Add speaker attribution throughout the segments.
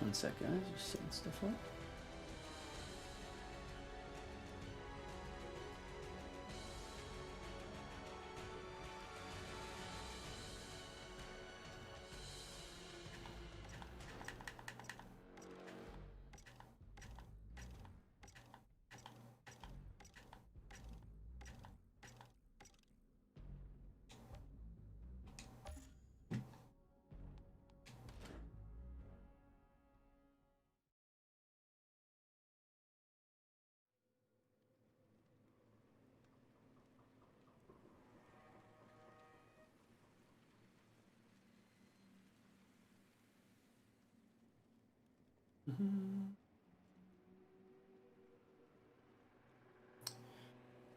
Speaker 1: One second, I'm just setting stuff up.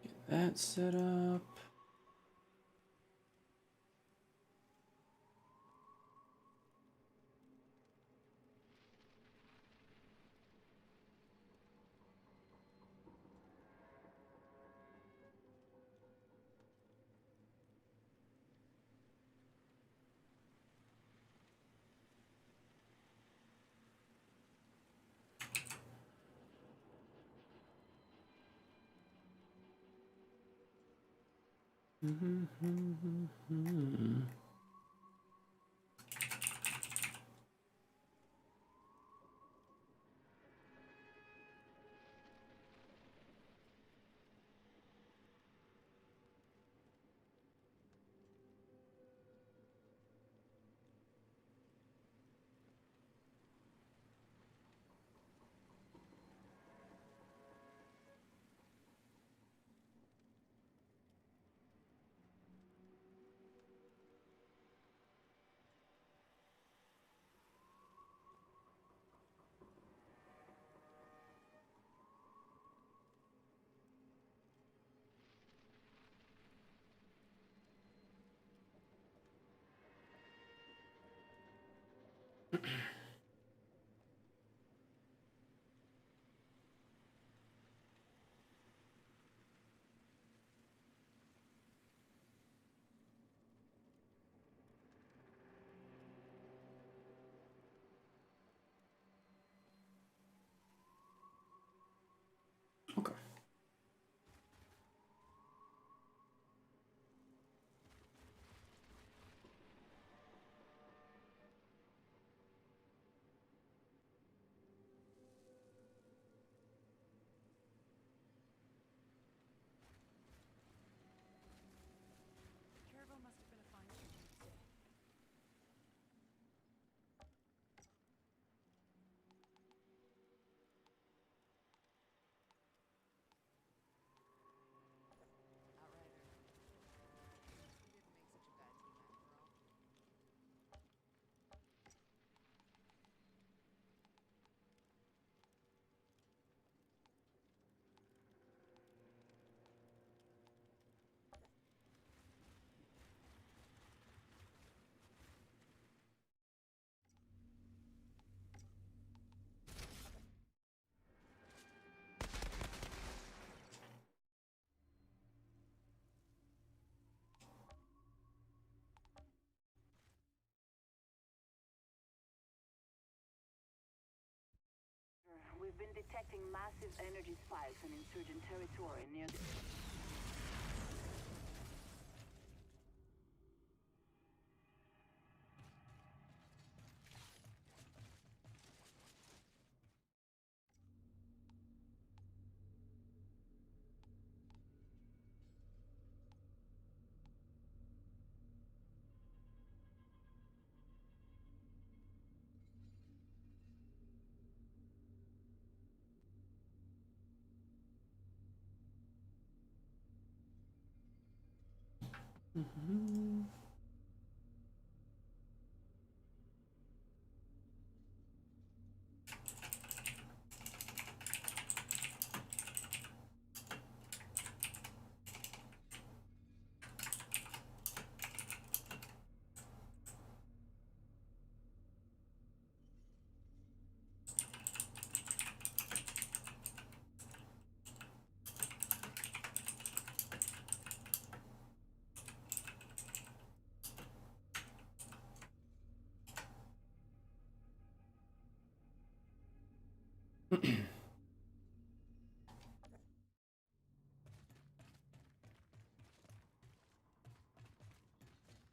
Speaker 1: Get that set up. Okay.
Speaker 2: Caravel must have been a fine strategy to stay. Outriders. We didn't make such a bad team after all.
Speaker 3: We've been detecting massive energy spikes in insurgent territory near the...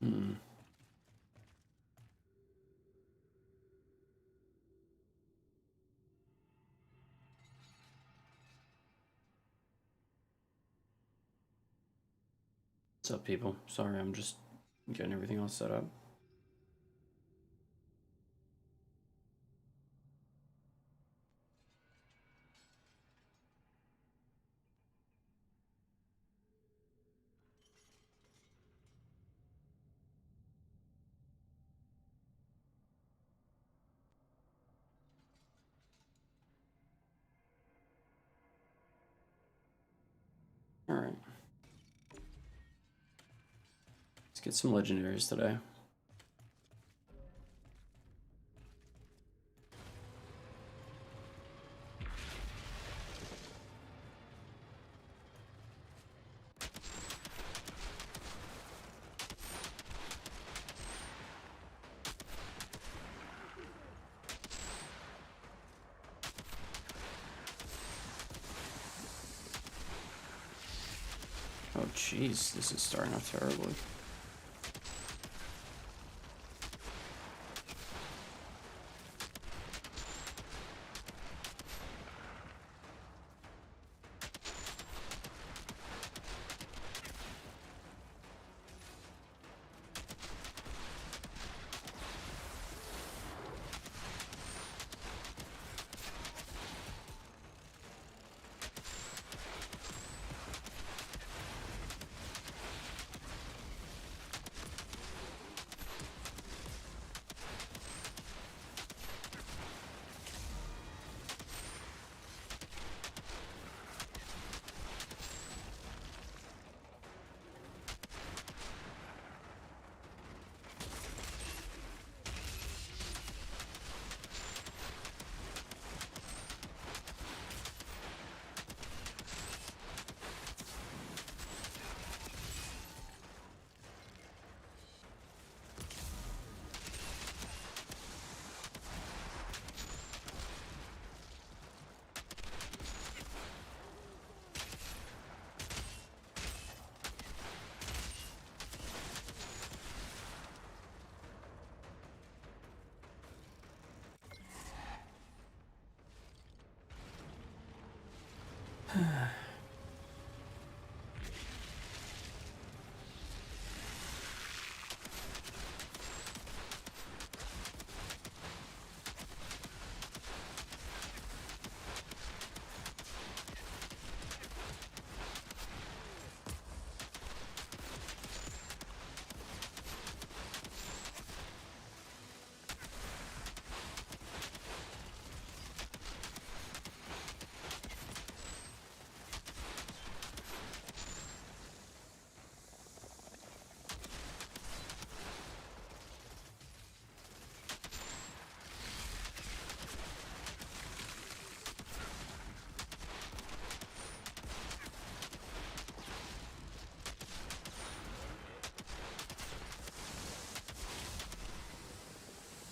Speaker 1: Hmm. What's up, people? Sorry, I'm just getting everything all set up. All right. Let's get some legendaries today. Oh, jeez, this is starting off terribly.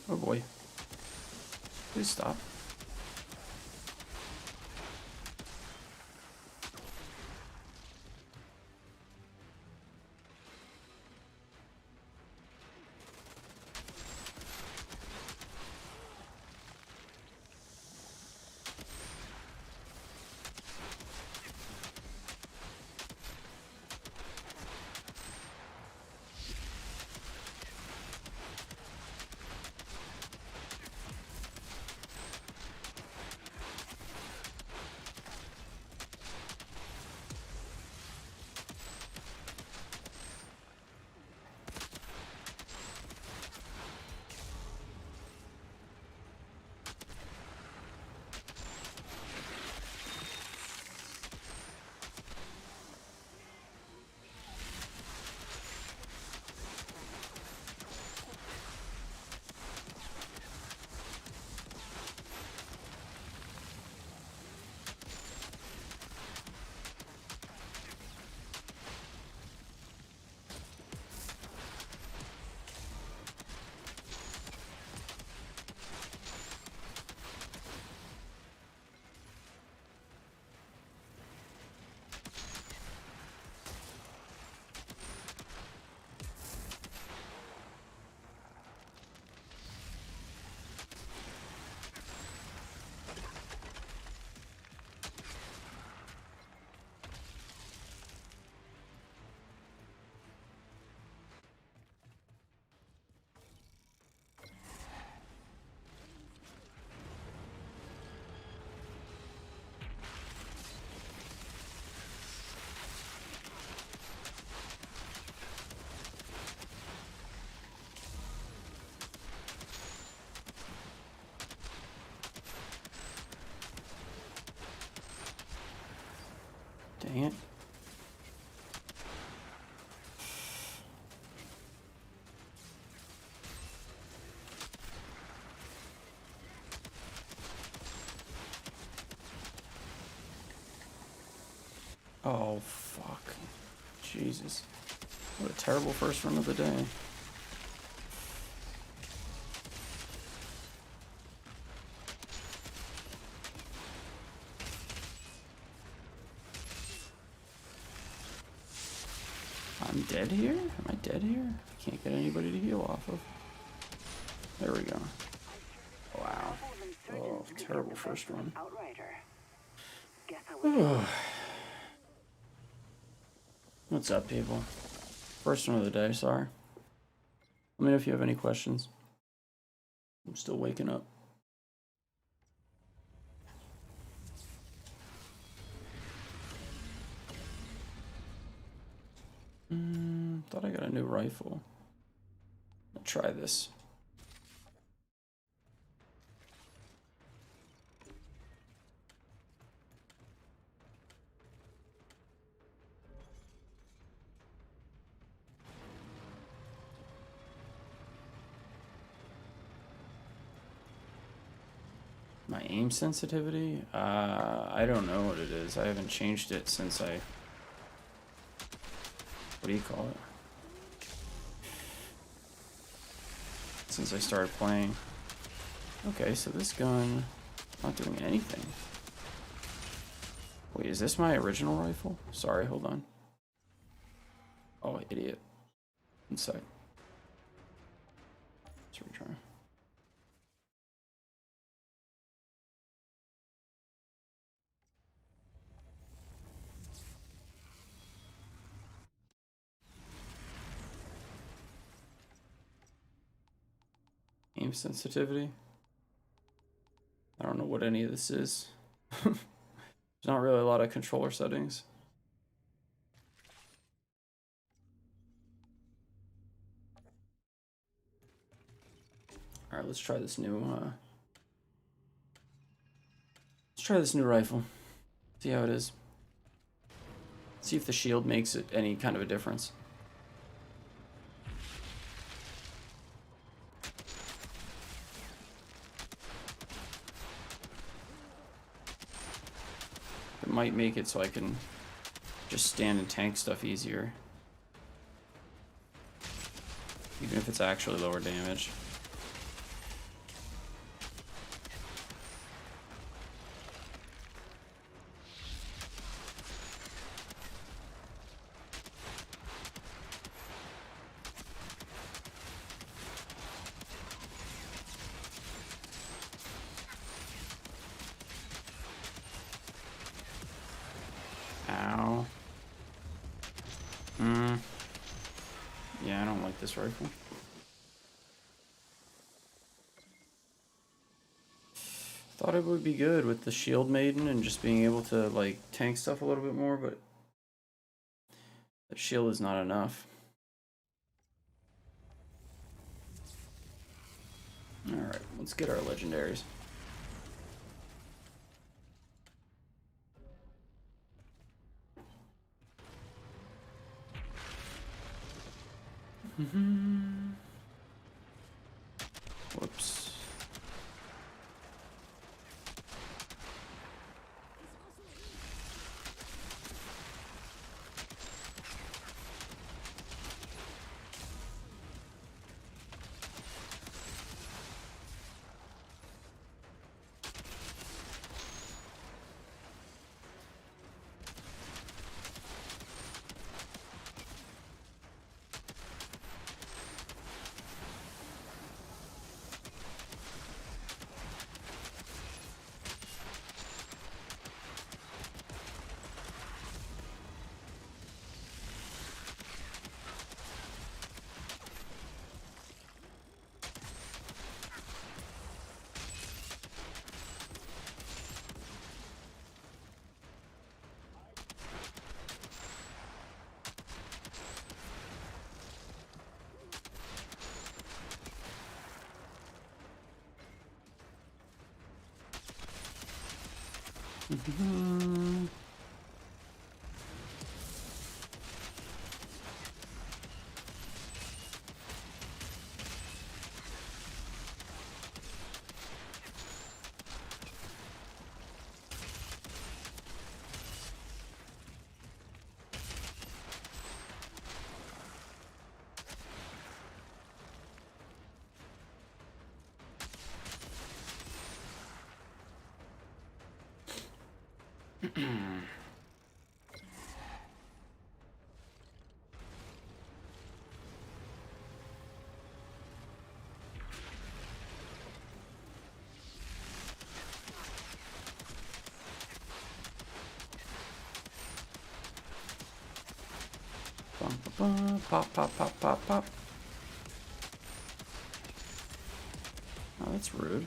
Speaker 1: Oh boy. Please stop. Dang it. Oh, fuck. Jesus. What a terrible first run of the day. I'm dead here? Am I dead here? I can't get anybody to heal off of. There we go. Wow. Oh, terrible first run.
Speaker 3: Outrider. Guess I was
Speaker 1: What's up, people? First one of the day, sorry. Let me know if you have any questions. I'm still waking up. Thought I got a new rifle. I'll try this. My aim sensitivity? I don't know what it is. I haven't changed it since I... What do you call it? Since I started playing. Okay, so this gun... not doing anything. Wait, is this my original rifle? Sorry, hold on. Oh, idiot. One sec. Let's retry. Aim sensitivity. I don't know what any of this is. There's not really a lot of controller settings. Alright, let's try this new rifle. See how it is. See if the shield makes it any kind of a difference. It might make it so I can just stand and tank stuff easier. Even if it's actually lower damage. Ow. Yeah, I don't like this rifle. Thought it would be good with the shield maiden and just being able to like tank stuff a little bit more, but that shield is not enough. Alright, let's get our legendaries. Whoops. Pop, pop, pop, pop, pop. Oh, that's rude.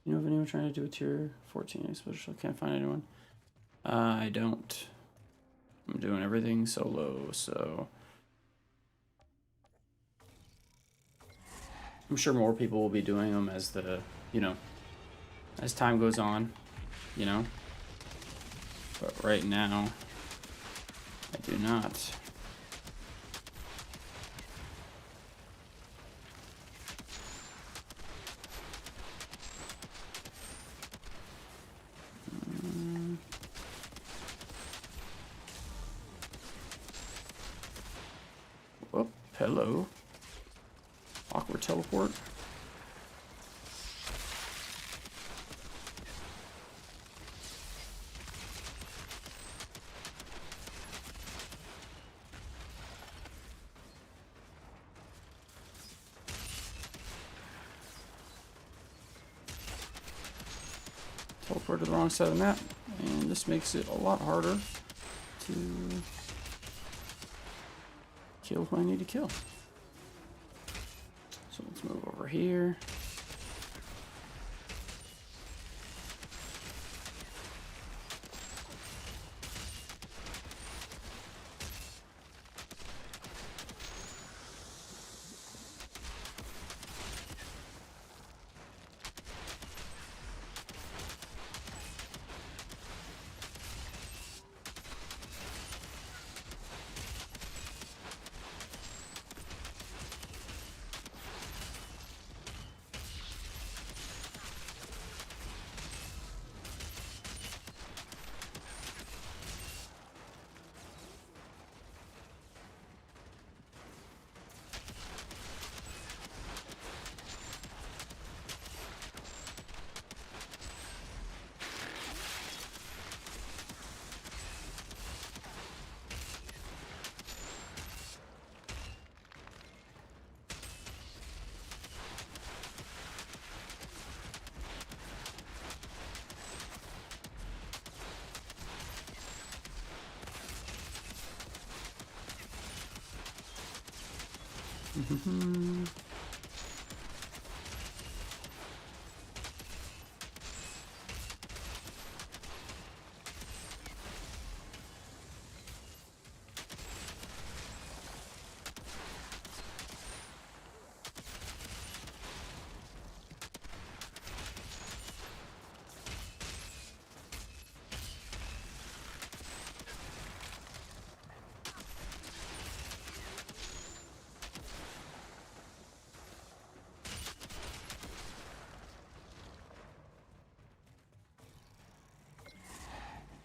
Speaker 1: You know of anyone trying to do a tier 14 exposure? Can't find anyone. I don't. I'm doing everything solo, so I'm sure more people will be doing them as the, as time goes on, But right now, I do not. Oh, hello. Awkward teleport. Teleport to the wrong side of the map, and this makes it a lot harder to kill who I need to kill. So let's move over here.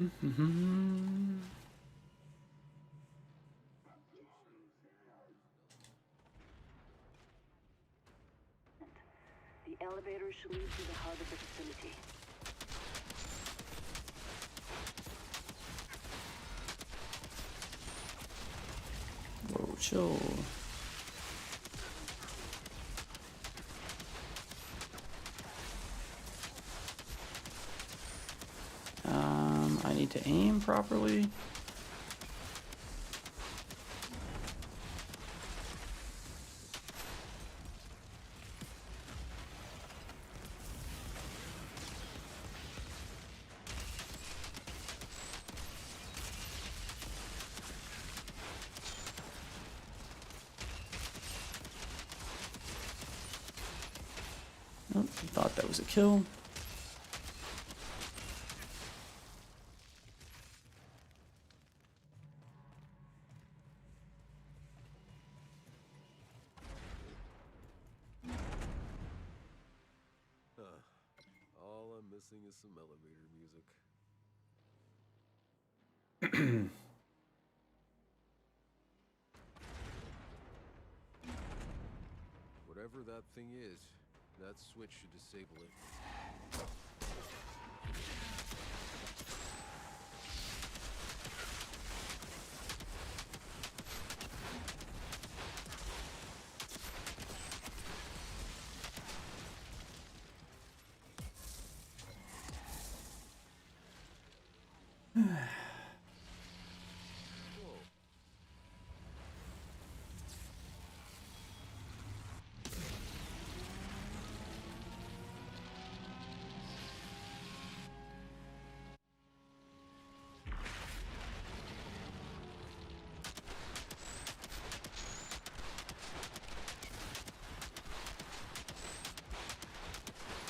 Speaker 3: The elevator should lead to the heart of the facility.
Speaker 1: Whoa, chill. I need to aim properly. Nope, thought that was a kill.
Speaker 4: All I'm missing is some elevator music. Whatever that thing is, that switch should disable it.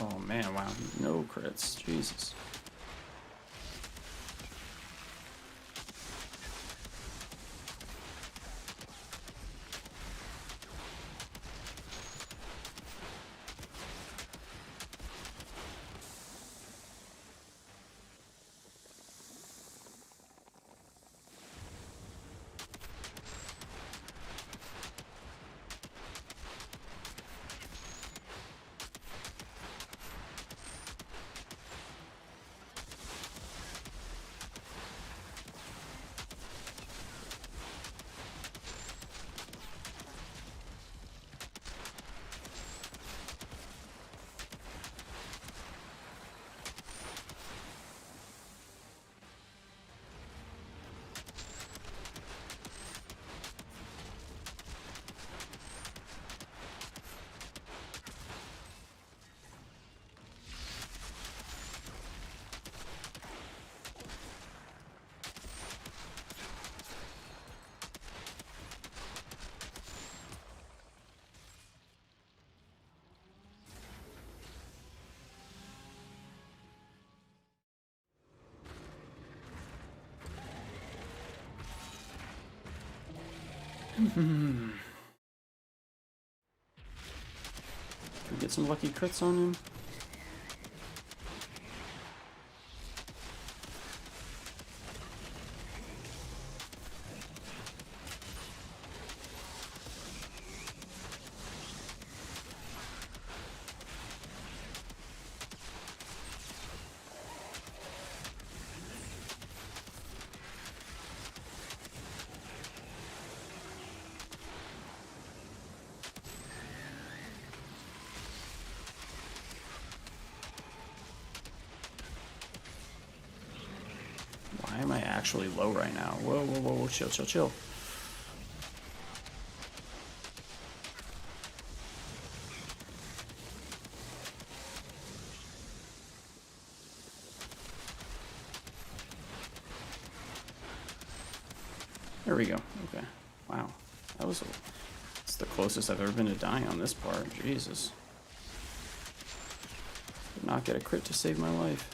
Speaker 1: Oh man, wow, no crits, Jesus. Can we get some lucky crits on him? Why am I actually low right now? Whoa, whoa, whoa, whoa, chill, chill, chill. There we go. Okay. Wow. That's the closest I've ever been to dying on this part. Jesus. Did not get a crit to save my life.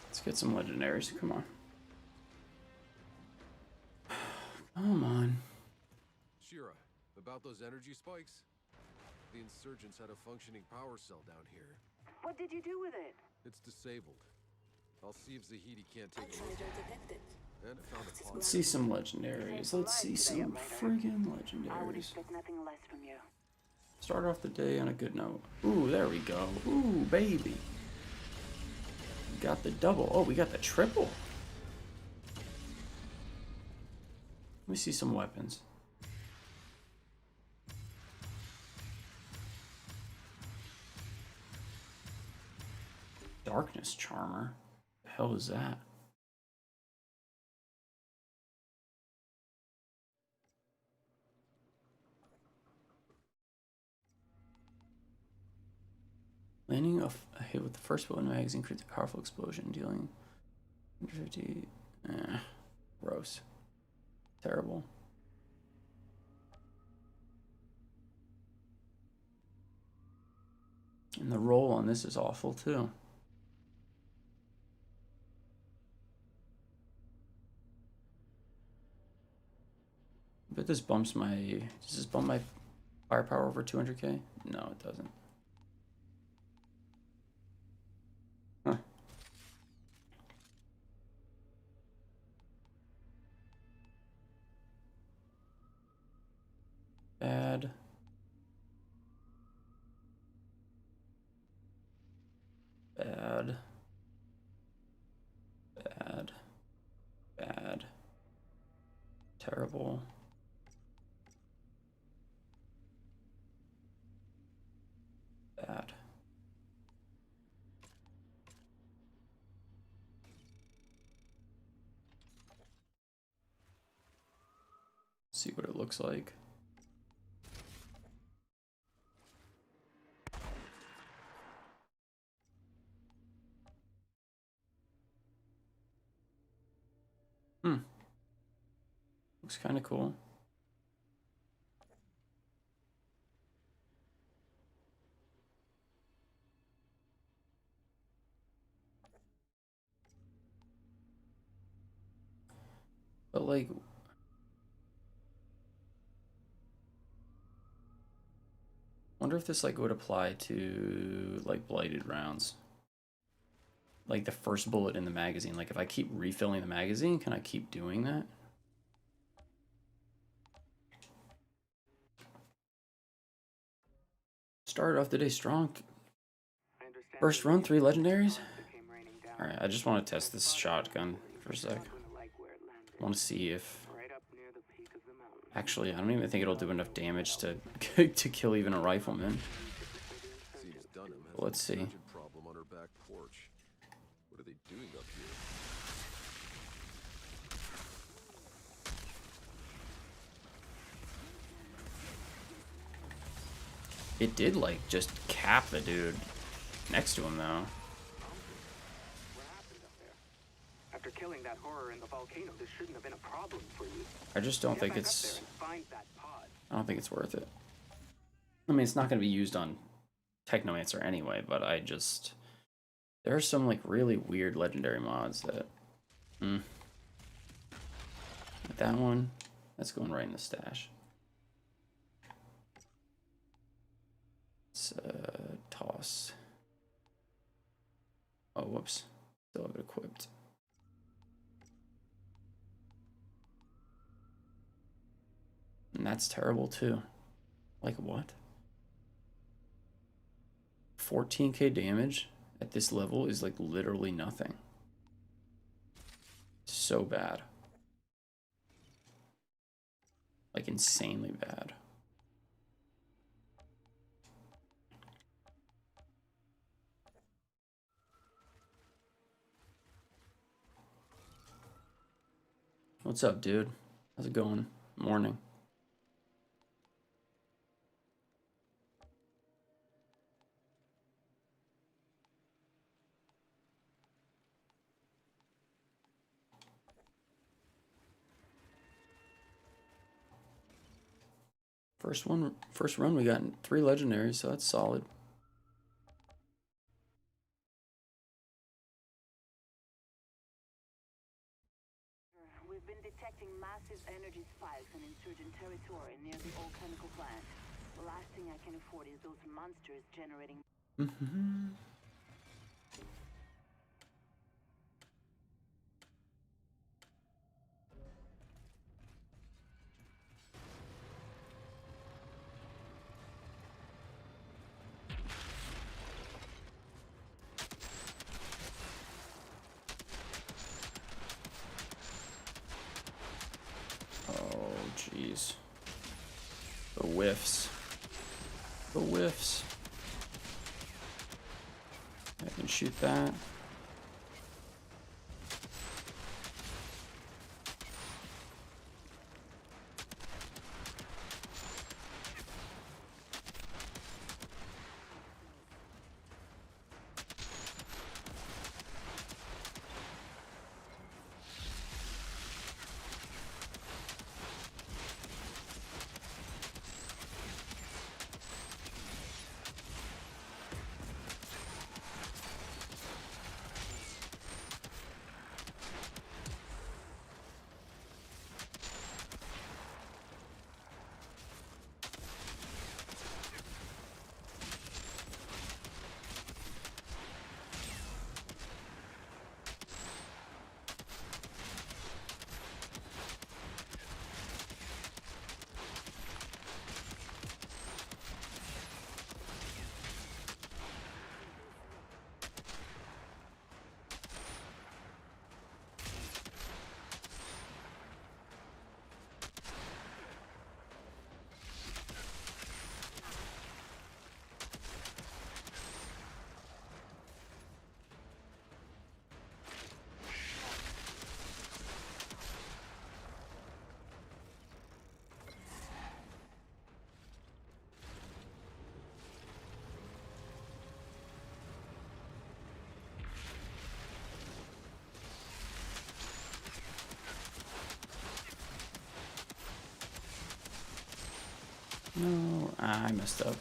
Speaker 1: Let's get some legendaries. Come on. Come on.
Speaker 4: Shira, about those energy spikes? The insurgents had a functioning power cell down here.
Speaker 3: What did you do with it?
Speaker 4: It's disabled. I'll see if Zahidi can't take a look.
Speaker 5: Outrider detected.
Speaker 4: And I found a
Speaker 1: Let's see some legendaries. Let's see some friggin'
Speaker 3: I would
Speaker 1: legendaries.
Speaker 3: expect nothing less from you.
Speaker 1: Start off the day on a good note. Ooh, there we go. Ooh, baby. Got the double. Oh, we got the triple. Let me see some weapons. Darkness Charmer. The hell is that? Landing a hit with the first bullet in the magazine creates a powerful explosion, dealing 150. Gross. Terrible. And the roll on this is awful too. But this bumps my. Does this bump my firepower over 200k? No, it doesn't. Huh. Bad. Bad. Bad. Bad. Terrible. Bad. See what it looks like. Looks kind of cool. But like, wonder if this like would apply to like blighted rounds. Like the first bullet in the magazine. Like if I keep refilling the magazine, can I keep doing that? Started off the day strong. First run, 3 legendaries. Alright, I just want to test this shotgun for a sec. I want to see if... Actually, I don't even think it'll do enough damage to to kill even a rifleman. Let's see.
Speaker 4: Problem on her back porch. What are they doing up here?
Speaker 1: It did, like, just cap the dude next to him, though.
Speaker 6: What happened up there? After killing that horror in the volcano, this shouldn't have been a problem for you.
Speaker 1: I just don't think
Speaker 6: Get back up
Speaker 1: it's...
Speaker 6: there and find that pod.
Speaker 1: I don't think it's worth it. I mean, it's not going to be used on Technomancer anyway, but I just... There are some, like, really weird legendary mods that... Like that one, that's going right in the stash. Let's toss. Oh, whoops. Still have it equipped. And that's terrible too. Like what? 14k damage at this level is like literally nothing. So bad. Like insanely bad. What's up, dude? How's it going? Morning. First run, we got 3 legendaries, so that's solid.
Speaker 3: We've been detecting massive energy spikes in insurgent territory near the old chemical plant. The last thing I can afford is those monsters generating...
Speaker 1: jeez. The whiffs. The whiffs. I can shoot that. No, I messed up.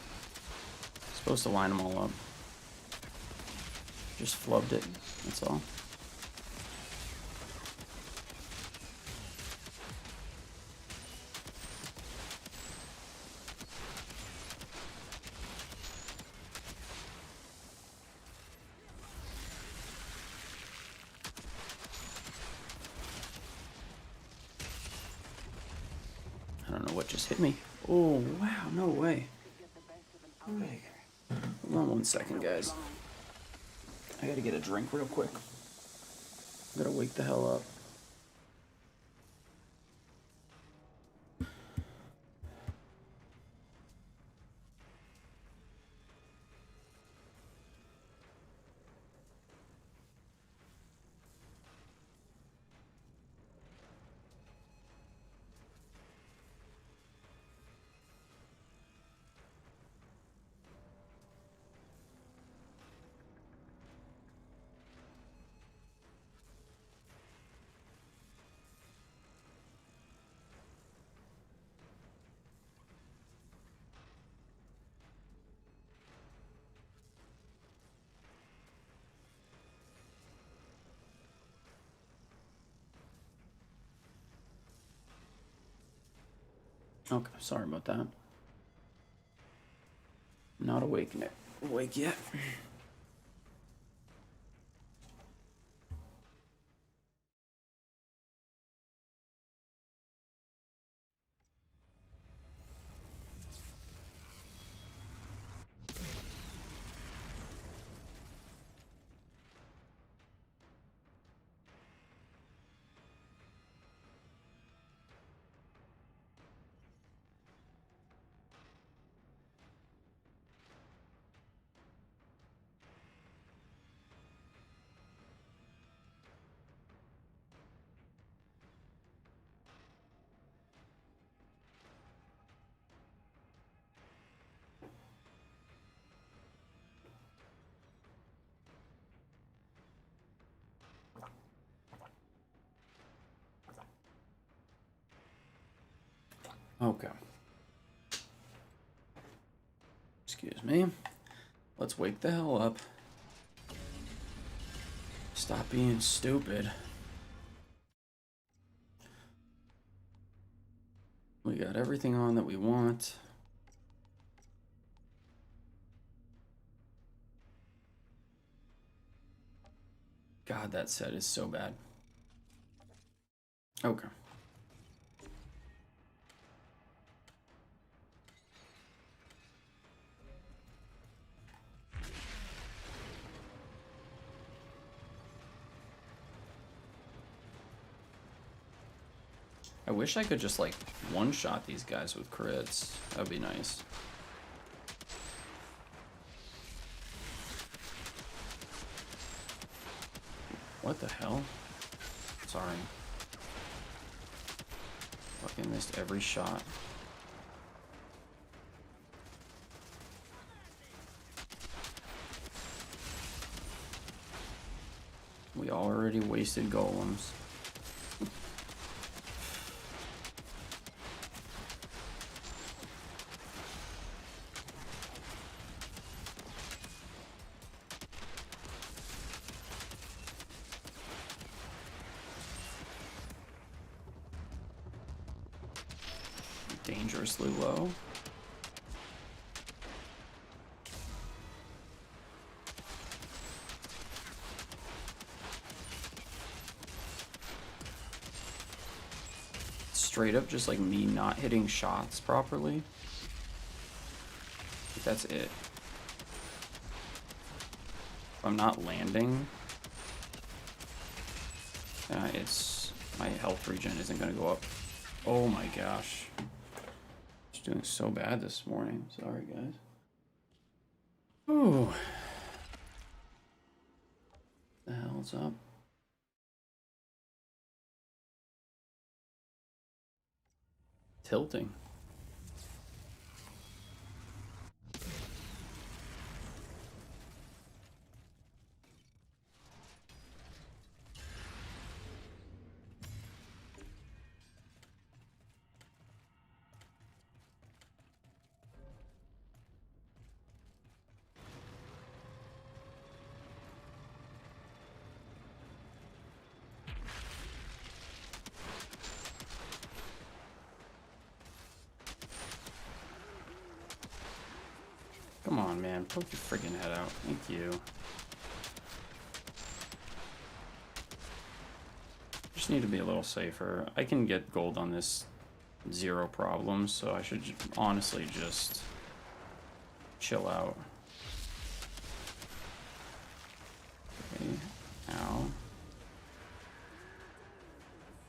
Speaker 1: Supposed to line them all up. Just flubbed it, that's all. I don't know what just hit me. Oh, wow, no way. Okay. Hold on 1 second, guys. I gotta get a drink real quick. I gotta wake the hell up. Okay, sorry about that. Not awake yet. Okay. Excuse me. Let's wake the hell up. Stop being stupid. We got everything on that we want. God, that set is so bad. Okay. I wish I could just like one-shot these guys with crits. That would be nice. What the hell? Sorry. Fucking missed every shot. We already wasted golems. Dangerously low. Straight up just like me not hitting shots properly. That's it. If I'm not landing, it's my health regen isn't gonna go up. Oh my gosh. Just doing so bad this morning. Sorry guys. Ooh. The hell's up? Tilting. Come on, man. Poke your friggin' head out. Thank you. Just need to be a little safer. I can get gold on this zero problems, so I should honestly just chill out. Okay. Ow.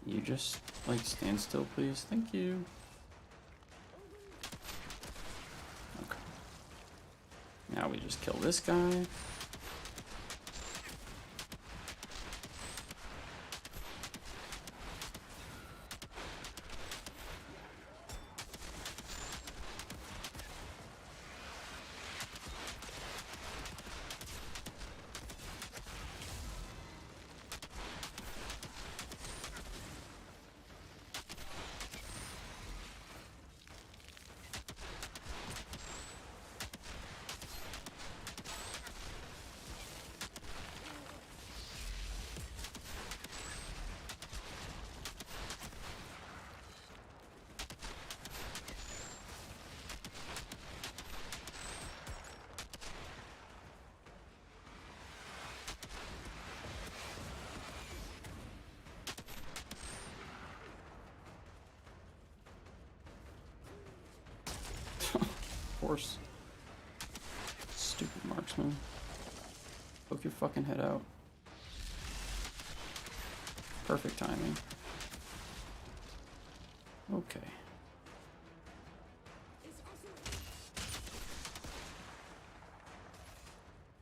Speaker 1: You just, like, stand still, please? Thank you. Okay. Now we just kill this guy. Of course. Stupid marksman. Poke your fucking head out. Perfect timing. Okay.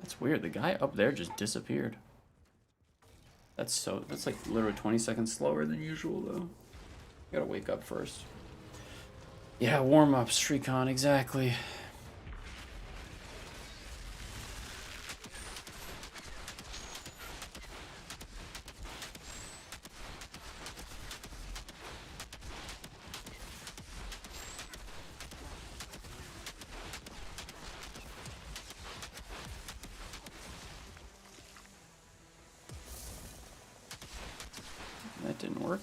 Speaker 1: That's weird. The guy up there just disappeared. That's like literally 20 seconds slower than usual though. Gotta wake up first. Yeah, warm-up, Streakon, exactly. That didn't work.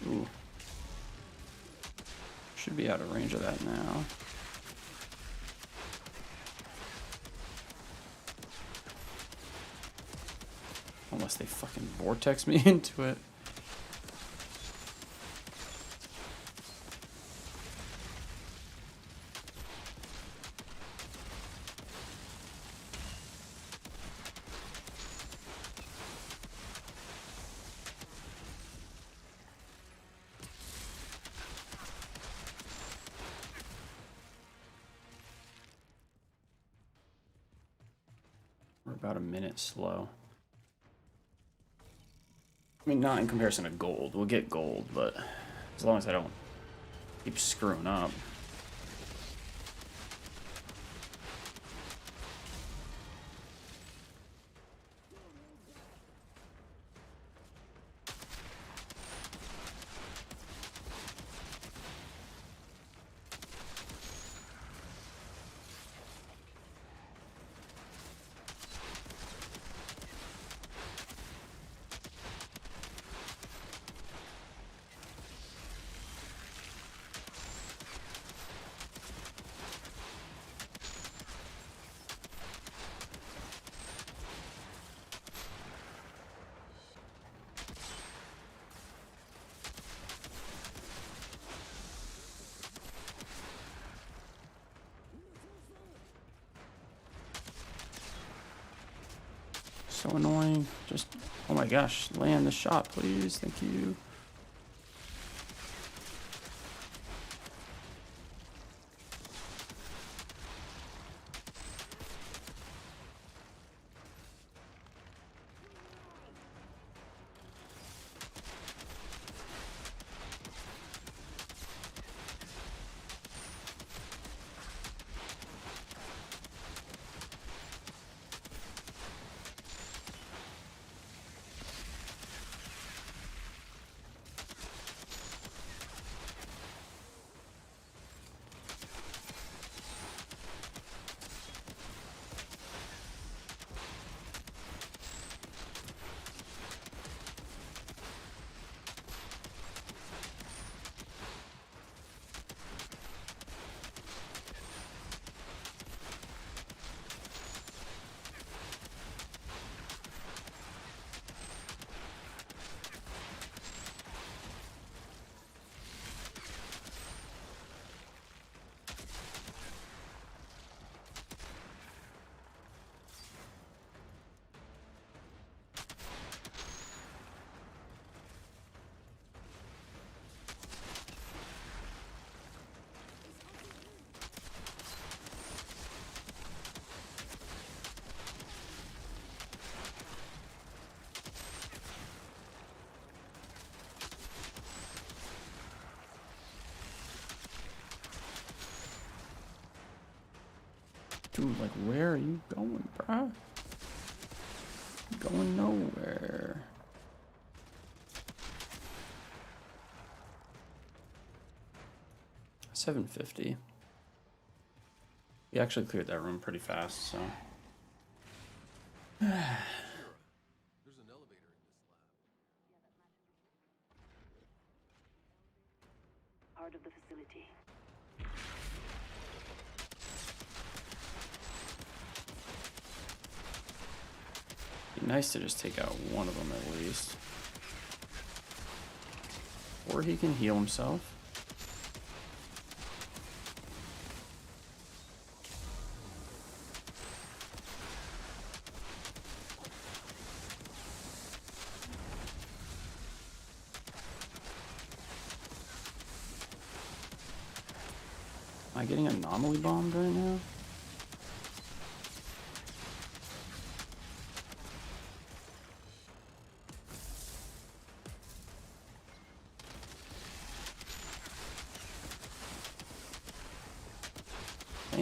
Speaker 1: Ooh. Should be out of range of that now. Unless they fucking vortex me into it. We're about a minute slow. I mean, not in comparison to gold. We'll get gold, but as long as I don't keep screwing up. So annoying. Just, oh my gosh, land the shot, please. Thank you. Dude, like, where are you going, bruh? Going nowhere. $750. We actually cleared that room pretty fast, so.
Speaker 4: There's an elevator in this lab.
Speaker 3: Part of the facility.
Speaker 1: Be nice to just take out one of them at least. Or he can heal himself. Am I getting anomaly bombed right now?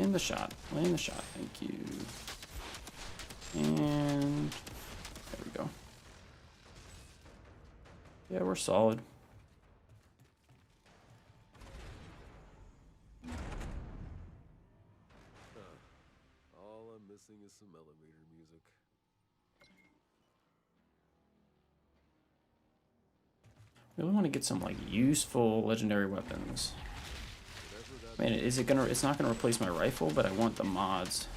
Speaker 1: Land the shot. Land the shot. Thank you. And there we go. Yeah, we're solid.
Speaker 4: All I'm missing is some elevator music.
Speaker 1: Really want to get some like useful legendary weapons. Man, is it gonna? It's not gonna replace my rifle, but I want the mods.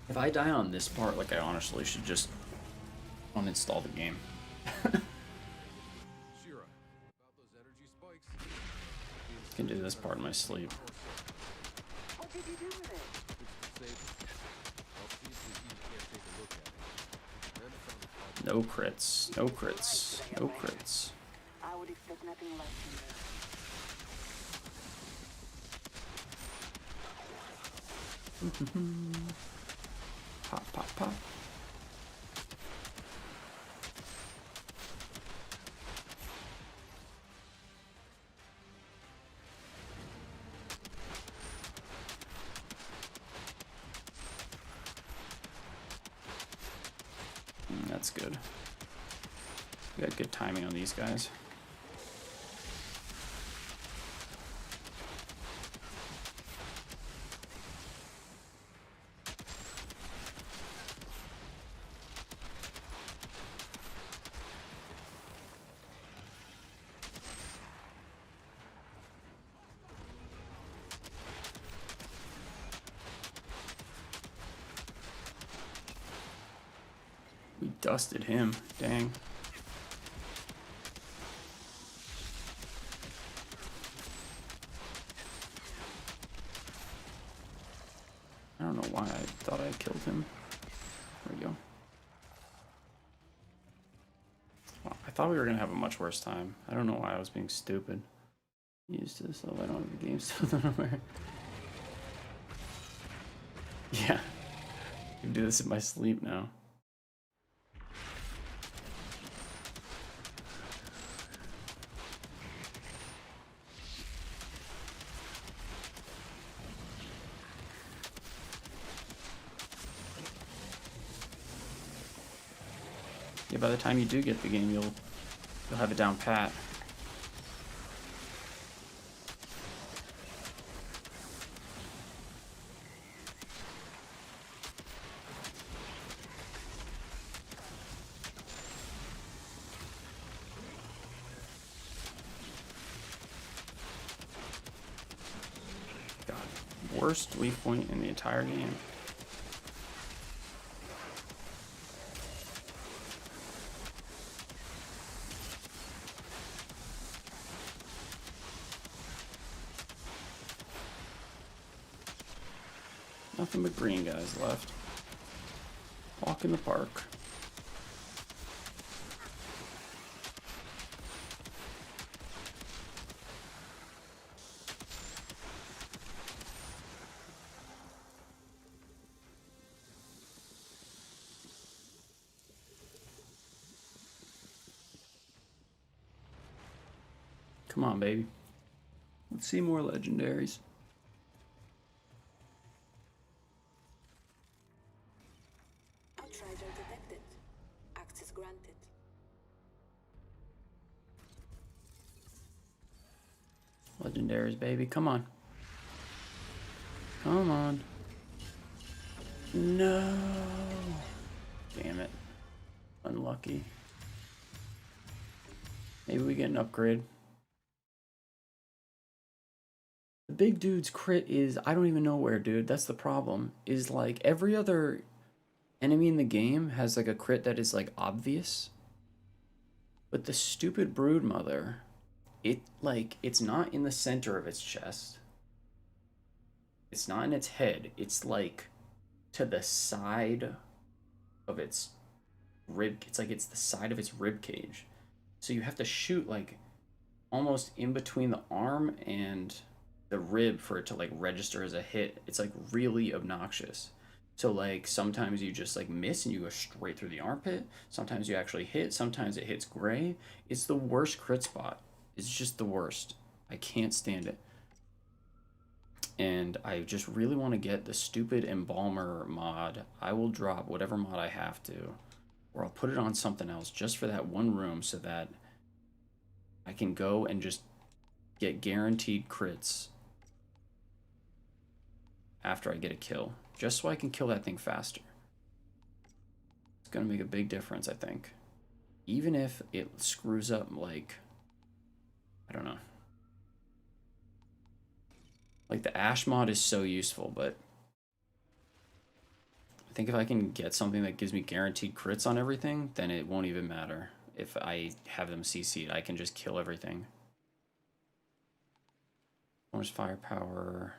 Speaker 1: If I die on this part, like I honestly should just uninstall the game.
Speaker 4: Shira, about those energy spikes.
Speaker 1: I can do this part in my sleep.
Speaker 3: What did you do with it?
Speaker 4: It's disabled. I'll see if the heat can't take a look at it. Then found a problem.
Speaker 1: No crits. No crits. No crits.
Speaker 3: I would expect nothing less from this.
Speaker 1: Pop, pop, pop. That's good. We got good timing on these guys. We dusted him. Dang. I don't know why I thought I killed him. There we go. Wow, I thought we were going to have a much worse time. I don't know why I was being stupid. Used to this level. I don't have the game still nowhere. Yeah. I can do this in my sleep now. Yeah, by the time you do get the game, you'll have it down pat. God, worst weak point in the entire game. Nothing but green guys left. Walk in the park. Come on, baby. Let's see more legendaries.
Speaker 5: Outrider detected. Access granted.
Speaker 1: Legendaries, baby. Come on. Come on. No. Damn it. Unlucky. Maybe we get an upgrade. The big dude's crit is, I don't even know where, dude. That's the problem. Is like every other enemy in the game has like a crit that is like obvious. But the stupid Broodmother, it's not in the center of its chest. It's not in its head. It's like to the side of its rib. It's like it's the side of its rib cage. So you have to shoot like almost in between the arm and the rib for it to like register as a hit. It's like really obnoxious. So like sometimes you just like miss and you go straight through the armpit. Sometimes you actually hit. Sometimes it hits gray. It's the worst crit spot. It's just the worst. I can't stand it. And I just really want to get the stupid embalmer mod. I will drop whatever mod I have to, or I'll put it on something else just for that one room so that I can go and just get guaranteed crits after I get a kill, just so I can kill that thing faster. It's gonna make a big difference, I think. Even if it screws up, like, I don't know. Like, the Ash mod is so useful, but I think if I can get something that gives me guaranteed crits on everything, then it won't even matter. If I have them CC'd, I can just kill everything. Bonus firepower.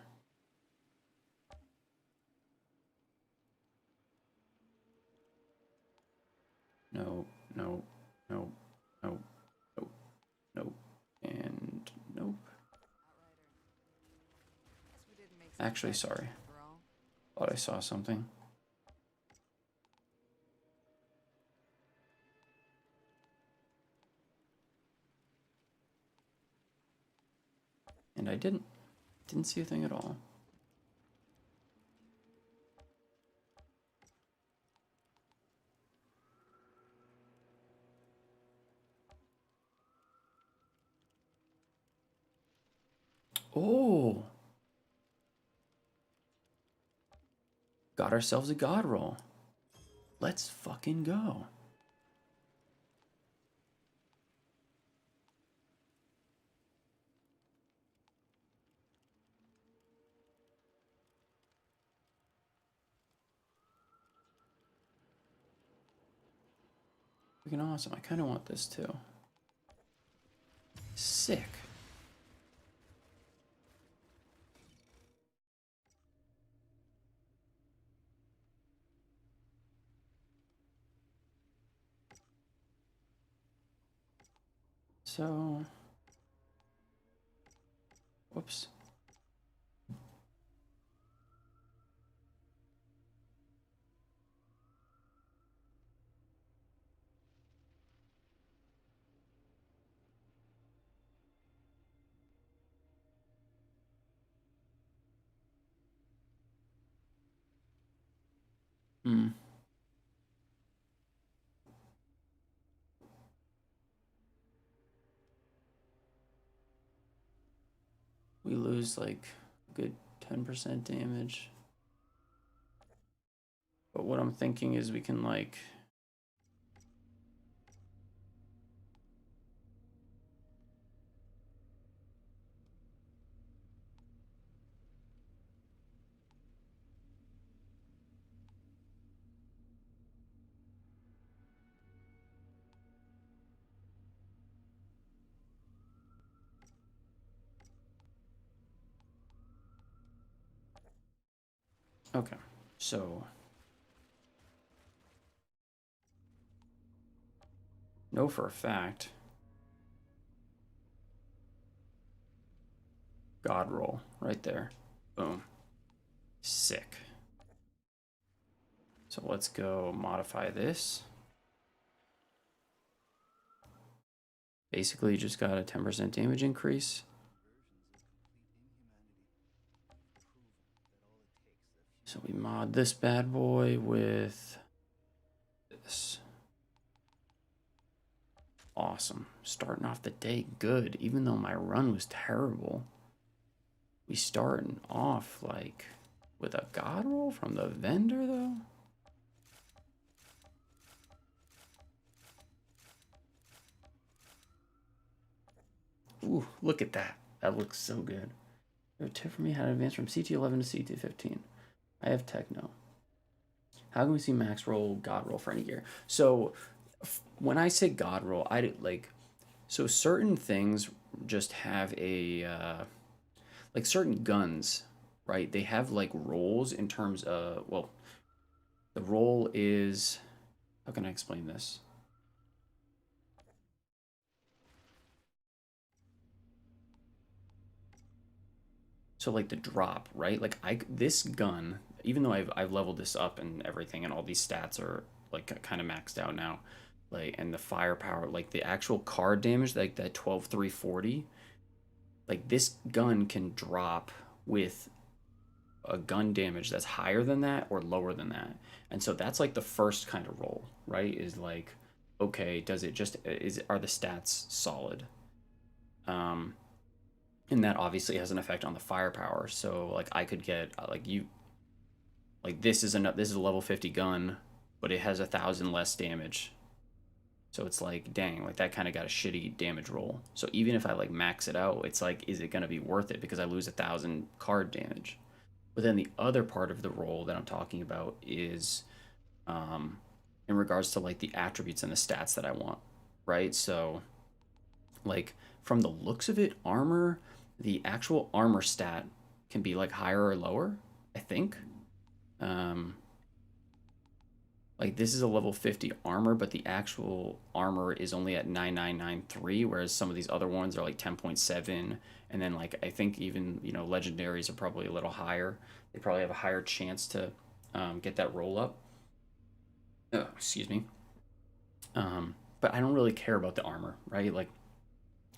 Speaker 1: No, no, no, no, no, no, and nope.
Speaker 2: Outrider. Guess we didn't make such a
Speaker 1: Actually,
Speaker 2: bad
Speaker 1: sorry.
Speaker 2: decision after all.
Speaker 1: Thought I saw something. And I didn't. Didn't see a thing at all. Oh! Got ourselves a god roll. Let's fucking go. Freaking awesome. I kind of want this too. Sick. So, whoops. Hmm. We lose like a good 10% damage. But what I'm thinking is we can like... Okay, so... know for a fact... God roll right there. Boom. Sick. So let's go modify this. Basically, just got a 10% damage increase. So we mod this bad boy with this. Awesome. Starting off the day good, even though my run was terrible. We starting off like with a god roll from the vendor though. Ooh, look at that. That looks so good. A tip for me how to advance from CT11 to CT15. I have Techno. How can we see max roll, god roll for any gear? So when I say god roll, I did like, so certain things just have a, like certain guns, right? They have like rolls in terms of, well, the roll is, how can I explain this? So like the drop, right? Like this gun, even though I've leveled this up and everything, and all these stats are like kind of maxed out now, like, and the firepower, like the actual card damage, like that 12,340, like this gun can drop with a gun damage that's higher than that or lower than that. And so that's like the first kind of roll, right? Is like, okay, does it just are the stats solid? And that obviously has an effect on the firepower. So like I could get this is a level 50 gun, but it has 1,000 less damage. So it's like, dang, like that kind of got a shitty damage roll. So even if I like max it out, it's like, is it going to be worth it because I lose 1,000 card damage? But then the other part of the roll that I'm talking about is in regards to like the attributes and the stats that I want, right? So like from the looks of it, armor, the actual armor stat can be like higher or lower, I think. Like this is a level 50 armor, but the actual armor is only at 9993, whereas some of these other ones are like 10.7. And then like I think even, you know, legendaries are probably a little higher. They probably have a higher chance to get that roll up. Excuse me. But I don't really care about the armor, right? Like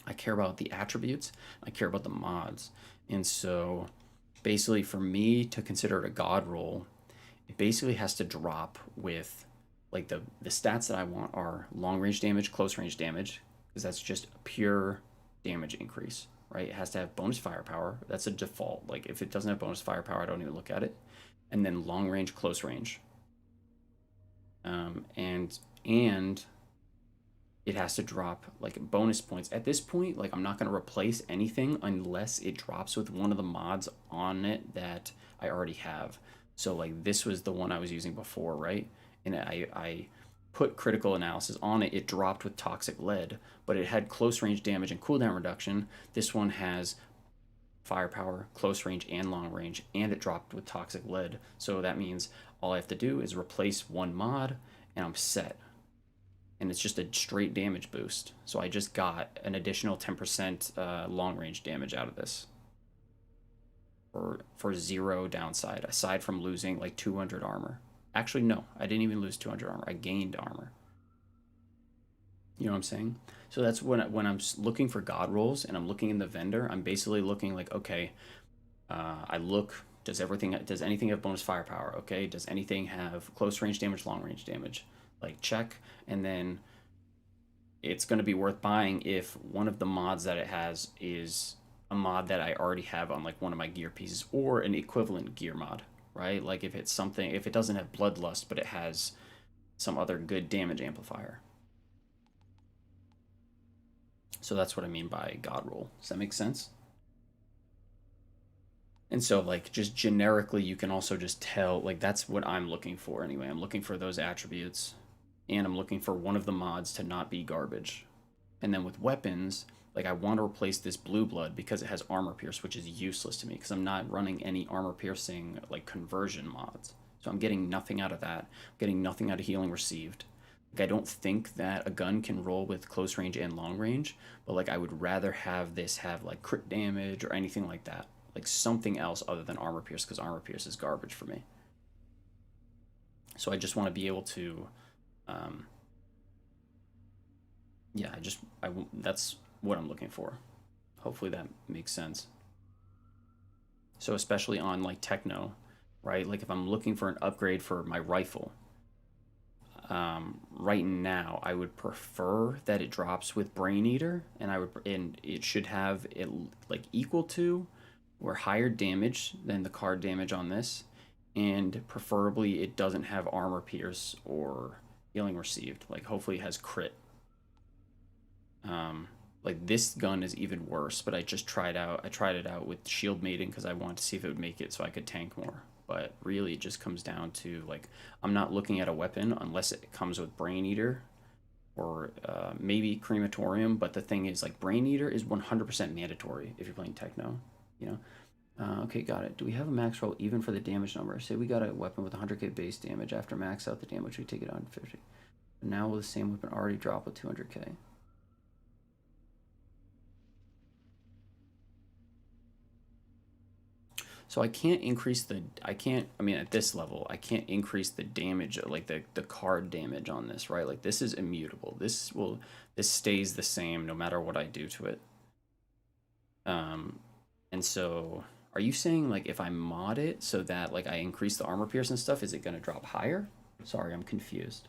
Speaker 1: I care about the attributes, I care about the mods. And so basically for me to consider it a god roll, it basically has to drop with like the stats that I want are long range damage, close range damage, because that's just a pure damage increase, right? It has to have bonus firepower. That's a default. Like if it doesn't have bonus firepower, I don't even look at it. And then long range, close range. And it has to drop like bonus points. At this point, like I'm not going to replace anything unless it drops with one of the mods on it that I already have. So like this was the one I was using before, right? And I put critical analysis on it. It dropped with toxic lead, but it had close range damage and cooldown reduction. This one has firepower, close range, and long range, and it dropped with toxic lead. So that means all I have to do is replace one mod and I'm set. And it's just a straight damage boost. So I just got an additional 10% long range damage out of this for zero downside, aside from losing like 200 armor. Actually, no, I didn't even lose 200 armor. I gained armor. You know what I'm saying? So that's when I'm looking for god rolls and I'm looking in the vendor, I'm basically looking like, okay, I look, does anything have bonus firepower? Okay, does anything have close range damage, long range damage? Like check, and then it's going to be worth buying if one of the mods that it has is a mod that I already have on like one of my gear pieces or an equivalent gear mod, right? Like if it's something, if it doesn't have bloodlust but it has some other good damage amplifier. So that's what I mean by god roll. Does that make sense? And so like just generically you can also just tell, like that's what I'm looking for anyway. I'm looking for those attributes and I'm looking for one of the mods to not be garbage. And then with weapons, like I want to replace this blue blood because it has armor pierce, which is useless to me because I'm not running any armor piercing like conversion mods. So I'm getting nothing out of that. I'm getting nothing out of healing received. Like I don't think that a gun can roll with close range and long range, but like I would rather have this have like crit damage or anything like that. Like something else other than armor pierce, because armor pierce is garbage for me. So I just want to be able to yeah, that's what I'm looking for. Hopefully that makes sense. So especially on like techno, right? Like if I'm looking for an upgrade for my rifle, right now I would prefer that it drops with Brain Eater, and it should have it like equal to or higher damage than the card damage on this, and preferably it doesn't have armor pierce or healing received. Like hopefully it has crit. Like this gun is even worse, but I tried it out with Shield Maiden because I wanted to see if it would make it so I could tank more. But really it just comes down to like I'm not looking at a weapon unless it comes with Brain Eater or maybe Crematorium. But the thing is, like, Brain Eater is 100% mandatory if you're playing techno, you know. Okay, got it. Do we have a max roll even for the damage number? Say we got a weapon with 100k base damage. After max out the damage, we take it on 50. But now will the same weapon already drop with 200k? So I can't increase the, I mean, at this level, I can't increase the damage, like the card damage on this, right? Like this is immutable. This stays the same no matter what I do to it. And so are you saying like if I mod it so that like I increase the armor pierce and stuff, is it going to drop higher? Sorry, I'm confused.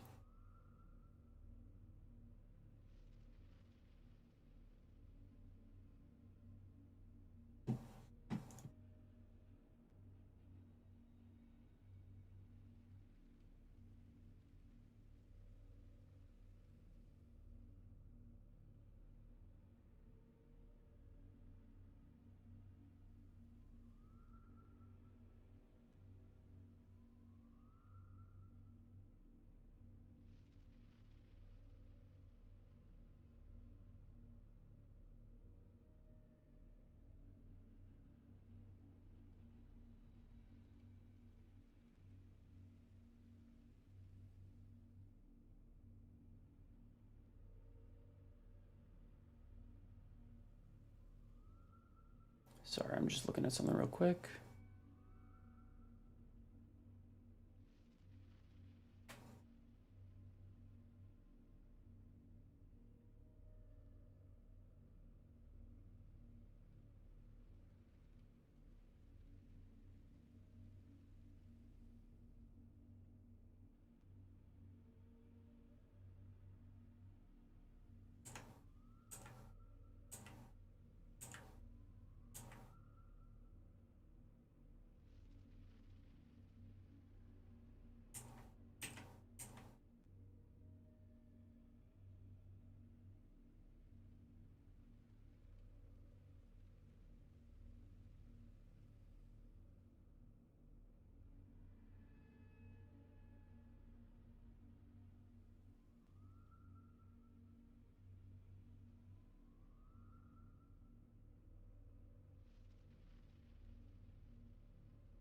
Speaker 1: Sorry, I'm just looking at something real quick.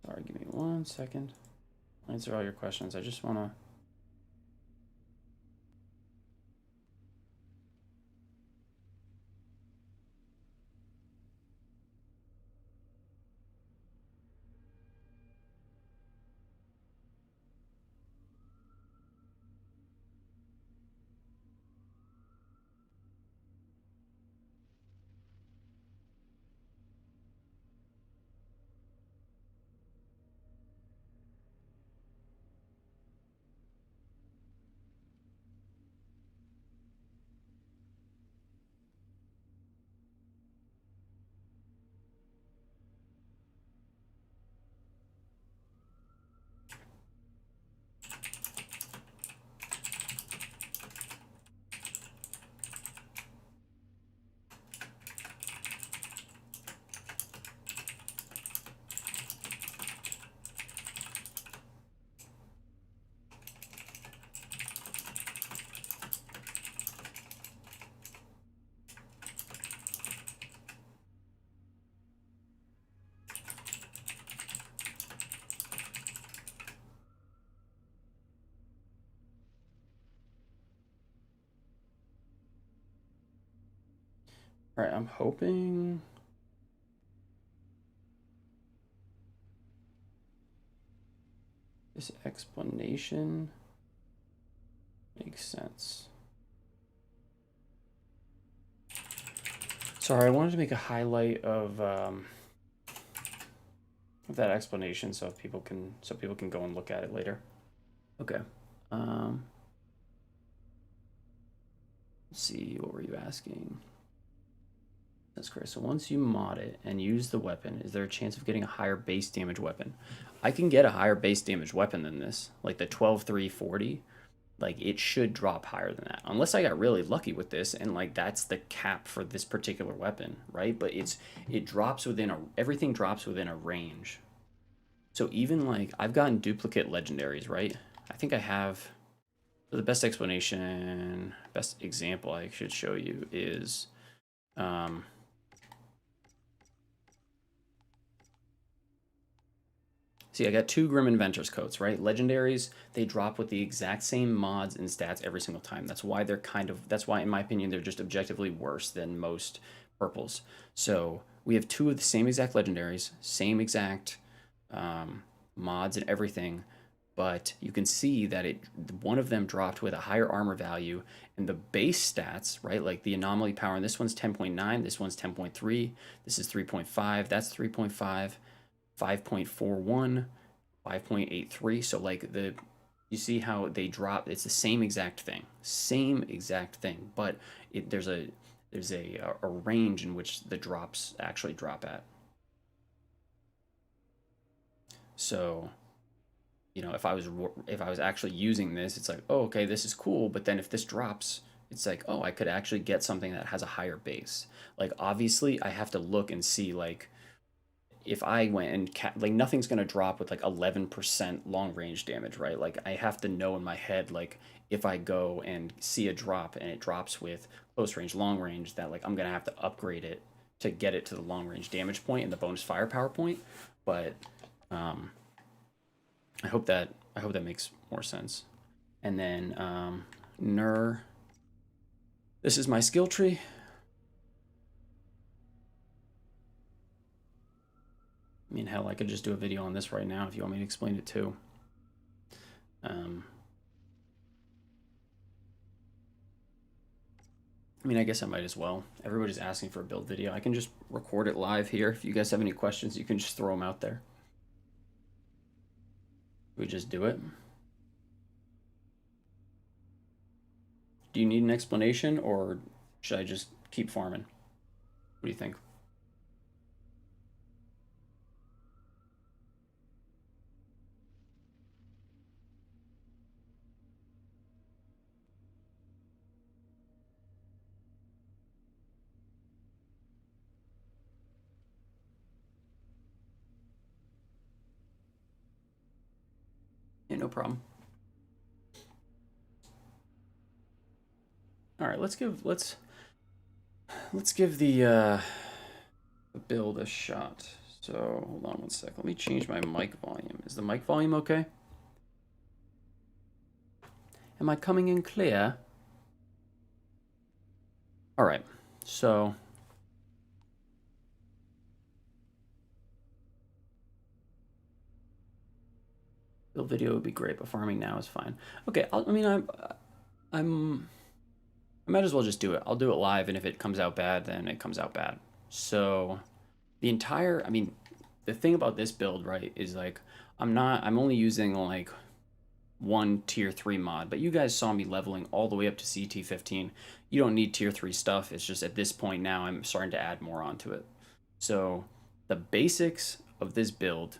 Speaker 1: Sorry, give me 1 second. Answer all your questions. I just want to... All right, I'm hoping... this explanation makes sense. Sorry, I wanted to make a highlight of that explanation so people can go and look at it later. Okay. Let's see, what were you asking? That's correct. So once you mod it and use the weapon, is there a chance of getting a higher base damage weapon? I can get a higher base damage weapon than this, like the 12,340. Like it should drop higher than that, unless I got really lucky with this and like that's the cap for this particular weapon, right? But it drops within everything drops within a range. So even like I've gotten duplicate legendaries, right? I think I have. So the best explanation, best example I should show you is see, I got 2 Grim Inventor's coats, right? Legendaries, they drop with the exact same mods and stats every single time. That's why they're that's why, in my opinion, they're just objectively worse than most purples. So we have 2 of the same exact legendaries, same exact mods and everything, but you can see that one of them dropped with a higher armor value, and the base stats, right, like the anomaly power, and this one's 10.9, this one's 10.3, this is 3.5, that's 3.5, 5.41, 5.83. So like you see how they drop. It's the same exact thing, but there's a range in which the drops actually drop at. So, you know, if I was actually using this, it's like, oh, okay, this is cool. But then if this drops, it's like, oh, I could actually get something that has a higher base. Like, obviously, I have to look and see, like, if I went and like, nothing's gonna drop with like 11% long range damage, right? Like, I have to know in my head, like, if I go and see a drop and it drops with close range, long range, that like I'm gonna have to upgrade it to get it to the long range damage point and the bonus firepower point. But I hope that makes more sense. And then this is my skill tree. I mean, hell, I could just do a video on this right now if you want me to explain it too. I mean, I guess I might as well. Everybody's asking for a build video. I can just record it live here. If you guys have any questions, you can just throw them out there. We just do it. Do you need an explanation, or should I just keep farming? What do you think? Yeah, no problem. All right, let's give the build a shot. So hold on one sec. Let me change my mic volume. Is the mic volume okay? Am I coming in clear? All right, so build video would be great, but farming now is fine. Okay, I might as well just do it. I'll do it live, and if it comes out bad, then it comes out bad. So the thing about this build, right, is like I'm only using like one tier 3 mod, but you guys saw me leveling all the way up to CT15. You don't need tier 3 stuff. It's just at this point now I'm starting to add more onto it. So the basics of this build,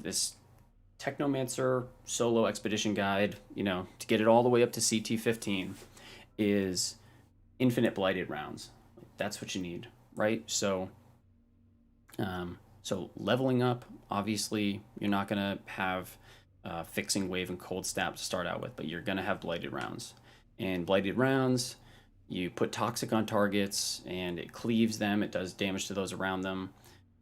Speaker 1: this Technomancer solo expedition guide, you know, to get it all the way up to CT15, is infinite blighted rounds. That's what you need, right? So leveling up, obviously you're not gonna have fixing wave and cold snap to start out with, but you're gonna have blighted rounds. And blighted rounds, you put toxic on targets and it cleaves them, it does damage to those around them,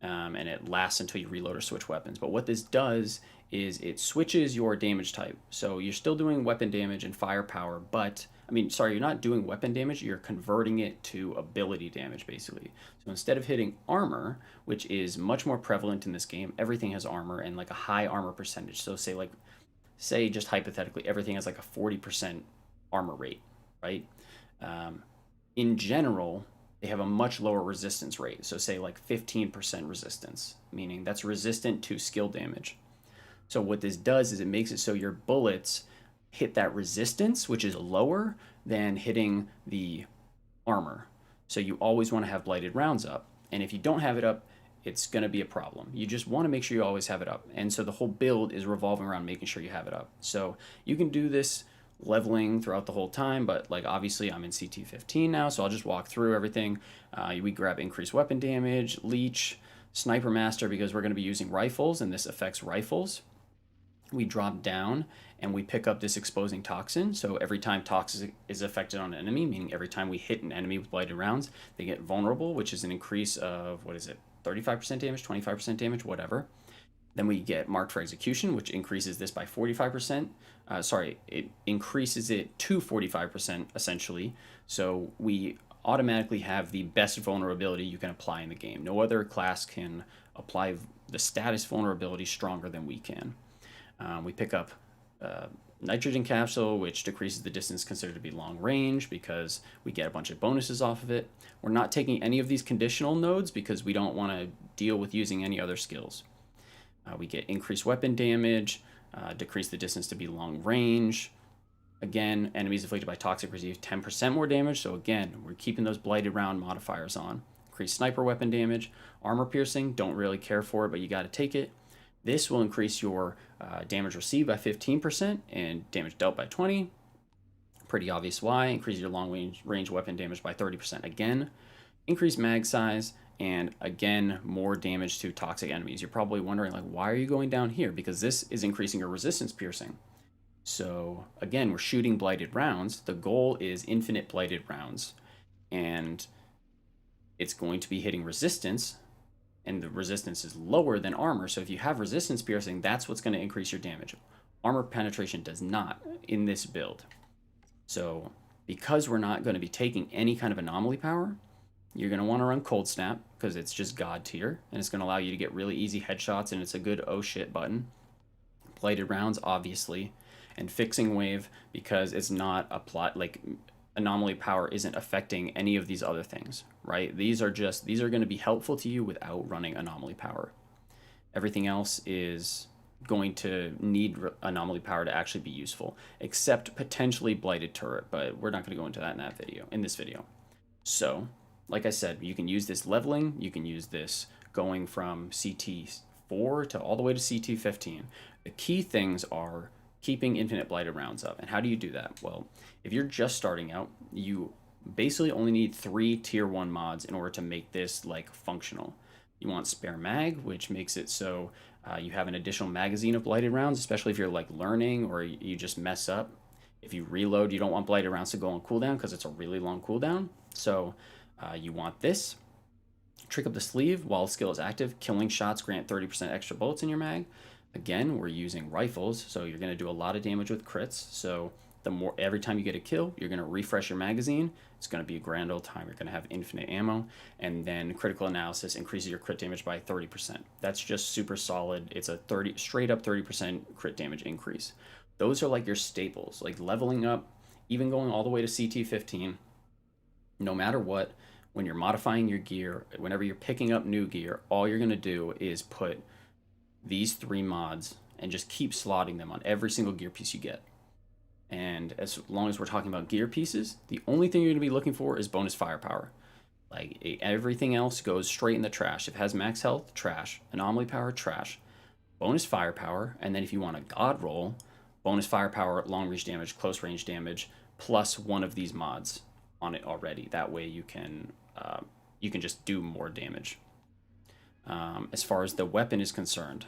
Speaker 1: and it lasts until you reload or switch weapons. But what this does is it switches your damage type. So you're still doing weapon damage and firepower, but you're not doing weapon damage, you're converting it to ability damage, basically. So instead of hitting armor, which is much more prevalent in this game, everything has armor and like a high armor percentage. So say just hypothetically, everything has like a 40% armor rate, right? In general, they have a much lower resistance rate. So say like 15% resistance, meaning that's resistant to skill damage. So what this does is it makes it so your bullets hit that resistance, which is lower than hitting the armor. So you always want to have blighted rounds up. And if you don't have it up, it's going to be a problem. You just want to make sure you always have it up. And so the whole build is revolving around making sure you have it up. So you can do this leveling throughout the whole time, but like obviously I'm in CT15 now, so I'll just walk through everything. We grab increased weapon damage, leech, sniper master, because we're going to be using rifles and this affects rifles. We drop down and we pick up this exposing toxin. So every time toxin is affected on an enemy, meaning every time we hit an enemy with blighted rounds, they get vulnerable, which is an increase of, 35% damage, 25% damage, whatever. Then we get marked for execution, which increases this by 45%. It increases it to 45% essentially. So we automatically have the best vulnerability you can apply in the game. No other class can apply the status vulnerability stronger than we can. We pick up nitrogen capsule, which decreases the distance considered to be long range because we get a bunch of bonuses off of it. We're not taking any of these conditional nodes because we don't want to deal with using any other skills. We get increased weapon damage, decrease the distance to be long range. Again, enemies afflicted by toxic receive 10% more damage. So again, we're keeping those blighted round modifiers on. Increased sniper weapon damage, armor piercing, don't really care for it, but you got to take it. This will increase your damage received by 15% and damage dealt by 20. Pretty obvious why. Increase your long range weapon damage by 30% again. Increase mag size, and again, more damage to toxic enemies. You're probably wondering, like, why are you going down here? Because this is increasing your resistance piercing. So again, we're shooting blighted rounds. The goal is infinite blighted rounds, and it's going to be hitting resistance, and the resistance is lower than armor. So if you have resistance piercing, that's what's going to increase your damage. Armor penetration does not in this build. So because we're not going to be taking any kind of anomaly power, you're going to want to run Cold Snap because it's just God tier, and it's going to allow you to get really easy headshots, and it's a good oh shit button. Blighted rounds, obviously, and Fixing Wave because it's not a plot, like anomaly power isn't affecting any of these other things, right? These are going to be helpful to you without running anomaly power. Everything else is going to need anomaly power to actually be useful, except potentially blighted turret, but we're not going to go into that in this video. So, like I said, you can use this leveling, you can use this going from CT4 to all the way to CT15. The key things are keeping infinite blighted rounds up. And how do you do that? Well, if you're just starting out, you basically only need 3 tier 1 mods in order to make this like functional. You want spare mag, which makes it so you have an additional magazine of blighted rounds, especially if you're like learning or you just mess up. If you reload, you don't want blighted rounds to go on cooldown because it's a really long cooldown. So you want this. Trick up the sleeve while skill is active. Killing shots grant 30% extra bullets in your mag. Again, we're using rifles, so you're going to do a lot of damage with crits. So the more every time you get a kill, you're going to refresh your magazine. It's going to be a grand old time. You're going to have infinite ammo, and then critical analysis increases your crit damage by 30%. That's just super solid. It's a straight up 30% crit damage increase. Those are like your staples, like leveling up, even going all the way to CT15. No matter what, when you're modifying your gear, whenever you're picking up new gear, all you're going to do is put these 3 mods and just keep slotting them on every single gear piece you get. And as long as we're talking about gear pieces, the only thing you're going to be looking for is bonus firepower. Like everything else goes straight in the trash. If it has max health, trash. Anomaly power, trash. Bonus firepower, and then if you want a god roll, bonus firepower, long range damage, close range damage, plus one of these mods on it already. That way you can just do more damage. As far as the weapon is concerned,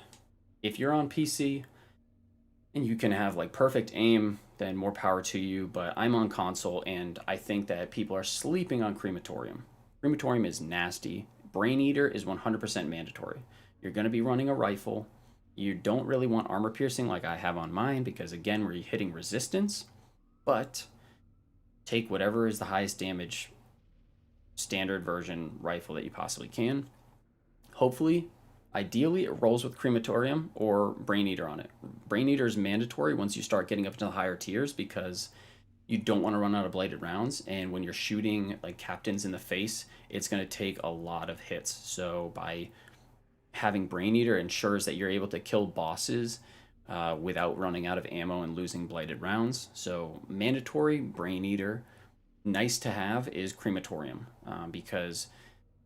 Speaker 1: if you're on PC and you can have like perfect aim, then more power to you, but I'm on console and I think that people are sleeping on Crematorium. Crematorium is nasty. Brain Eater is 100% mandatory. You're going to be running a rifle. You don't really want armor piercing like I have on mine because again, we're hitting resistance, but take whatever is the highest damage standard version rifle that you possibly can. Hopefully, ideally, it rolls with Crematorium or Brain Eater on it. Brain Eater is mandatory once you start getting up into the higher tiers because you don't want to run out of bladed rounds, and when you're shooting like captains in the face, it's going to take a lot of hits. So by having Brain Eater ensures that you're able to kill bosses without running out of ammo and losing bladed rounds. So mandatory Brain Eater. Nice to have is Crematorium because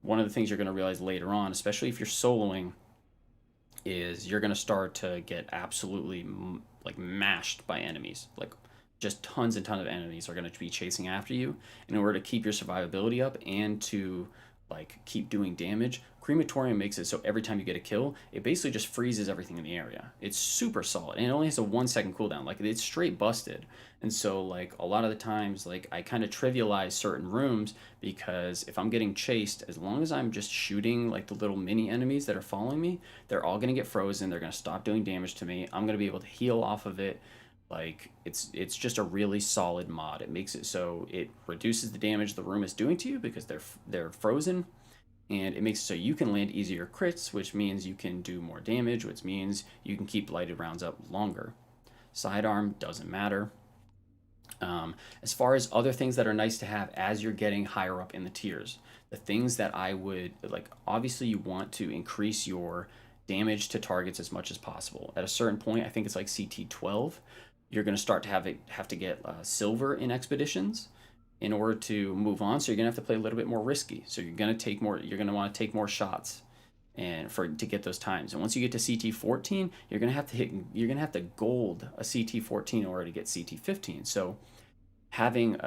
Speaker 1: one of the things you're going to realize later on, especially if you're soloing, is you're going to start to get absolutely like mashed by enemies. Like just tons and tons of enemies are going to be chasing after you. In order to keep your survivability up and to like keep doing damage, Crematorium makes it so every time you get a kill, it basically just freezes everything in the area. It's super solid, and it only has a 1 second cooldown. Like it's straight busted. And so like a lot of the times, like I kind of trivialize certain rooms because if I'm getting chased, as long as I'm just shooting like the little mini enemies that are following me, they're all going to get frozen. They're going to stop doing damage to me. I'm going to be able to heal off of it Like it's just a really solid mod. It makes it so it reduces the damage the room is doing to you because they're frozen, and it makes it so you can land easier crits, which means you can do more damage, which means you can keep lighted rounds up longer. Sidearm doesn't matter. As far as other things that are nice to have as you're getting higher up in the tiers, the things that I would like, obviously you want to increase your damage to targets as much as possible. At a certain point, I think it's like CT12, you're going to start to have to get silver in expeditions in order to move on. So you're going to have to play a little bit more risky. So you're going to take more. You're going to want to take more shots, and to get those times. And once you get to CT14, you're going to have to hit. You're going to have to gold a CT14 in order to get CT15. So having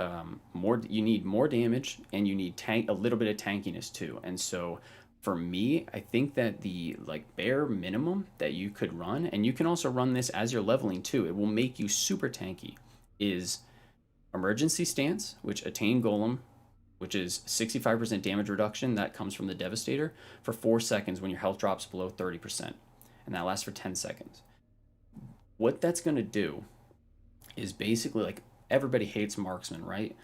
Speaker 1: more, you need more damage, and you need a little bit of tankiness too. And so for me, I think that the like bare minimum that you could run, and you can also run this as you're leveling too, it will make you super tanky, is emergency stance, which attain golem, which is 65% damage reduction that comes from the devastator for 4 seconds when your health drops below 30%, and that lasts for 10 seconds. What that's going to do is basically, like, everybody hates marksman, right?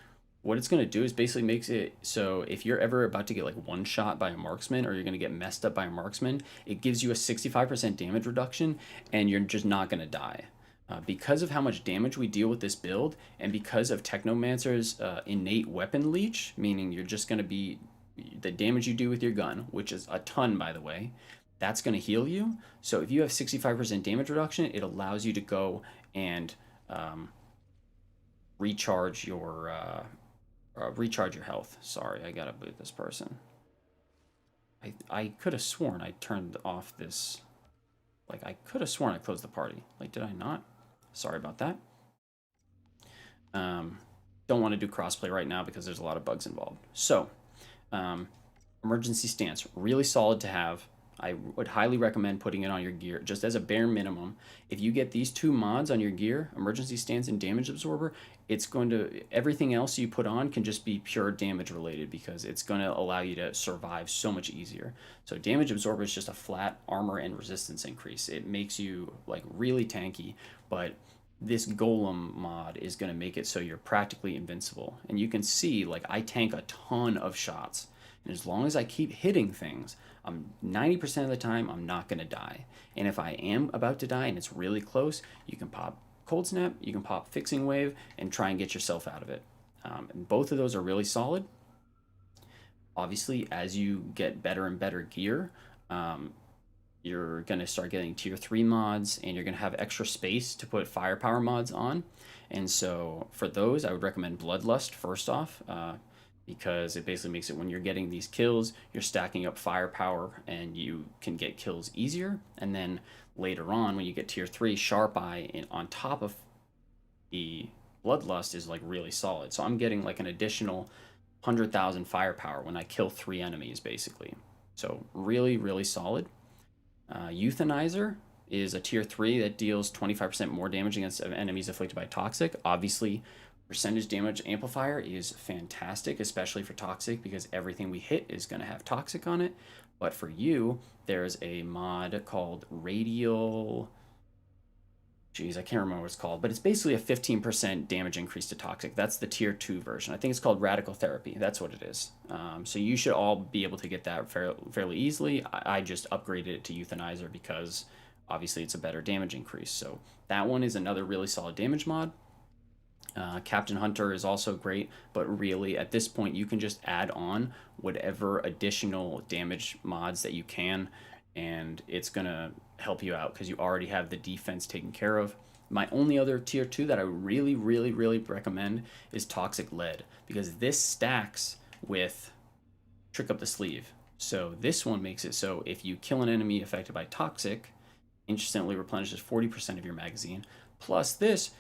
Speaker 1: What it's going to do is basically makes it so if you're ever about to get like one shot by a marksman, or you're going to get messed up by a marksman, it gives you a 65% damage reduction, and you're just not going to die. Because of how much damage we deal with this build, and because of Technomancer's innate weapon leech, meaning you're just going to be, the damage you do with your gun, which is a ton by the way, that's going to heal you. So if you have 65% damage reduction, it allows you to go and recharge your health. Sorry, I gotta boot this person. I could have sworn I turned off this. Like, I could have sworn I closed the party. Like, did I not? Sorry about that. Don't want to do crossplay right now because there's a lot of bugs involved. So, emergency stance, really solid to have. I would highly recommend putting it on your gear just as a bare minimum. If you get these two mods on your gear, emergency stance and damage absorber, it's going to, everything else you put on can just be pure damage related, because it's going to allow you to survive so much easier. So damage absorber is just a flat armor and resistance increase. It makes you like really tanky, but this golem mod is going to make it so you're practically invincible. And you can see, like, I tank a ton of shots, and as long as I keep hitting things, I'm 90% of the time I'm not going to die. And if I am about to die and it's really close, you can pop cold snap, you can pop fixing wave, and try and get yourself out of it. And both of those are really solid. Obviously, as you get better and better gear, you're going to start getting tier 3 mods, and you're going to have extra space to put firepower mods on. And so for those, I would recommend Bloodlust first off, because it basically makes it, when you're getting these kills, you're stacking up firepower and you can get kills easier. And then later on, when you get tier 3, Sharp Eye on top of the Bloodlust is like really solid. So I'm getting like an additional 100,000 firepower when I kill 3 enemies basically. So really, really solid. Euthanizer is a tier 3 that deals 25% more damage against enemies afflicted by toxic. Obviously, percentage damage amplifier is fantastic, especially for toxic, because everything we hit is going to have toxic on it. But for you, there's a mod called Radial. Jeez, I can't remember what it's called, but it's basically a 15% damage increase to toxic. That's the tier 2 version. I think it's called Radical Therapy. That's what it is. So you should all be able to get that fairly easily. I just upgraded it to Euthanizer because obviously it's a better damage increase. So that one is another really solid damage mod. Captain Hunter is also great, but really at this point you can just add on whatever additional damage mods that you can, and it's gonna help you out because you already have the defense taken care of. My only other tier 2 that I really recommend is Toxic Lead, because this stacks with Trick Up the Sleeve. So this one makes it so if you kill an enemy affected by toxic, instantly replenishes 40% of your magazine, plus this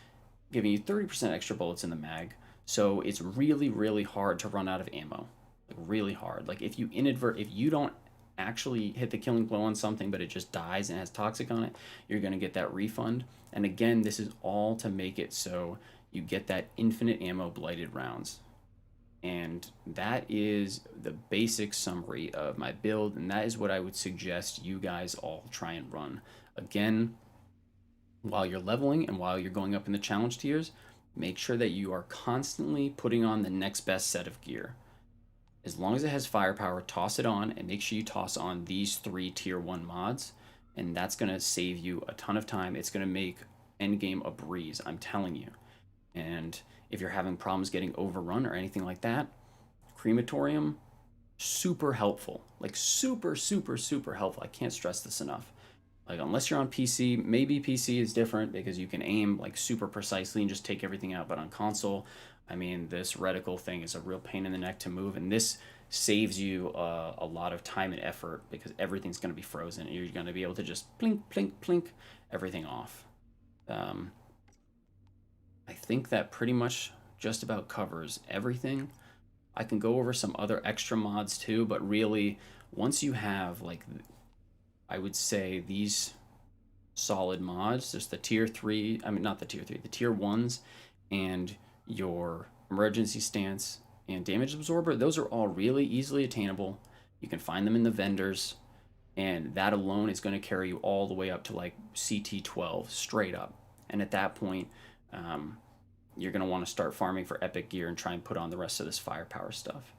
Speaker 1: giving you 30% extra bullets in the mag. So it's really hard to run out of ammo. Like, really hard. Like, if you don't actually hit the killing blow on something, but it just dies and has toxic on it, you're going to get that refund. And again, this is all to make it so you get that infinite ammo blighted rounds. And that is the basic summary of my build, and that is what I would suggest you guys all try and run. Again, while you're leveling and while you're going up in the challenge tiers, make sure that you are constantly putting on the next best set of gear. As long as it has firepower, toss it on, and make sure you toss on these 3 tier 1 mods, and that's going to save you a ton of time. It's going to make endgame a breeze, I'm telling you. And if you're having problems getting overrun or anything like that, crematorium, super helpful. Like super, super, super helpful. I can't stress this enough. Like, unless you're on PC, maybe PC is different because you can aim like super precisely and just take everything out. But on console, I mean, this reticle thing is a real pain in the neck to move, and this saves you a lot of time and effort because everything's going to be frozen. And you're going to be able to just plink, plink, plink everything off. I think that pretty much just about covers everything. I can go over some other extra mods too, but really, once you have, like, I would say these solid mods, just the tier 3, I mean, not the tier 3, the tier 1s, and your emergency stance and damage absorber, those are all really easily attainable. You can find them in the vendors, and that alone is going to carry you all the way up to like CT12 straight up. And at that point, you're going to want to start farming for epic gear and try and put on the rest of this firepower stuff.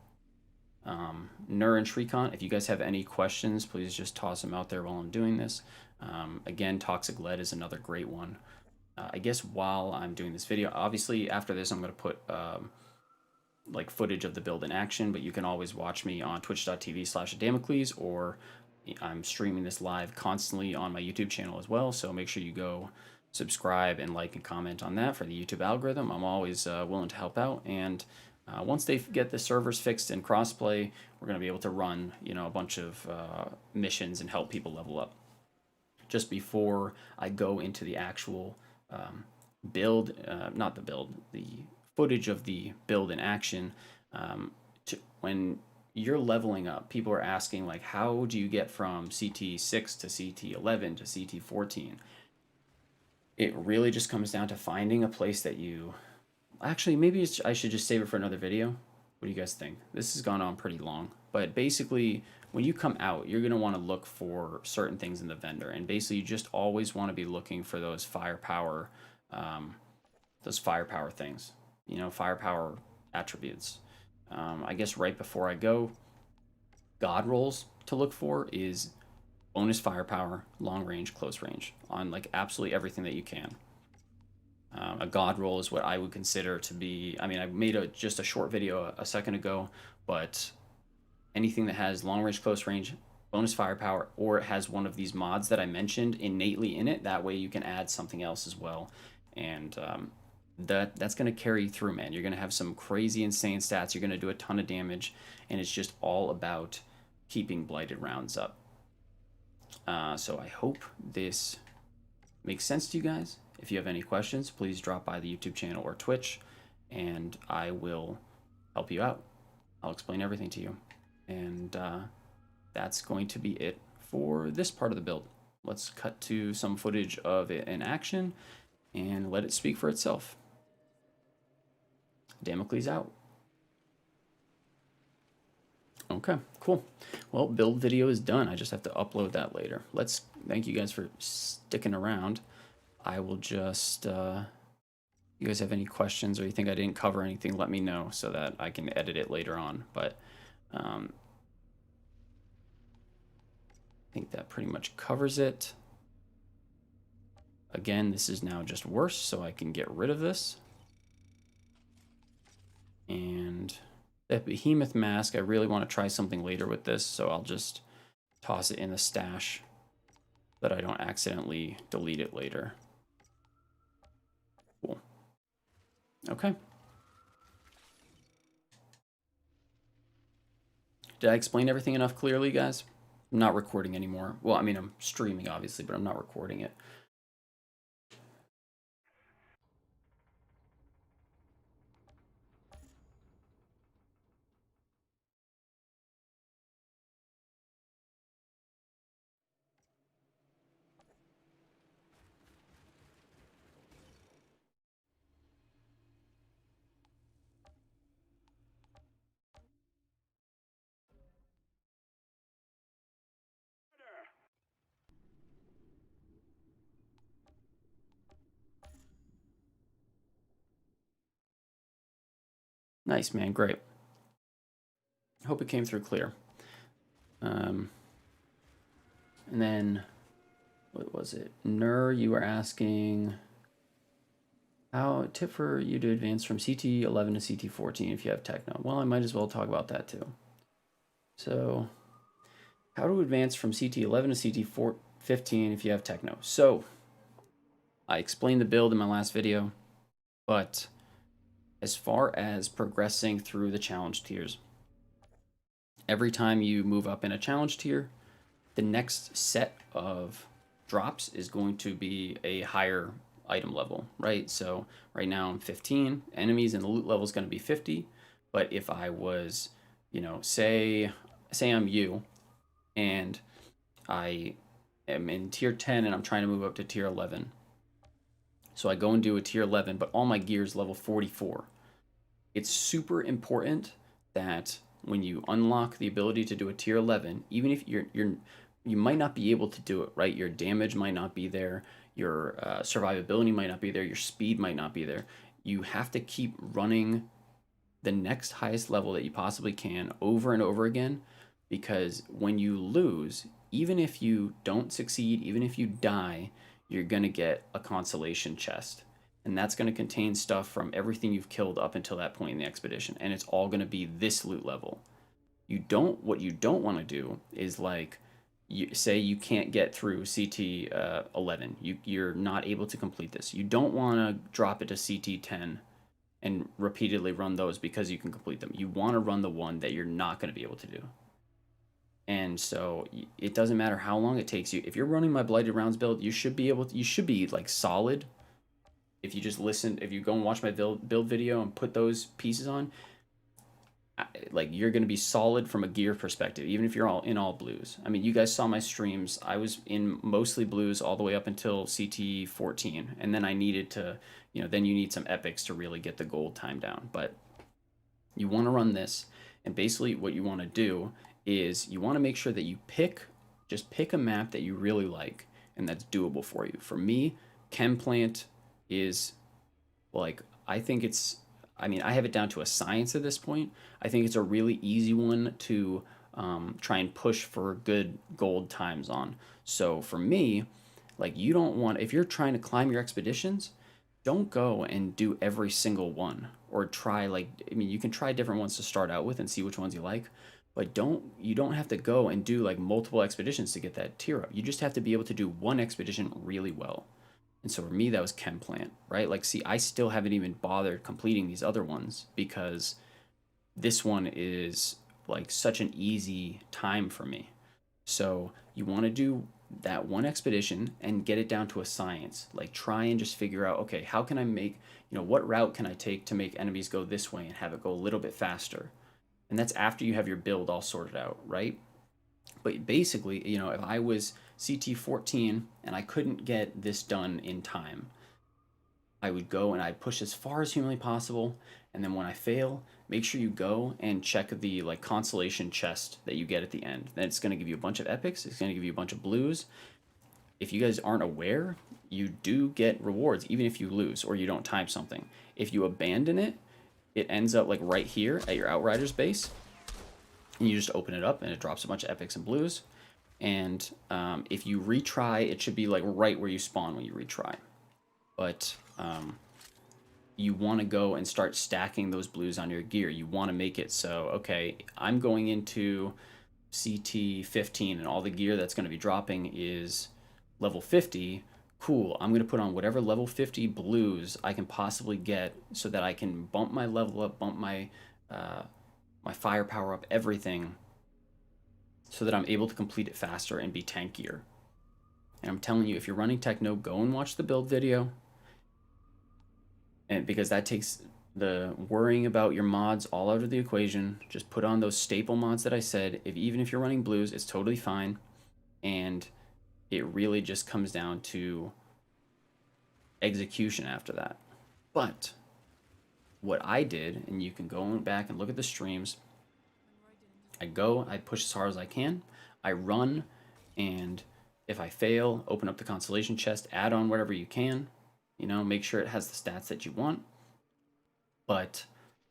Speaker 1: Nur and Shrikant, if you guys have any questions, please just toss them out there while I'm doing this. Again, Toxic Lead is another great one. I guess while I'm doing this video, obviously after this I'm going to put like footage of the build in action, but you can always watch me on twitch.tv/Damocles, or I'm streaming this live constantly on my YouTube channel as well, so make sure you go subscribe and like and comment on that for the YouTube algorithm. I'm always willing to help out, and once they get the servers fixed and crossplay, we're going to be able to run, you know, a bunch of missions and help people level up. Just before I go into the actual build, not the build, the footage of the build in action, when you're leveling up, people are asking, like, how do you get from CT6 to CT11 to CT14? It really just comes down to finding a place that you... Actually, maybe I should just save it for another video. What do you guys think? This has gone on pretty long. But basically, when you come out, you're going to want to look for certain things in the vendor. And basically, you just always want to be looking for those firepower things. You know, firepower attributes. I guess right before I go, god rolls to look for is bonus firepower, long range, close range, on like absolutely everything that you can. A god roll is what I would consider to be, I mean, I made just a short video a second ago, but anything that has long range, close range, bonus firepower, or it has one of these mods that I mentioned innately in it, that way you can add something else as well. And that's going to carry you through, man. You're going to have some crazy, insane stats. You're going to do a ton of damage, and it's just all about keeping blighted rounds up. So I hope this makes sense to you guys. If you have any questions, please drop by the YouTube channel or Twitch, and I will help you out. I'll explain everything to you. And that's going to be it for this part of the build. Let's cut to some footage of it in action and let it speak for itself. Damocles out. Okay, cool. Well, build video is done. I just have to upload that later. Thank you guys for sticking around. I will just, you guys have any questions or you think I didn't cover anything, let me know so that I can edit it later on. But I think that pretty much covers it. Again, this is now just worse, so I can get rid of this. And that behemoth mask, I really want to try something later with this, so I'll just toss it in the stash so that I don't accidentally delete it later. Cool. Okay. Did I explain everything enough clearly, guys? I'm not recording anymore. Well, I mean, I'm streaming, obviously, but I'm not recording it. Nice, man. Great. Hope it came through clear. And then, what was it? Nur, you were asking how tip for you to advance from CT11 to CT14 if you have Techno. Well, I might as well talk about that too. So, how to advance from CT11 to CT15 if you have Techno. So, I explained the build in my last video, but as far as progressing through the challenge tiers, every time you move up in a challenge tier, the next set of drops is going to be a higher item level, right? So right now I'm 15, enemies and the loot level is going to be 50. But if I was, you know, say I'm you and I am in tier 10 and I'm trying to move up to tier 11. So I go and do a tier 11, but all my gear is level 44. It's super important that when you unlock the ability to do a tier 11, even if you might not be able to do it, right? Your damage might not be there, your survivability might not be there, your speed might not be there. You have to keep running the next highest level that you possibly can over and over again, because when you lose, even if you don't succeed, even if you die, you're going to get a consolation chest. And that's going to contain stuff from everything you've killed up until that point in the expedition. And it's all going to be this loot level. What you don't want to do is, like, say you can't get through CT 11. You're not able to complete this. You don't want to drop it to CT 10 and repeatedly run those because you can complete them. You want to run the one that you're not going to be able to do. And so it doesn't matter how long it takes you. If you're running my Blighted Rounds build, you should be like solid. If you just listen, if you go and watch my build video and put those pieces on, like, you're going to be solid from a gear perspective, even if you're all in all blues. I mean, you guys saw my streams. I was in mostly blues all the way up until CT 14. And then I needed to, you know, then you need some epics to really get the gold time down. But you want to run this. And basically what you want to do is you want to make sure that you just pick a map that you really like and that's doable for you. For me, Chem Plant is, like, I have it down to a science at this point. I think it's a really easy one to try and push for good gold times on. So for me, like, you don't want, if you're trying to climb your expeditions, don't go and do every single one, or try, like, I mean, you can try different ones to start out with and see which ones you like, but you don't have to go and do, like, multiple expeditions to get that tier up. You just have to be able to do one expedition really well. And so for me, that was Chem Plant, right? Like, see, I still haven't even bothered completing these other ones because this one is, like, such an easy time for me. So you want to do that one expedition and get it down to a science. Like, try and just figure out, okay, how can I make, you know, what route can I take to make enemies go this way and have it go a little bit faster? And that's after you have your build all sorted out, right? But basically, you know, if I was CT14 and I couldn't get this done in time, I would go and I'd push as far as humanly possible. And then when I fail, make sure you go and check the, like, consolation chest that you get at the end. Then it's going to give you a bunch of epics. It's going to give you a bunch of blues. If you guys aren't aware, you do get rewards even if you lose or you don't time something. If you abandon it, it ends up, like, right here at your Outriders base. And you just open it up and it drops a bunch of epics and blues. And if you retry, it should be, like, right where you spawn when you retry. But you want to go and start stacking those blues on your gear. You want to make it so, okay, I'm going into CT15 and all the gear that's going to be dropping is level 50. Cool, I'm going to put on whatever level 50 blues I can possibly get so that I can bump my level up, bump my my firepower up, everything, so that I'm able to complete it faster and be tankier. And I'm telling you, if you're running Techno, go and watch the build video. And because that takes the worrying about your mods all out of the equation. Just put on those staple mods that I said. Even if you're running blues, it's totally fine. And it really just comes down to execution after that. But what I did, and you can go back and look at the streams, I push as hard as I can, I run, and if I fail, open up the constellation chest, add on whatever you can, you know, make sure it has the stats that you want. But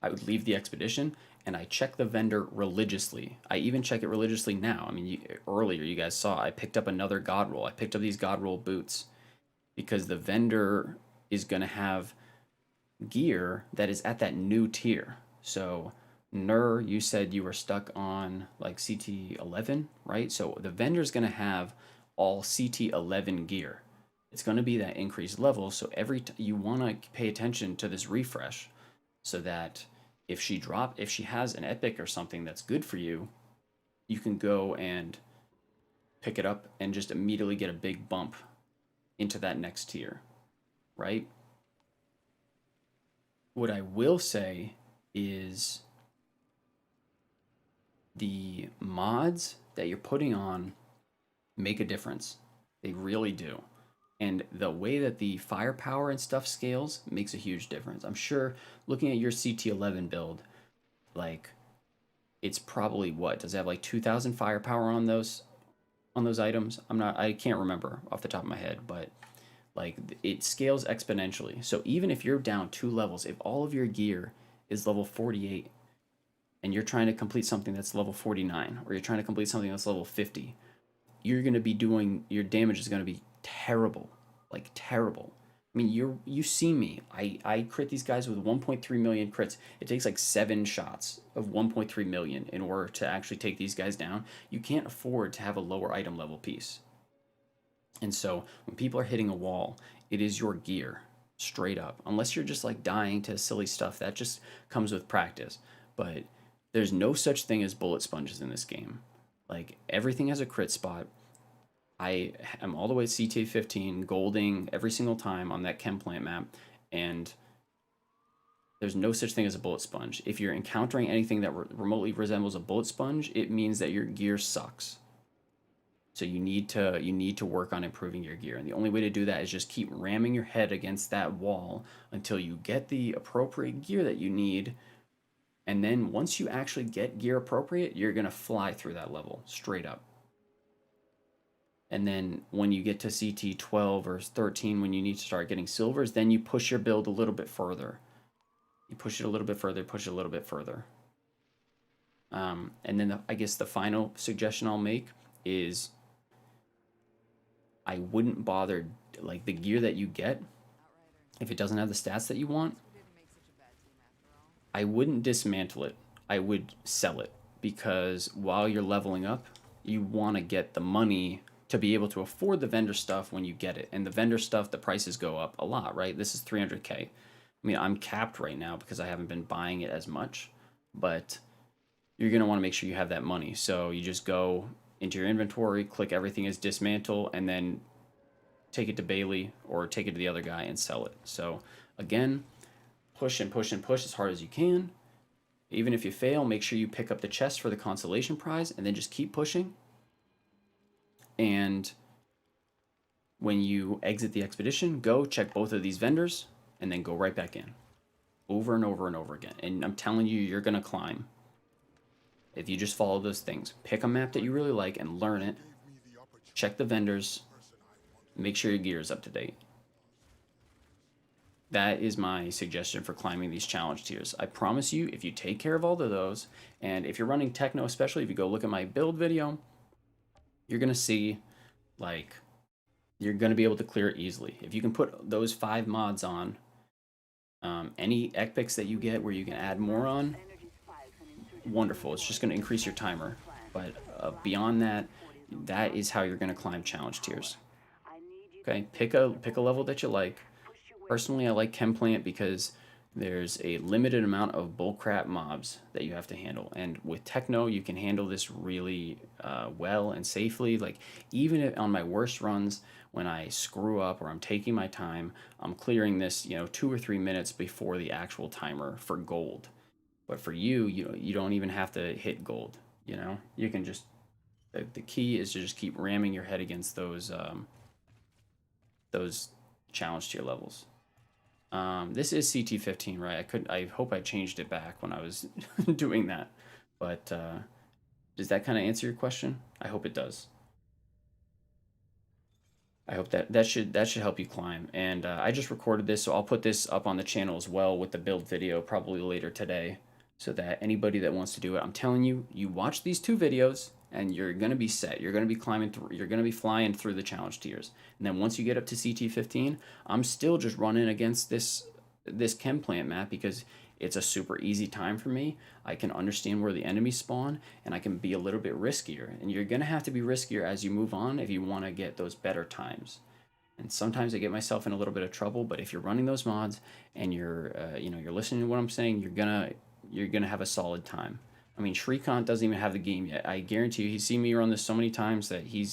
Speaker 1: I would leave the expedition and I check the vendor religiously. I even check it religiously now. I mean, earlier you guys saw I picked up another god roll. I picked up these god roll boots because the vendor is going to have gear that is at that new tier. So, Nur, you said you were stuck on like CT11, right? So the vendor's going to have all CT11 gear. It's going to be that increased level. So you want to pay attention to this refresh, so that if she has an epic or something that's good for you, you can go and pick it up and just immediately get a big bump into that next tier, right? What I will say is the mods that you're putting on make a difference. They really do. And the way that the firepower and stuff scales makes a huge difference. I'm sure looking at your CT11 build, like, it's probably what? Does it have like 2,000 firepower on those items? I can't remember off the top of my head, but like it scales exponentially. So even if you're down 2 levels, if all of your gear is level 48 and you're trying to complete something that's level 49, or you're trying to complete something that's level 50, you're going to be doing, your damage is going to be terrible, like terrible. I mean, you see me. I crit these guys with 1.3 million crits. It takes like 7 shots of 1.3 million in order to actually take these guys down. You can't afford to have a lower item level piece. And so when people are hitting a wall, it is your gear, straight up. Unless you're just like dying to silly stuff, that just comes with practice. But there's no such thing as bullet sponges in this game. Like, everything has a crit spot. I am all the way at CT15, golding every single time on that chem plant map, and there's no such thing as a bullet sponge. If you're encountering anything that remotely resembles a bullet sponge, it means that your gear sucks. So you need to work on improving your gear, and the only way to do that is just keep ramming your head against that wall until you get the appropriate gear that you need. And then once you actually get gear appropriate, you're gonna fly through that level straight up. And then when you get to CT12 or 13, when you need to start getting silvers, then you push your build a little bit further. You push it a little bit further, push it a little bit further. And then I guess the final suggestion I'll make is I wouldn't bother, like, the gear that you get, if it doesn't have the stats that you want,
Speaker 2: Didn't make such a bad team after all.
Speaker 1: I wouldn't dismantle it. I would sell it, because while you're leveling up, you want to get the money to be able to afford the vendor stuff when you get it. And the vendor stuff, the prices go up a lot, right? This is 300k. I mean, I'm capped right now because I haven't been buying it as much, but you're going to want to make sure you have that money. So you just go into your inventory, click everything as dismantle, and then take it to Bailey or take it to the other guy and sell it. So again, push and push and push as hard as you can. Even if you fail, make sure you pick up the chest for the consolation prize, and then just keep pushing. And when you exit the expedition, go check both of these vendors and then go right back in, over and over and over again. And I'm telling you, you're gonna climb if you just follow those things. Pick a map that you really like and learn it. Check the vendors. Make sure your gear is up to date. That is my suggestion for climbing these challenge tiers. I promise you, if you take care of all of those, and if you're running techno, especially if you go look at my build video, you're gonna see, like, you're gonna be able to clear it easily. If you can put those 5 mods on, any epics that you get where you can add more on, wonderful. It's just gonna increase your timer. But beyond that, that is how you're gonna climb challenge tiers. Okay, pick a level that you like. Personally, I like Chem Plant because there's a limited amount of bullcrap mobs that you have to handle. And with Techno, you can handle this really well and safely. Like, even if on my worst runs, when I screw up or I'm taking my time, I'm clearing this, 2 or 3 minutes before the actual timer for gold. But for you don't even have to hit gold, You can just, the key is to just keep ramming your head against those challenge tier levels. This is CT15, right? I hope I changed it back when I was doing that. But does that kind of answer your question? I hope it does. I hope that should help you climb. And I just recorded this, so I'll put this up on the channel as well with the build video probably later today, so that anybody that wants to do it, I'm telling you, you watch these 2 videos and you're gonna be set. You're gonna be climbing through. You're gonna be flying through the challenge tiers. And then once you get up to CT15, I'm still just running against this chem plant map because it's a super easy time for me. I can understand where the enemies spawn, and I can be a little bit riskier. And you're gonna have to be riskier as you move on if you want to get those better times. And sometimes I get myself in a little bit of trouble, but if you're running those mods and you're you're listening to what I'm saying, you're gonna have a solid time. I mean, Shrikant doesn't even have the game yet. I guarantee you, he's seen me run this so many times that he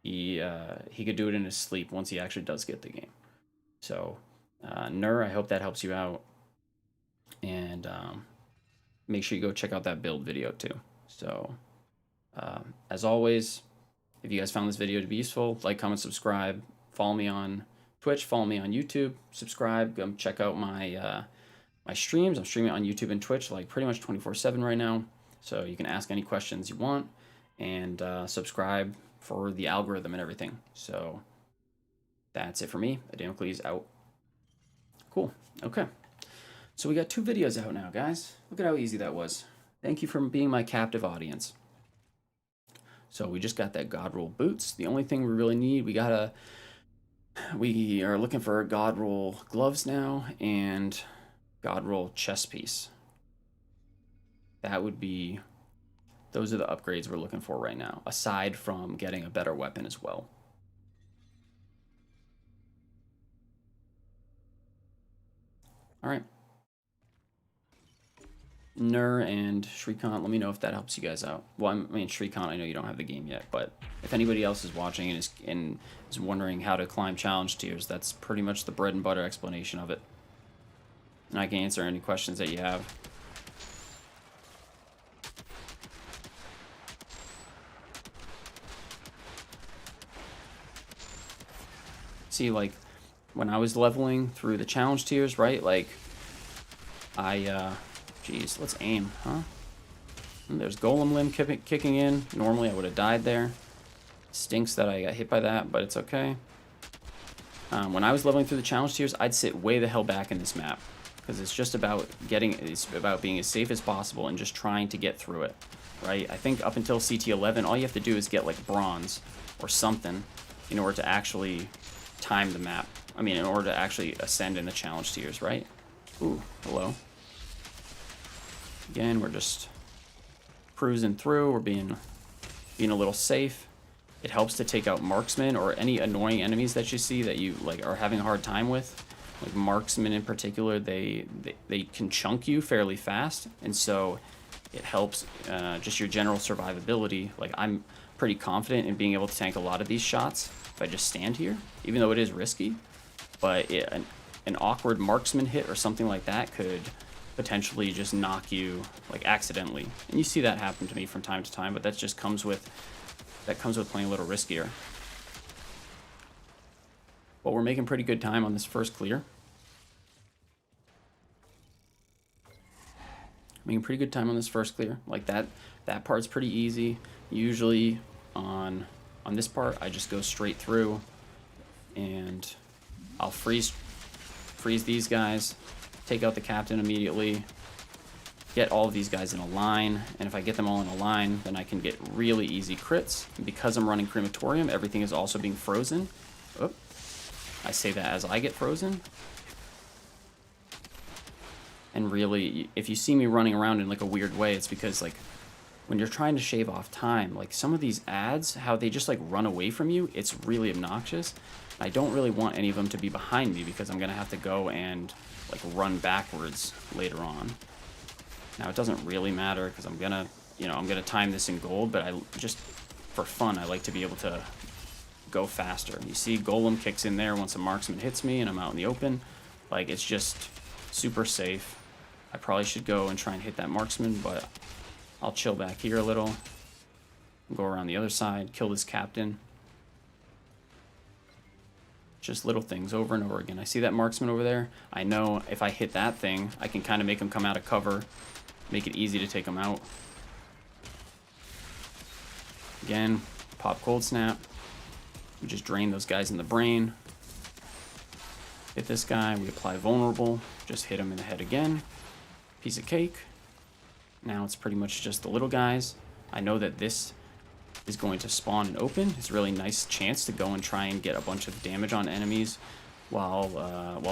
Speaker 1: could do it in his sleep once he actually does get the game. So, Nur, I hope that helps you out. And make sure you go check out that build video too. So, as always, if you guys found this video to be useful, like, comment, subscribe, follow me on Twitch, follow me on YouTube, subscribe, go check out my my streams. I'm streaming on YouTube and Twitch like pretty much 24/7 right now, so you can ask any questions you want, and subscribe for the algorithm and everything. So that's it for me. Adamocles out. Cool. Okay. So we got 2 videos out now, guys. Look at how easy that was. Thank you for being my captive audience. So we just got that God Roll boots. The only thing we really need, we are looking for God Roll gloves now and God Roll chest piece. That would be, those are the upgrades we're looking for right now, aside from getting a better weapon as well. All right. Nur and Shrikant, let me know if that helps you guys out. Well, I mean, Shrikant, I know you don't have the game yet, but if anybody else is watching and is wondering how to climb challenge tiers, that's pretty much the bread and butter explanation of it. And I can answer any questions that you have. See, like, when I was leveling through the challenge tiers, right, like, Jeez, let's aim, huh? And there's Golem Limb kicking in. Normally I would have died there. Stinks that I got hit by that, but it's okay. When I was leveling through the challenge tiers, I'd sit way the hell back in this map, because it's just about it's about being as safe as possible and just trying to get through it, right? I think up until CT11, all you have to do is get like bronze or something in order to actually time the map. I mean, in order to actually ascend in the challenge tiers, right? Ooh, hello. Again, we're just cruising through. We're being a little safe. It helps to take out marksmen or any annoying enemies that you see that you like are having a hard time with. Like marksmen in particular, they can chunk you fairly fast, and so it helps just your general survivability. Like, I'm pretty confident in being able to tank a lot of these shots if I just stand here, even though it is risky. But an awkward marksman hit or something like that could potentially just knock you like accidentally, and you see that happen to me from time to time, but that just comes with playing a little riskier. But we're making pretty good time on this first clear. Making pretty good time on this first clear. Like that part's pretty easy. Usually on this part I just go straight through and I'll freeze these guys, take out the captain immediately, get all of these guys in a line, and if I get them all in a line, then I can get really easy crits. And because I'm running crematorium, everything is also being frozen. Oh, I say that as I get frozen. And really, if you see me running around in like a weird way, it's because like when you're trying to shave off time, like some of these ads, how they just like run away from you, it's really obnoxious. I don't really want any of them to be behind me because I'm gonna have to go and like run backwards later on. Now it doesn't really matter because I'm gonna time this in gold, but I just for fun I like to be able to go faster. You see Golem kicks in there once a marksman hits me and I'm out in the open. Like, it's just super safe. I probably should go and try and hit that marksman, but I'll chill back here a little, go around the other side, kill this captain. Just little things over and over again. I see that marksman over there. I know if I hit that thing, I can kind of make him come out of cover, make it easy to take him out. Again, pop cold snap. We just drain those guys in the brain. Hit this guy, we apply vulnerable, just hit him in the head again. Piece of cake. Now it's pretty much just the little guys. I know that this is going to spawn and open. It's a really nice chance to go and try and get a bunch of damage on enemies while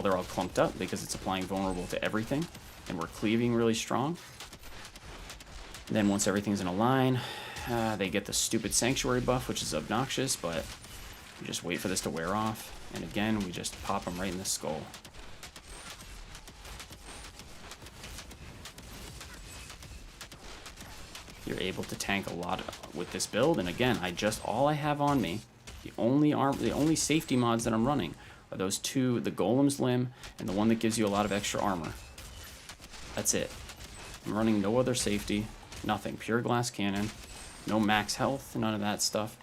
Speaker 1: they're all clumped up, because it's applying vulnerable to everything, and we're cleaving really strong. And then once everything's in a line, they get the stupid sanctuary buff, which is obnoxious, but we just wait for this to wear off, and again we just pop them right in the skull. You're able to tank a lot with this build, and again, all I have on me, the only safety mods that I'm running are those two, the Golem's Limb and the one that gives you a lot of extra armor. That's it. I'm running no other safety, nothing. Pure glass cannon, no max health, none of that stuff.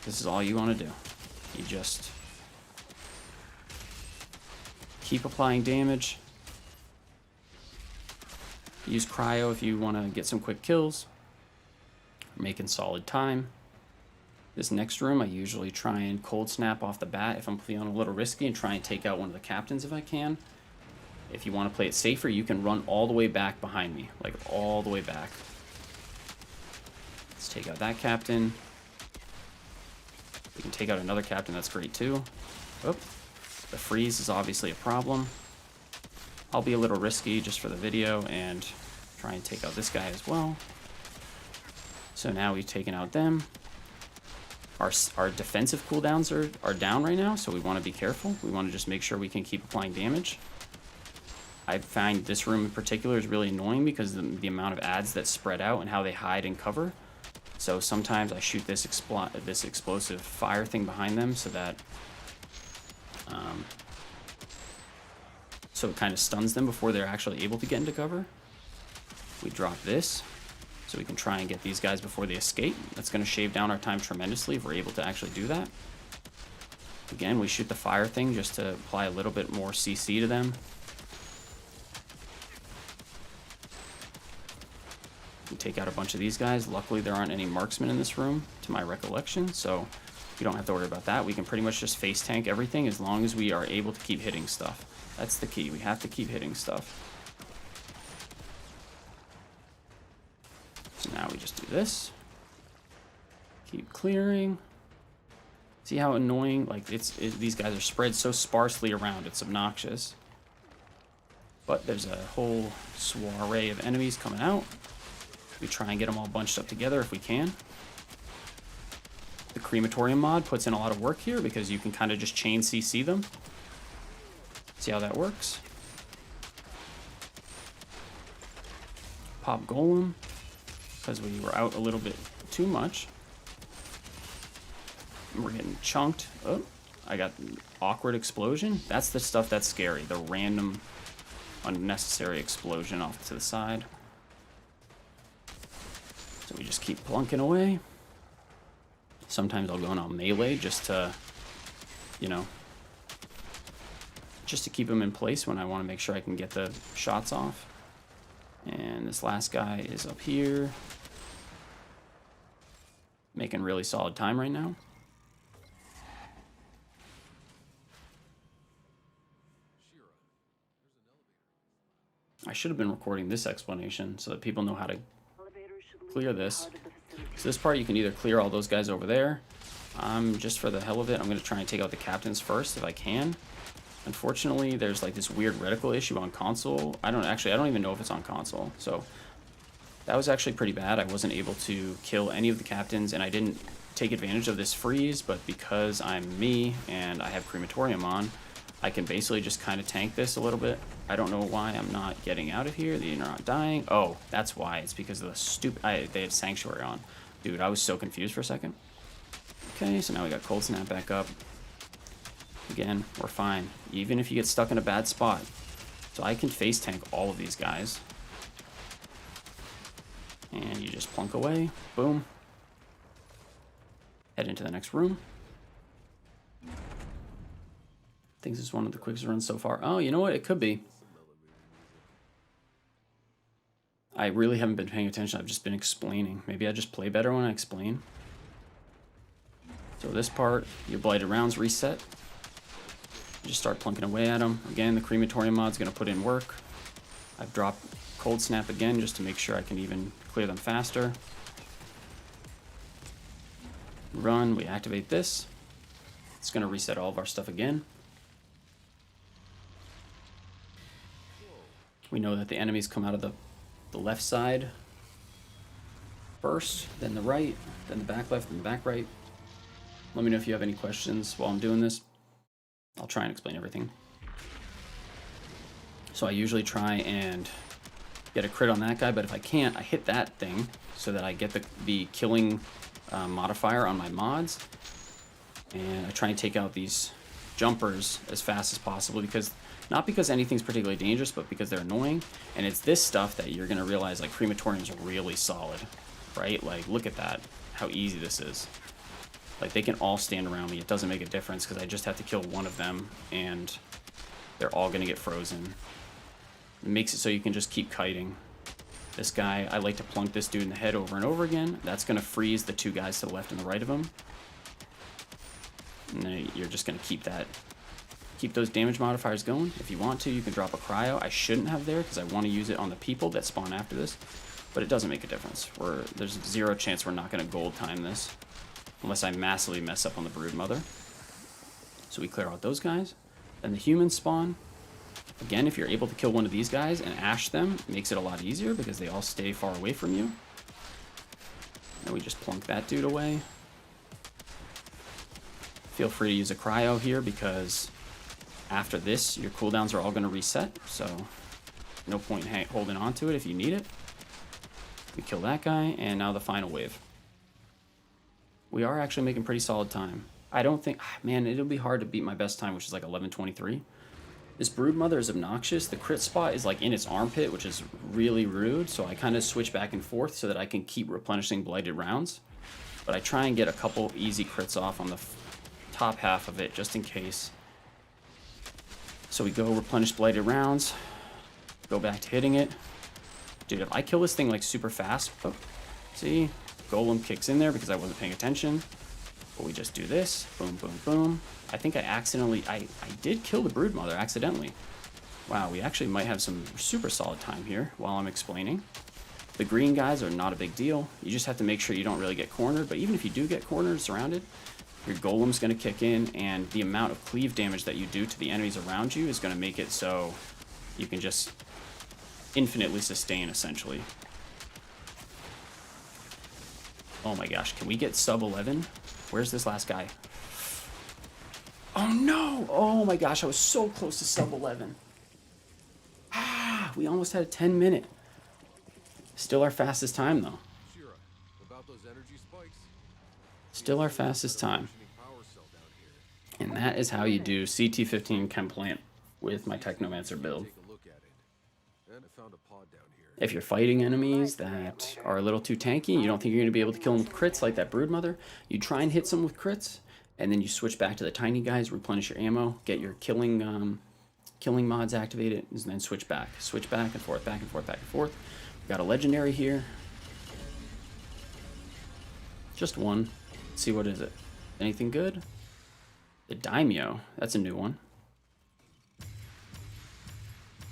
Speaker 1: This is all you want to do. You just keep applying damage. Use cryo if you want to get some quick kills. Making solid time. This next room, I usually try and cold snap off the bat if I'm feeling a little risky, and try and take out one of the captains if I can. If you want to play it safer, you can run all the way back behind me, like all the way back. Let's take out that captain. We can take out another captain, that's great too. Oh, the freeze is obviously a problem. I'll be a little risky just for the video and try and take out this guy as well. So now we've taken out them. Our defensive cooldowns are down right now, so we want to be careful. We want to just make sure we can keep applying damage. I find this room in particular is really annoying because of the amount of adds that spread out and how they hide and cover. So sometimes I shoot this explosive fire thing behind them so that so it kind of stuns them before they're actually able to get into cover. We drop this so we can try and get these guys before they escape. That's going to shave down our time tremendously if we're able to actually do that. Again, we shoot the fire thing just to apply a little bit more CC to them. We take out a bunch of these guys. Luckily, there aren't any marksmen in this room, to my recollection, so you don't have to worry about that. We can pretty much just face tank everything as long as we are able to keep hitting stuff. That's the key. We have to keep hitting stuff. So now we just do this. Keep clearing. See how annoying? Like these guys are spread so sparsely around. It's obnoxious. But there's a whole soiree of enemies coming out. We try and get them all bunched up together if we can. The crematorium mod puts in a lot of work here because you can kind of just chain CC them. See how that works? Pop Golem, because we were out a little bit too much. And we're getting chunked. Oh, I got awkward explosion. That's the stuff that's scary. The random, unnecessary explosion off to the side. So we just keep plunking away. Sometimes I'll go and I'll melee just to, you know, just to keep them in place when I want to make sure I can get the shots off. And this last guy is up here. Making really solid time right now. I should have been recording this explanation so that people know how to clear this. So this part you can either clear all those guys over there. Just for the hell of it, I'm going to try and take out the captains first if I can. Unfortunately, there's like this weird reticle issue on console. I don't even know if it's on console. So that was actually pretty bad. I wasn't able to kill any of the captains, and I didn't take advantage of this freeze, but because I'm me and I have crematorium on, I can basically just kind of tank this a little bit. I don't know why I'm not getting out of here. They're not dying. Oh, that's why. It's because of the stupid... they had Sanctuary on. Dude, I was so confused for a second. Okay, so now we got Cold Snap back up. Again, we're fine. Even if you get stuck in a bad spot. So I can face tank all of these guys. And you just plunk away. Boom. Head into the next room. I think this is one of the quickest runs so far. Oh, you know what? It could be. I really haven't been paying attention. I've just been explaining. Maybe I just play better when I explain. So this part, your blighted rounds reset. You just start plunking away at them. Again, the crematorium mod's gonna put in work. I've dropped cold snap again just to make sure I can even clear them faster. Run, we activate this. It's gonna reset all of our stuff again. We know that the enemies come out of the left side first, then the right, then the back left, then the back right. Let me know if you have any questions while I'm doing this. I'll try and explain everything. So I usually try and get a crit on that guy, but if I can't, I hit that thing so that I get the killing modifier on my mods. And I try and take out these jumpers as fast as possible, because not because anything's particularly dangerous, but because they're annoying. And it's this stuff that you're gonna realize, like, crematorium's really solid, right? Like, look at that, how easy this is. Like, they can all stand around me. It doesn't make a difference because I just have to kill one of them and they're all gonna get frozen. It makes it so you can just keep kiting. This guy, I like to plunk this dude in the head over and over again. That's gonna freeze the two guys to the left and the right of him. And then you're just gonna keep those damage modifiers going. If you want to, you can drop a cryo. I shouldn't have there because I want to use it on the people that spawn after this, but it doesn't make a difference. There's 0 chance we're not gonna gold time this unless I massively mess up on the Broodmother. So we clear out those guys. Then the humans spawn. Again, if you're able to kill one of these guys and ash them, it makes it a lot easier because they all stay far away from you. And we just plunk that dude away. Feel free to use a cryo here because after this, your cooldowns are all going to reset, so no point holding on to it if you need it. We kill that guy, and now the final wave. We are actually making pretty solid time. I don't think, man, it'll be hard to beat my best time, which is like 11:23. This Broodmother is obnoxious. The crit spot is like in its armpit, which is really rude, so I kind of switch back and forth so that I can keep replenishing blighted rounds. But I try and get a couple easy crits off on the top half of it, just in case. So we go replenish blighted rounds, go back to hitting it. Dude, if I kill this thing like super fast, oh, see, Golem kicks in there because I wasn't paying attention. But we just do this, boom, boom, boom. I think I did kill the Broodmother accidentally. Wow, we actually might have some super solid time here while I'm explaining. The green guys are not a big deal. You just have to make sure you don't really get cornered, but even if you do get cornered, surrounded, your Golem's going to kick in, and the amount of cleave damage that you do to the enemies around you is going to make it so you can just infinitely sustain, essentially. Oh my gosh, can we get sub 11? Where's this last guy? Oh no! Oh my gosh, I was so close to sub 11. Ah, we almost had a 10-minute. Still our fastest time, though.
Speaker 4: Shira, about those energy spikes?
Speaker 1: Still our fastest time.
Speaker 4: Power cell down here.
Speaker 1: And that is how you do CT15 chem plant with my Technomancer build.
Speaker 4: Take a look at it. And I found a pod down here.
Speaker 1: If you're fighting enemies that are a little too tanky, you don't think you're going to be able to kill them with crits like that Broodmother, you try and hit some with crits, and then you switch back to the tiny guys, replenish your ammo, get your killing mods activated, and then switch back. Switch back and forth, back and forth, back and forth. We got a legendary here. Just one. Let's see, what is it? Anything good? The Daimyo. That's a new one.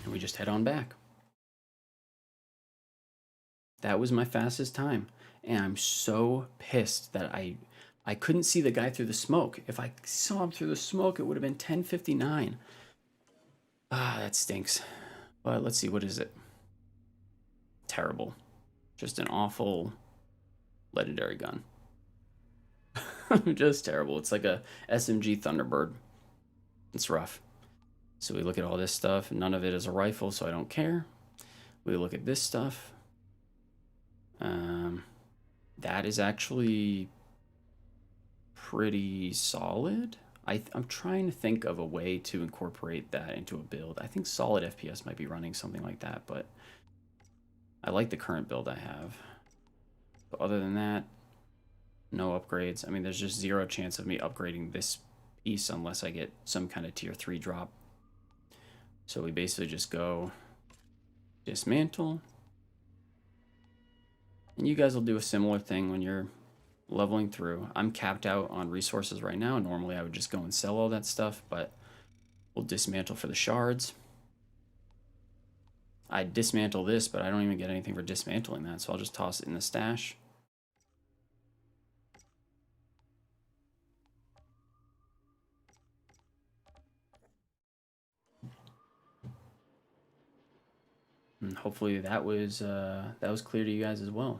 Speaker 1: And we just head on back. That was my fastest time. And I'm so pissed that I couldn't see the guy through the smoke. If I saw him through the smoke, it would have been 10:59. Ah, that stinks. But let's see, what is it? Terrible. Just an awful legendary gun. Just terrible. It's like a SMG Thunderbird. It's rough. So we look at all this stuff. None of it is a rifle, so I don't care. We look at this stuff. That is actually pretty solid. I'm trying to think of a way to incorporate that into a build. I think solid FPS might be running something like that, but I like the current build I have. But other than that, no upgrades. I mean, there's just 0 chance of me upgrading this piece unless I get some kind of tier 3 drop. So we basically just go dismantle. And you guys will do a similar thing when you're leveling through. I'm capped out on resources right now. Normally I would just go and sell all that stuff, but we'll dismantle for the shards. I dismantle this, but I don't even get anything for dismantling that, so I'll just toss it in the stash. And hopefully that was clear to you guys as well.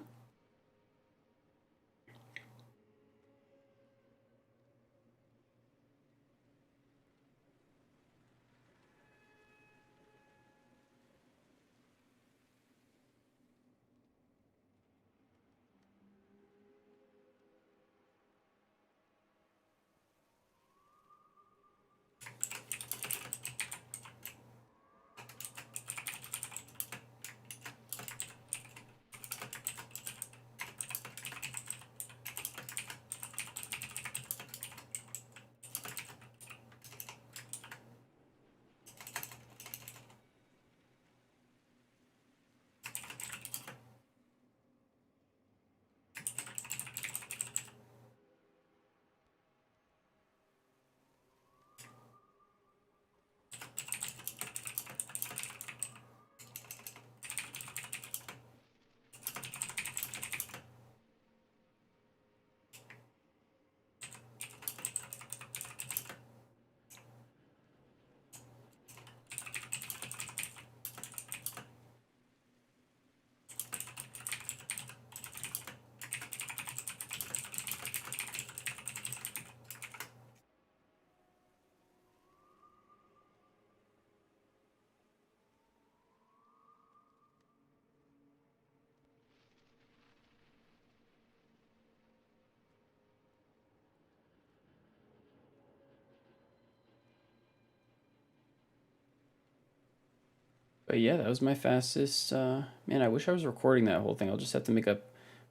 Speaker 1: But yeah, that was my fastest. Man, I wish I was recording that whole thing. I'll just have to make a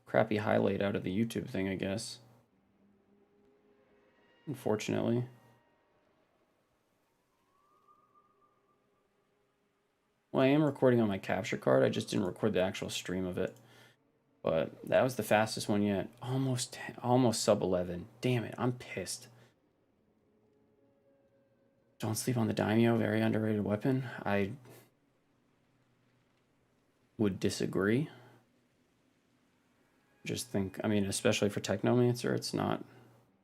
Speaker 1: crappy highlight out of the YouTube thing, I guess. Unfortunately. Well, I am recording on my capture card. I just didn't record the actual stream of it. But that was the fastest one yet. Almost sub 11. Damn it, I'm pissed. Don't sleep on the Daimyo, very underrated weapon. I would disagree. Just think, I mean, especially for Technomancer, it's not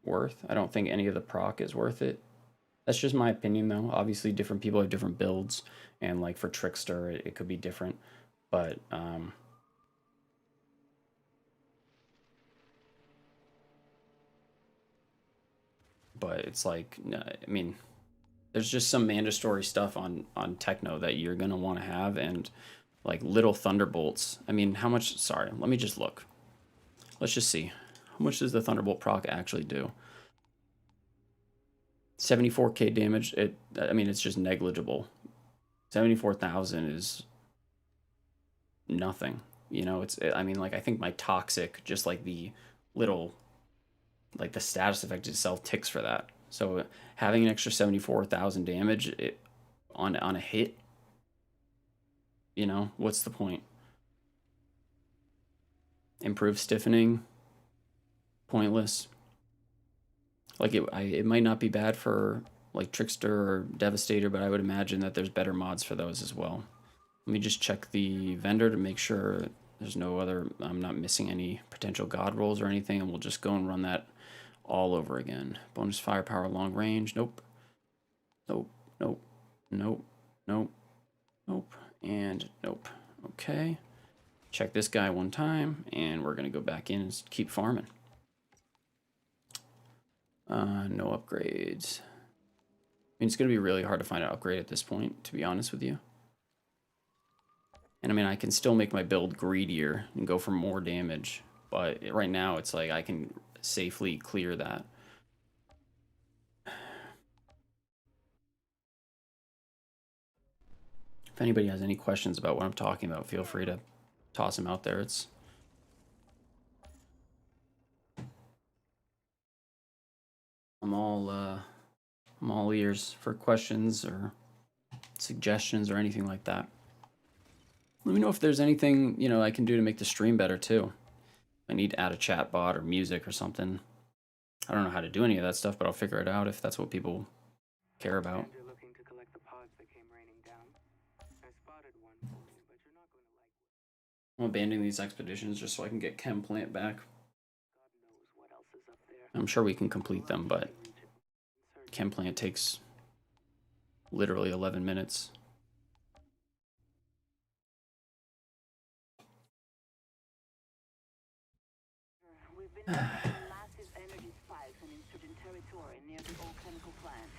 Speaker 1: worth. I don't think any of the proc is worth it. That's just my opinion, though. Obviously, different people have different builds, and like for Trickster, it could be different. But it's like, I mean, there's just some mandatory stuff on Techno that you're gonna want to have, and like little Thunderbolts. I mean, how much? Sorry, let me just look. Let's just see. How much does the Thunderbolt proc actually do? 74k damage. I mean, it's just negligible. 74,000 is nothing. You know, I mean, like, I think my Toxic, just like the little, like the status effect itself ticks for that. So having an extra 74,000 damage on a hit, you know, what's the point? Improved stiffening, pointless. Like it might not be bad for like Trickster or Devastator, but I would imagine that there's better mods for those as well. Let me just check the vendor to make sure there's no other, I'm not missing any potential god rolls or anything, and we'll just go and run that all over again. Bonus firepower, long range. Nope. Nope. Nope. Nope. Nope. Nope. And nope. Okay. Check this guy one time, and we're going to go back in and keep farming. No upgrades. I mean, it's going to be really hard to find an upgrade at this point, to be honest with you. And I mean, I can still make my build greedier and go for more damage, but right now it's like I can safely clear that. If anybody has any questions about what I'm talking about, feel free to toss them out there. I'm all ears for questions or suggestions or anything like that. Let me know if there's anything, you know, I can do to make the stream better too. I need to add a chat bot or music or something. I don't know how to do any of that stuff, but I'll figure it out if that's what people care about.
Speaker 6: And you're looking to collect the pods that came raining down. I spotted one for you, but you're not going to like it.
Speaker 1: I'm abandoning these expeditions just so I can get Chem Plant back.
Speaker 6: God knows what else is up there.
Speaker 1: I'm sure we can complete them, but Chem Plant takes literally 11 minutes.
Speaker 3: We've been detecting massive energy spikes in insurgent territory near the old chemical plant.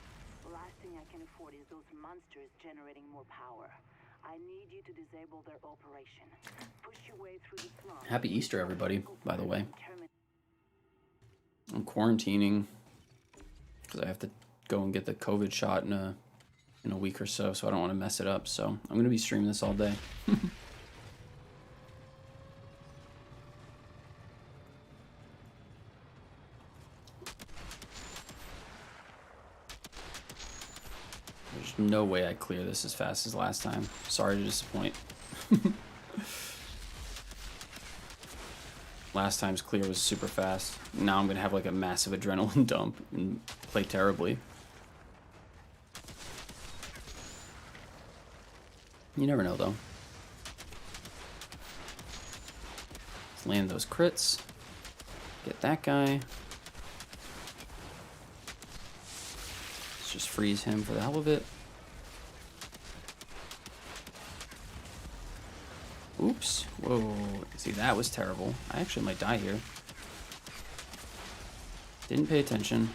Speaker 3: The last thing I can afford is those monsters generating more power. I need you to disable their operation. Push your way through the slums.
Speaker 1: Happy Easter, everybody, by the way. I'm quarantining because I have to go and get the COVID shot in a week or so, so I don't want to mess it up. So I'm going to be streaming this all day. There's no way I clear this as fast as last time. Sorry to disappoint. Last time's clear was super fast. Now I'm going to have like a massive adrenaline dump and play terribly. You never know, though. Let's land those crits. Get that guy. Let's just freeze him for the hell of it. Oops. Whoa. See, that was terrible. I actually might die here. Didn't pay attention.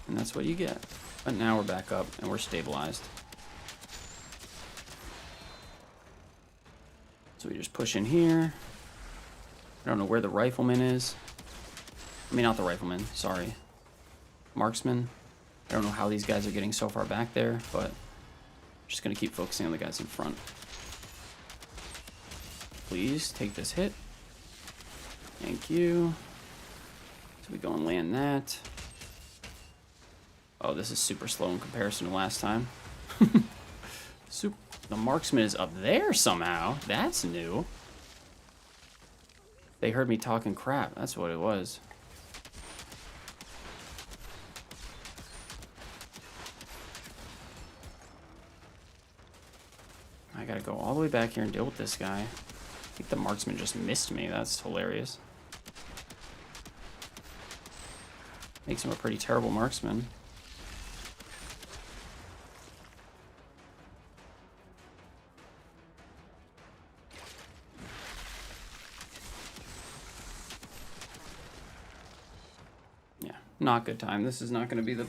Speaker 1: And that's what you get. But now we're back up and we're stabilized. So we just push in here. I don't know where the rifleman is. I mean, not the rifleman, sorry. Marksman. I don't know how these guys are getting so far back there, but I'm just gonna keep focusing on the guys in front. Please take this hit. Thank you. So we go and land that. Oh, this is super slow in comparison to last time. The marksman is up there somehow. That's new. They heard me talking crap. That's what it was. I gotta go all the way back here and deal with this guy. I think the marksman just missed me. That's hilarious. Makes him a pretty terrible marksman. Not good time. This is not going to be the.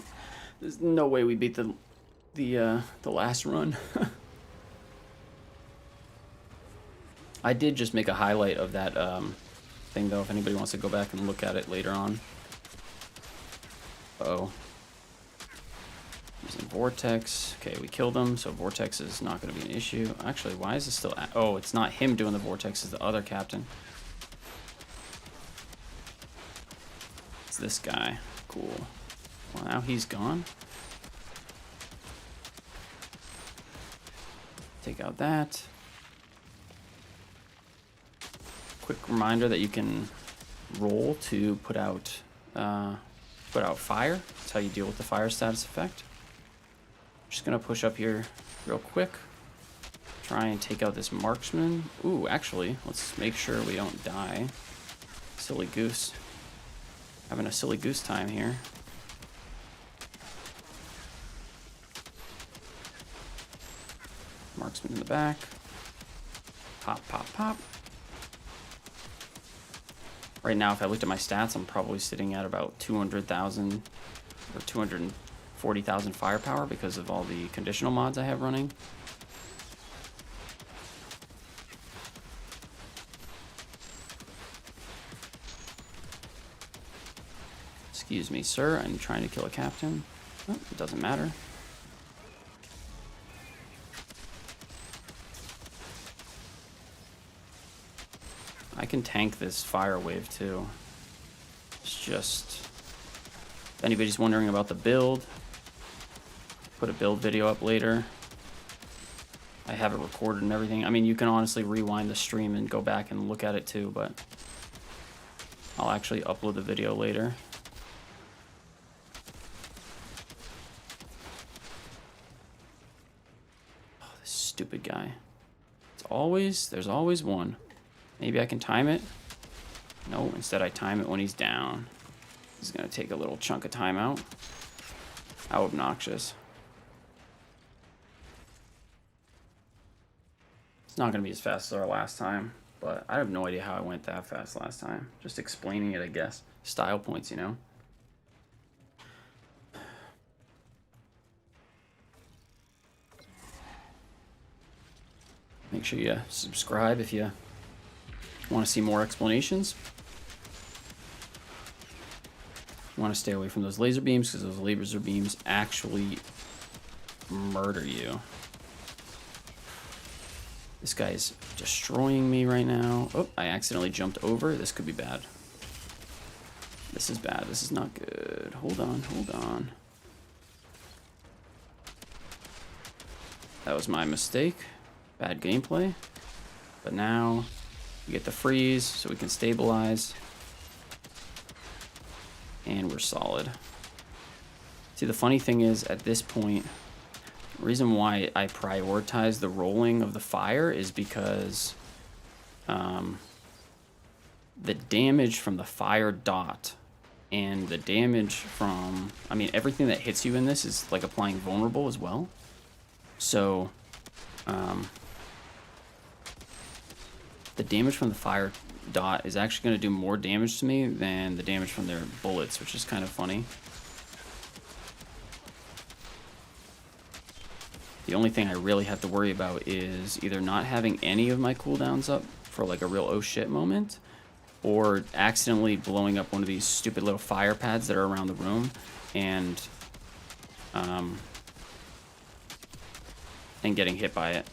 Speaker 1: There's no way we beat the last run. I did just make a highlight of that thing though. If anybody wants to go back and look at it later on. Uh-oh. Using vortex. Okay, we killed him, so vortex is not going to be an issue. Actually, why is it still? Oh, it's not him doing the vortex. It's the other captain. It's this guy. Cool. Well, now he's gone. Take out that. Quick reminder that you can roll to put out fire. That's how you deal with the fire status effect. Just gonna push up here real quick. Try and take out this marksman. Ooh, actually, let's make sure we don't die. Silly goose. Having a silly goose time here. Marksman in the back. Pop, pop, pop. Right now, if I looked at my stats, I'm probably sitting at about 200,000 or 240,000 firepower because of all the conditional mods I have running. Excuse me, sir. I'm trying to kill a captain. Oh, it doesn't matter. I can tank this fire wave too. It's just... If anybody's wondering about the build, put a build video up later. I have it recorded and everything. I mean, you can honestly rewind the stream and go back and look at it too, but I'll actually upload the video later. Oh, this stupid guy. There's always one. Maybe I can time it. No, instead I time it when he's down. He's gonna take a little chunk of time out. How obnoxious. It's not gonna be as fast as our last time, but I have no idea how I went that fast last time. Just explaining it, I guess. Style points, you know? Make sure you subscribe if you want to see more explanations. You want to stay away from those laser beams because those laser beams actually murder you. This guy is destroying me right now. Oh, I accidentally jumped over. This could be bad. This is bad. This is not good. Hold on, hold on. That was my mistake. Bad gameplay. But now we get the freeze so we can stabilize. And we're solid. See, the funny thing is, at this point, the reason why I prioritize the rolling of the fire is because the damage from the fire dot and the damage from, I mean, everything that hits you in this is like applying vulnerable as well. So, the damage from the fire dot is actually going to do more damage to me than the damage from their bullets, which is kind of funny. The only thing I really have to worry about is either not having any of my cooldowns up for like a real oh shit moment, or accidentally blowing up one of these stupid little fire pads that are around the room and getting hit by it.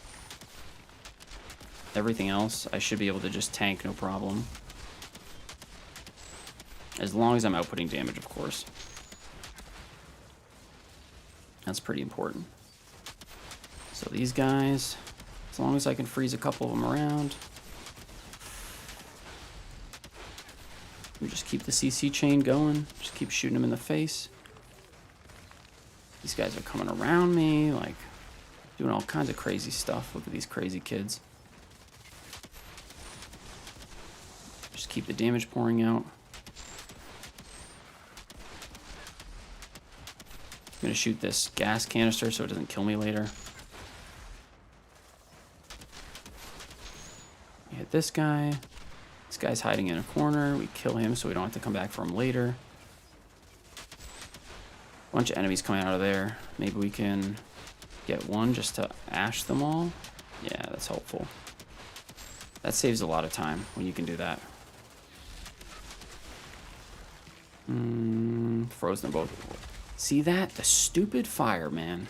Speaker 1: Everything else, I should be able to just tank no problem. As long as I'm outputting damage, of course. That's pretty important. So these guys, as long as I can freeze a couple of them around. We just keep the CC chain going. Just keep shooting them in the face. These guys are coming around me, like, doing all kinds of crazy stuff. Look at these crazy kids. Just keep the damage pouring out. I'm gonna shoot this gas canister so it doesn't kill me later. We hit this guy. This guy's hiding in a corner. We kill him so we don't have to come back for him later. Bunch of enemies coming out of there. Maybe we can get one just to ash them all. Yeah, that's helpful. That saves a lot of time when you can do that. Froze them both. See that? The stupid fire, man.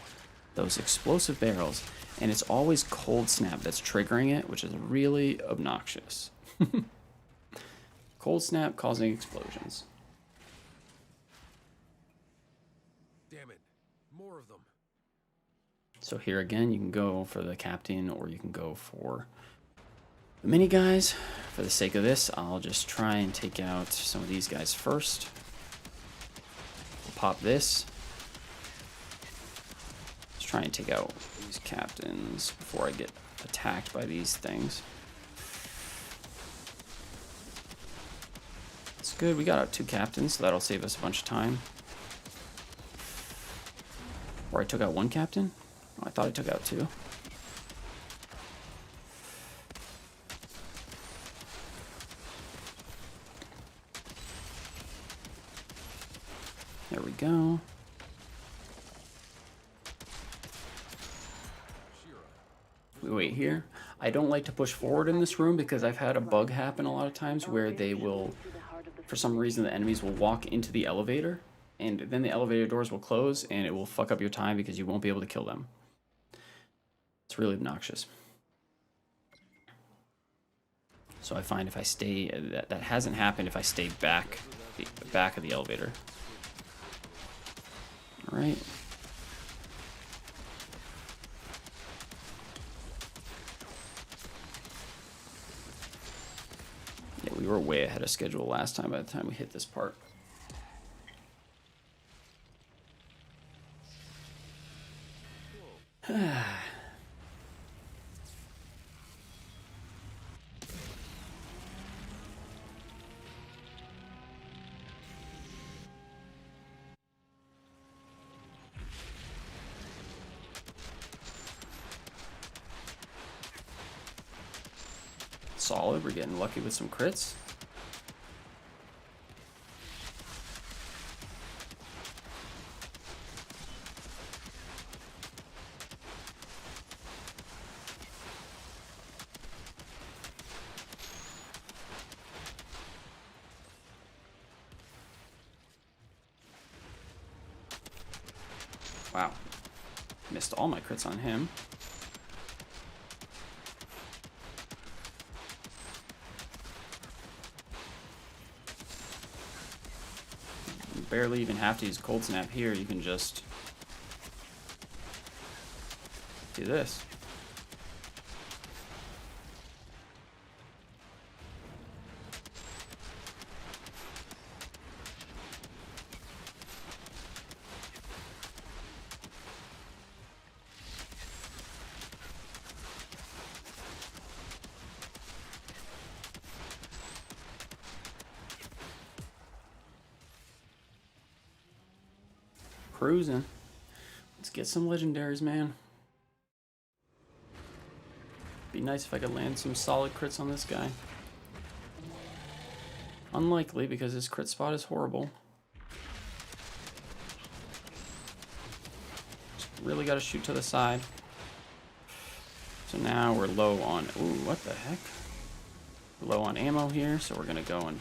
Speaker 1: Those explosive barrels. And it's always cold snap that's triggering it, which is really obnoxious. Cold snap causing explosions.
Speaker 4: Damn it. More of them.
Speaker 1: So here again, you can go for the captain or you can go for the mini guys. For the sake of this, I'll just try and take out some of these guys first. We'll pop this. Let's try and take out these captains before I get attacked by these things. It's good, we got out 2 captains, so that'll save us a bunch of time. Or I took out 1 captain? Oh, I thought I took out 2. There we go. We wait here. I don't like to push forward in this room because I've had a bug happen a lot of times where they will, for some reason, the enemies will walk into the elevator and then the elevator doors will close and it will fuck up your time because you won't be able to kill them. It's really obnoxious. So I find if I stay, that hasn't happened if I stay back, the back of the elevator. All right. Yeah, we were way ahead of schedule last time by the time we hit this part. Solid, we're getting lucky with some crits. Wow, missed all my crits on him. Barely even have to use Cold Snap here, you can just do this. Cruising. Let's get some legendaries, man. Be nice if I could land some solid crits on this guy. Unlikely because his crit spot is horrible. Just really got to shoot to the side. So now we're low on... Ooh, what the heck? We're low on ammo here, so we're going to go and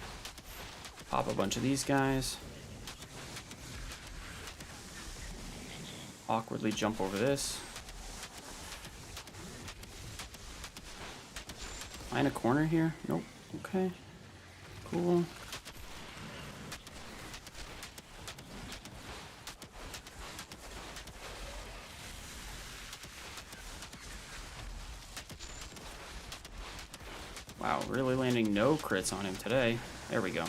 Speaker 1: pop a bunch of these guys. Awkwardly jump over this. Am I in a corner here? Nope. Okay. Cool. Wow, really landing no crits on him today. There we go.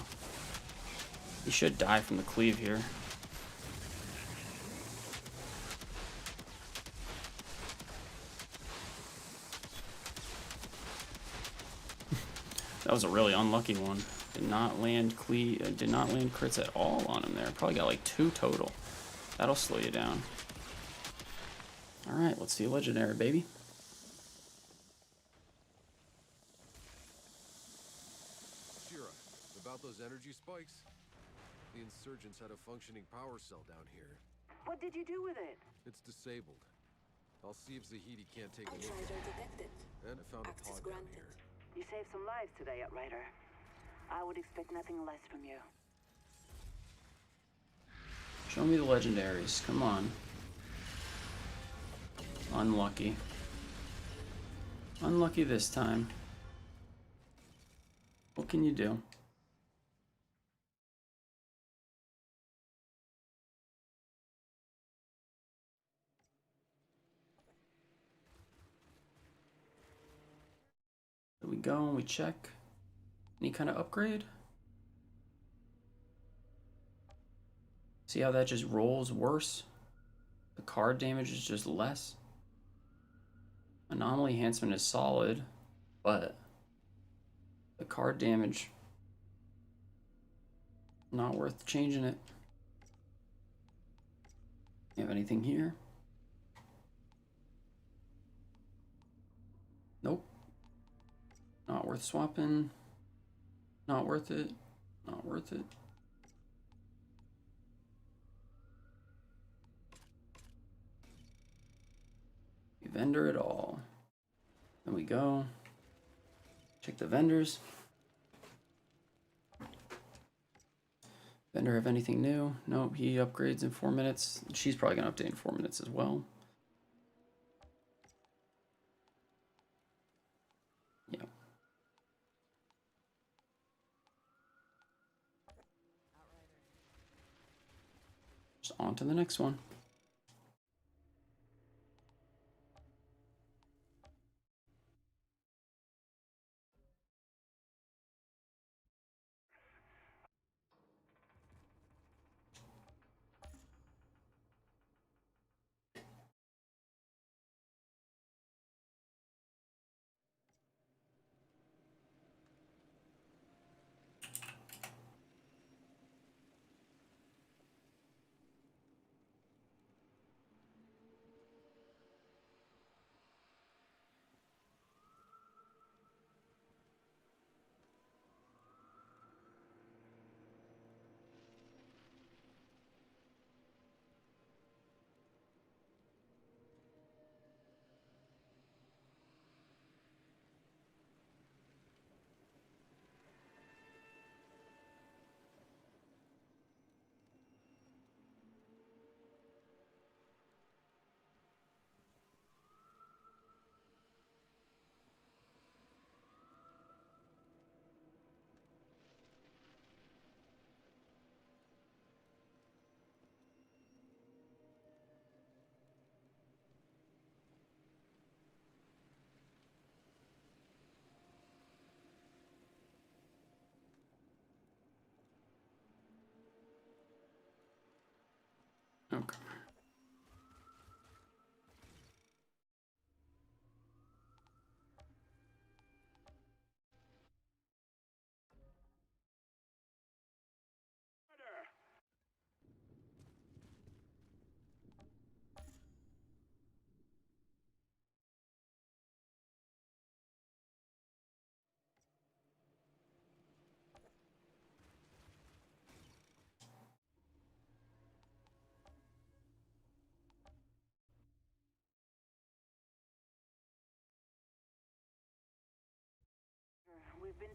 Speaker 1: He should die from the cleave here. That was a really unlucky one. Did not land crits at all on him there. Probably got like 2 total. That'll slow you down. Alright, let's see a legendary, baby.
Speaker 4: Shira, about those energy spikes? The insurgents had a functioning power cell down here.
Speaker 3: What did you do with it?
Speaker 4: It's disabled. I'll see if Zahidi can't take a look
Speaker 5: Outrider
Speaker 4: at it.
Speaker 5: detected.
Speaker 4: And I found a
Speaker 5: Access
Speaker 4: pod down
Speaker 5: granted.
Speaker 4: here.
Speaker 3: You saved some lives today, Outrider. I would expect nothing less from you.
Speaker 1: Show me the legendaries. Come on. Unlucky. Unlucky this time. What can you do? There we go, and we check. Any kind of upgrade? See how that just rolls worse? The card damage is just less. Anomaly enhancement is solid, but the card damage, not worth changing it. You have anything here? Nope. Not worth swapping. Not worth it. Not worth it. Vendor at all. There we go. Check the vendors. Vendor have anything new? Nope, he upgrades in 4 minutes. She's probably gonna update in 4 minutes as well. Yeah. Just on to the next one. Okay.
Speaker 3: We've been.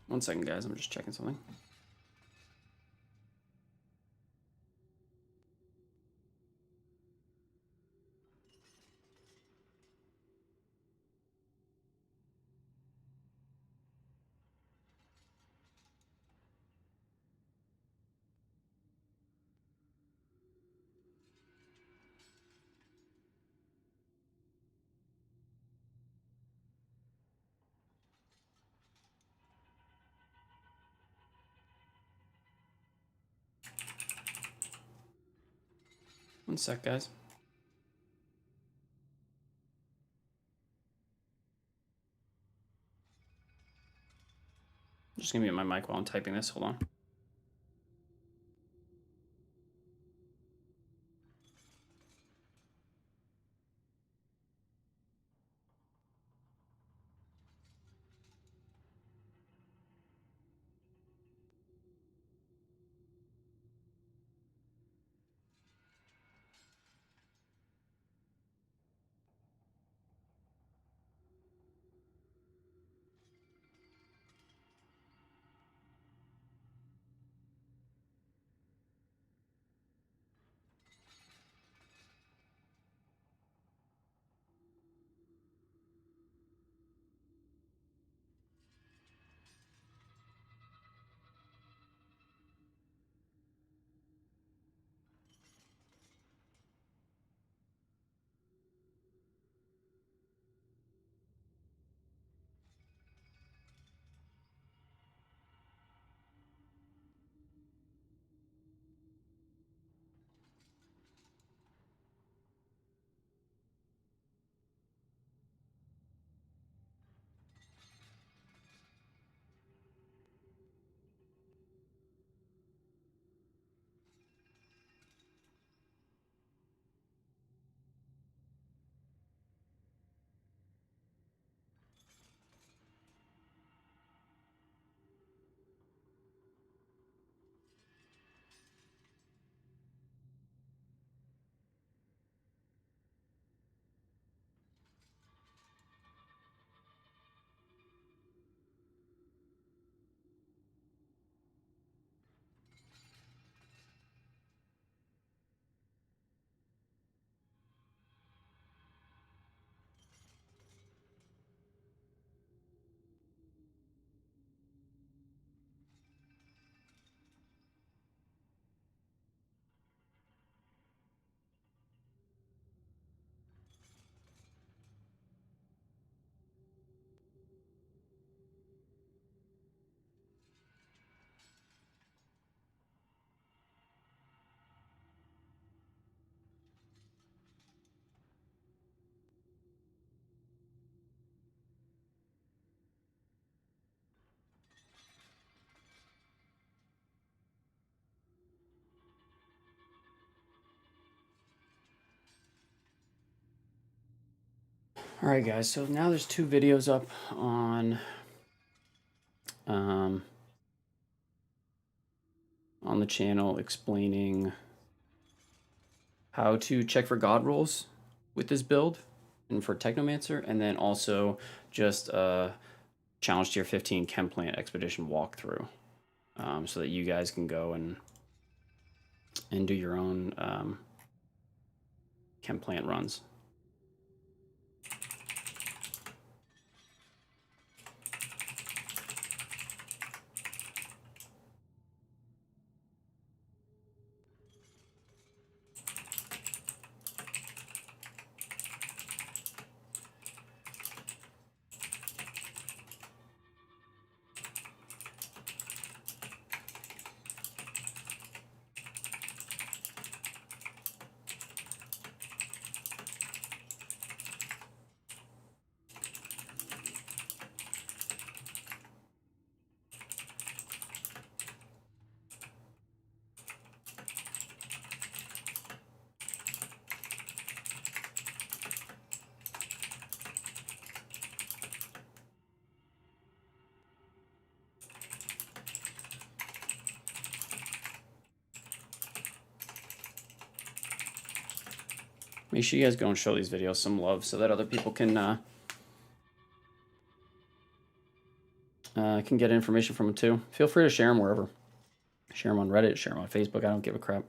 Speaker 1: One second, guys. I'm just checking something. One sec, guys. I'm just gonna mute my mic while I'm typing this. Hold on. All right, guys. So now there's 2 videos up on the channel explaining how to check for god rolls with this build and for Technomancer, and then also just challenge tier 15 chem plant expedition walkthrough, so that you guys can go and do your own chem plant runs. Make sure you guys go and show these videos some love so that other people can get information from them too. Feel free to share them wherever. Share them on Reddit, share them on Facebook. I don't give a crap.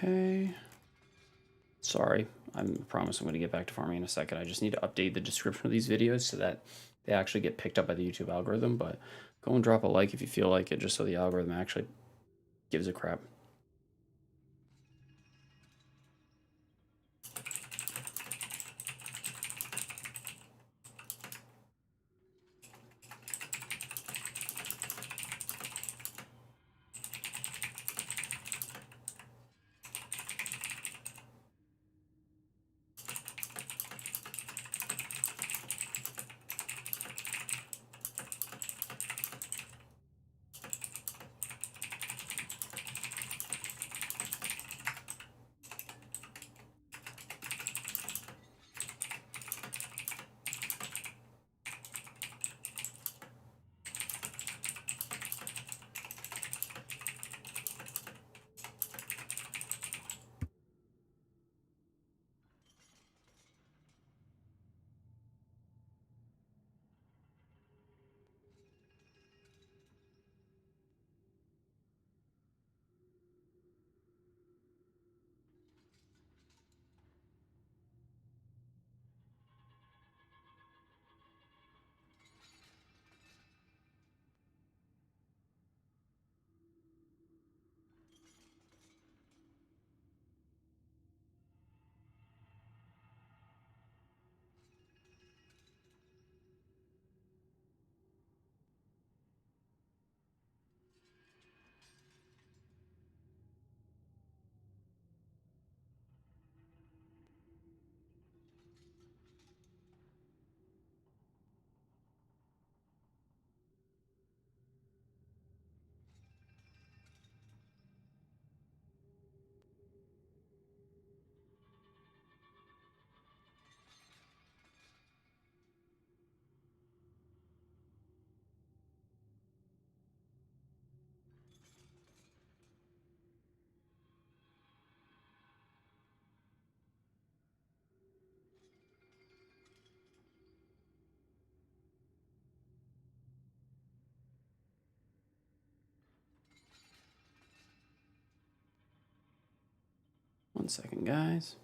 Speaker 1: Okay. Sorry. I promise I'm going to get back to farming in a second. I just need to update the description of these videos so that they actually get picked up by the YouTube algorithm. But go and drop a like if you feel like it, just so the algorithm actually gives a crap. One second, guys.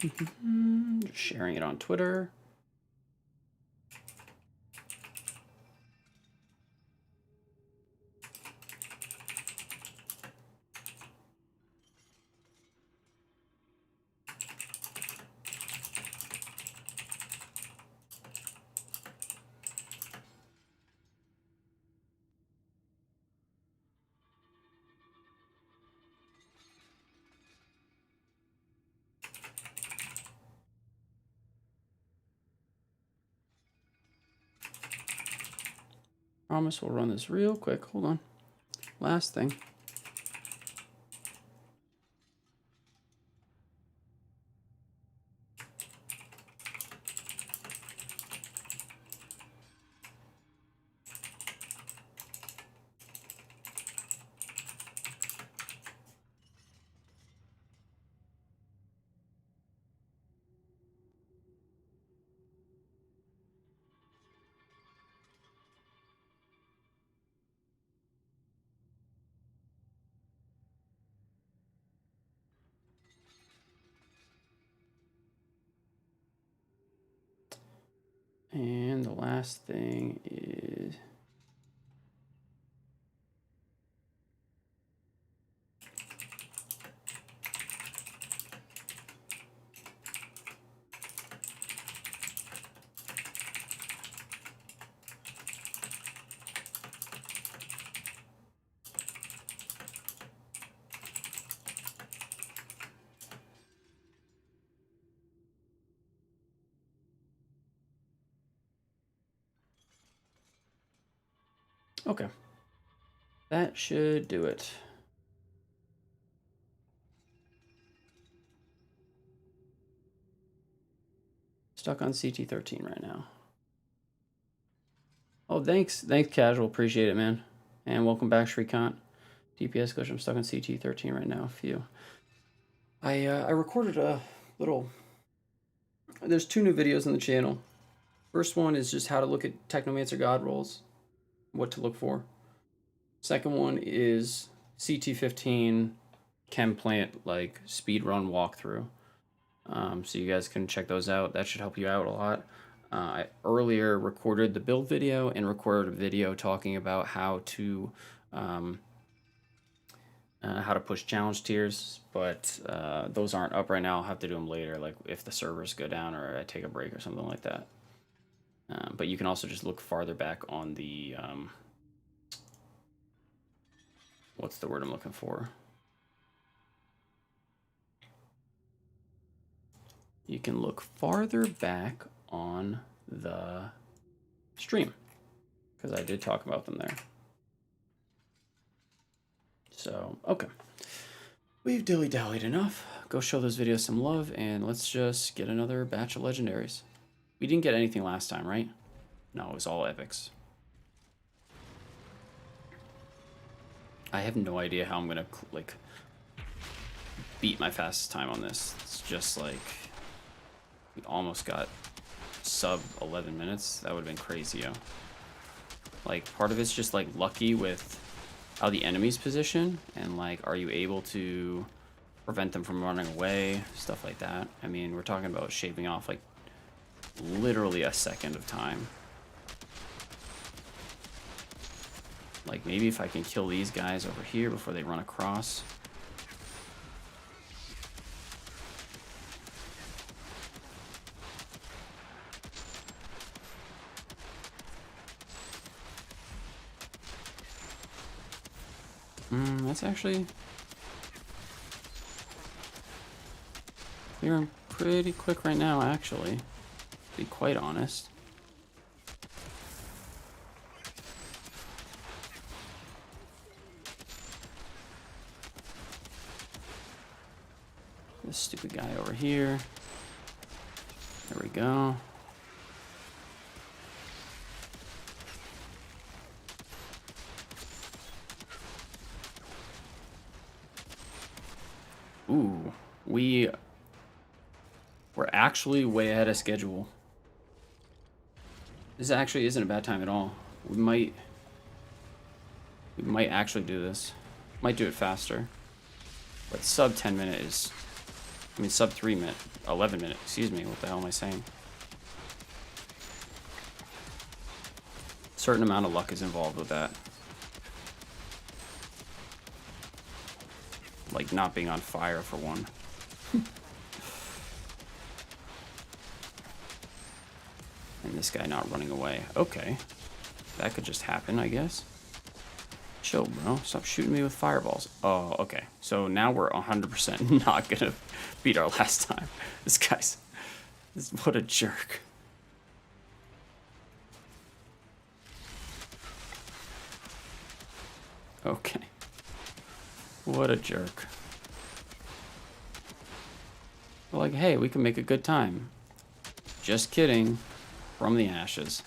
Speaker 1: Just sharing it on Twitter. Promise we'll run this real quick. Hold on. Last thing. And the last thing is okay. That should do it. Stuck on CT13 right now. Oh, thanks, Casual. Appreciate it, man. And welcome back, Shrikant. DPS glitch. I'm stuck on CT13 right now. Phew. I recorded a little. There's 2 new videos on the channel. First one is just how to look at Technomancer God rolls, what to look for. Second one is CT15 chem plant like speed run walkthrough. So you guys can check those out. That should help you out a lot. I earlier recorded the build video and recorded a video talking about how to push challenge tiers, but those aren't up right now. I'll have to do them later, like if the servers go down or I take a break or something like that. But you can also just look farther back on the what's the word I'm looking for? You can look farther back on the stream because I did talk about them there. So, okay. We've dilly-dallied enough. Go show those videos some love, and let's just get another batch of legendaries. We didn't get anything last time, right? No, it was all epics. I have no idea how I'm gonna, like, beat my fastest time on this. It's just, like, we almost got sub 11 minutes. That would have been crazy, yo. Like, part of it's just, like, lucky with how the enemies position, and, like, are you able to prevent them from running away, stuff like that. I mean, we're talking about shaving off, like, literally a second of time. Like, maybe if I can kill these guys over here before they run across. That's actually clearing pretty quick right now, actually, to be quite honest. This stupid guy over here. There we go. Ooh, we're actually way ahead of schedule. This actually isn't a bad time at all. We might actually do this. Might do it faster. But sub 10 minute is I mean, sub 3 minute, 11 minute, excuse me, what the hell am I saying? Certain amount of luck is involved with that. Like not being on fire for one. And this guy not running away. Okay. That could just happen, I guess. Chill, bro. Stop shooting me with fireballs. Oh, okay. So now we're 100% not gonna beat our last time. This guy's... what a jerk. Okay. What a jerk. We're like, hey, we can make a good time. Just kidding. From the ashes.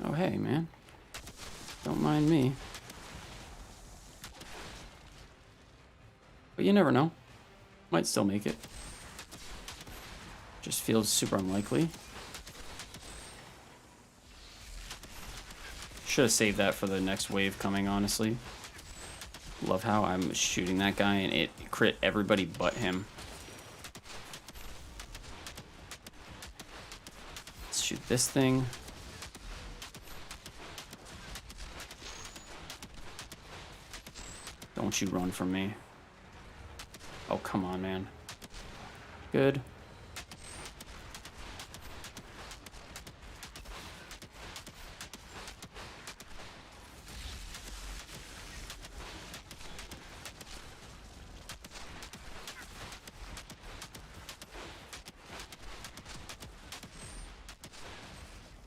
Speaker 1: Oh, hey, man. Don't mind me. But you never know. Might still make it. Just feels super unlikely. Should have saved that for the next wave coming, honestly. Love how I'm shooting that guy and it crit everybody but him. Let's shoot this thing. Don't you run from me. Oh, come on, man. Good.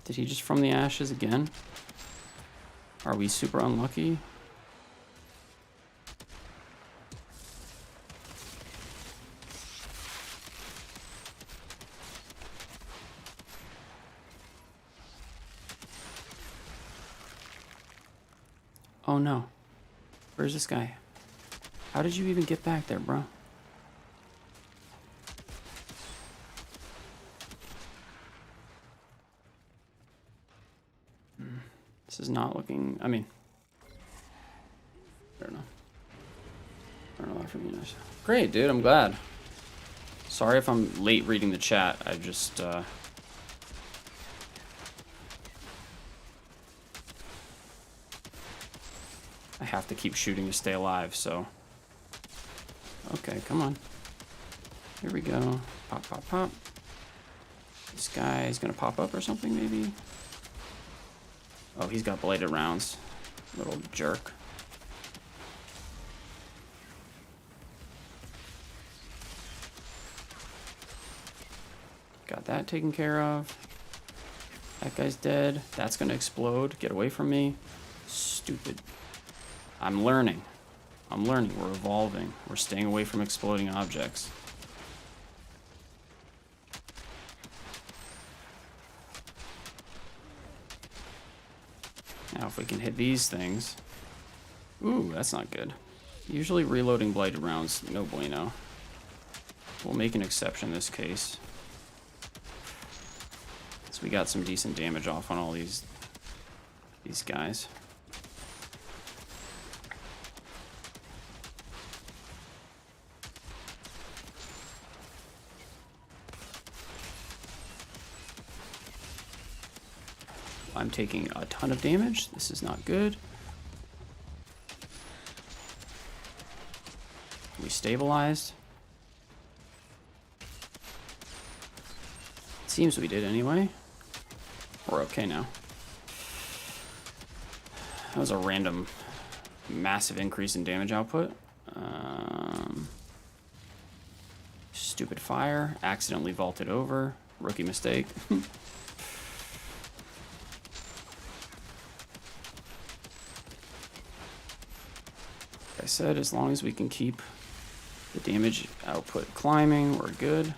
Speaker 1: Did he just from the ashes again? Are we super unlucky? Oh no. Where's this guy? How did you even get back there, bro? This is not looking... I mean... I don't know. I don't know from you guys. Great, dude. I'm glad. Sorry if I'm late reading the chat. I just... I have to keep shooting to stay alive, so... Okay, come on. Here we go. Pop, pop, pop. This guy's gonna pop up or something, maybe? Oh, he's got bladed rounds. Little jerk. Got that taken care of. That guy's dead. That's gonna explode. Get away from me. Stupid. I'm learning. I'm learning. We're evolving. We're staying away from exploding objects. Now if we can hit these things. Ooh, that's not good. Usually reloading bladed rounds, no bueno. We'll make an exception in this case. So we got some decent damage off on all these guys. I'm taking a ton of damage. This is not good. We stabilized. Seems we did anyway. We're okay now. That was a random massive increase in damage output. Stupid fire. Accidentally vaulted over. Rookie mistake. Like I said, as long as we can keep the damage output climbing, we're good.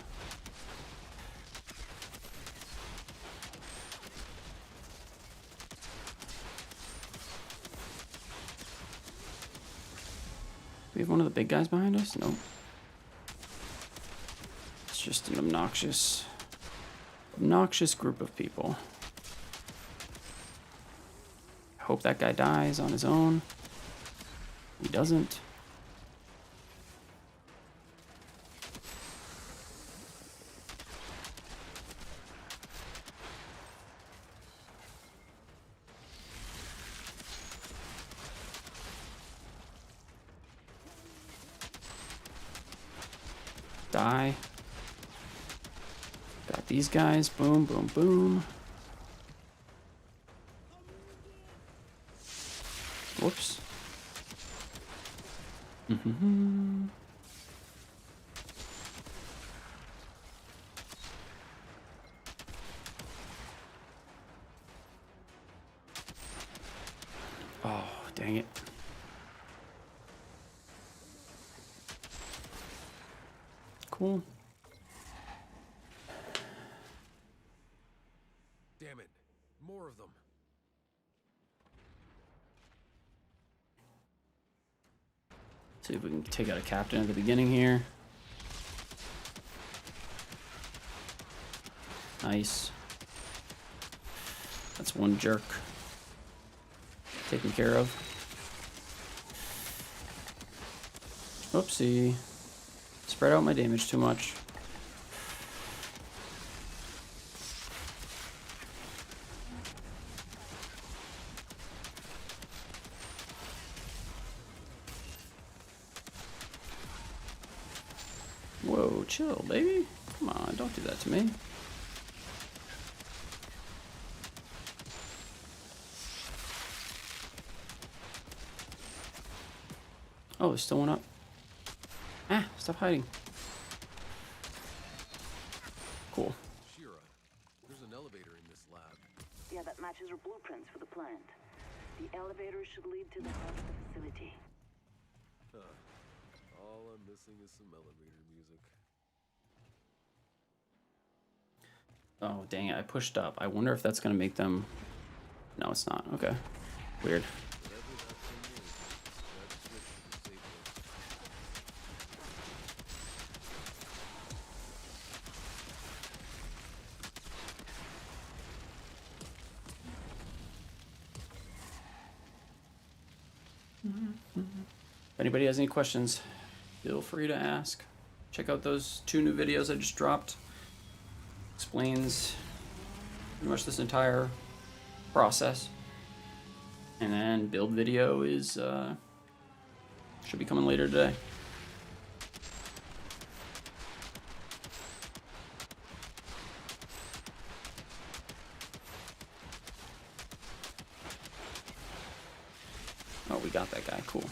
Speaker 1: We have one of the big guys behind us? Nope. It's just an obnoxious group of people. I hope that guy dies on his own. He doesn't. Die. Got these guys. Boom, boom, boom. Whoops. Mm-hmm. Oh, dang it. Cool.
Speaker 4: Damn it. More of them.
Speaker 1: See if we can take out a captain at the beginning here. Nice. That's one jerk. Taken care of. Oopsie. Spread out my damage too much. Whoa, chill, baby. Come on, don't do that to me. Oh, there's still one up. Ah, stop hiding. Cool.
Speaker 4: Shira, there's an elevator in this lab.
Speaker 3: Yeah, that matches our blueprints for the plant. The elevator should lead to the heart of the facility.
Speaker 4: Huh. All I'm missing is some elevator music.
Speaker 1: Oh, dang it. I pushed up. I wonder if that's going to make them... No, it's not. Okay. Weird.
Speaker 4: Whatever that thing is, that switch should be safe.
Speaker 1: If anybody has any questions, feel free to ask. Check out those 2 new videos I just dropped. Explains pretty much this entire process. And then build video is should be coming later today. Oh, we got that guy. Cool.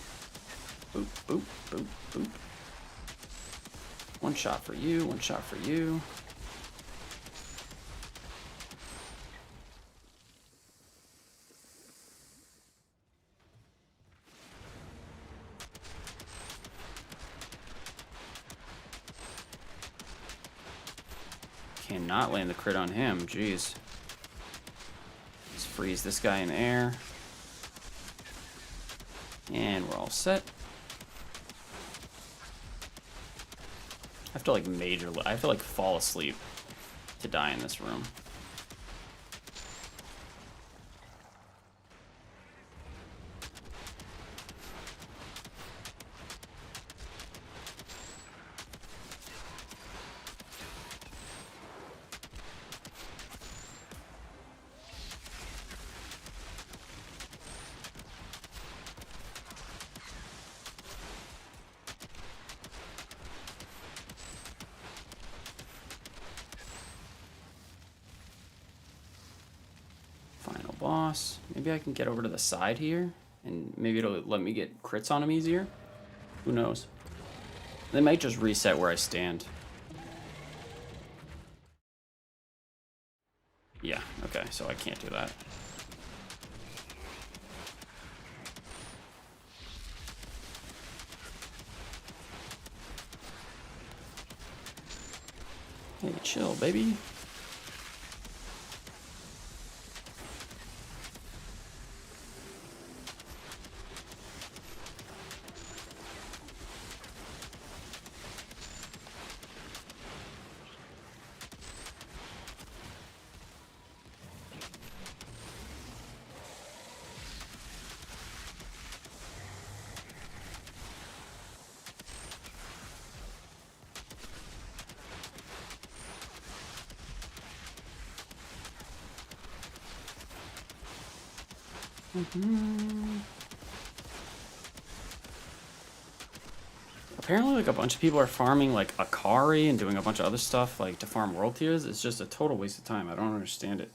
Speaker 1: Boop, boop, boop, boop. One shot for you, one shot for you. Cannot land the crit on him, jeez. Let's freeze this guy in the air. And we're all set. I have to like I have to like fall asleep to die in this room. Final boss. Maybe I can get over to the side here, and maybe it'll let me get crits on him easier. Who knows? They might just reset where I stand. Yeah, okay, so I can't do that. Hey, chill, baby. Apparently, like, a bunch of people are farming, like, Akari and doing a bunch of other stuff, like, to farm world tiers. It's just a total waste of time. I don't understand it.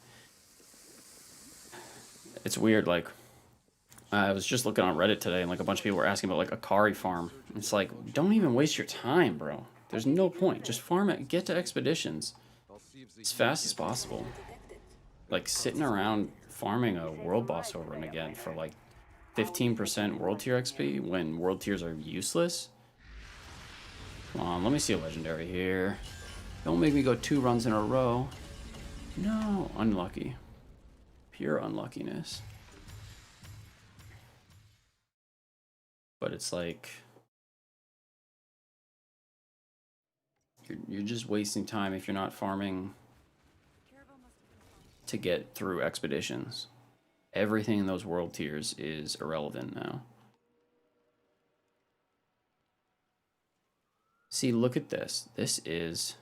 Speaker 1: It's weird, like, I was just looking on Reddit today, and, like, a bunch of people were asking about, like, Akari farm. It's like, don't even waste your time, bro. There's no point. Just farm it. Get to expeditions
Speaker 4: I'll see if
Speaker 1: as fast as possible. Like, sitting around farming a world boss over and again for, like, 15% world tier XP when world tiers are useless. Come on, let me see a legendary here. Don't make me go 2 runs in a row. No, unlucky. Pure unluckiness. But it's like... You're just wasting time if you're not farming to get through expeditions. Everything in those world tiers is irrelevant now. See, look at this. This is...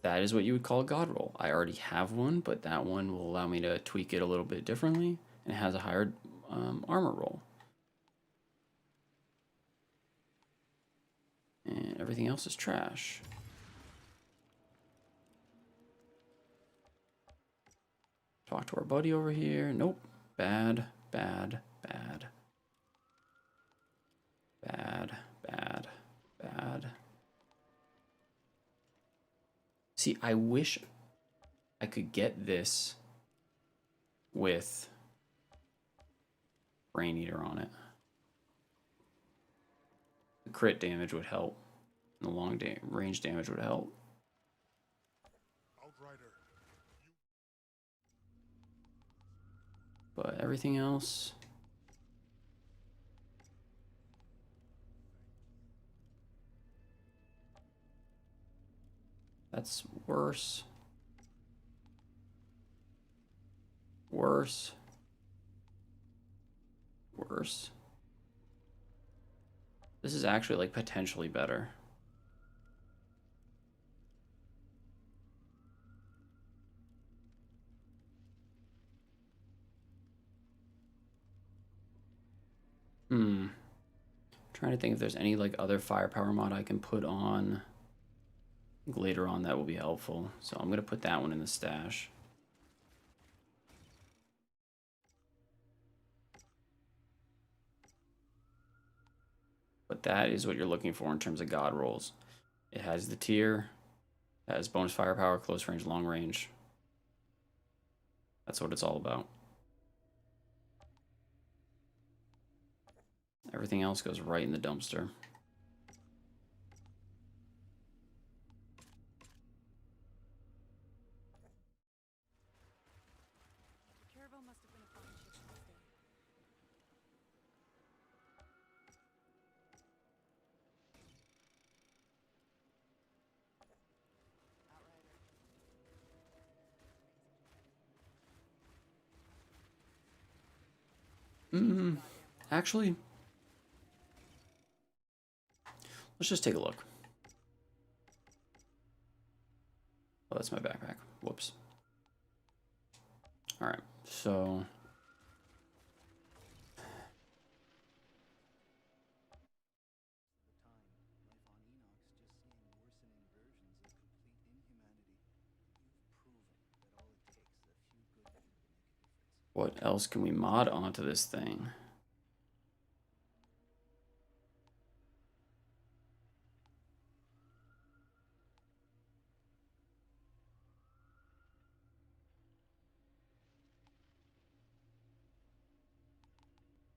Speaker 1: That is what you would call a god roll. I already have one, but that one will allow me to tweak it a little bit differently, and it has a higher armor roll. And everything else is trash. Talk to our buddy over here. Nope. Bad, bad, bad. Bad, bad, bad. See, I wish I could get this with Brain Eater on it. The crit damage would help. And the long range damage would help.
Speaker 7: Outrider.
Speaker 1: But everything else... That's worse. Worse. Worse. This is actually, like, potentially better. Trying to think if there's any, like, other firepower mod I can put on later on that will be helpful. So I'm going to put that one in the stash. But that is what you're looking for in terms of god rolls. It has the tier, it has bonus firepower, close range, long range. That's what it's all about. Everything else goes right in the dumpster.
Speaker 2: Caravel must have been a fine ship to stay.
Speaker 1: Actually, let's just take a look. Oh, that's my backpack. Whoops. All right, so what else can we mod onto this thing?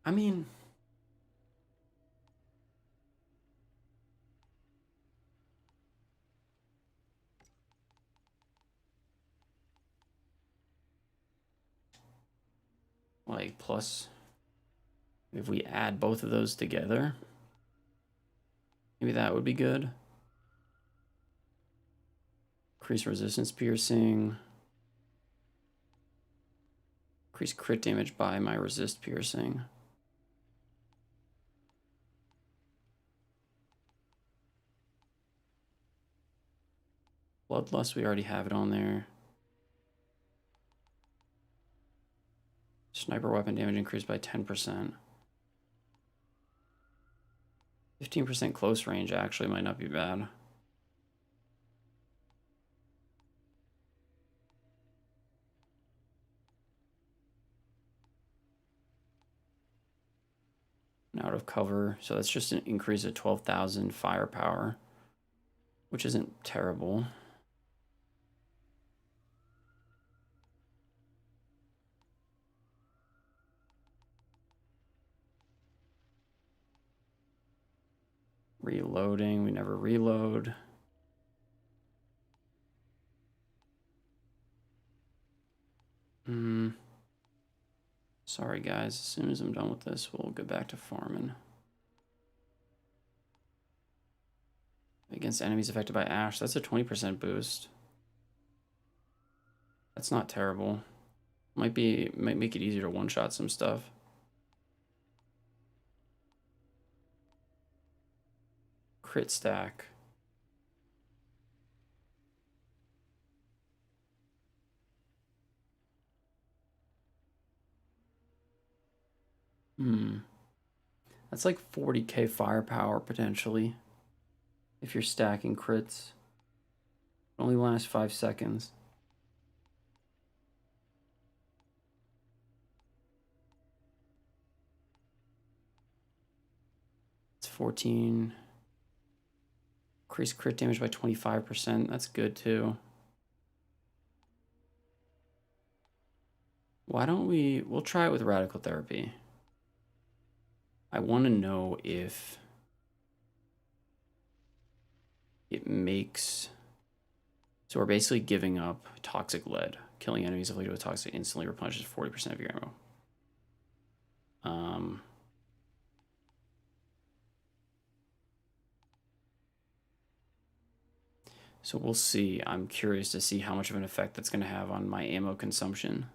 Speaker 1: I mean, like, plus, if we add both of those together, maybe that would be good. Increase resistance piercing. Increase crit damage by my resist piercing. Bloodlust, we already have it on there. Sniper weapon damage increased by 10%. 15% close range actually might not be bad. Out of cover, so that's just an increase of 12,000 firepower, which isn't terrible. Reloading, we never reload. Sorry guys, as soon as I'm done with this, we'll get back to farming. Against enemies affected by ash, that's a 20% boost. That's not terrible. Might make it easier to one-shot some stuff. Crit stack. That's like 40k firepower potentially. If you're stacking crits. It only lasts 5 seconds. It's 14. Increase crit damage by 25%. That's good too. Why don't we'll try it with radical therapy. I want to know if it makes, so we're basically giving up toxic lead. Killing enemies afflicted with toxic instantly replenishes 40% of your ammo. So we'll see. I'm curious to see how much of an effect that's going to have on my ammo consumption.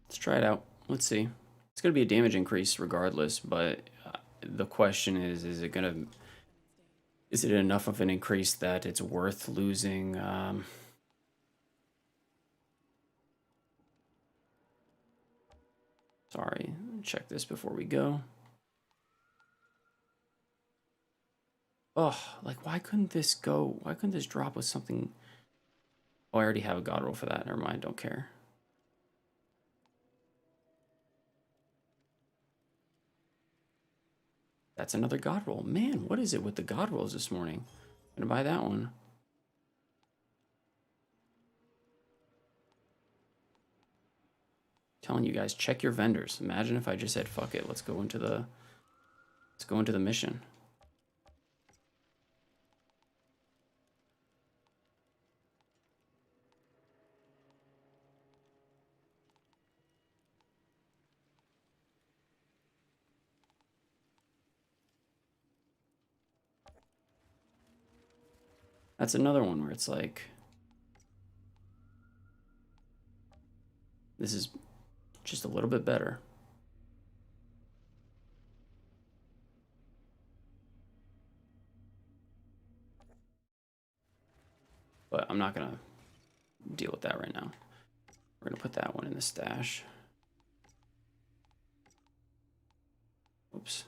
Speaker 1: Let's try it out. Let's see. It's going to be a damage increase regardless, but the question is it enough of an increase that it's worth losing? Sorry, check this before we go. Oh, like why couldn't this go? Why couldn't this drop with something? Oh, I already have a god roll for that. Never mind, don't care. That's another god roll. Man, what is it with the god rolls this morning? I'm gonna buy that one. Telling you guys, check your vendors. Imagine if I just said, fuck it, let's go into the mission. That's another one where it's like, this is just a little bit better. But I'm not gonna deal with that right now. We're gonna put that one in the stash. Oops.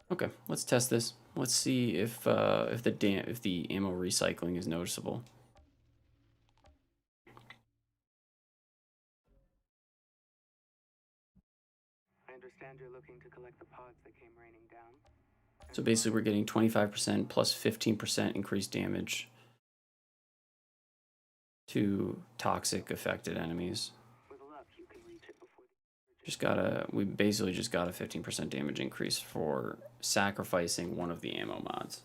Speaker 1: Okay, let's test this. Let's see if the ammo recycling is noticeable.
Speaker 6: I understand you're looking to collect the pods that came raining down.
Speaker 1: So basically we're getting 25% plus 15% increased damage to toxic affected enemies.
Speaker 6: With luck, you can reach it before
Speaker 1: We basically just got a 15% damage increase for sacrificing one of the ammo mods.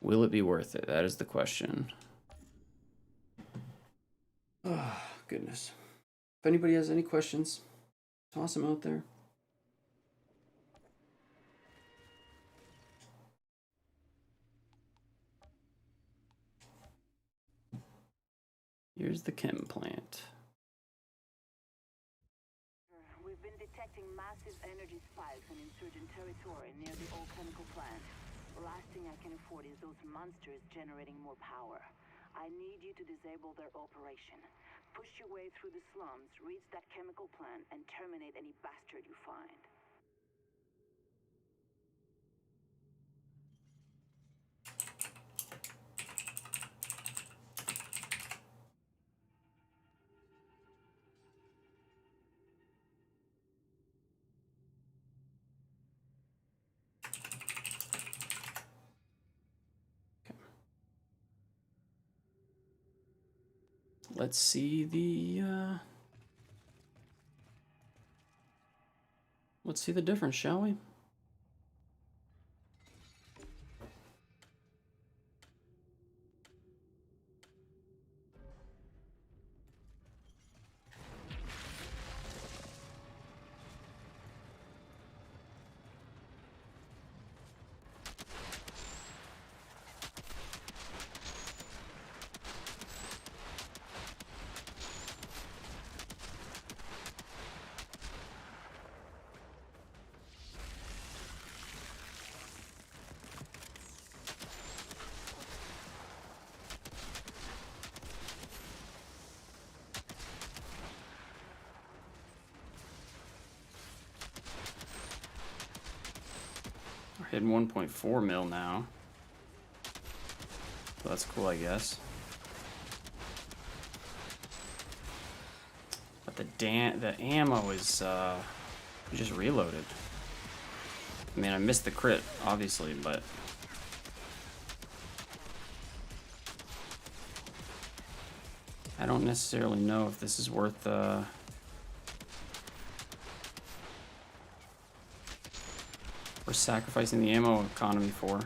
Speaker 1: Will it be worth it? That is the question. Oh, goodness. If anybody has any questions, toss them out there. Here's the chem plant.
Speaker 3: We've been detecting massive energy spikes in insurgent territory near the old chemical plant. The last thing I can afford is those monsters generating more power. I need you to disable their operation. Push your way through the slums, reach that chemical plant, and terminate any bastard you find.
Speaker 1: Let's see the difference, shall we? We're hitting 1.4 mil now. So that's cool, I guess. But the ammo is just reloaded. I mean, I missed the crit, obviously, but I don't necessarily know if this is worth we're sacrificing the ammo economy for.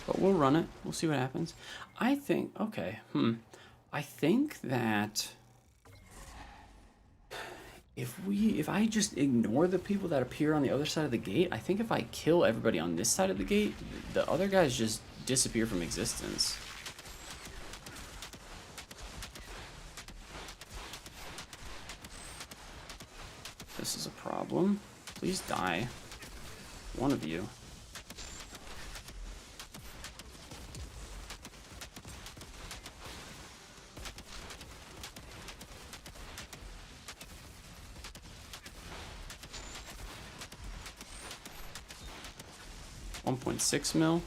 Speaker 1: But we'll run it. We'll see what happens. I think, okay, I think that if I just ignore the people that appear on the other side of the gate, I think if I kill everybody on this side of the gate, the other guys just disappear from existence. This is a problem. Please die. One of you. $1.6 mil.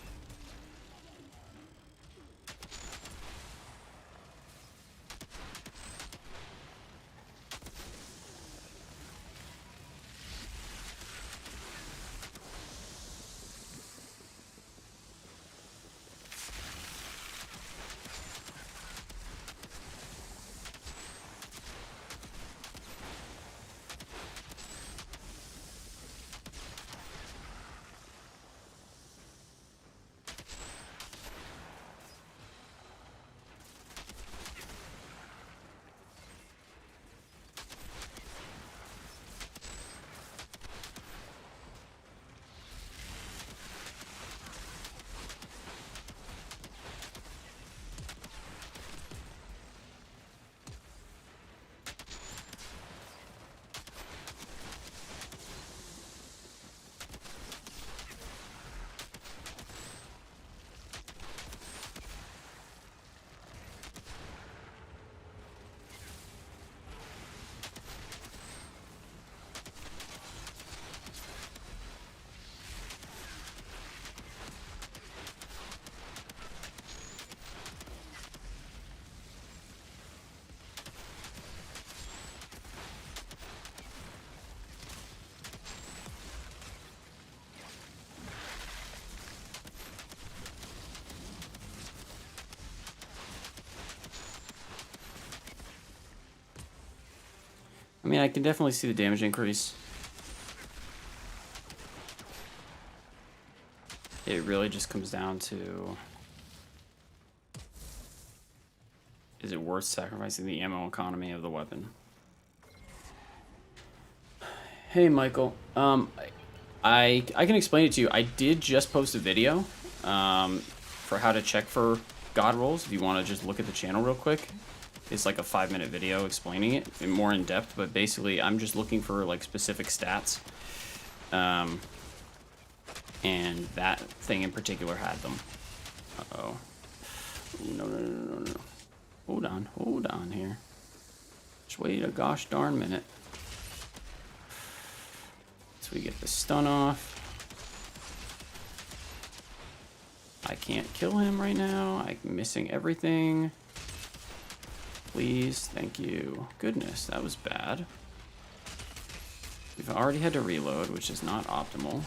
Speaker 1: mean, I can definitely see the damage increase. It really just comes down to, is it worth sacrificing the ammo economy of the weapon? Hey, Michael. I can explain it to you. I did just post a video for how to check for god rolls. If you want to just look at the channel real quick, it's like a 5-minute video explaining it in more in depth. But basically, I'm just looking for like specific stats, and that thing in particular had them. Uh-oh. No. Hold on here. Just wait a gosh darn minute. So we get the stun off. I can't kill him right now. I'm missing everything. Please, thank you. Goodness, that was bad. We've already had to reload, which is not optimal.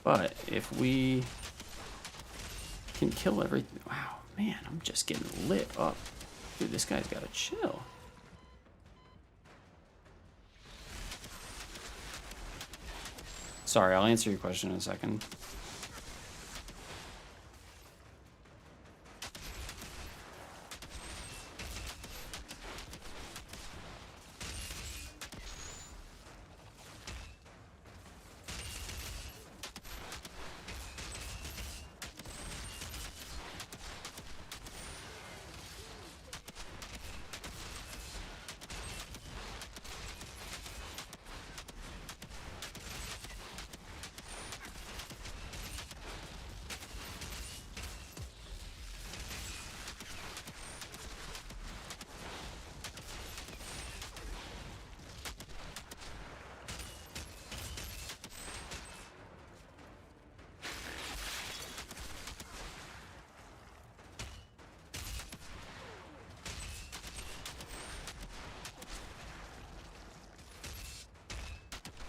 Speaker 1: But if we can kill everything... Wow, man, I'm just getting lit up. Dude, this guy's gotta chill. Sorry, I'll answer your question in a second.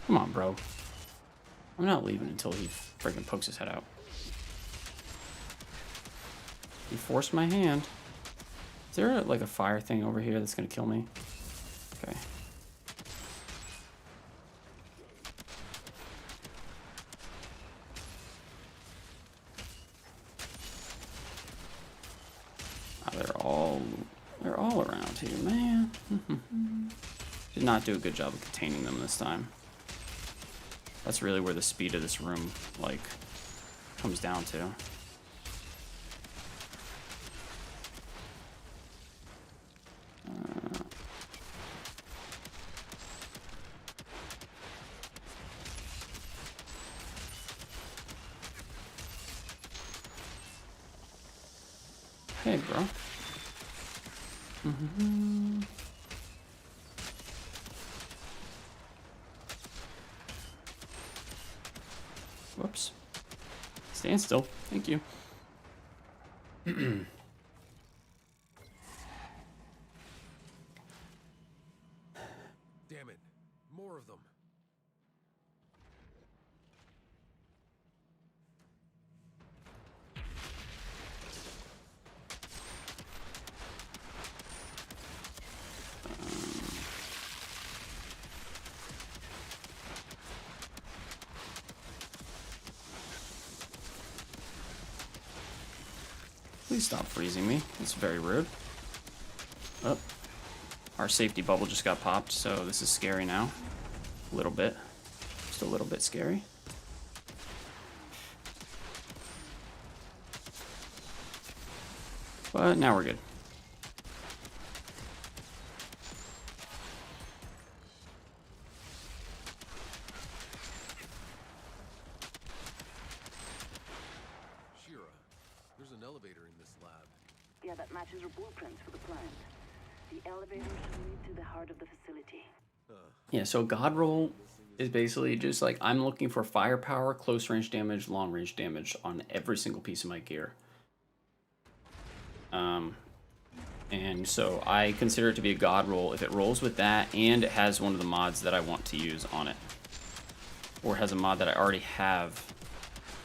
Speaker 1: Come on, bro. I'm not leaving until he freaking pokes his head out. He forced my hand. Is there like a fire thing over here that's gonna kill me? Okay. Oh, they're all around here, man. Did not do a good job of containing them this time. That's really where the speed of this room, like, comes down to. Hey, bro. Whoops. Stand still. Thank you.
Speaker 4: Damn it. More of them.
Speaker 1: Please stop freezing me. It's very rude. Oh, our safety bubble just got popped, so this is scary now. A little bit. Just a little bit scary. But now we're good.
Speaker 4: There's an elevator in this lab.
Speaker 3: Yeah, that matches our blueprints for the plant. The elevator should lead to the heart of the facility.
Speaker 1: Yeah, so God roll is basically just like I'm looking for firepower, close range damage, long range damage on every single piece of my gear. And so I consider it to be a God roll if it rolls with that and it has one of the mods that I want to use on it. Or has a mod that I already have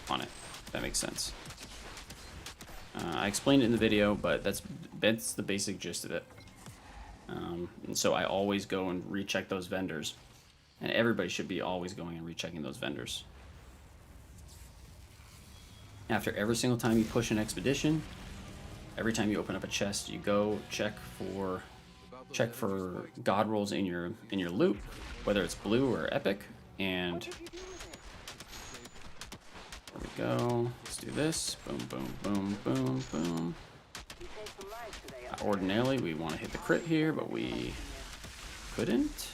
Speaker 1: on it, if that makes sense. I explained it in the video, but that's the basic gist of it. And so I always go and recheck those vendors. And everybody should be always going and rechecking those vendors. After every single time you push an expedition, every time you open up a chest, you go check for god rolls in your loot, whether it's blue or epic. And there we go. Let's do this. Boom, boom, boom, boom, boom. Ordinarily, we want to hit the crit here, but we couldn't.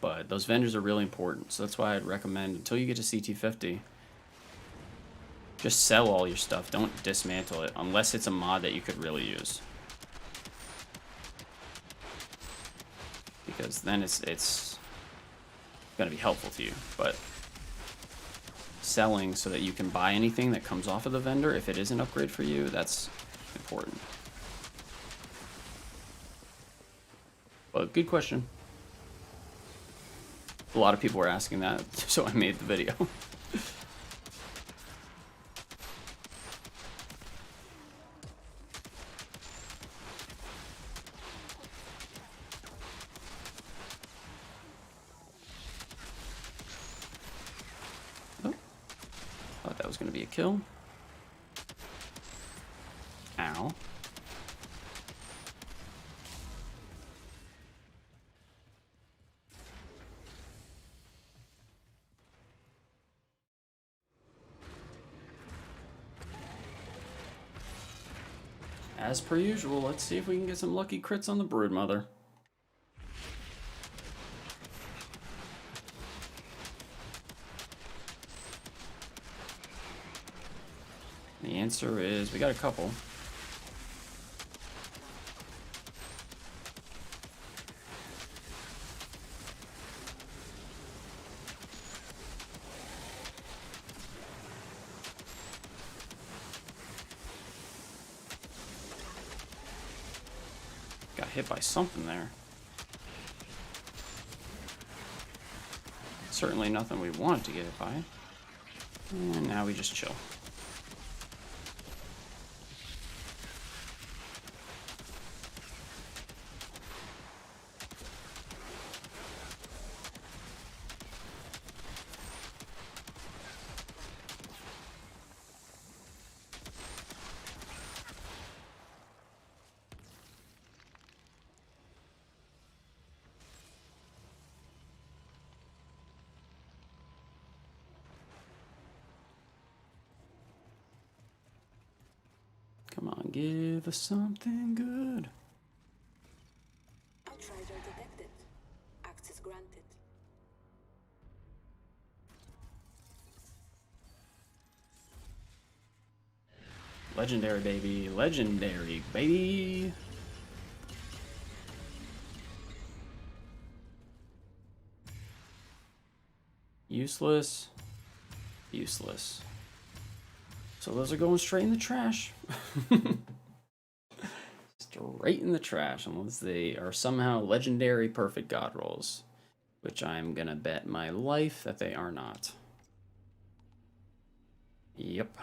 Speaker 1: But those vendors are really important, so that's why I'd recommend, until you get to CT50, just sell all your stuff. Don't dismantle it, unless it's a mod that you could really use. Because then it's going to be helpful to you. But selling so that you can buy anything that comes off of the vendor, if it is an upgrade for you, that's important. But good question. A lot of people were asking that, so I made the video. Oh, thought that was going to be a kill. Ow. As per usual, let's see if we can get some lucky crits on the Broodmother. The answer is we got a couple. Got hit by something there. Certainly nothing we wanted to get hit by. And now we just chill. Come on, give us something good.
Speaker 5: Outrider detected. Access granted.
Speaker 1: Legendary, baby. Legendary, baby. Useless. Useless. So those are going straight in the trash. Straight in the trash, unless they are somehow legendary perfect god rolls. Which I'm gonna bet my life that they are not. Yep.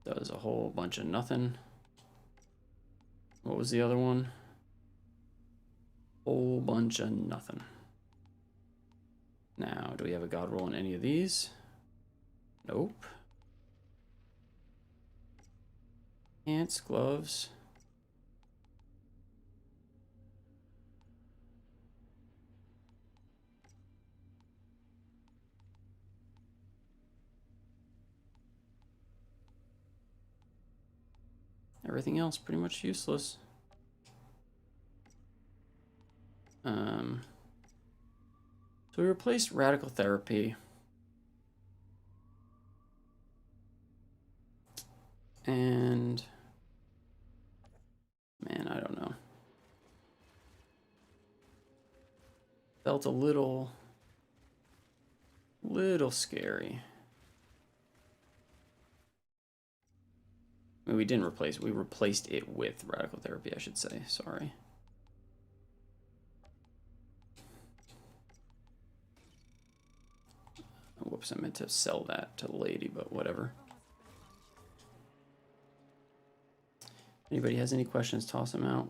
Speaker 1: Does a whole bunch of nothing. What was the other one? Whole bunch of nothing. Now, do we have a god roll in any of these? Nope. Pants, gloves. Everything else pretty much useless. So we replaced radical therapy. And man, I don't know. Felt a little scary. I mean, we didn't replace it. We replaced it with radical therapy, I should say. Sorry. whoops, I meant to sell that to the lady, but whatever. Anybody has any questions, toss them out.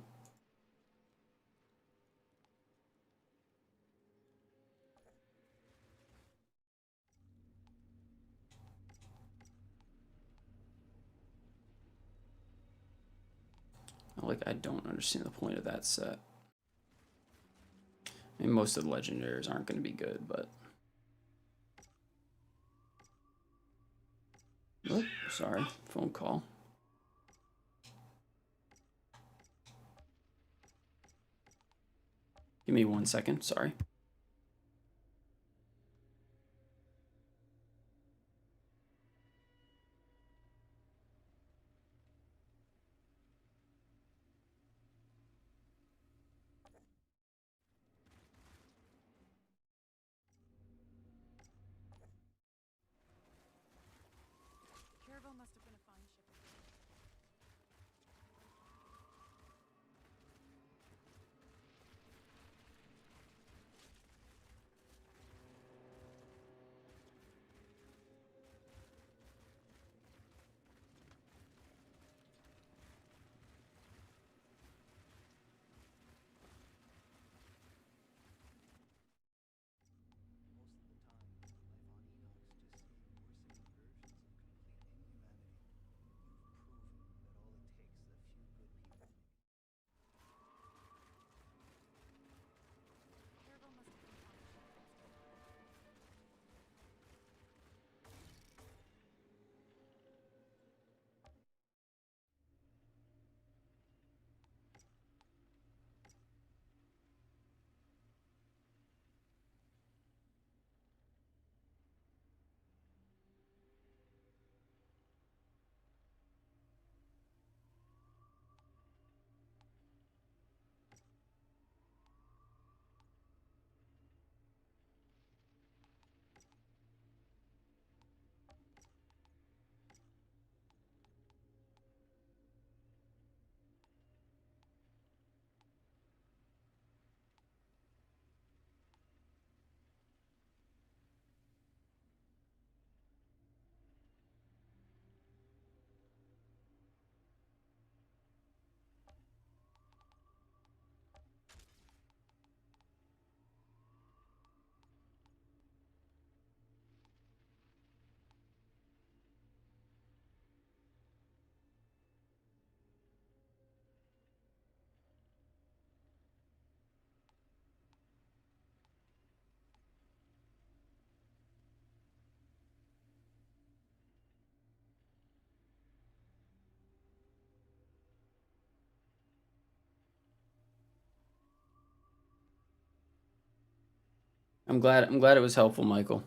Speaker 1: Like, I don't understand the point of that set. I mean, most of the legendaries aren't going to be good, but... Oh, sorry, phone call. Give me 1 second, sorry.
Speaker 2: Caravel must have been a fine ship. Caravel must have been a fine ship.
Speaker 1: I'm glad it was helpful, Michael.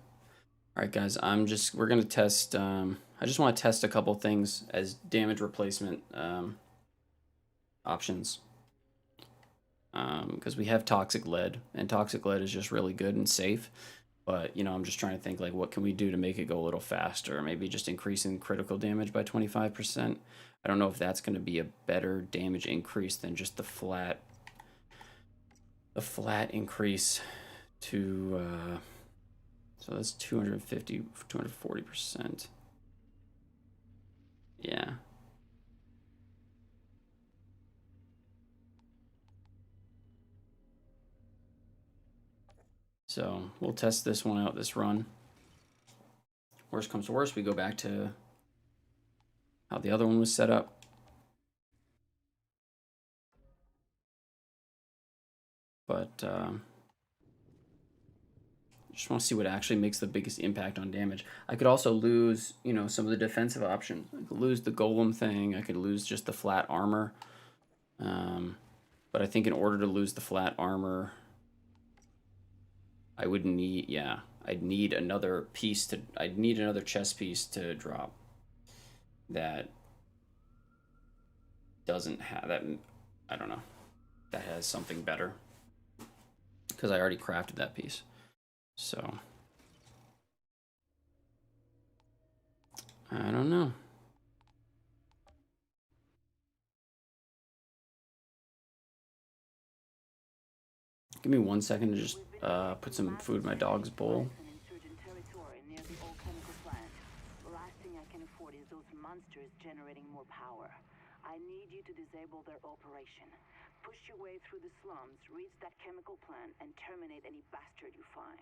Speaker 1: All right, guys, we're gonna test. I just want to test a couple things as damage replacement options. Because we have toxic lead, and toxic lead is just really good and safe. But you know, I'm just trying to think like, what can we do to make it go a little faster? Maybe just increasing critical damage by 25%. I don't know if that's going to be a better damage increase than just the flat increase to. So that's 250, 240%. Yeah. So we'll test this one out, this run. Worst comes to worst, we go back to how the other one was set up. But just want to see what actually makes the biggest impact on damage. I could also lose, you know, some of the defensive options. I could lose the golem thing. I could lose just the flat armor. But I think in order to lose the flat armor, I would need, yeah, I'd need another piece to, I'd need another chess piece to drop that doesn't have that, I don't know, that has something better. Because I already crafted that piece. So, I don't know. Give me 1 second to just put some food in my dog's bowl.
Speaker 3: monsters generating more power. I need you to disable their operation. Push your way through the slums, reach that chemical plant, and terminate any bastard you find.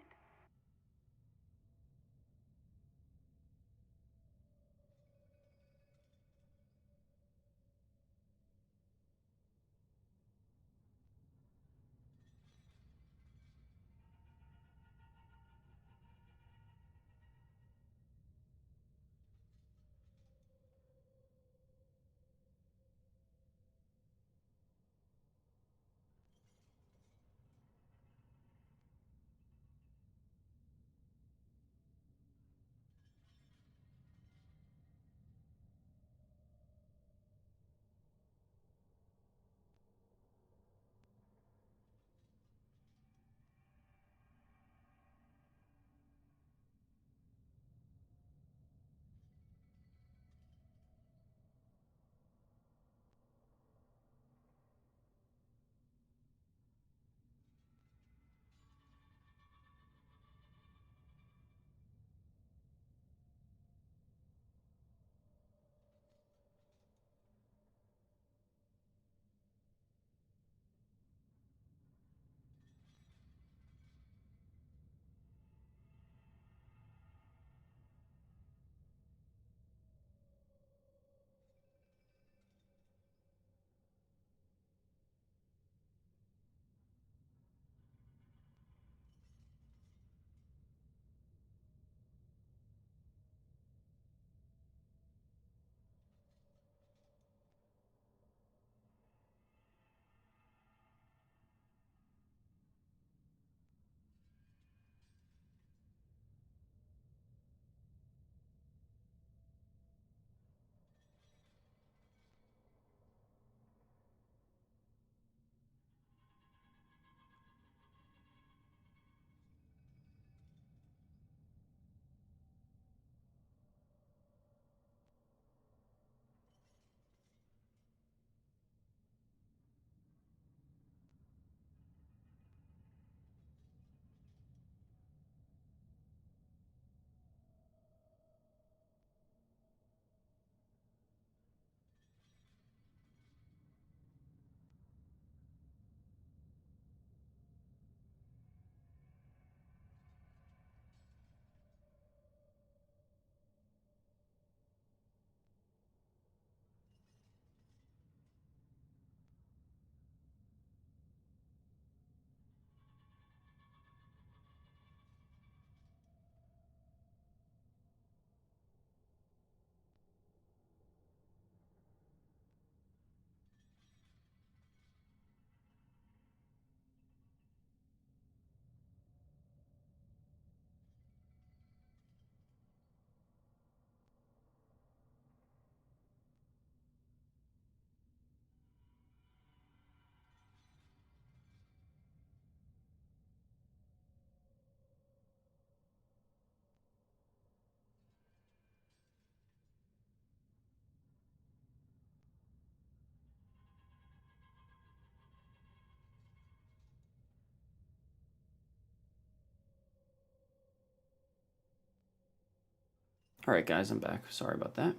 Speaker 1: Alright guys, I'm back. Sorry about that.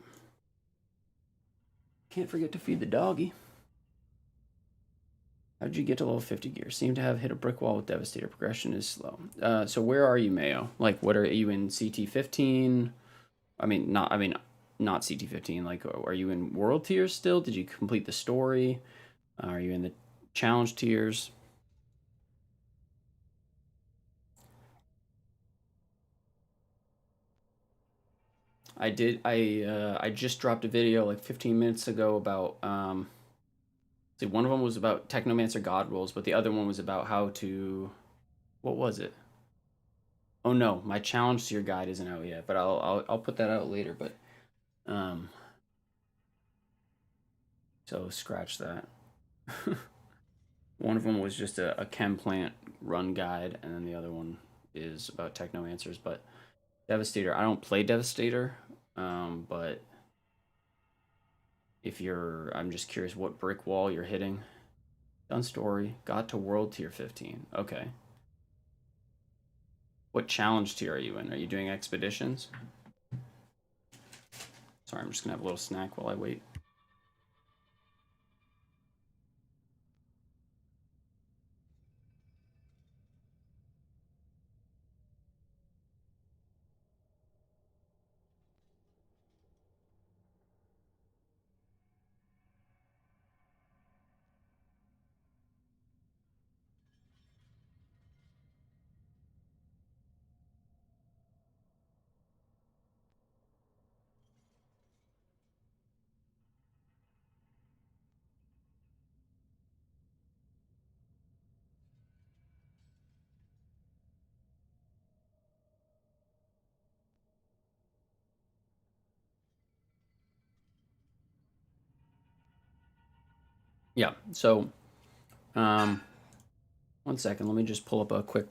Speaker 1: Can't forget to feed the doggy. How did you get to level 50 gear? Seem to have hit a brick wall with Devastator. Progression is slow. So where are you, Mayo? Like, what are you in CT15? I mean, not CT15. Like, are you in world tiers still? Did you complete the story? Are you in the challenge tiers? I did. I just dropped a video like 15 minutes ago about see, one of them was about Technomancer God Rolls, but the other one was about how to, what was it? Oh no, my challenge to your guide isn't out yet, but I'll put that out later. But so scratch that. One of them was just a chem plant run guide, and then the other one is about Technomancers. But Devastator, I don't play Devastator, but if you're, I'm just curious what brick wall you're hitting. Done story, got to world tier 15. Okay. What challenge tier are you in? Are you doing expeditions? Sorry, I'm just gonna have a little snack while I wait. Yeah, so, 1 second, let me just pull up a quick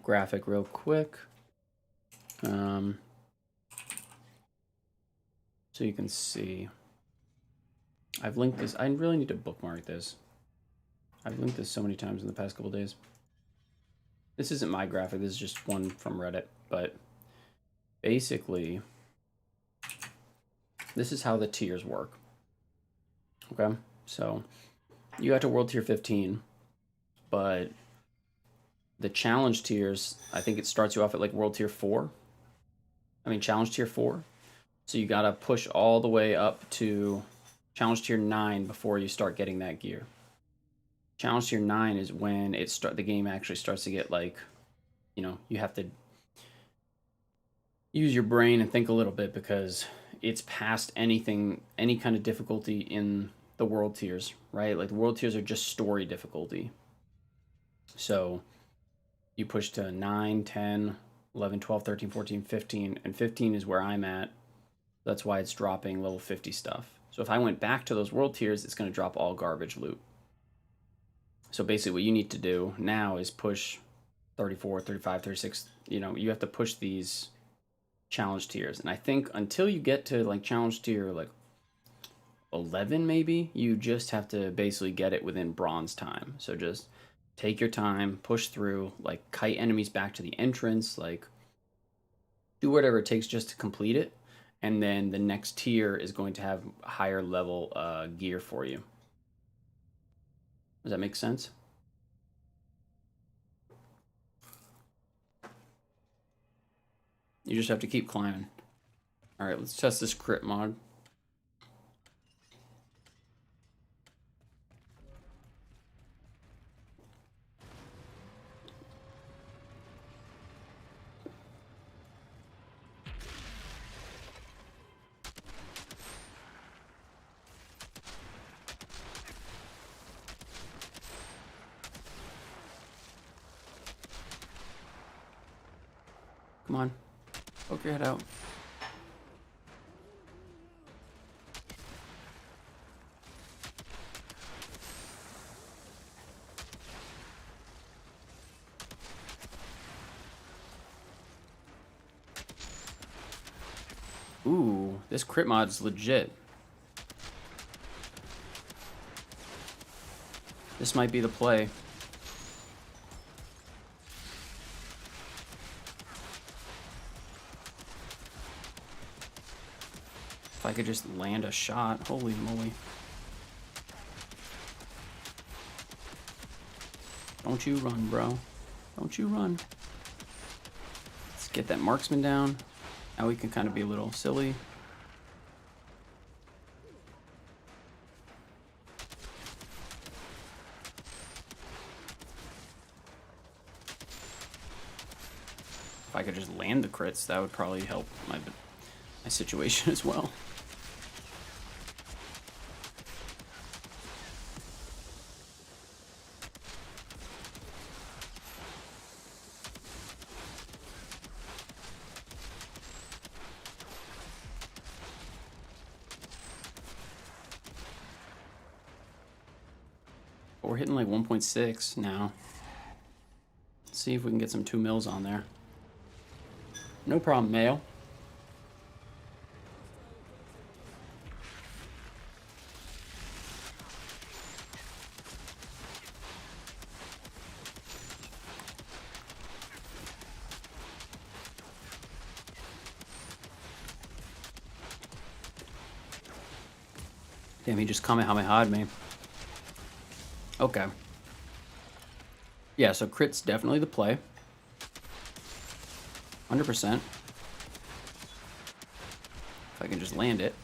Speaker 1: graphic real quick. So you can see. I've linked this. I really need to bookmark this. I've linked this so many times in the past couple days. This isn't my graphic, this is just one from Reddit, but basically, this is how the tiers work. Okay, so you got to World Tier 15, but the challenge tiers, I think it starts you off at like World Tier 4. I mean, Challenge Tier 4. So you gotta push all the way up to Challenge Tier 9 before you start getting that gear. Challenge Tier 9 is when the game actually starts to get like, you know, you have to use your brain and think a little bit because it's past anything, any kind of difficulty in the world tiers, right? Like the world tiers are just story difficulty. So you push to 9, 10, 11, 12, 13, 14, 15, and 15 is where I'm at. That's why it's dropping level 50 stuff. So if I went back to those world tiers, it's going to drop all garbage loot. So basically what you need to do now is push 34, 35, 36. You know, you have to push these challenge tiers. And I think until you get to like challenge tier like 11 maybe, you just have to basically get it within bronze time. So just take your time, push through, like kite enemies back to the entrance, like do whatever it takes just to complete it. And then the next tier is going to have higher level gear for you. Does that make sense? You just have to keep climbing. All right, let's test this crit mod. Come on, poke your head out. Ooh, this crit mod's legit. This might be the play. If I could just land a shot, holy moly. Don't you run, bro. Don't you run. Let's get that marksman down. Now we can kind of be a little silly. If I could just land the crits, that would probably help my situation as well. We're hitting like 1.6 now. Let's see if we can get some 2 mils on there. No problem, Mayo. Damn, he just Kamehameha'd me. Okay. Yeah, so crit's definitely the play. 100%. If I can just land it.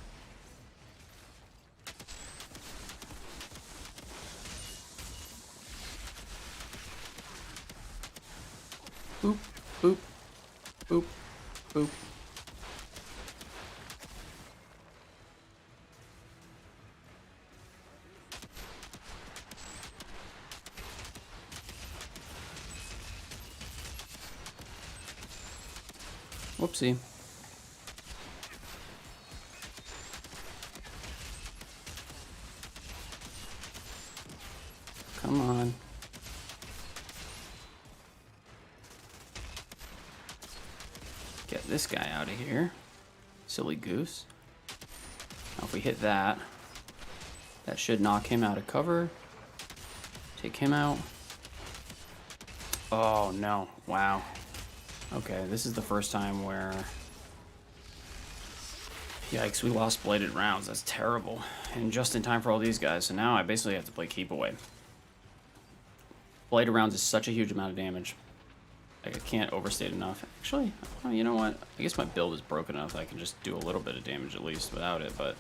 Speaker 1: Boop, boop, boop, boop. Whoopsie. Come on. Get this guy out of here. Silly goose. Now if we hit that, that should knock him out of cover. Take him out. Oh no. Wow. Okay, this is the first time where... Yikes, we lost bladed rounds. That's terrible. And just in time for all these guys. So now I basically have to play keep away. Bladed rounds is such a huge amount of damage. Like, I can't overstate enough. Actually, oh, you know what? I guess my build is broken enough that I can just do a little bit of damage at least without it, but...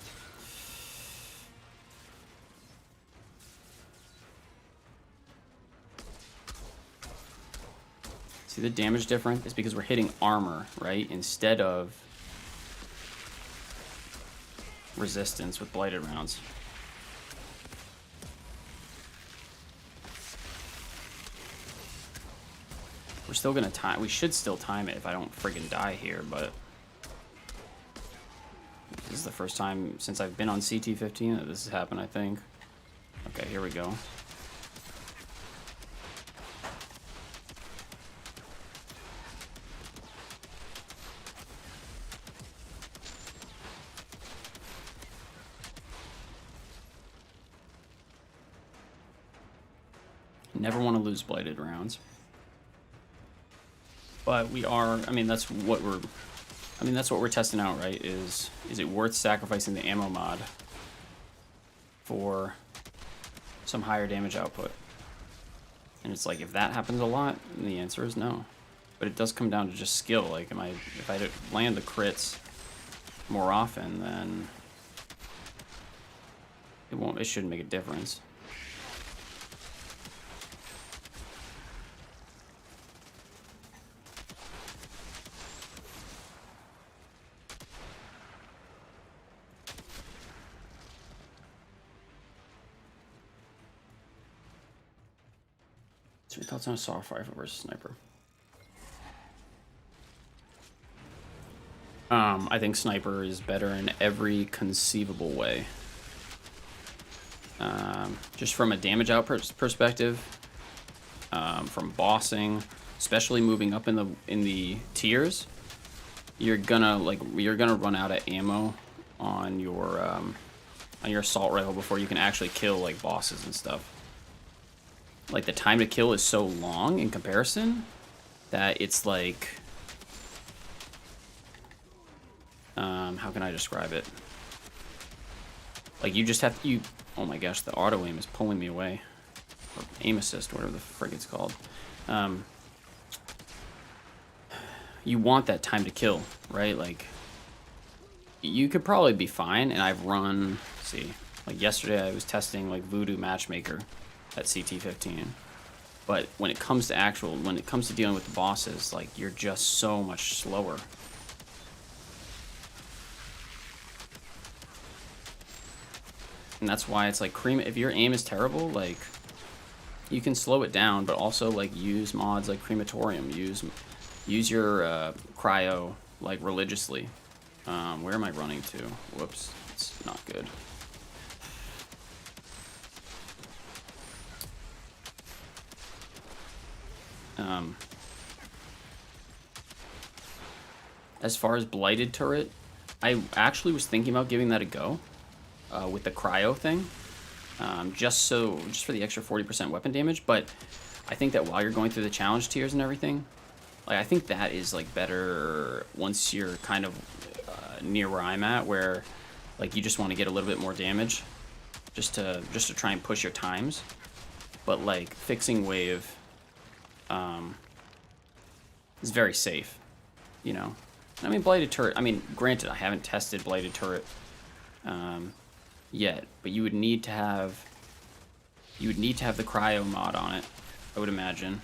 Speaker 1: See the damage difference? It's because we're hitting armor, right? Instead of resistance with blighted rounds. We're still gonna time. We should still time it if I don't friggin' die here, but this is the first time since I've been on CT15 that this has happened, I think. Okay, here we go. Never want to lose blighted rounds. But we are, I mean, that's what we're testing out, right? Is it worth sacrificing the ammo mod for some higher damage output? And it's like, if that happens a lot, the answer is no. But it does come down to just skill. Like, if I land the crits more often, then it shouldn't make a difference. So your thoughts on assault rifle versus sniper? I think sniper is better in every conceivable way. Just from a damage output perspective, from bossing, especially moving up in the tiers, you're gonna run out of ammo on your assault rifle before you can actually kill like bosses and stuff. Like, the time to kill is so long in comparison that it's like, how can I describe it? Like, you just have to, oh my gosh, the auto aim is pulling me away. Or aim assist, whatever the frick it's called. You want that time to kill, right? Like, you could probably be fine, and I've run, let's see, like yesterday I was testing like Voodoo Matchmaker at CT15. But when it comes to dealing with the bosses, like, you're just so much slower. And that's why it's like if your aim is terrible, like, you can slow it down, but also like use mods like Crematorium, use your cryo like religiously. Where am I running to? Whoops, it's not good. As far as blighted turret, I actually was thinking about giving that a go with the cryo thing, just for the extra 40% weapon damage. But I think that while you're going through the challenge tiers and everything, like, I think that is like better once you're kind of near where I'm at, where like you just want to get a little bit more damage. just to try and push your times. But like fixing wave is very safe, you know. I mean, blighted turret. I mean, granted, I haven't tested blighted turret yet, but you would need to have the cryo mod on it, I would imagine,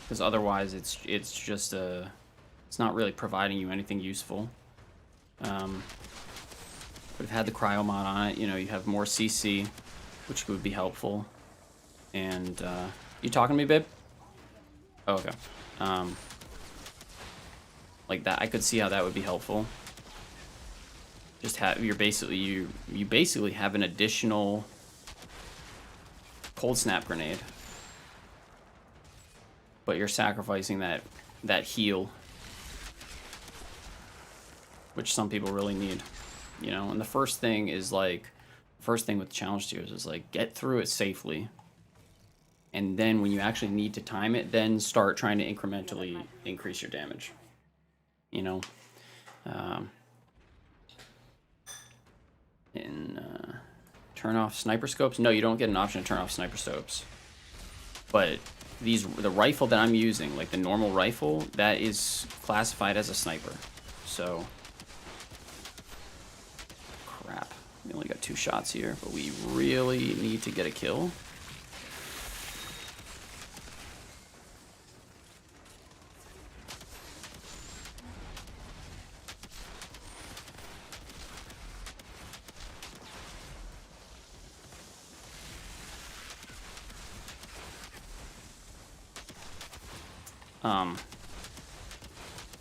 Speaker 1: because otherwise it's just it's not really providing you anything useful. But if it had the cryo mod on it, you know, you have more CC, which would be helpful. And you talking to me, babe? Oh, okay. Like that, I could see how that would be helpful. Just have you basically have an additional cold snap grenade, but you're sacrificing that heal, which some people really need, you know. And the first thing with challenge tiers is like get through it safely, and then when you actually need to time it, then start trying to incrementally increase your damage, you know. Turn off sniper scopes. No, you don't get an option to turn off sniper scopes. But the rifle that I'm using, like the normal rifle, that is classified as a sniper. So, crap. We only got 2 shots here, but we really need to get a kill.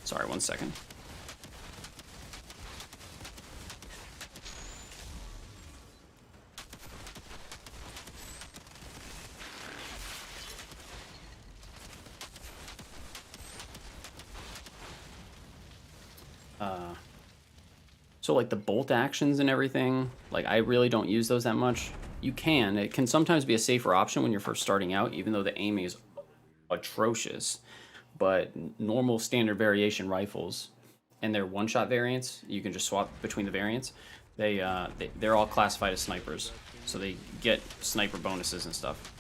Speaker 1: Sorry, 1 second. So like the bolt actions and everything, like I really don't use those that much. You can. It can sometimes be a safer option when you're first starting out, even though the aiming is atrocious. But normal standard variation rifles and their one-shot variants, you can just swap between the variants. They're all classified as snipers, so they get sniper bonuses and stuff.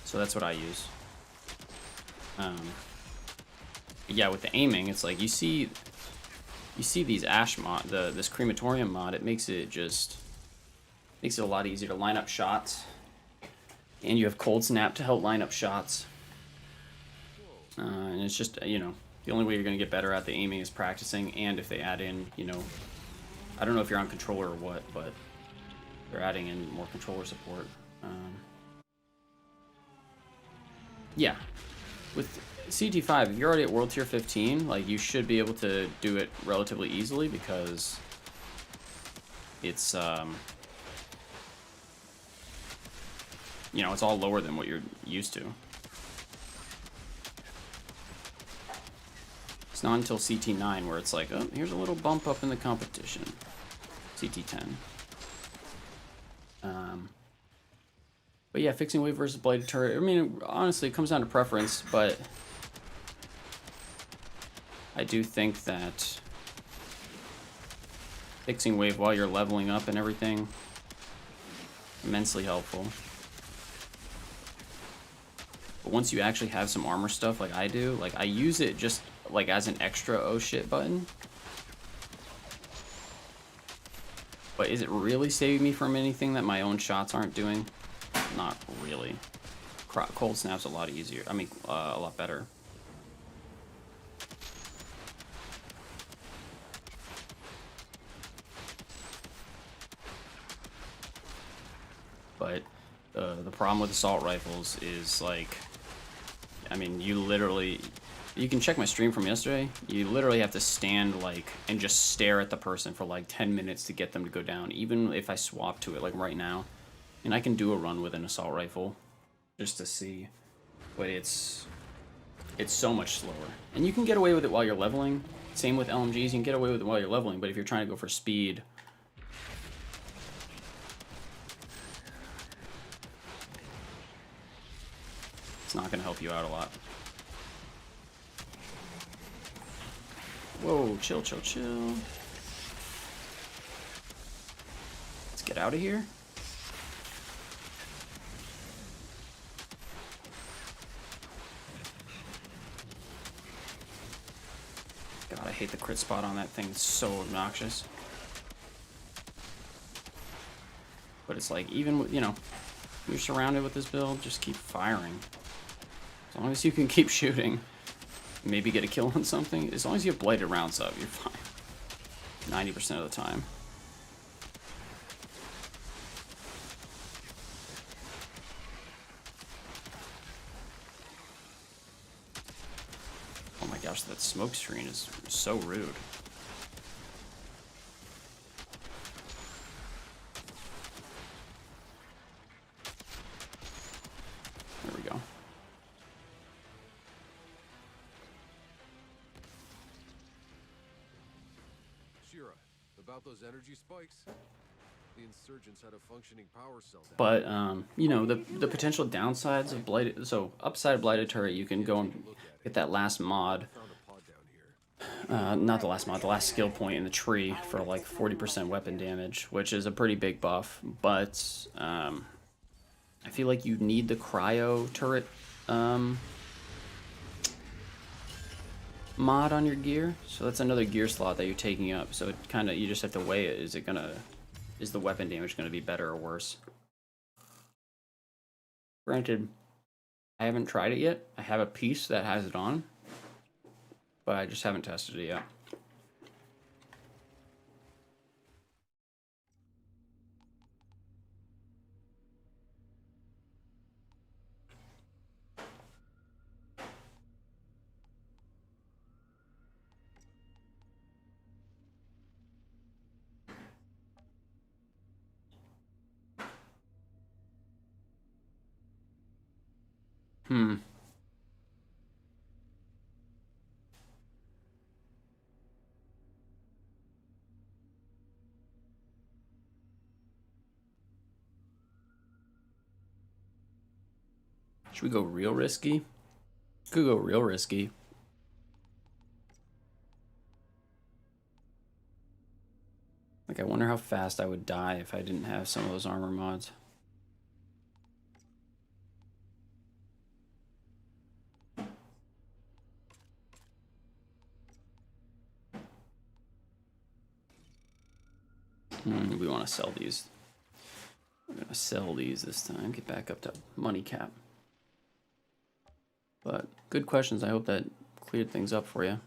Speaker 1: So that's what I use. Yeah, with the aiming, it's like you see these ash mod, this crematorium mod. It makes it a lot easier to line up shots, and you have cold snap to help line up shots. And it's just, you know, the only way you're going to get better at the aiming is practicing, and if they add in, you know, I don't know if you're on controller or what, but they're adding in more controller support. Yeah, with CT5, if you're already at World Tier 15, like, you should be able to do it relatively easily, because it's, you know, it's all lower than what you're used to. It's not until CT9 where it's like, oh, here's a little bump up in the competition. CT10. But yeah, fixing wave versus bladed turret. I mean, honestly, it comes down to preference, but I do think that fixing wave while you're leveling up and everything, immensely helpful. But once you actually have some armor stuff like I do, like I use it just like as an extra oh shit button. But is it really saving me from anything that my own shots aren't doing? Not really. Cold snap's a lot easier. I mean, a lot better. But the problem with assault rifles is, like, I mean, you can check my stream from yesterday. You literally have to stand, like, and just stare at the person for like 10 minutes to get them to go down, even if I swap to it, like right now. And I can do a run with an assault rifle just to see, but it's so much slower. And you can get away with it while you're leveling. Same with LMGs, you can get away with it while you're leveling, but if you're trying to go for speed, it's not going to help you out a lot. Whoa, chill, chill, chill. Let's get out of here. I hate the crit spot on that thing. It's so obnoxious. But it's like, even with, you know, you're surrounded with this build, just keep firing. As long as you can keep shooting, maybe get a kill on something. As long as you have bladed rounds up, you're fine. 90% of the time. Oh my gosh, that smoke screen is so rude. There we go.
Speaker 4: Shira, about those energy spikes? The insurgents had a functioning power cell down.
Speaker 1: But you know, the potential downsides of blighted. So upside of blighted turret, you can go and get that last mod.
Speaker 4: Found a pod down here.
Speaker 1: Not the last mod, the last skill point in the tree for like 40% weapon damage, which is a pretty big buff. But I feel like you need the cryo turret mod on your gear, so that's another gear slot that you're taking up. So it kind of, you just have to weigh it. Is the weapon damage gonna be better or worse? Granted, I haven't tried it yet. I have a piece that has it on, but I just haven't tested it yet. Should we go real risky? Could go real risky. Like, I wonder how fast I would die if I didn't have some of those armor mods. We want to sell these. We're going to sell these this time. Get back up to money cap. But good questions. I hope that cleared things up for you.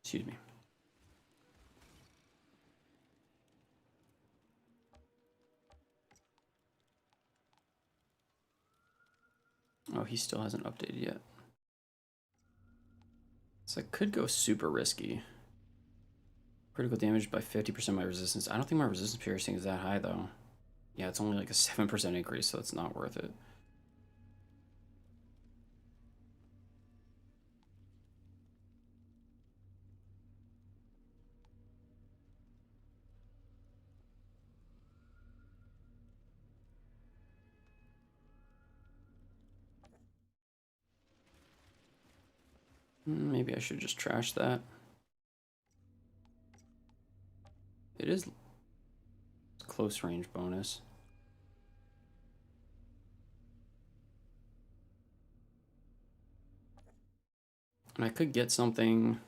Speaker 1: Excuse me. Oh, he still hasn't updated yet. So I could go super risky. Critical damage by 50% my resistance. I don't think my resistance piercing is that high though. Yeah, it's only like a 7% increase, so it's not worth it. Maybe I should just trash that. It is close range bonus. And I could get something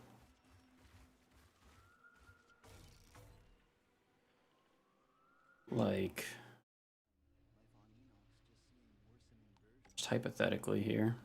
Speaker 1: like, just hypothetically here.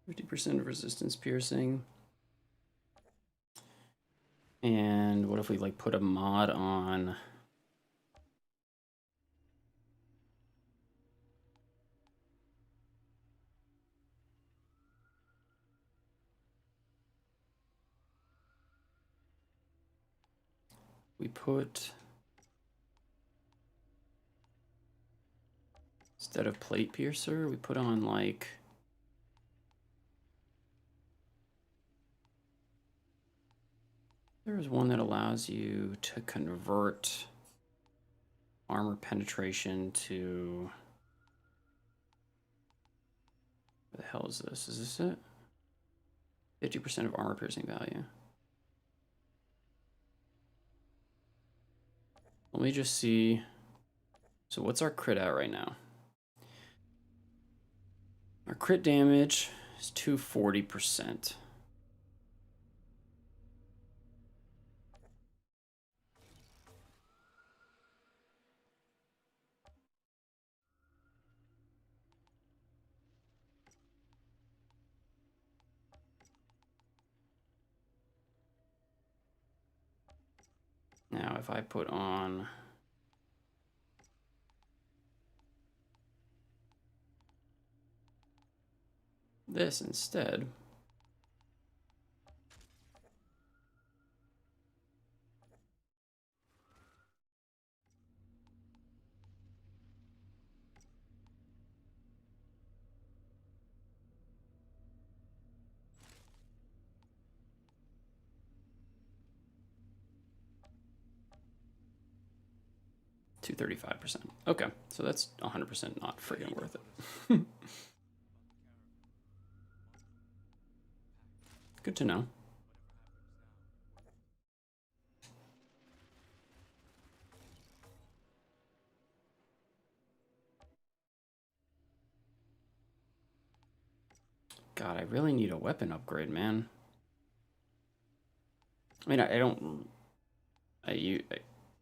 Speaker 1: 50% of resistance piercing. And And what if we like put a mod on? We put, instead of plate piercer, we put on like, there's one that allows you to convert armor penetration to, what the hell is this? Is this it? 50% of armor piercing value. Let me just see. So what's our crit at right now? Our crit damage is 240%. Now if I put on this instead, to 35%. Okay, so that's 100% not friggin' worth it. Good to know. God, I really need a weapon upgrade, man. I mean, I don't. I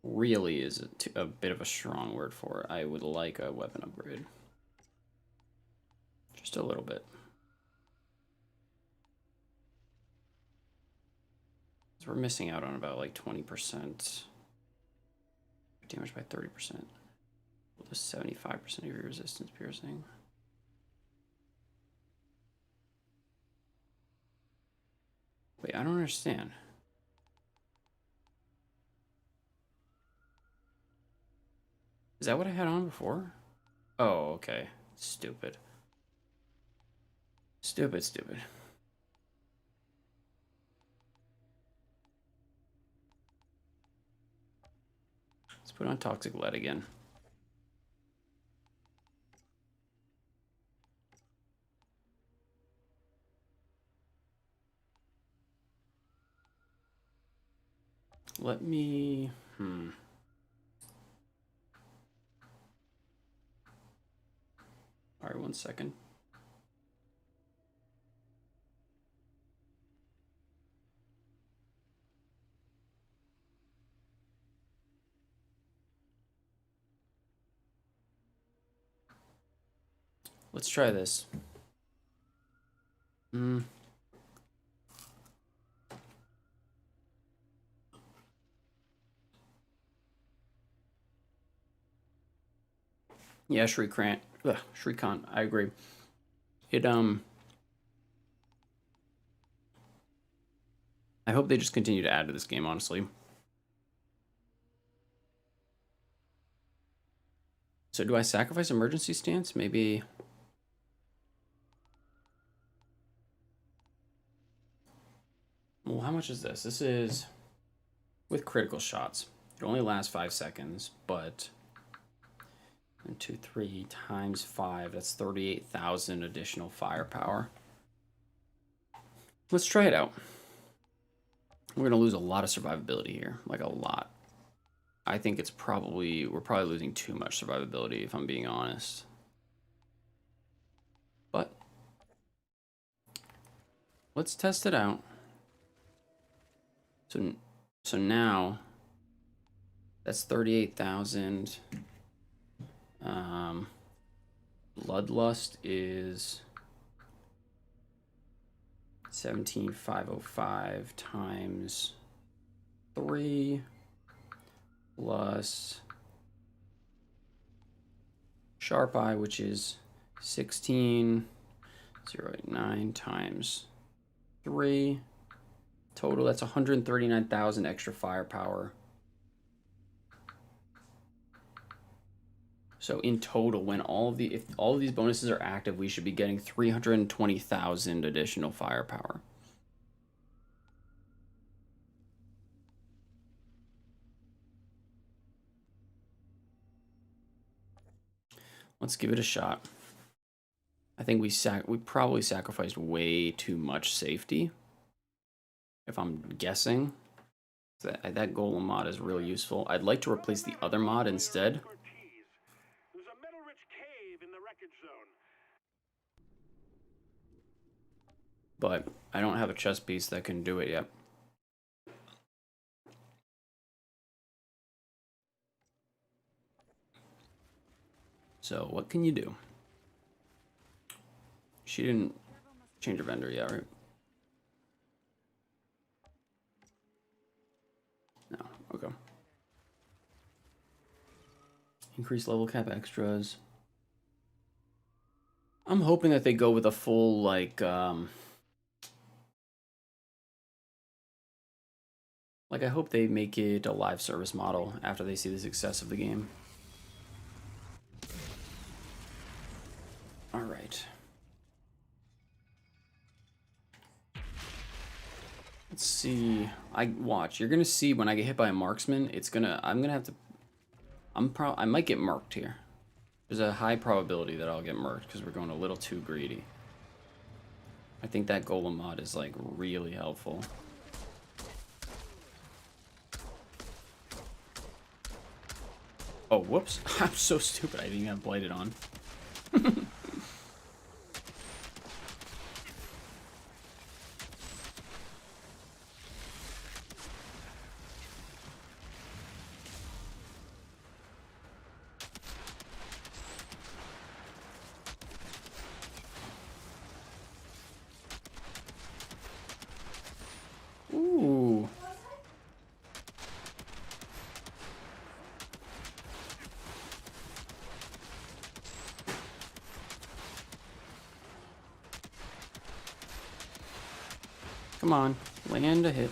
Speaker 1: really is a bit of a strong word for it. I would like a weapon upgrade. Just a little bit. So we're missing out on about like 20%. Damage by 30%. Well, the 75% of your resistance piercing. Wait, I don't understand. Is that what I had on before? Oh, okay. Stupid. Stupid, stupid. Let's put on toxic lead again. Let me, All right, 1 second. Let's try this. Yeah, Shrikant, I agree. It, I hope they just continue to add to this game, honestly. So do I sacrifice emergency stance? Maybe. Well, how much is this? This is with critical shots. It only lasts 5 seconds, but 1, 2, 3 times 5, that's 38,000 additional firepower. Let's try it out. We're gonna lose a lot of survivability here, like a lot. I think we're probably losing too much survivability, if I'm being honest. But let's test it out. So now that's 38,000. Bloodlust is 17,505 times 3 plus Sharp Eye, which is 16,089 times 3. Total, that's 139,000 extra firepower. So in total, when if all of these bonuses are active, we should be getting 320,000 additional firepower. Let's give it a shot. I think we probably sacrificed way too much safety, if I'm guessing. That golem mod is really useful. I'd like to replace the other mod instead.
Speaker 7: There's a metal-rich cave in the wreckage zone.
Speaker 1: But I don't have a chest piece that can do it yet. So what can you do? She didn't change her vendor yet, right? No, okay. Increase level cap extras. I'm hoping that they go with a full, like I hope they make it a live service model after they see the success of the game. All right. Let's see. Watch. You're gonna see when I get hit by a marksman. I might get marked here. There's a high probability that I'll get marked because we're going a little too greedy. I think that golem mod is like really helpful. Oh, whoops. I'm so stupid. I didn't even have blighted on. Ooh. Come on, land a hit.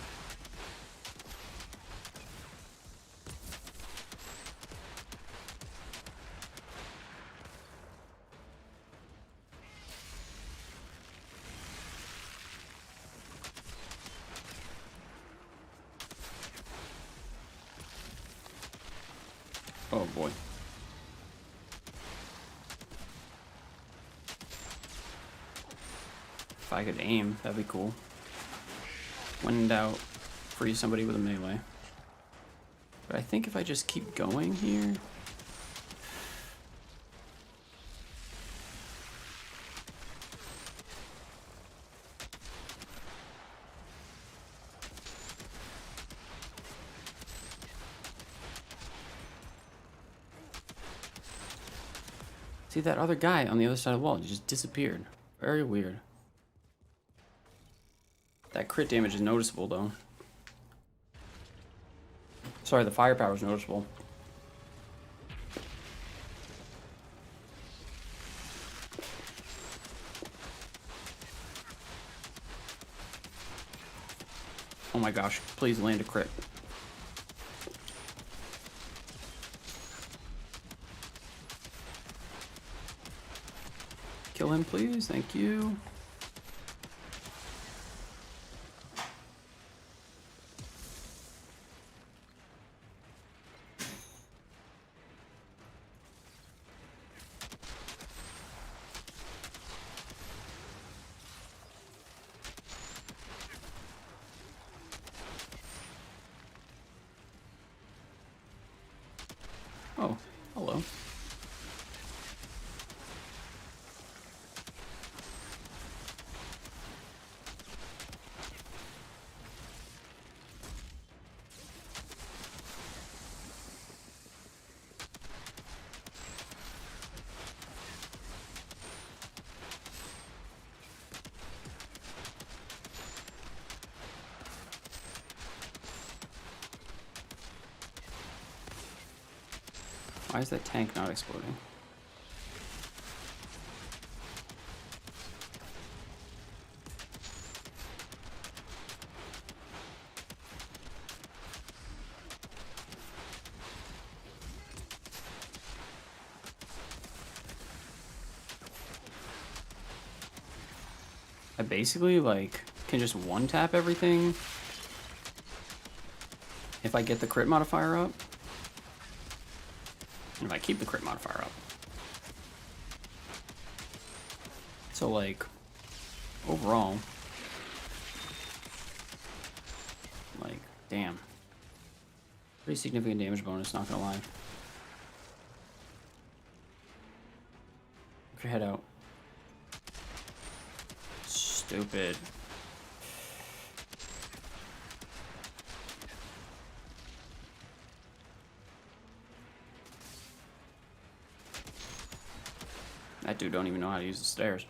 Speaker 1: Oh boy. If I could aim, that'd be cool. When in doubt, free somebody with a melee. But I think if I just keep going here... See, that other guy on the other side of the wall just disappeared. Very weird. That crit damage is noticeable, though. Sorry, the firepower is noticeable. Oh my gosh, please land a crit. Kill him, please. Thank you. Oh, hello. Why is that tank not exploding? I basically, like, can just one-tap everything if I get the crit modifier up. And if I keep the crit modifier up. So, like, overall, like, damn. Pretty significant damage bonus, not gonna lie. Put your head out. Stupid. That dude don't even know how to use the stairs.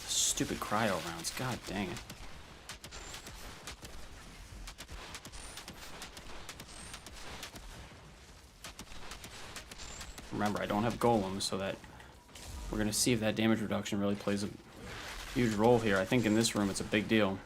Speaker 1: Stupid cryo rounds. God dang it. Remember, I don't have golems, so that we're gonna see if that damage reduction really plays a huge role here. I think in this room it's a big deal.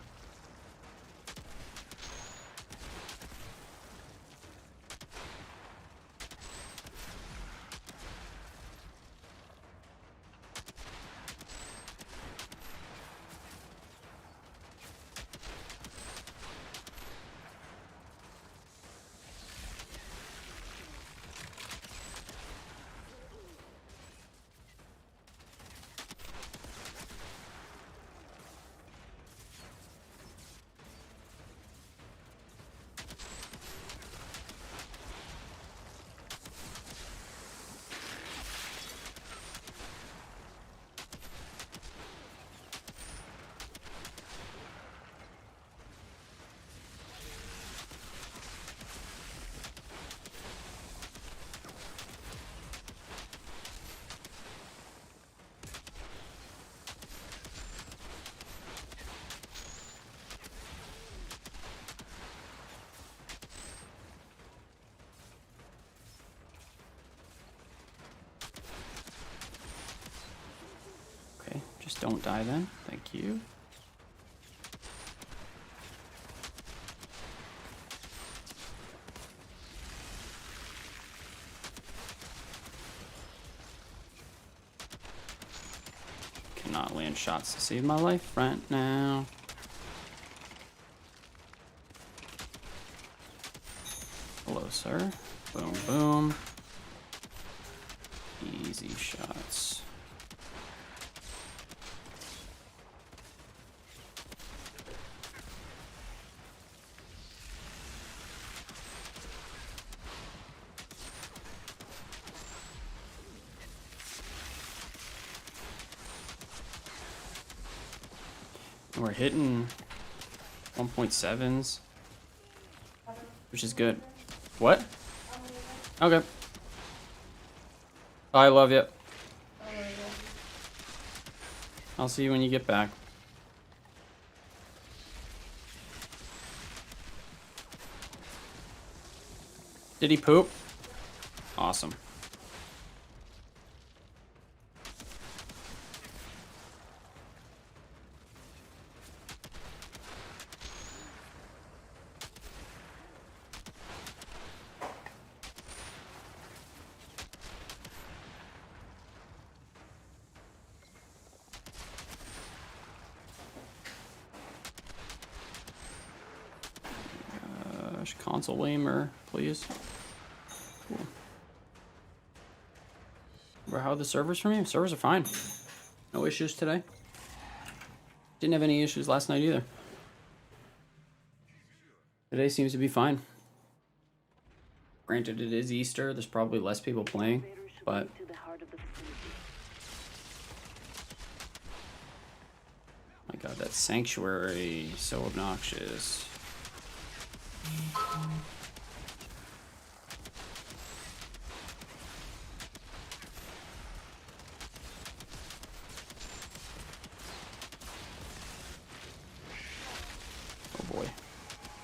Speaker 1: Just don't die then. Thank you. Cannot land shots to save my life right now. Hello, sir. Boom, boom. Easy shots. We're hitting 1.7s, which is good. What? Okay. I love you. I'll see you when you get back. Did he poop? Awesome. Console lamer, please. Cool. How are the servers for me? Servers are fine. No issues today. Didn't have any issues last night either. Today seems to be fine. Granted, it is Easter. There's probably less people playing, but my God, that sanctuary, so obnoxious.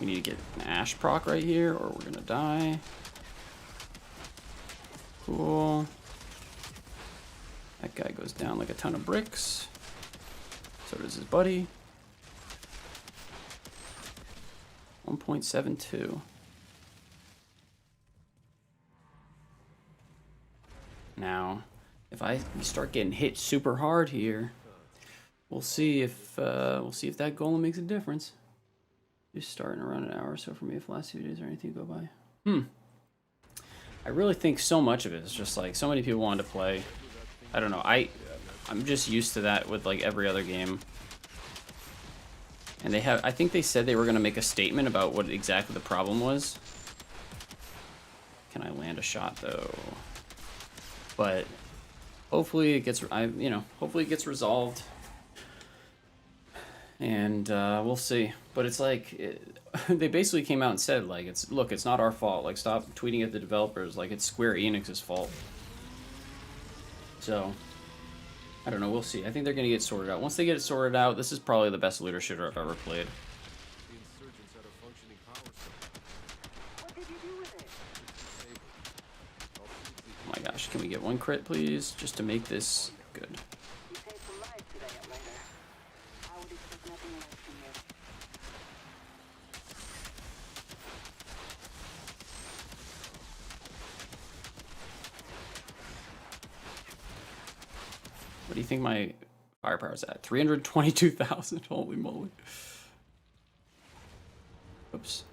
Speaker 1: We need to get an Ash proc right here, or we're gonna die. Cool. That guy goes down like a ton of bricks. So does his buddy. 1.72. Now, if I start getting hit super hard here, we'll see if that golem makes a difference. Just starting around an hour or so for me if the last 2 days or anything go by. I really think so much of it is just like so many people wanted to play. I don't know. I'm just used to that with like every other game. And I think they said they were going to make a statement about what exactly the problem was. Can I land a shot though? But hopefully it gets, hopefully it gets resolved. And we'll see. But it's like, they basically came out and said, like, look, it's not our fault. Like, stop tweeting at the developers. Like, it's Square Enix's fault. So, I don't know. We'll see. I think they're going to get sorted out. Once they get it sorted out, this is probably the best looter shooter I've ever played.
Speaker 4: The insurgents had a functioning power supply.
Speaker 3: What did you do with it?
Speaker 1: Oh my gosh. Can we get one crit, please? Just to make this good.
Speaker 3: You saved some lives today, Outrider. I would expect nothing less from you.
Speaker 1: What do you think my firepower's at? 322,000. Holy moly. Oops.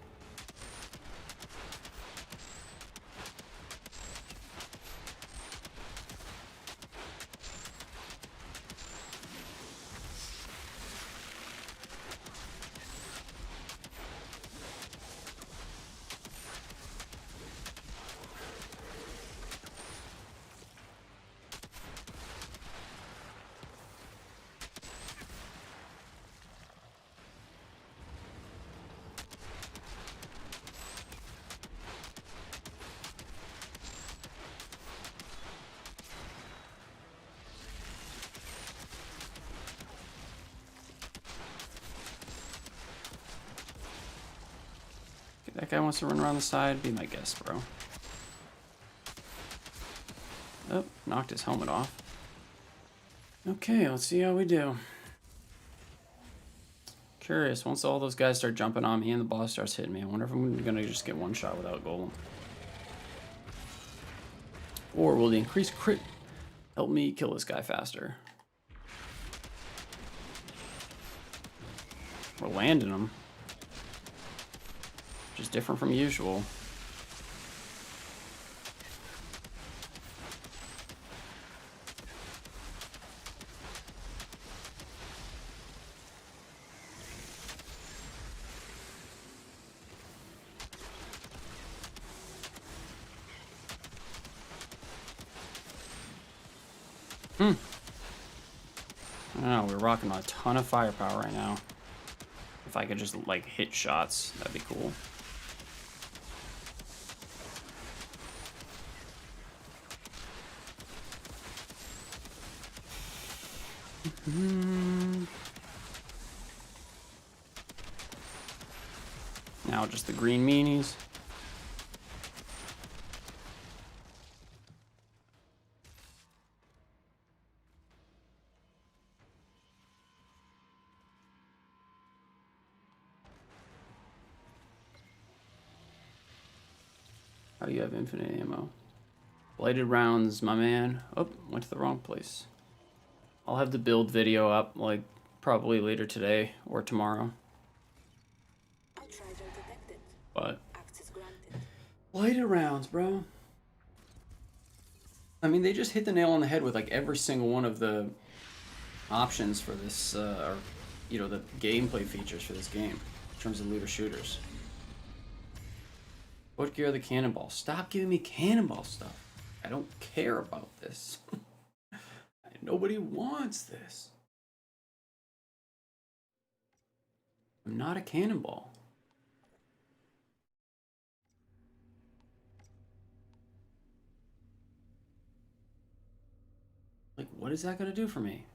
Speaker 1: That guy wants to run around the side. Be my guest, bro. Oh, knocked his helmet off. Okay, let's see how we do. Curious, once all those guys start jumping on me and the boss starts hitting me, I wonder if I'm gonna just get one shot without golem. Or will the increased crit help me kill this guy faster? We're landing him. Which is different from usual. I don't know, we're rocking a ton of firepower right now. If I could just like hit shots, that'd be cool. Now just the green meanies. Oh, you have infinite ammo. Blighted rounds, my man. Oh, went to the wrong place. I'll have the build video up, like, probably later today or tomorrow.
Speaker 5: Outrider detected.
Speaker 1: But
Speaker 5: Access granted.
Speaker 1: blighted rounds, bro. I mean, they just hit the nail on the head with, like, every single one of the options for this, or, you know, the gameplay features for this game, in terms of looter shooters. What gear are the cannonballs? Stop giving me cannonball stuff. I don't care about this. Nobody wants this. I'm not a cannonball. Like, what is that going to do for me?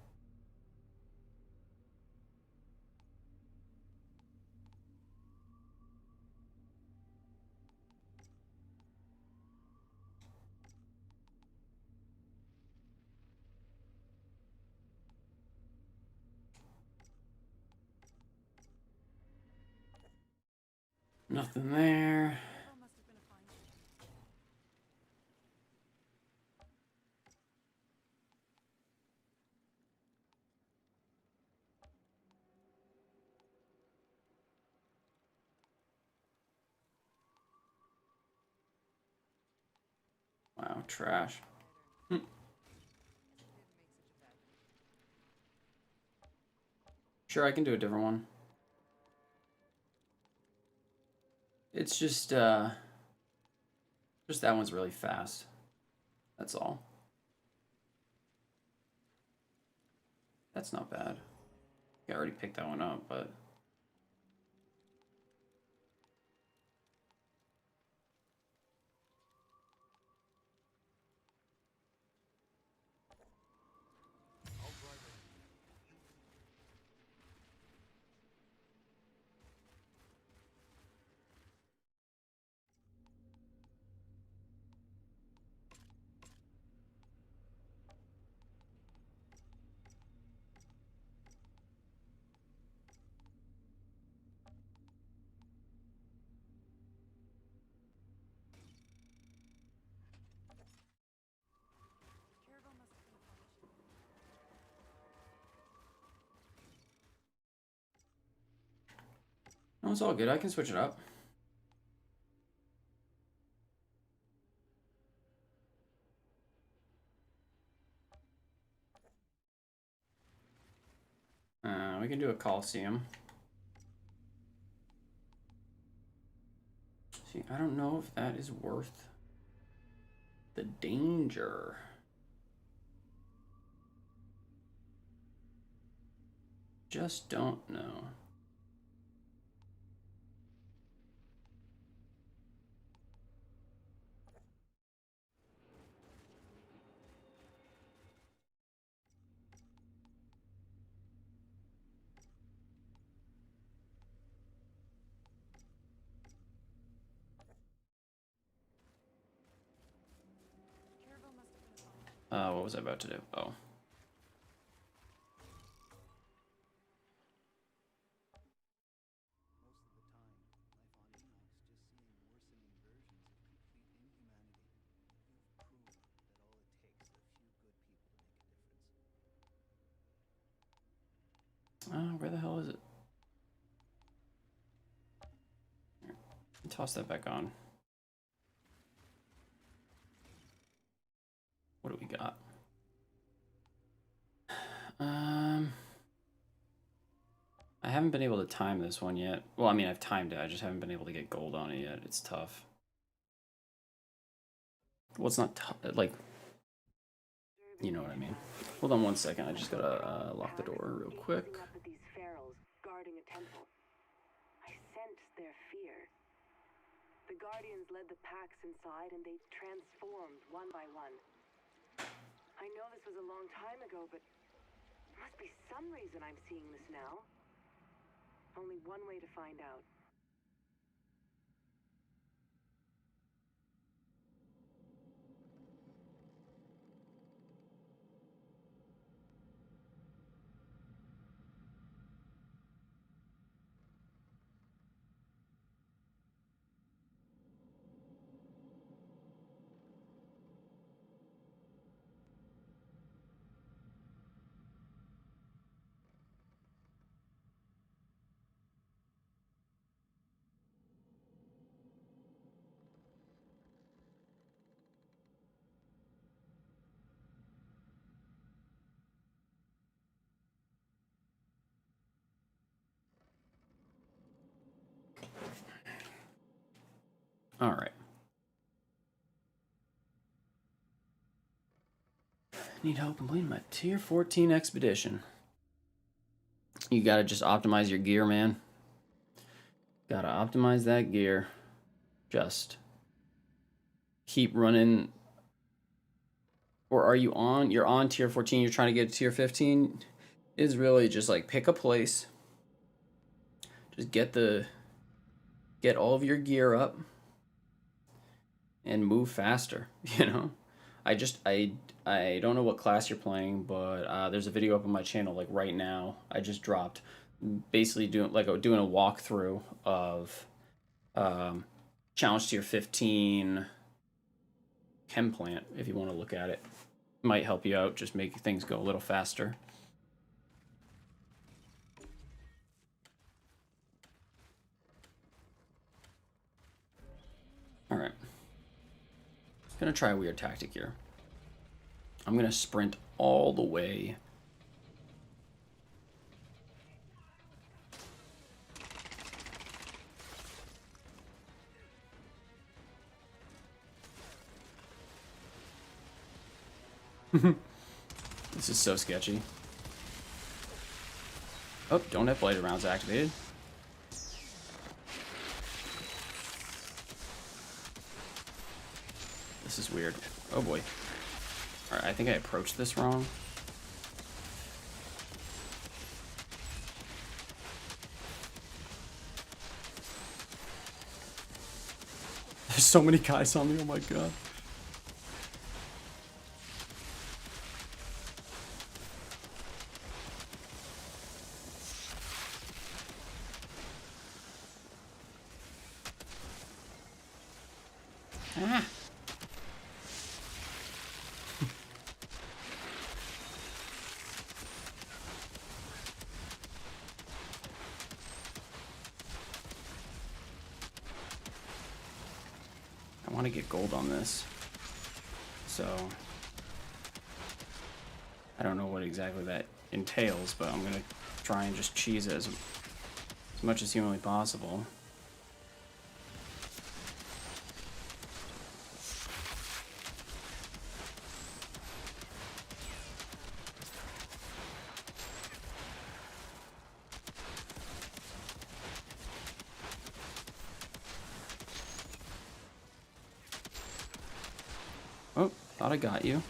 Speaker 1: Nothing there.
Speaker 2: Cargo must have been a fine ship.
Speaker 1: Wow, trash.
Speaker 2: Didn't make such a bad deal.
Speaker 1: Sure, I can do a different one. It's just that one's really fast. That's all. That's not bad. I already picked that one up, but
Speaker 2: Cargo must have been a fine ship.
Speaker 1: no, it's all good. I can switch it up. We can do a Coliseum. See, I don't know if that is worth the danger. Just don't know.
Speaker 2: Cargo must have been a fine ship.
Speaker 1: What was I about to do? Oh.
Speaker 8: Most of the time, life on Enoch's just seeing worsening versions of complete inhumanity. You've proved that all it takes is a few good people to make a difference.
Speaker 1: Where the hell is it? Here, toss that back on. What do we got? I haven't been able to time this one yet. Well, I mean, I've timed it. I just haven't been able to get gold on it yet. It's tough. Well, it's not tough. Like, you know what I mean. Hold on one second. I just gotta lock the door real quick.
Speaker 3: Up with these pharaohs guarding a temple. I sensed their fear. The guardians led the packs inside and they transformed one by one. I know this was a long time ago, but there must be some reason I'm seeing this now. Only one way to find out.
Speaker 1: All right. Need help completing my tier 14 expedition. You gotta just optimize your gear, man. Gotta optimize that gear. Just keep running. Or are you on? You're on tier 14. You're trying to get to tier 15. Is really just like pick a place. Just get all of your gear up and move faster. You know. I don't know what class you're playing, but there's a video up on my channel like right now. I just dropped, basically doing a walkthrough of Challenge tier 15 chem plant, if you want to look at it. Might help you out, just make things go a little faster. Alright. Gonna try a weird tactic here. I'm gonna sprint all the way. This is so sketchy. Oh, don't have bladed rounds activated. This is weird. Oh boy. Alright, I think I approached this wrong. There's so many guys on me, oh my god. Ah. I want to get gold on this, so I don't know what exactly that entails, but I'm gonna try and just cheese it as much as humanly possible. Oh, thought I got you.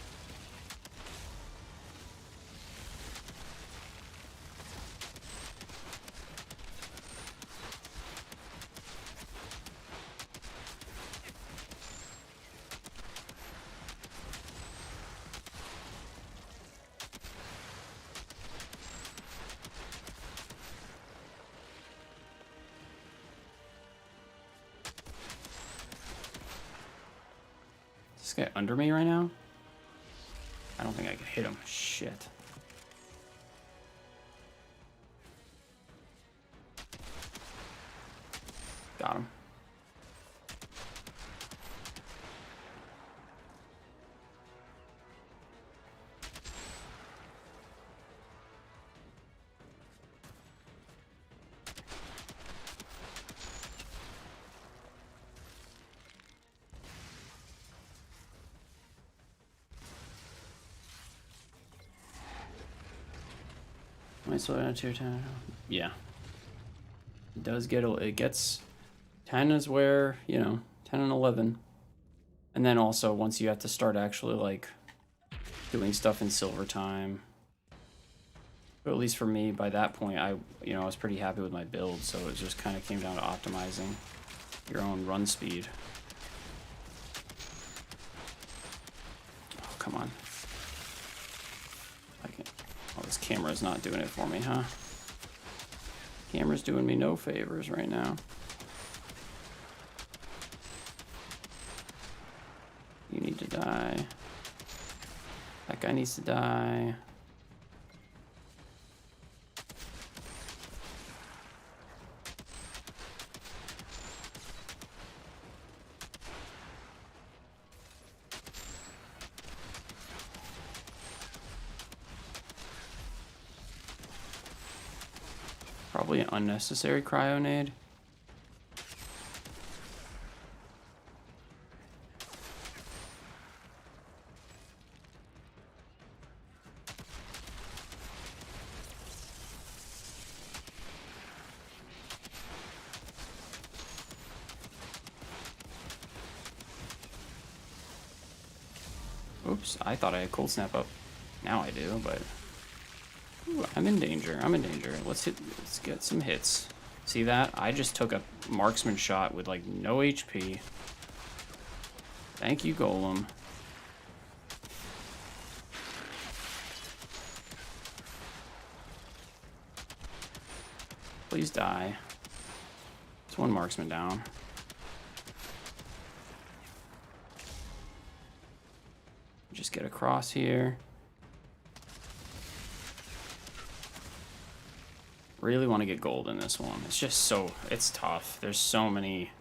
Speaker 1: Is this guy under me right now? I don't think I can hit him. Shit. Got him. Am I slow down to 10? Yeah. It does get, it gets, 10 is where, you know, 10 and 11. And then also once you have to start actually like doing stuff in silver time. But at least for me, by that point, I was pretty happy with my build, so it just kind of came down to optimizing your own run speed. Oh, come on. Oh, this camera's not doing it for me, huh? Camera's doing me no favors right now. You need to die. That guy needs to die. Probably an unnecessary cryonade. Oops, I thought I had cold snap up. Now I do, but ooh, I'm in danger. I'm in danger. Let's get some hits. See that? I just took a marksman shot with like no HP. Thank you, Golem. Please die. There's one marksman down. Just get across here. Really want to get gold in this one. It's just so, it's tough. There's so many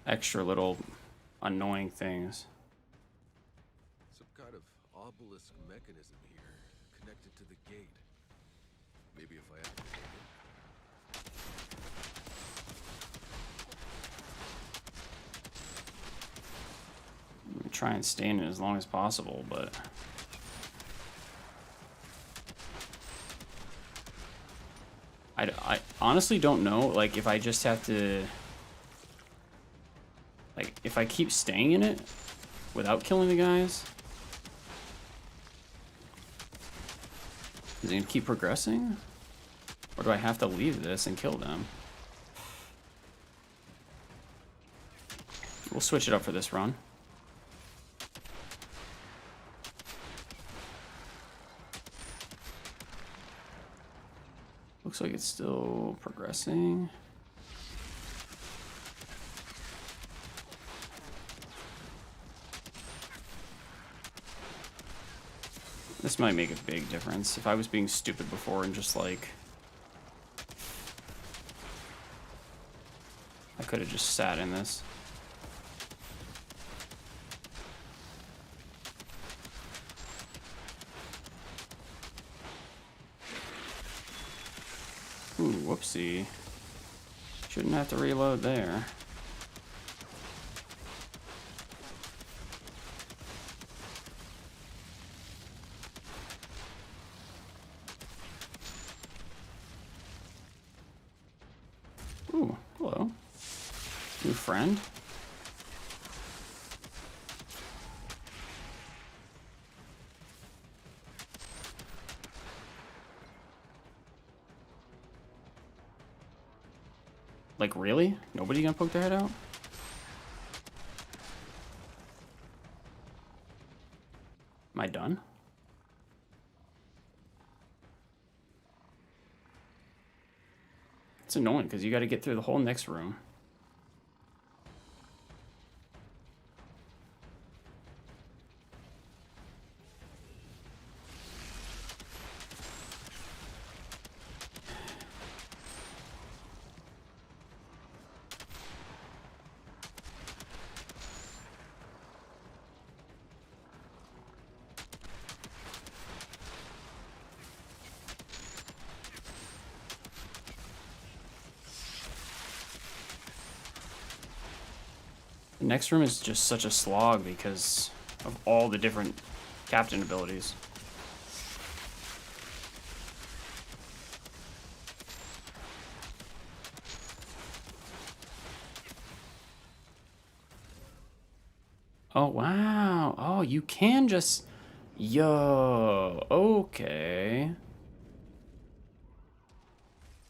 Speaker 1: extra little annoying things.
Speaker 4: Some kind of obelisk mechanism here, connected to the gate. Maybe if I activate it.
Speaker 1: Try and stay in it as long as possible, but I honestly don't know, like, if I just have to, like, if I keep staying in it without killing the guys, is it gonna keep progressing? Or do I have to leave this and kill them? We'll switch it up for this run. Looks like it's still progressing. This might make a big difference. If I was being stupid before and just like... I could have just sat in this. Ooh, whoopsie. Shouldn't have to reload there. Ooh, hello. New friend. Like, really? Nobody gonna poke their head out? Am I done? It's annoying because you gotta get through the whole next room. The next room is just such a slog because of all the different captain abilities. Oh, wow. Oh, you can just... Yo, okay.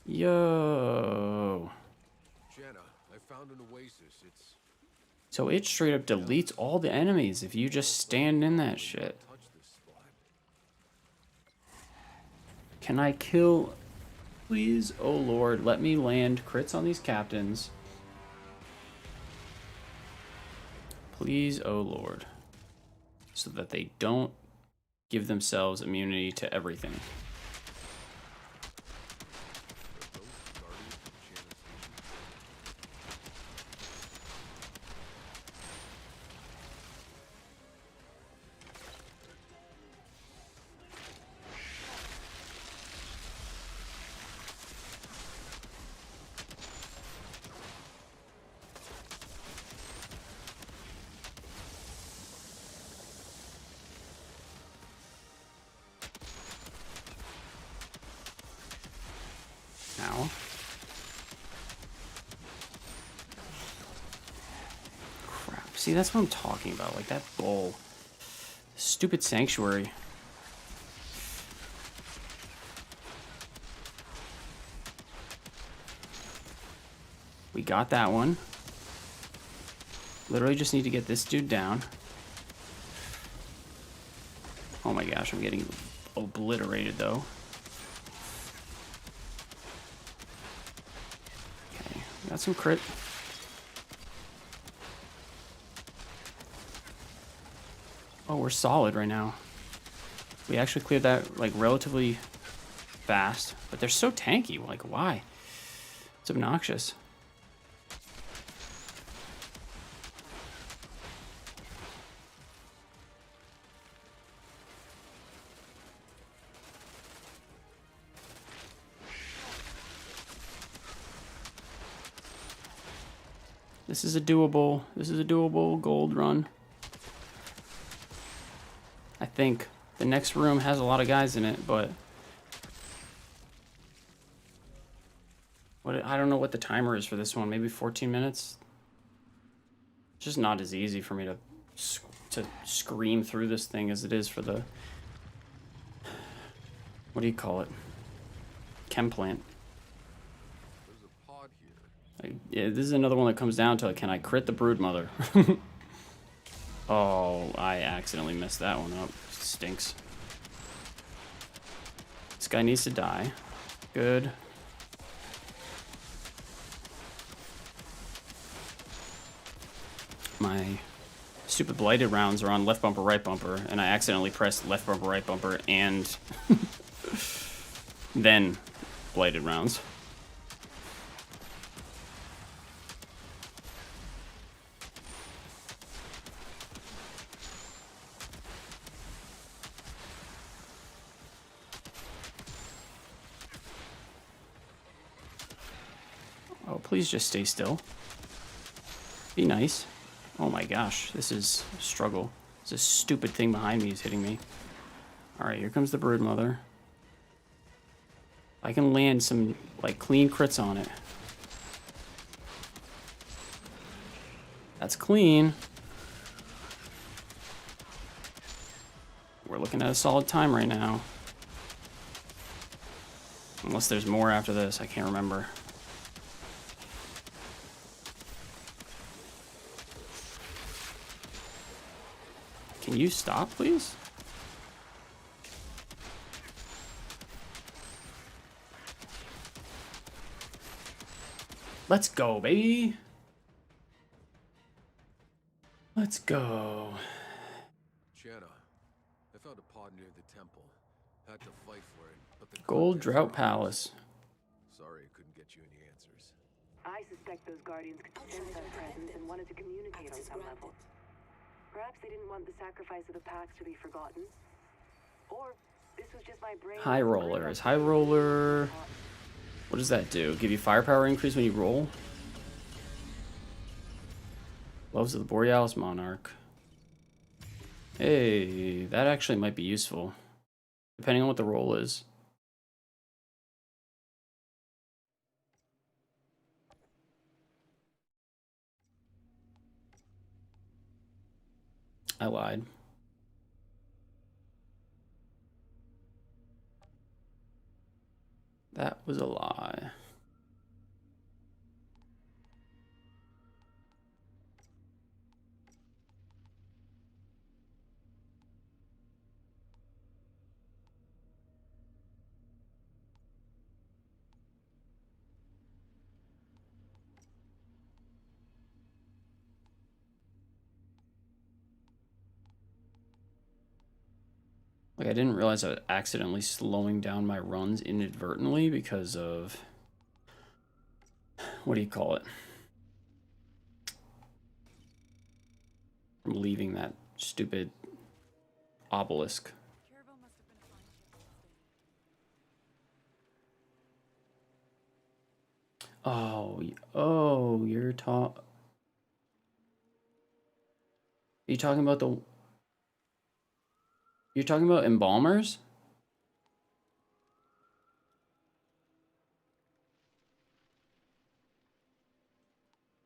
Speaker 1: Yo.
Speaker 4: Jenna, I found an oasis. It's
Speaker 1: So it straight up deletes all the enemies if you just stand in that shit.
Speaker 4: touch this spot.
Speaker 1: Can I kill... Please, oh lord, let me land crits on these captains. Please, oh lord. So that they don't give themselves immunity to everything.
Speaker 4: Are those guardians of Jenna's vision?
Speaker 1: Now. Crap. See, that's what I'm talking about. Like that bull. Stupid sanctuary. We got that one. Literally just need to get this dude down. Oh my gosh, I'm getting obliterated though. Okay, got some crit. Oh, we're solid right now. We actually cleared that like relatively fast, but they're so tanky. Like, why? It's obnoxious. This is a doable gold run. I think the next room has a lot of guys in it, but I don't know what the timer is for this one. Maybe 14 minutes. It's just not as easy for me to scream through this thing as it is for the, what do you call it? Chem plant.
Speaker 4: There's a pod here.
Speaker 1: Yeah, this is another one that comes down to, can I crit the broodmother? Oh, I accidentally messed that one up. Stinks. This guy needs to die. Good. My stupid blighted rounds are on left bumper, right bumper, and I accidentally pressed left bumper, right bumper, and then blighted rounds. Oh, please just stay still. Be nice. Oh my gosh, this is a struggle. This stupid thing behind me is hitting me. Alright, here comes the broodmother. I can land some, like, clean crits on it. That's clean. We're looking at a solid time right now. Unless there's more after this, I can't remember. Can you stop, please? Let's go, baby. Let's go.
Speaker 4: Shanna, I found a pod near the temple. Had to fight for it, but the
Speaker 1: Gold
Speaker 4: contents
Speaker 1: Drought
Speaker 4: are
Speaker 1: Palace.
Speaker 4: Sorry I couldn't get you any answers.
Speaker 3: I suspect those guardians could sense our presence and wanted to communicate on
Speaker 5: Access
Speaker 3: some
Speaker 5: granted.
Speaker 3: level. Perhaps they didn't want the sacrifice of the packs to be forgotten. Or this was just my brain.
Speaker 1: High roller. Is high roller... What does that do? Give you firepower increase when you roll? Loves of the Borealis Monarch. Hey, that actually might be useful. Depending on what the roll is. I lied. That was a lie. Like, I didn't realize I was accidentally slowing down my runs inadvertently because of... What do you call it? From leaving that stupid obelisk.
Speaker 2: Caravel must have been a fine ship since they...
Speaker 1: Oh, you're talking about the... You're talking about embalmers?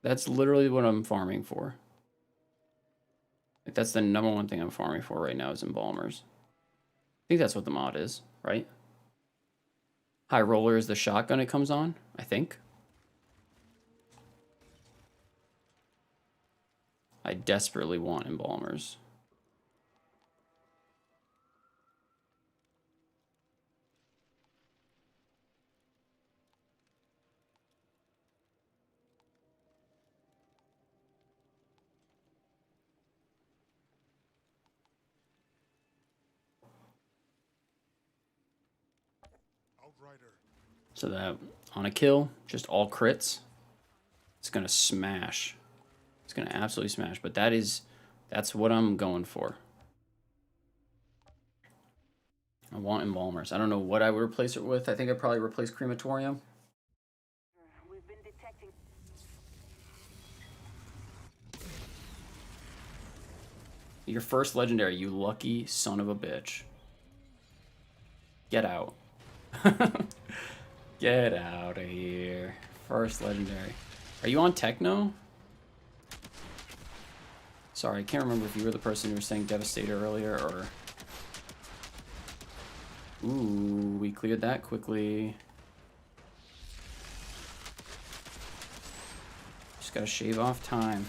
Speaker 1: That's literally what I'm farming for. Like, that's the number one thing I'm farming for right now is embalmers. I think that's what the mod is, right? High roller is the shotgun it comes on, I think. I desperately want embalmers. So that on a kill, just all crits, it's gonna smash. It's gonna absolutely smash. But that's what I'm going for. I want embalmers. I don't know what I would replace it with. I think I'd probably replace crematorium.
Speaker 3: We've been detecting.
Speaker 1: Your first legendary, you lucky son of a bitch. Get out. Get out of here. First legendary. Are you on Techno? Sorry, I can't remember if you were the person who was saying Devastator earlier or... Ooh, we cleared that quickly. Just gotta shave off time.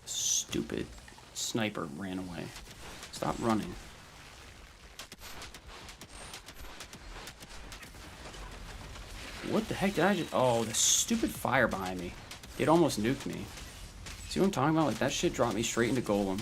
Speaker 1: Stupid sniper ran away. Stop running. What the heck did I just... Oh, the stupid fire behind me. It almost nuked me. See what I'm talking about? Like, that shit dropped me straight into Golem.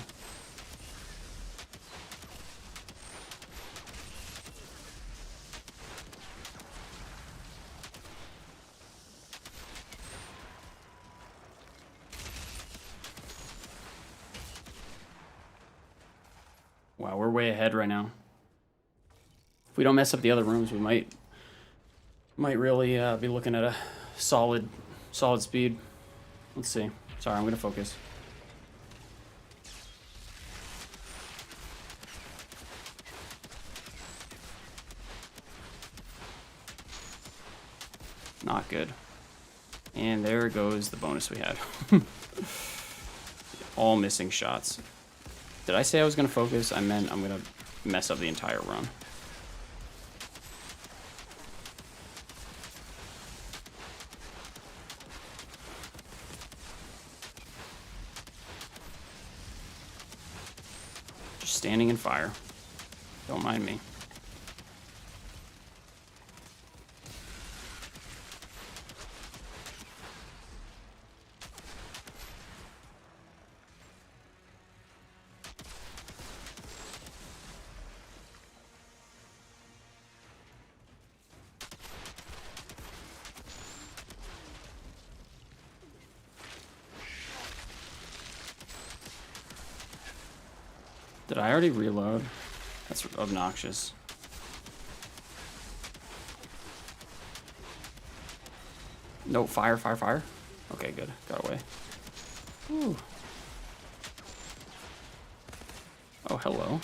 Speaker 1: Wow, we're way ahead right now. If we don't mess up the other rooms, we might really be looking at a solid speed. Let's see. Sorry, I'm gonna focus. Not good. And there goes the bonus we had. All missing shots. Did I say I was gonna focus? I meant I'm gonna mess up the entire run. Just standing in fire. Don't mind me. Did I already reload? That's obnoxious. No, fire. Okay, good. Got away. Whew. Oh, hello.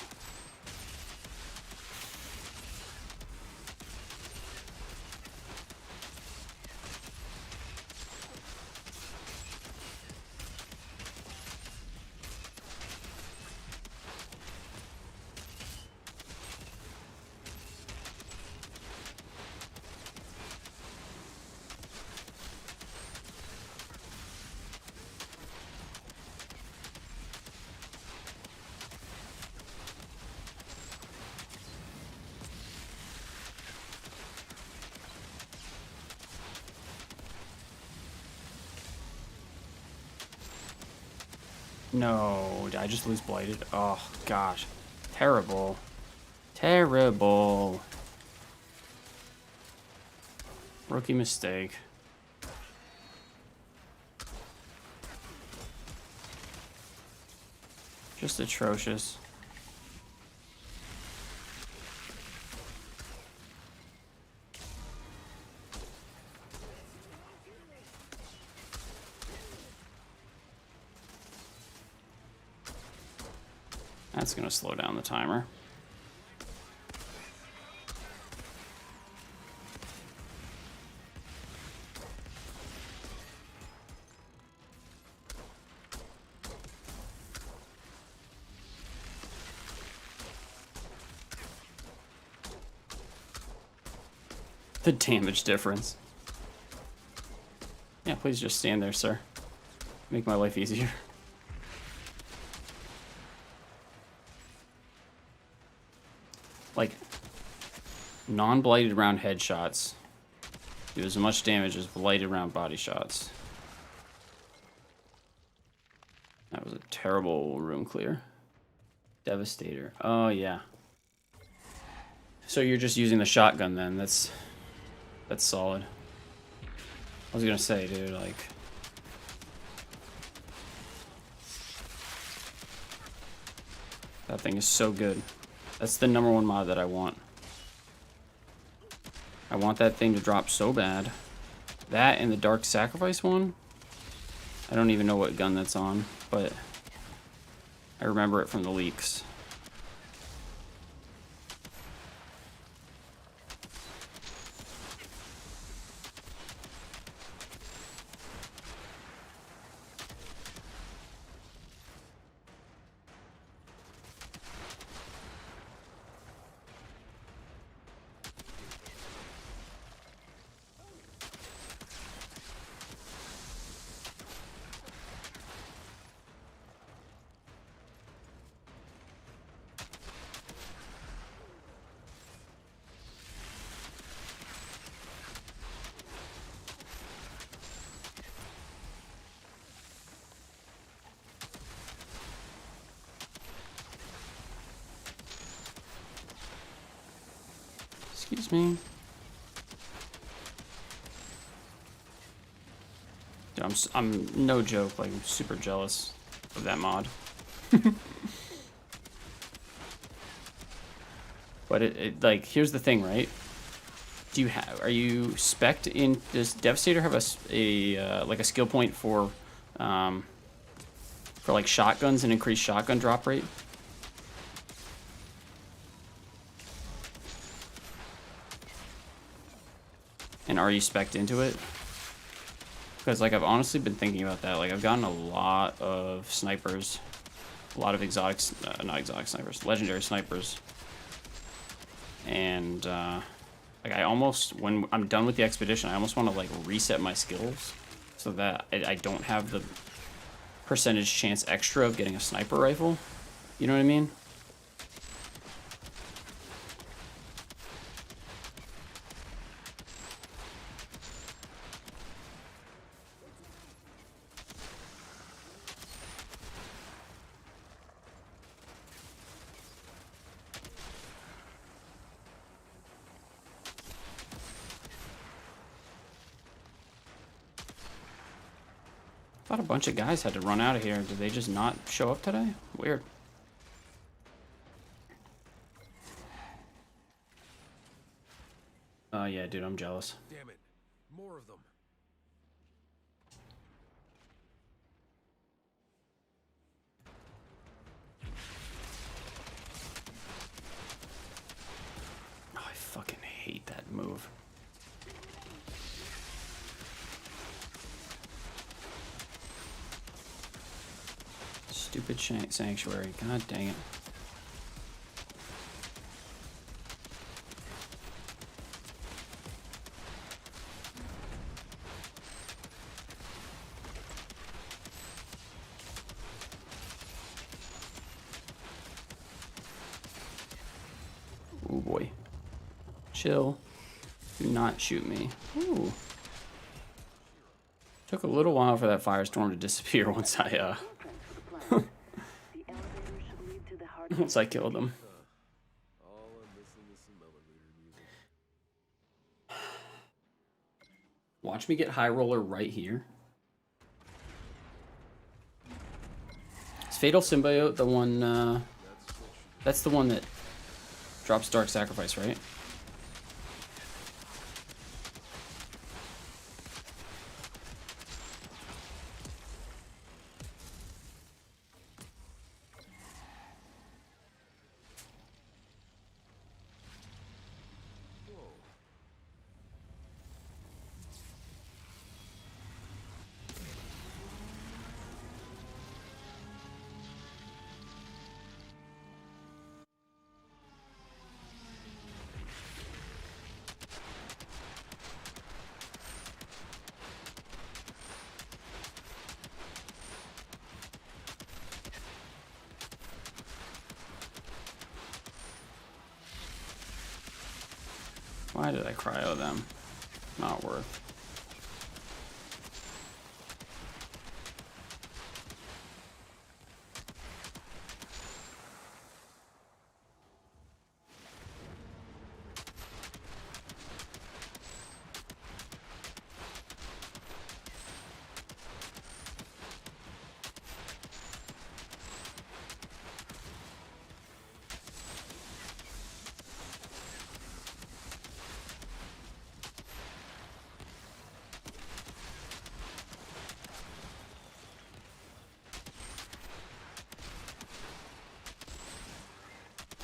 Speaker 1: No, did I just lose Blighted? Oh, gosh. Terrible. Terrible. Rookie mistake. Just atrocious. That's gonna slow down the timer. The damage difference. Yeah, please just stand there, sir. Make my life easier. Like, non-blighted round headshots do as much damage as blighted round body shots. That was a terrible room clear. Devastator. Oh, yeah. So you're just using the shotgun then. That's solid. I was gonna say, dude, like... That thing is so good. That's the #1 mod that I want. I want that thing to drop so bad. That and the Dark Sacrifice one. I don't even know what gun that's on, but I remember it from the leaks. Excuse me. Dude, I'm no joke, like, I'm super jealous of that mod. But it like, here's the thing, right? Are you spec'd in, does Devastator have like a skill point for like shotguns and increased shotgun drop rate? And are you spec'd into it? Because, like, I've honestly been thinking about that. Like, I've gotten a lot of snipers. A lot of exotic, not exotic snipers, legendary snipers. And, like, I almost, when I'm done with the expedition, I almost want to, like, reset my skills. So that I don't have the percentage chance extra of getting a sniper rifle. You know what I mean? I thought a bunch of guys had to run out of here. Did they just not show up today? Weird. Yeah, dude, I'm jealous.
Speaker 4: Damn it. More of them.
Speaker 1: Oh, I fucking hate that move. Stupid sanctuary. God dang it. Oh boy. Chill. Do not shoot me. Ooh. Took a little while for that firestorm to disappear once I once I killed him.
Speaker 4: All I'm missing is some elevator music.
Speaker 1: Watch me get high roller right here. Is Fatal Symbiote the one that's the one that drops Dark Sacrifice, right? Why did I cryo them? Not worth.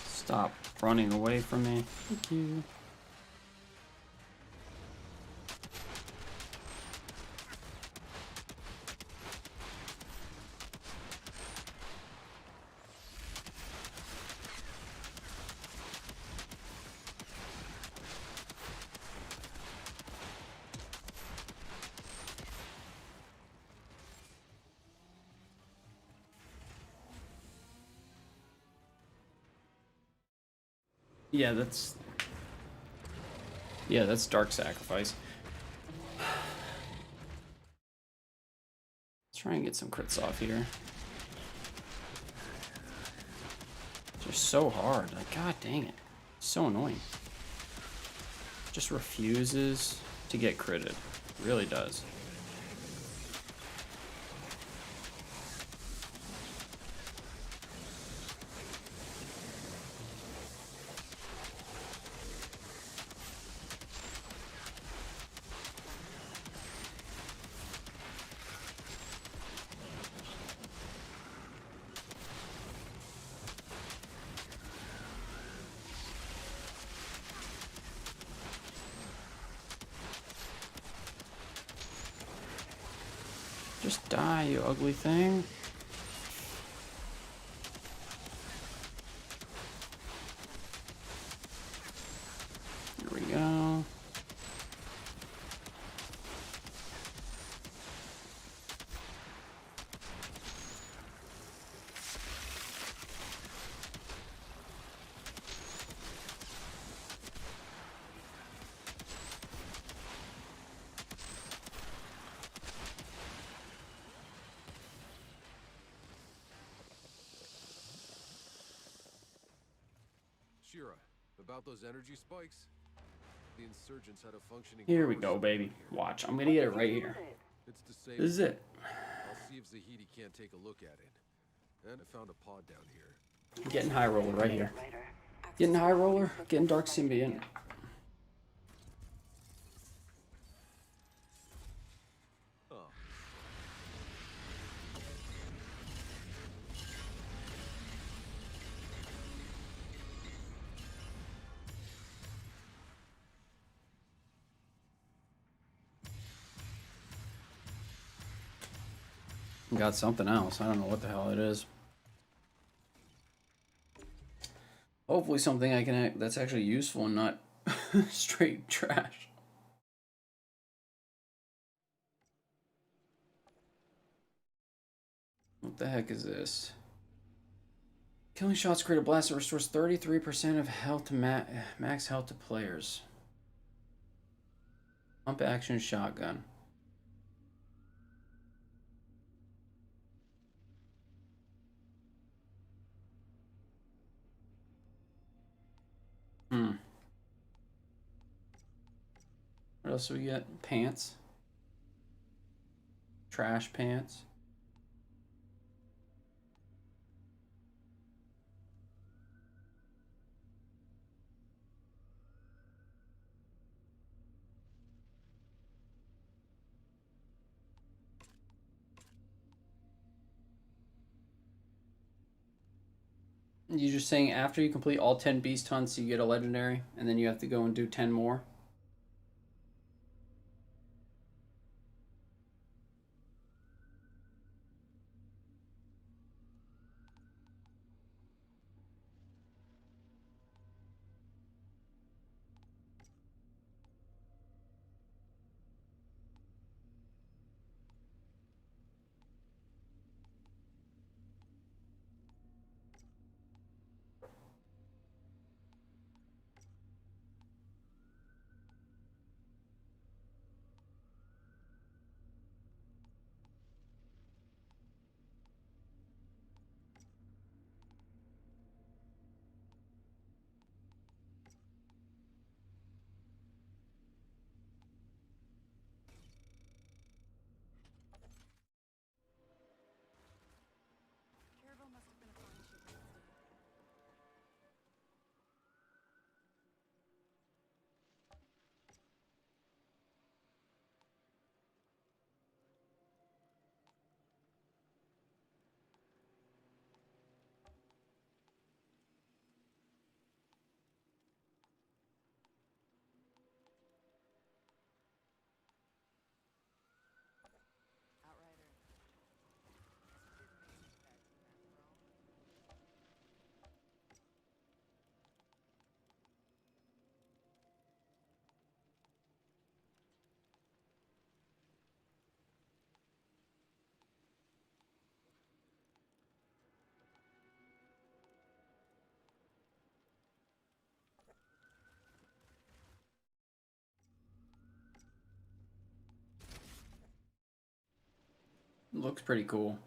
Speaker 1: Stop running away from me. Thank you. Yeah, that's Dark Sacrifice. Let's try and get some crits off here. They're so hard. Like, god dang it. So annoying. Just refuses to get critted. It really does. Just die, you ugly thing. Here we go.
Speaker 4: Shira, about those energy spikes? The insurgents had a functioning.
Speaker 1: Here we
Speaker 4: power
Speaker 1: go,
Speaker 4: supply
Speaker 1: baby.
Speaker 4: here.
Speaker 1: Watch. I'm gonna get it right here.
Speaker 4: It's disabled.
Speaker 1: This is it.
Speaker 4: I'll see if Zahidi can't take a look at it. And I found a pod down here.
Speaker 1: Getting high roller right here. Getting high roller. Getting dark symbiont.
Speaker 4: Oh.
Speaker 1: Got something else. I don't know what the hell it is. Hopefully something I can that's actually useful and not straight trash. What the heck is this? Killing shots create a blast that restores 33% of health to max health to players. Pump action shotgun. What else do we get? Pants. Trash pants. You're just saying after you complete all 10 beast hunts, you get a legendary, and then you have to go and do 10 more? looks pretty cool.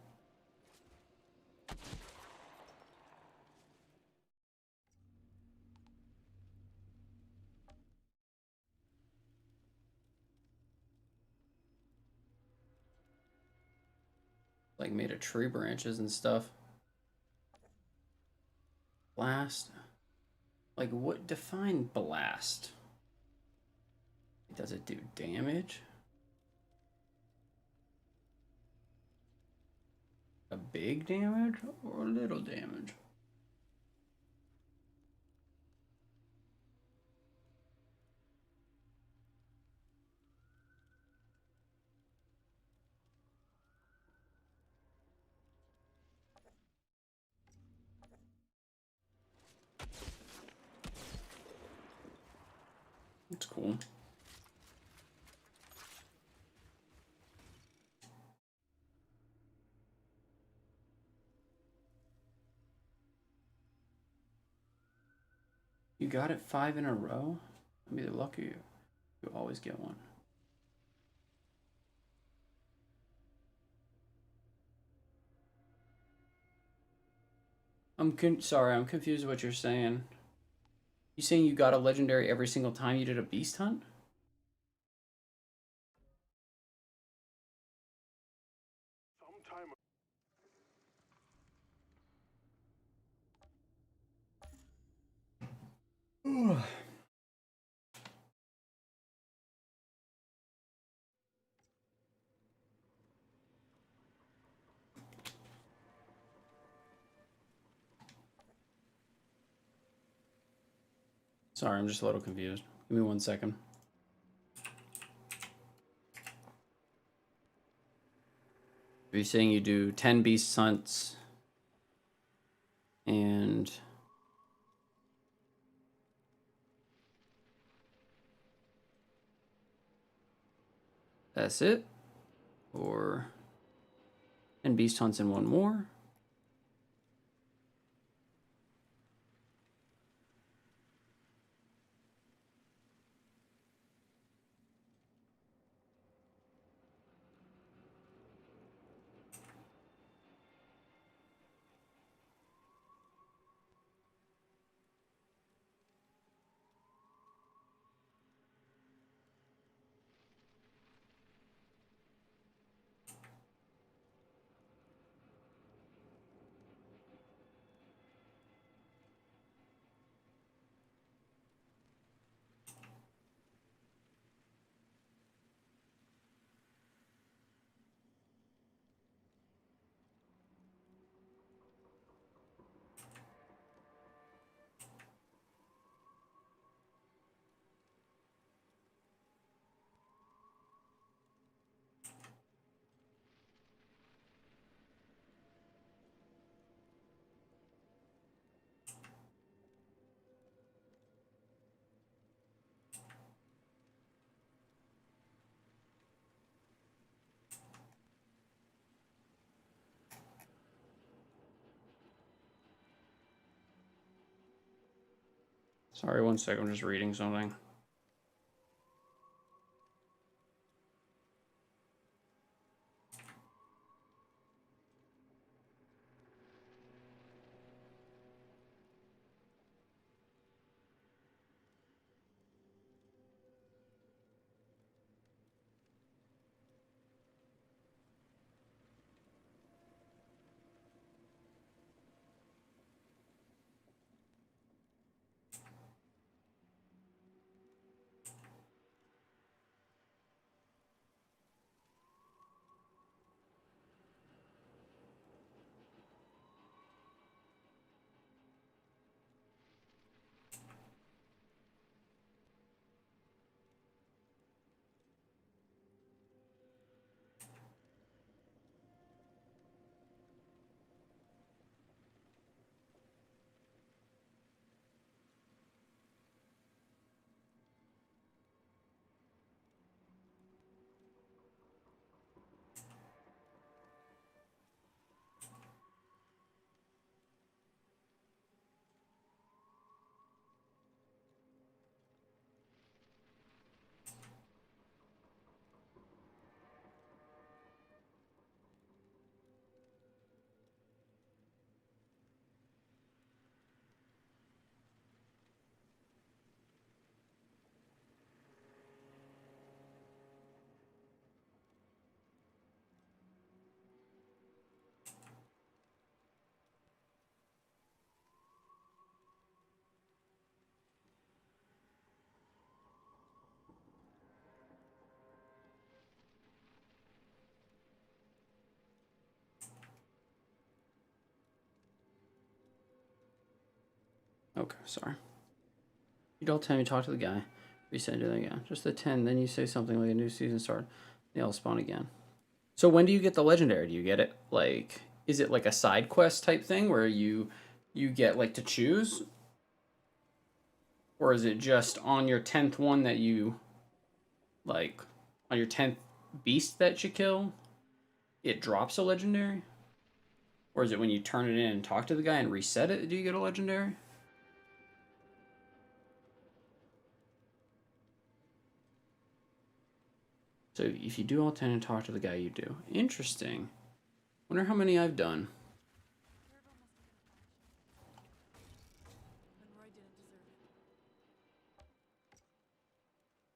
Speaker 1: Like made of tree branches and stuff. Blast. Like what define blast? Does it do damage? A big damage or a little damage? That's cool. You got it 5 in a row? I mean, the lucky you. You always get one. Sorry, I'm confused what you're saying. You saying you got a legendary every single time you did a beast hunt?
Speaker 7: Sometime
Speaker 1: Sorry, I'm just a little confused. Give me 1 second. Are you saying you do 10 beast hunts and that's it? Or 10 beast hunts and 1 more? Sorry, 1 second, I'm just reading something. Okay, sorry. You don't tell me to talk to the guy. Reset it again. Just the 10, then you say something like a new season start. They'll spawn again. So when do you get the legendary? Do you get it like, is it like a side quest type thing where you get like to choose? Or is it just on your 10th one that you like on your 10th beast that you kill, it drops a legendary? Or is it when you turn it in and talk to the guy and reset it, do you get a legendary? So if you do all 10 and talk to the guy, you do. Interesting. Wonder how many I've done.
Speaker 2: Caravel must have been punishing. When Roy didn't deserve it.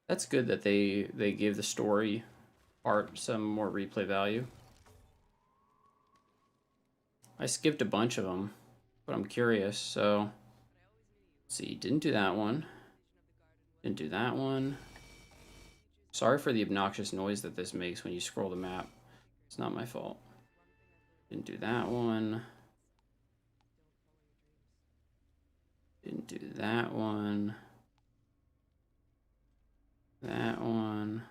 Speaker 1: That's good that they gave the story part some more replay value. I skipped a bunch of them, but I'm curious, so let's see, didn't do that one. Didn't do that one. Sorry for the obnoxious noise that this makes when you scroll the map. It's not my fault. Didn't do that one. Didn't do that one. That one.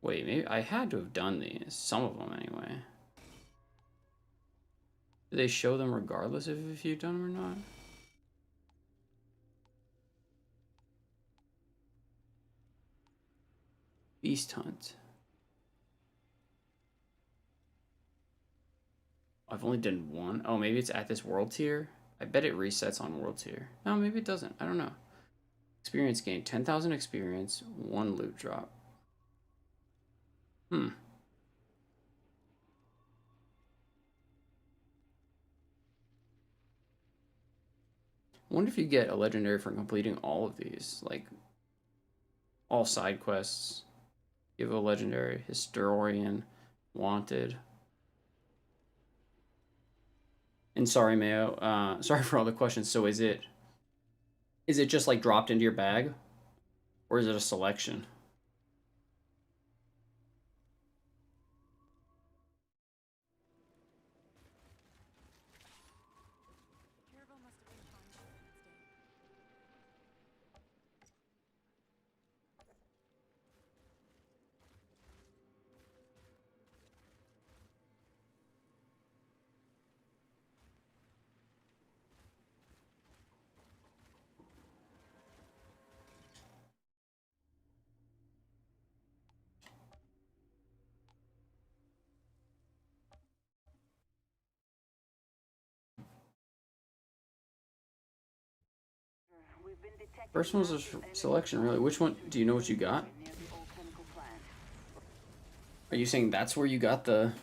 Speaker 1: Wait, maybe I had to have done these. Some of them, anyway. Do they show them regardless of if you've done them or not? Beast Hunt. I've only done one. Oh, maybe it's at this world tier? I bet it resets on world tier. No, maybe it doesn't. I don't know. Experience gain. 10,000 experience. 1 loot drop. Hmm. I wonder if you get a legendary for completing all of these. Like, all side quests. Give a legendary. Historian. Wanted. And sorry, Mayo. Sorry for all the questions. So is it just like dropped into your bag? Or is it a selection?
Speaker 2: Caravel must have been punishing the next day.
Speaker 3: We've been detecting
Speaker 1: First one was a
Speaker 3: massive energy
Speaker 1: selection, really. Which one? Do you know what you got?
Speaker 3: near the old chemical plant.
Speaker 1: Are you saying that's where you got the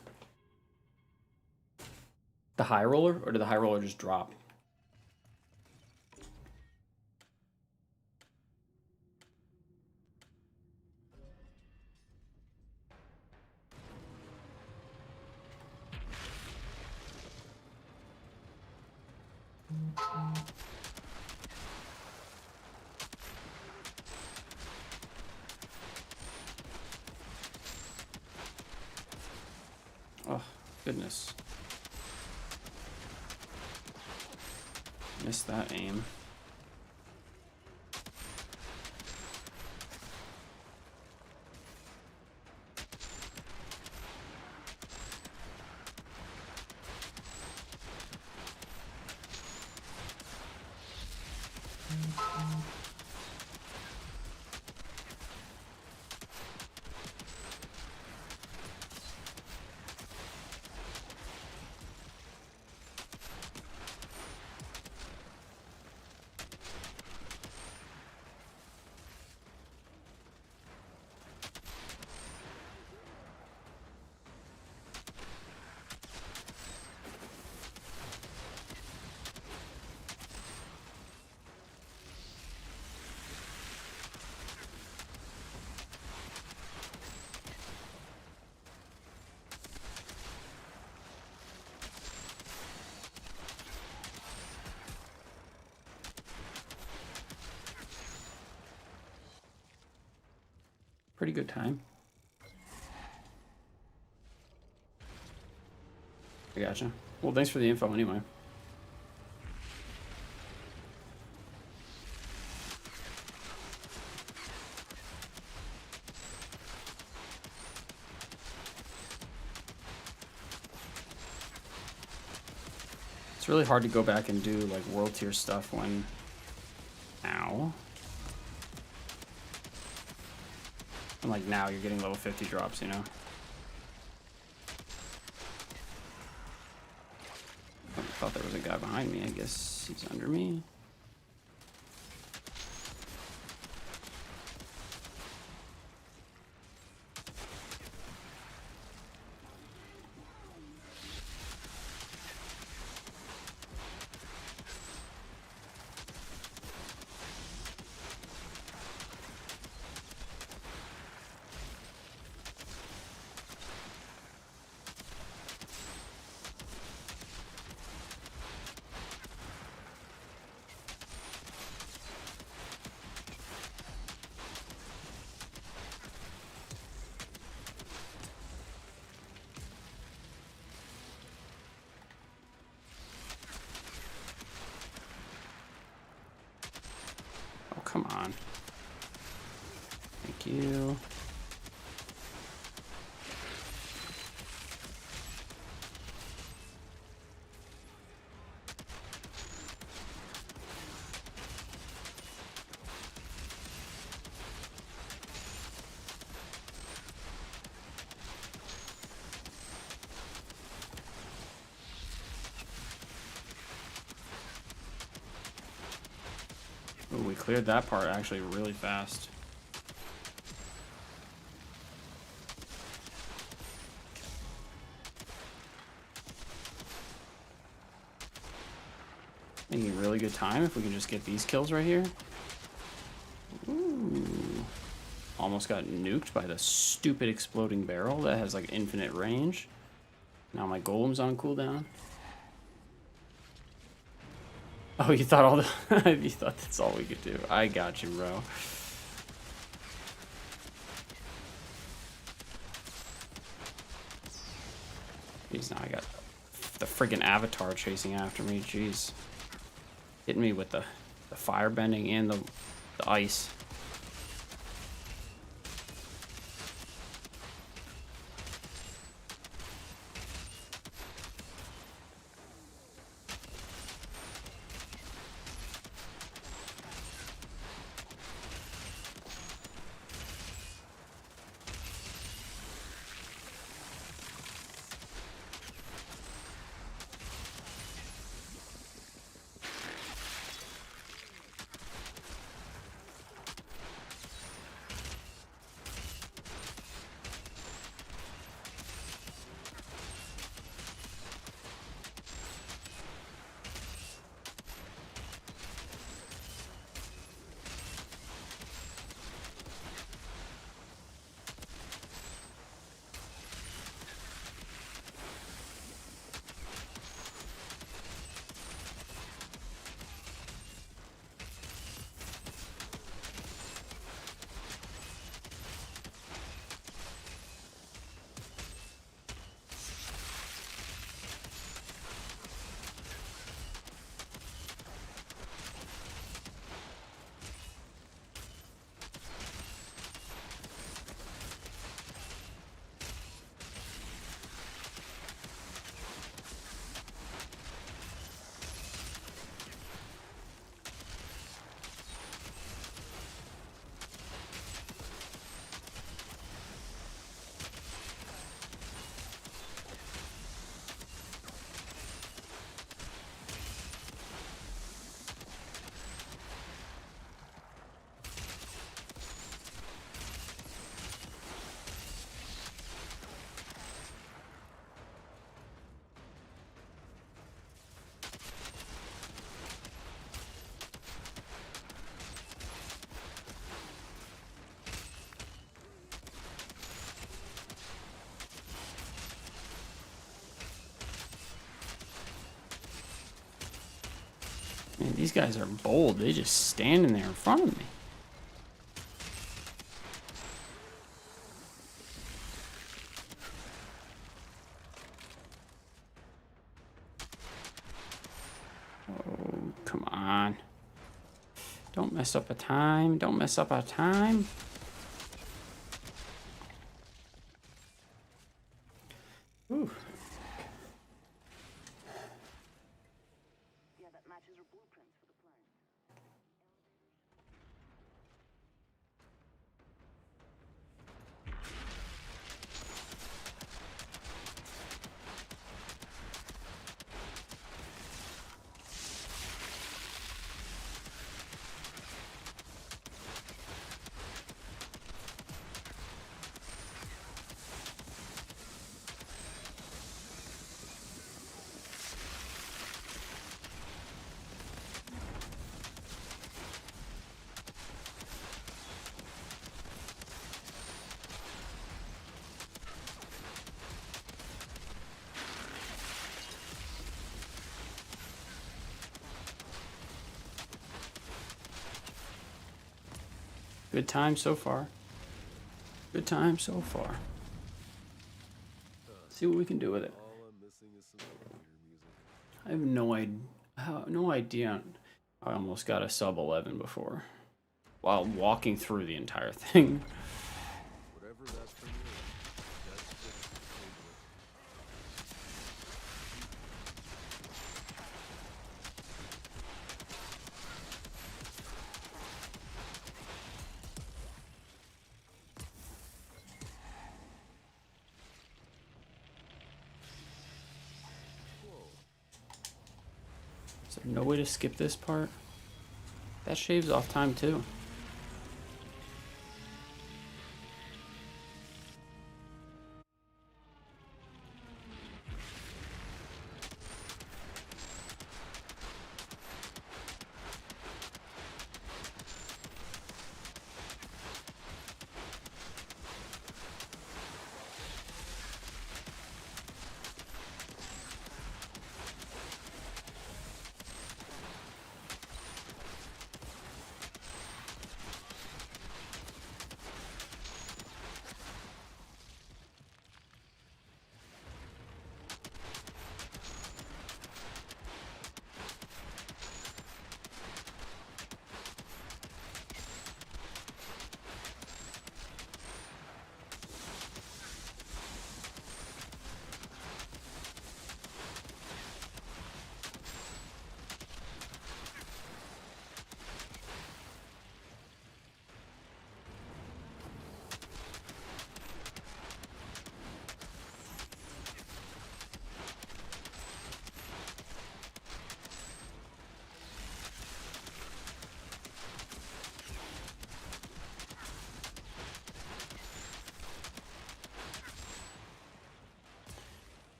Speaker 1: high roller? Or did the high roller just drop? Oh, goodness. Missed that aim. Pretty good time. I gotcha. Well, thanks for the info anyway. It's really hard to go back and do like world tier stuff when... Ow. And like now you're getting level 50 drops, you know? I thought there was a guy behind me. I guess he's under me. Oh, come on. Thank you. Ooh, we cleared that part actually really fast. Making really good time if we can just get these kills right here. Ooh. Almost got nuked by the stupid exploding barrel that has like infinite range. Now my golem's on cooldown. Oh, you thought all the you thought that's all we could do. I got you, bro. Jeez, now I got the friggin' avatar chasing after me. Jeez. Hitting me with the fire bending and the ice. Man, these guys are bold. They just standing there in front of me. Oh, come on. Don't mess up a time. Don't mess up our time. Ooh. Good time so far. Good time so far. See what we can do with it.
Speaker 4: All I'm missing is some elevator music.
Speaker 1: I have no idea. I almost got a sub 11 before, while walking through the entire thing.
Speaker 4: Whatever that thing is, that's just the table.
Speaker 1: Is there no way to skip this part? That shaves off time too.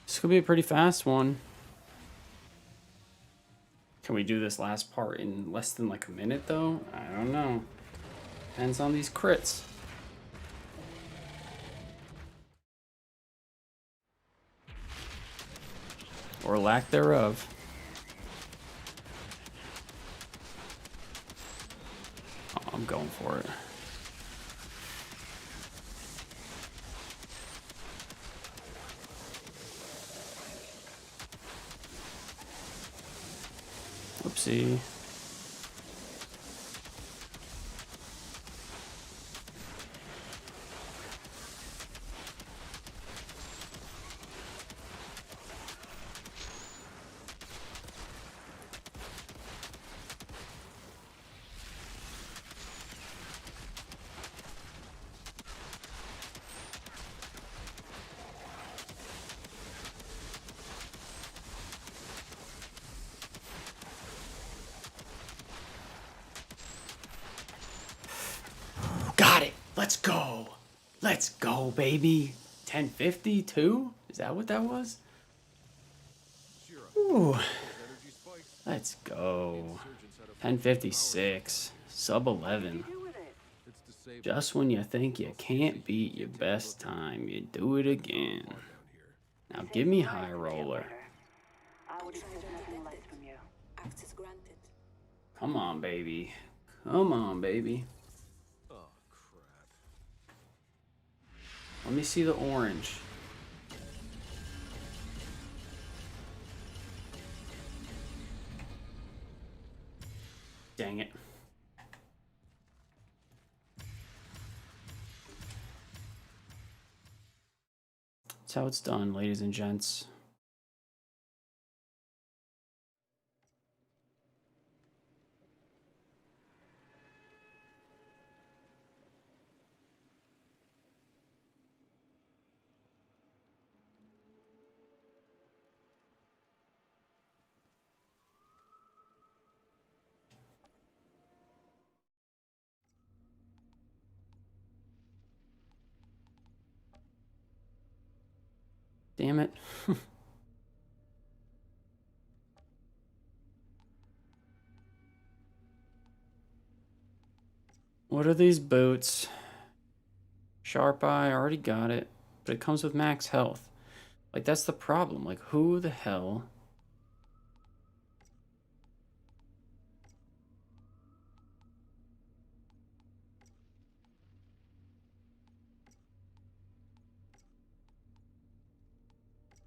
Speaker 1: This could be a pretty fast one. Can we do this last part in less than like a minute though? I don't know. Depends on these crits. Or lack thereof. Oh, I'm going for it. Oopsie. Got it. Let's go. Let's go, baby. 1052? Is that what that was? Ooh.
Speaker 4: Energy spikes.
Speaker 1: Let's go.
Speaker 4: Insurgents had a
Speaker 1: 1056. Sub 11.
Speaker 3: Do with it.
Speaker 4: It's disabled
Speaker 1: Just when you think you can't beat your best time, you do it again.
Speaker 4: down here.
Speaker 1: Now give me high roller.
Speaker 3: I would expect nothing less from you.
Speaker 5: Access granted.
Speaker 1: Come on, baby. Come on, baby.
Speaker 4: Oh, crap.
Speaker 1: Let me see the orange. Dang it. That's how it's done, ladies and gents. Damn it. What are these boots? Sharp Eye, already got it. But it comes with max health. Like, that's the problem. Like, who the hell...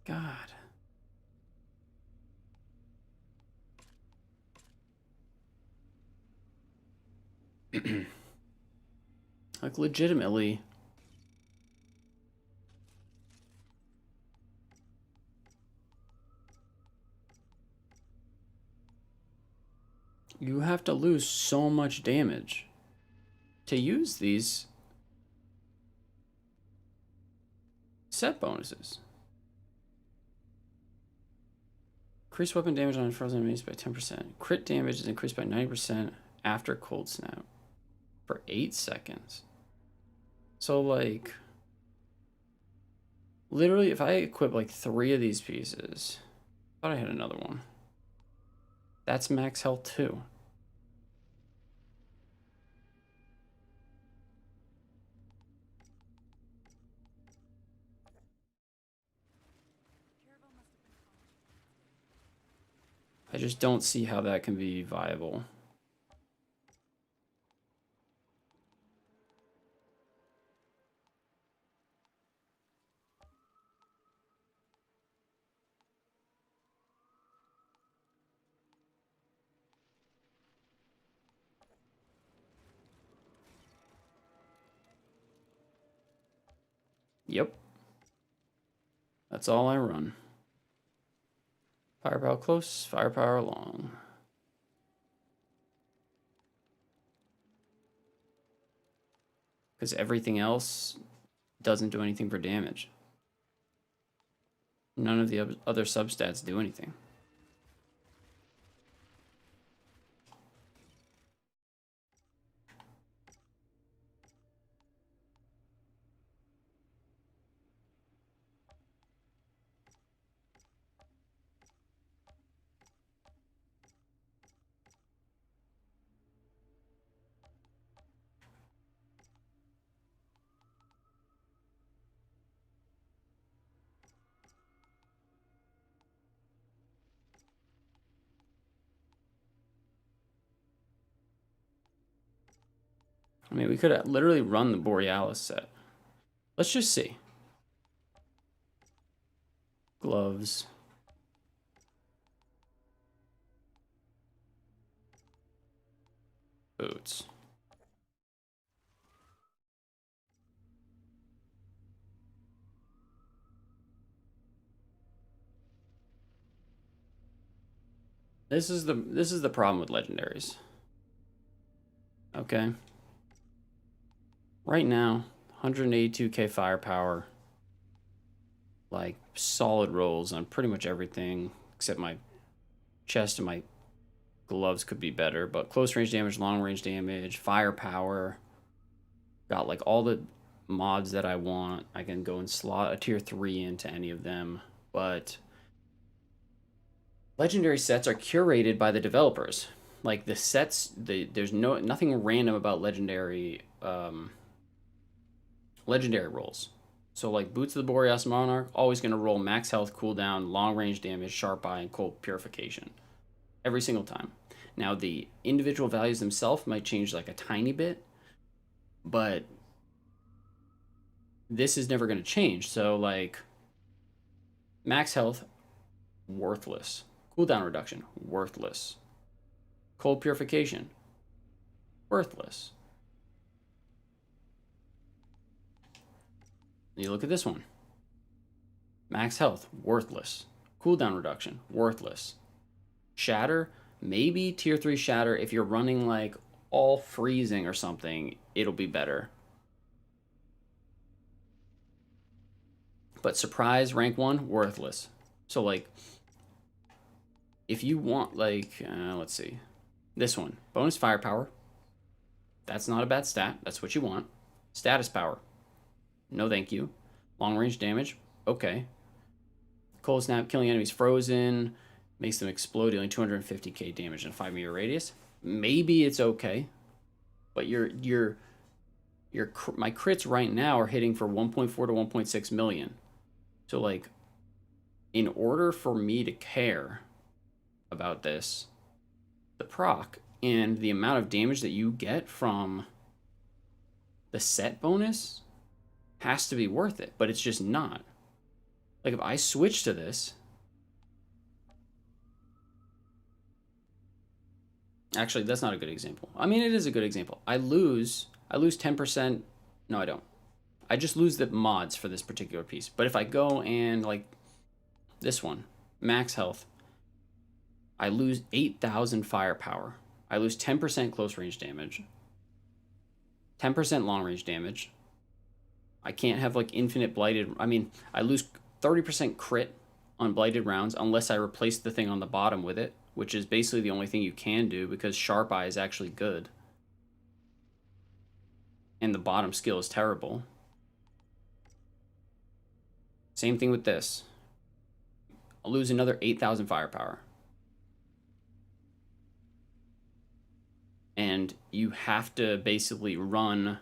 Speaker 1: God. Like, legitimately. You have to lose so much damage to use these set bonuses. Increase weapon damage on frozen enemies by 10%. Crit damage is increased by 90% after cold snap for 8 seconds. So, like, literally, if I equip like 3 of these pieces, I thought I had another one. That's max health too. I just don't see how that can be viable. Yep. That's all I run. Firepower close, firepower long. Because everything else doesn't do anything for damage. None of the other substats do anything. I mean, we could literally run the Borealis set. Let's just see. Gloves. Boots. This is the problem with legendaries. Okay. Right now, 182k firepower. Like, solid rolls on pretty much everything, except my chest and my gloves could be better. But close range damage, long range damage, firepower. Got like all the mods that I want. I can go and slot a tier 3 into any of them. But legendary sets are curated by the developers. Like the sets, there's nothing random about legendary rolls. So like Boots of the Boreas Monarch, always going to roll max health, cooldown, long range damage, sharp eye, and cold purification. Every single time. Now the individual values themselves might change like a tiny bit, but this is never going to change. So like max health, worthless. Cooldown reduction, worthless. Cold purification, worthless. You look at this one. Max health, worthless. Cooldown reduction, worthless. Shatter, maybe tier 3 shatter. If you're running like all freezing or something, it'll be better. But surprise, rank 1, worthless. So like, if you want like, let's see. This one, bonus firepower. That's not a bad stat. That's what you want. Status power. No thank you. Long range damage. Okay. Cold snap, killing enemies frozen. Makes them explode, dealing 250k damage in a 5-meter radius. Maybe it's okay. But my crits right now are hitting for 1.4 to 1.6 million. So like, in order for me to care about this, the proc and the amount of damage that you get from the set bonus has to be worth it, but it's just not. Like if I switch to this, actually that's not a good example. I mean, it is a good example. I lose 10%. No, I don't. I just lose the mods for this particular piece. But if I go and like this one, max health, I lose 8,000 firepower. I lose 10% close range damage, 10% long range damage. I can't have like infinite blighted. I mean, I lose 30% crit on blighted rounds unless I replace the thing on the bottom with it, which is basically the only thing you can do because Sharp Eye is actually good. And the bottom skill is terrible. Same thing with this. I'll lose another 8,000 firepower. And you have to basically run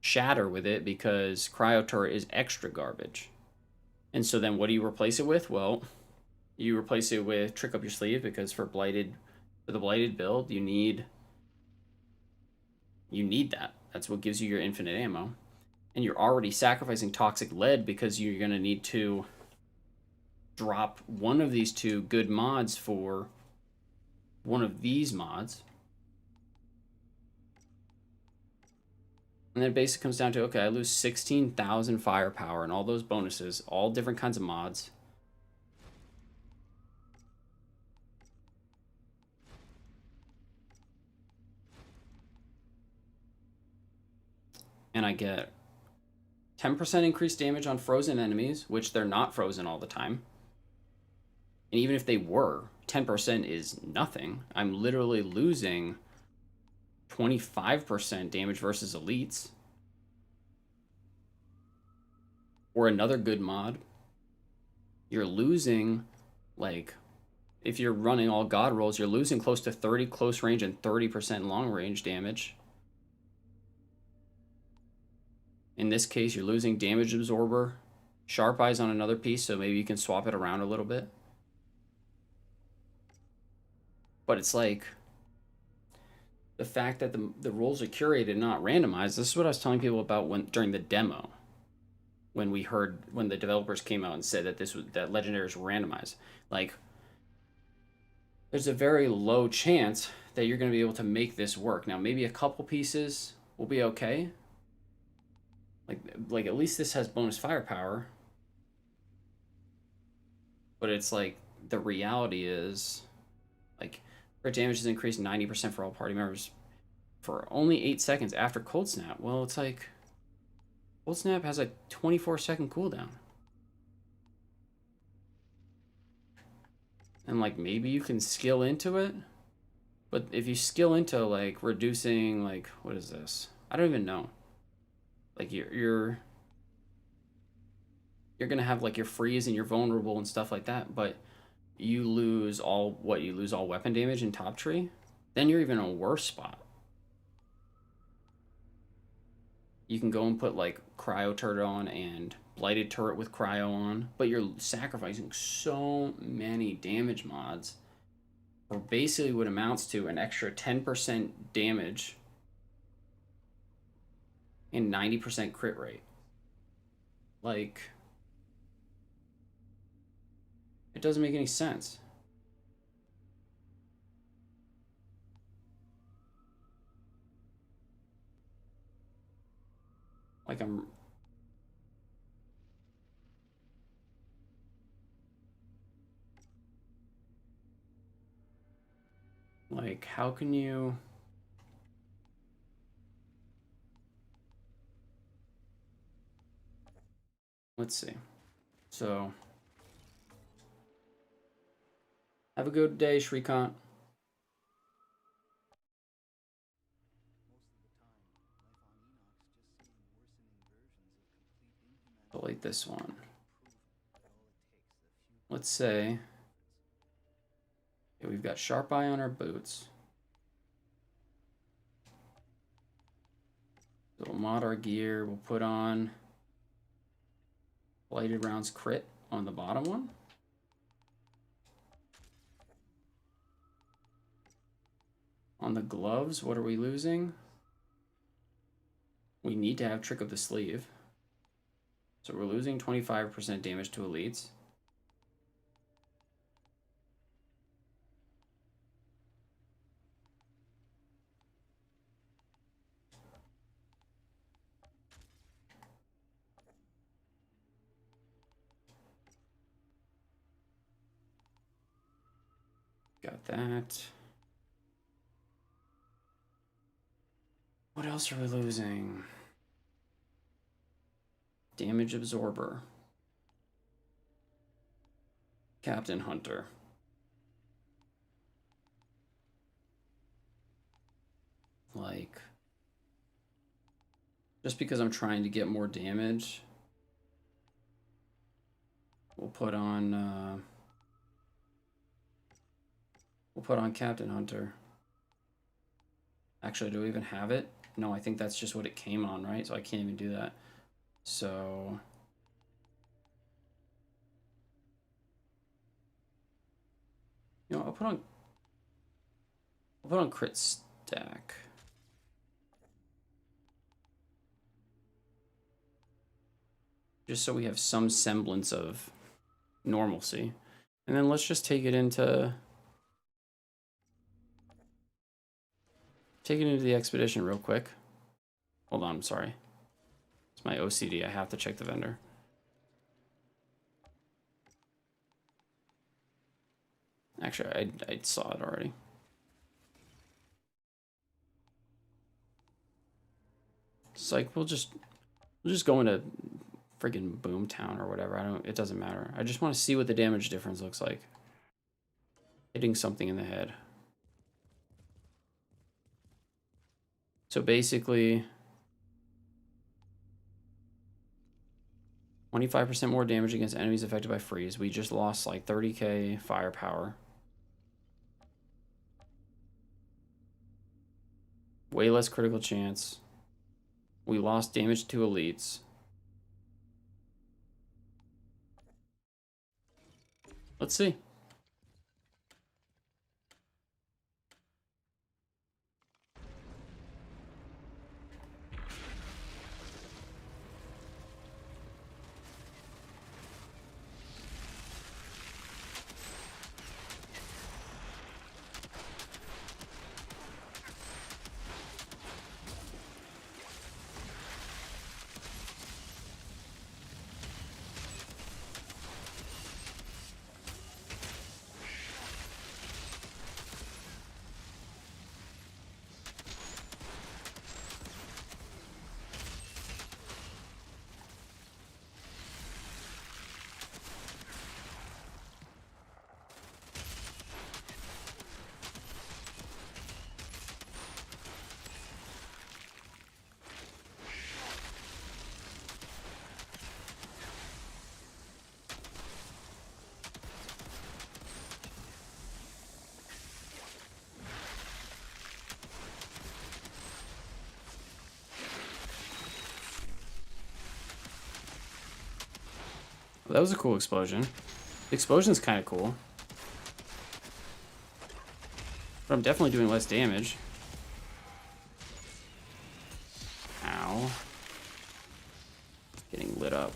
Speaker 1: Shatter with it because Cryo Turret is extra garbage. And so then what do you replace it with? Well, you replace it with Trick Up Your Sleeve because for the blighted build, you need that. That's what gives you your infinite ammo. And you're already sacrificing Toxic Lead because you're going to need to drop one of these two good mods for one of these mods. And then it basically comes down to, okay, I lose 16,000 firepower and all those bonuses, all different kinds of mods. And I get 10% increased damage on frozen enemies, which they're not frozen all the time. And even if they were, 10% is nothing. I'm literally losing 25% damage versus elites. Or another good mod. You're losing, like, if you're running all god rolls, you're losing close to 30 close range and 30% long range damage. In this case, you're losing damage absorber, Sharp Eyes on another piece, so maybe you can swap it around a little bit. But it's like the fact that the rolls are curated, not randomized. This is what I was telling people about during the demo, when the developers came out and said that that legendaries were randomized. Like, there's a very low chance that you're going to be able to make this work. Now, maybe a couple pieces will be okay. Like at least this has bonus firepower. But it's like the reality is, like, crit damage is increased 90% for all party members for only 8 seconds after Cold Snap. Well, it's like Cold Snap has a 24-second cooldown. And like maybe you can skill into it, but if you skill into like reducing, like, what is this? I don't even know. Like you're gonna have like your freeze and you're vulnerable and stuff like that, but you lose all weapon damage in top tree, then you're even in a worse spot. You can go and put like Cryo Turret on and Blighted Turret with Cryo on, but you're sacrificing so many damage mods for basically what amounts to an extra 10% damage and 90% crit rate. Like, it doesn't make any sense. Like, like, how can you... Let's see. So, have a good day, Shrikant. Delete this one. Let's say, okay, we've got Sharp Eye on our boots. So we'll mod our gear. We'll put on Blighted Rounds crit on the bottom one. On the gloves, what are we losing? We need to have Trick of the Sleeve. So we're losing 25% damage to elites. Got that. What else are we losing? Damage absorber. Captain Hunter. Like, just because I'm trying to get more damage, we'll put on Captain Hunter. Actually, do we even have it? No, I think that's just what it came on, right? So I can't even do that. So you know, I'll put on crit stack. Just so we have some semblance of normalcy. And then let's just take it into the expedition real quick. Hold on, I'm sorry. It's my OCD. I have to check the vendor. Actually, I saw it already. It's like we'll just go into friggin' Boomtown or whatever. It doesn't matter. I just want to see what the damage difference looks like. Hitting something in the head. So basically 25% more damage against enemies affected by freeze. We just lost like 30k firepower. Way less critical chance. We lost damage to elites. Let's see. That was a cool explosion. The explosion's kind of cool. But I'm definitely doing less damage. Ow. Getting lit up.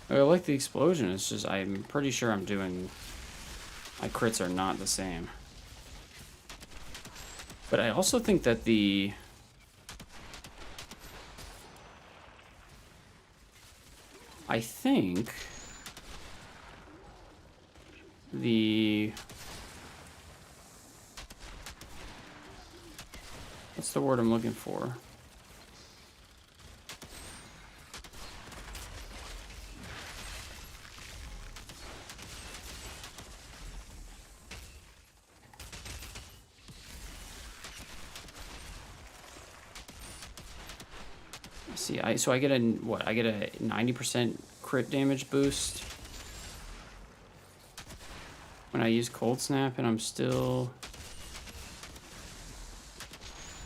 Speaker 1: I like the explosion. It's just, I'm pretty sure I'm doing... My crits are not the same. But I also think that the... I think... The... What's the word I'm looking for? See, so I get a what? I get a 90% crit damage boost when I use Cold Snap, and I'm still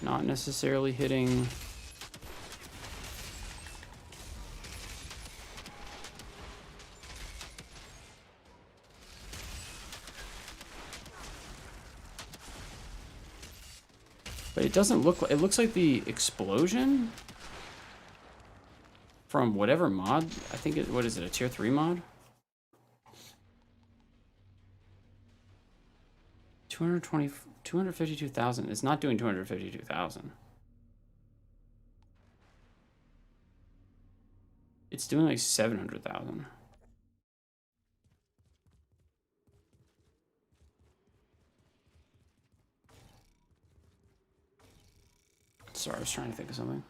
Speaker 1: not necessarily hitting. But it doesn't look like, it looks like the explosion from whatever mod, I think it, what is it, a tier 3 mod? 252,000. It's not doing 252,000. It's doing like 700,000. Sorry, I was trying to think of something.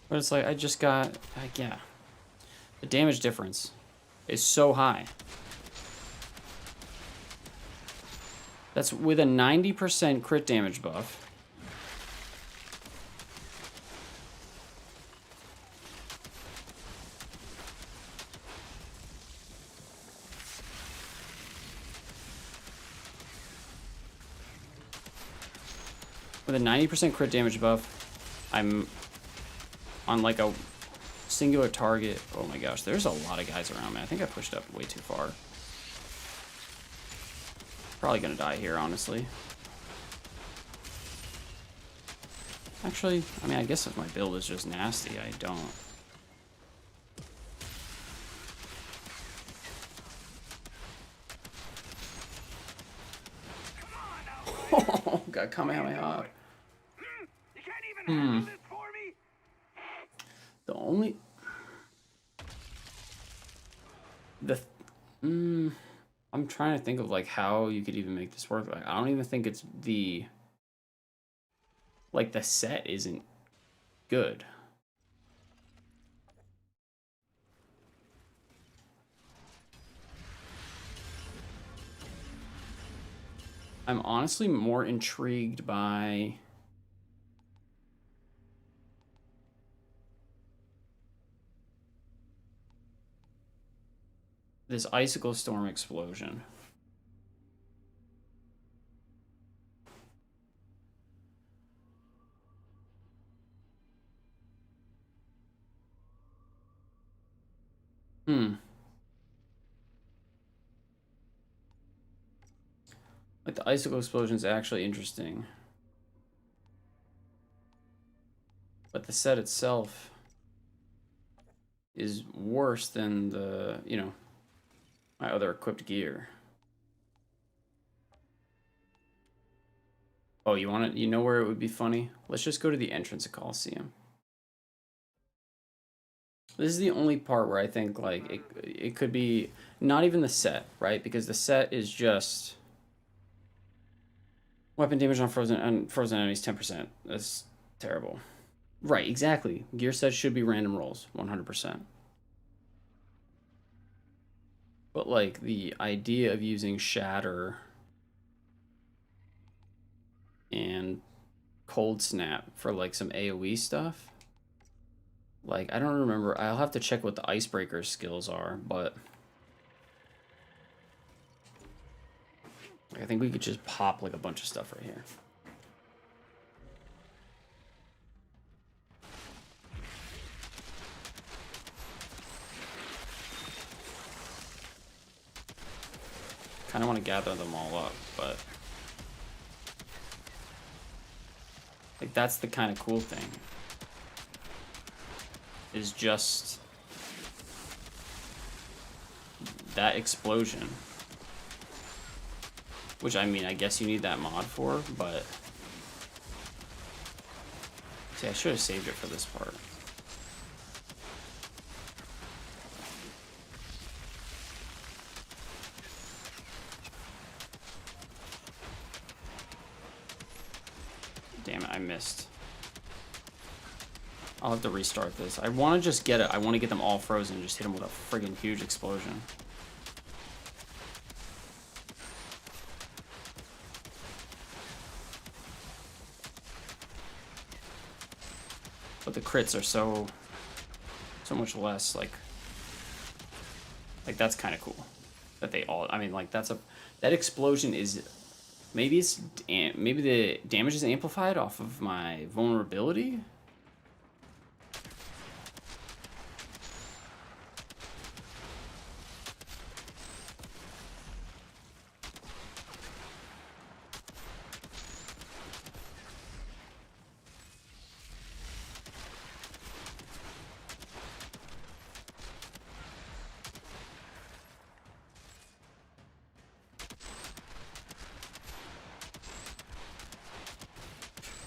Speaker 1: But it's like, I just got, like, yeah. The damage difference is so high. That's with a 90% crit damage buff. With a 90% crit damage buff, I'm on like a singular target. Oh my gosh, there's a lot of guys around me. I think I pushed up way too far. Probably gonna die here, honestly. Actually, I mean, I guess if my build is just nasty, I don't. Oh, got Kamehameha.
Speaker 7: You can't even handle this for me?
Speaker 1: The only... I'm trying to think of like how you could even make this work. Like, I don't even think it's the... Like, the set isn't good. I'm honestly more intrigued by... this Icicle Storm explosion. Like, the Icicle explosion is actually interesting. But the set itself is worse than the, you know, my other equipped gear. Oh, you want it? You know where it would be funny? Let's just go to the entrance of Coliseum. This is the only part where I think like it could be not even the set, right? Because the set is just weapon damage on frozen enemies 10%. That's terrible. Right, exactly. Gear sets should be random rolls, 100%. But like the idea of using Shatter and Cold Snap for like some AoE stuff. Like, I don't remember. I'll have to check what the Icebreaker skills are, but I think we could just pop like a bunch of stuff right here. Kind of want to gather them all up, but like that's the kind of cool thing. Is just that explosion, which I mean, I guess you need that mod for, but see, I should have saved it for this part. Damn it, I missed. I'll have to restart this. I want to just get it. I want to get them all frozen and just hit them with a friggin' huge explosion. But the crits are so much less, like that's kind of cool. That they all, I mean, like that explosion is, maybe the damage is amplified off of my vulnerability.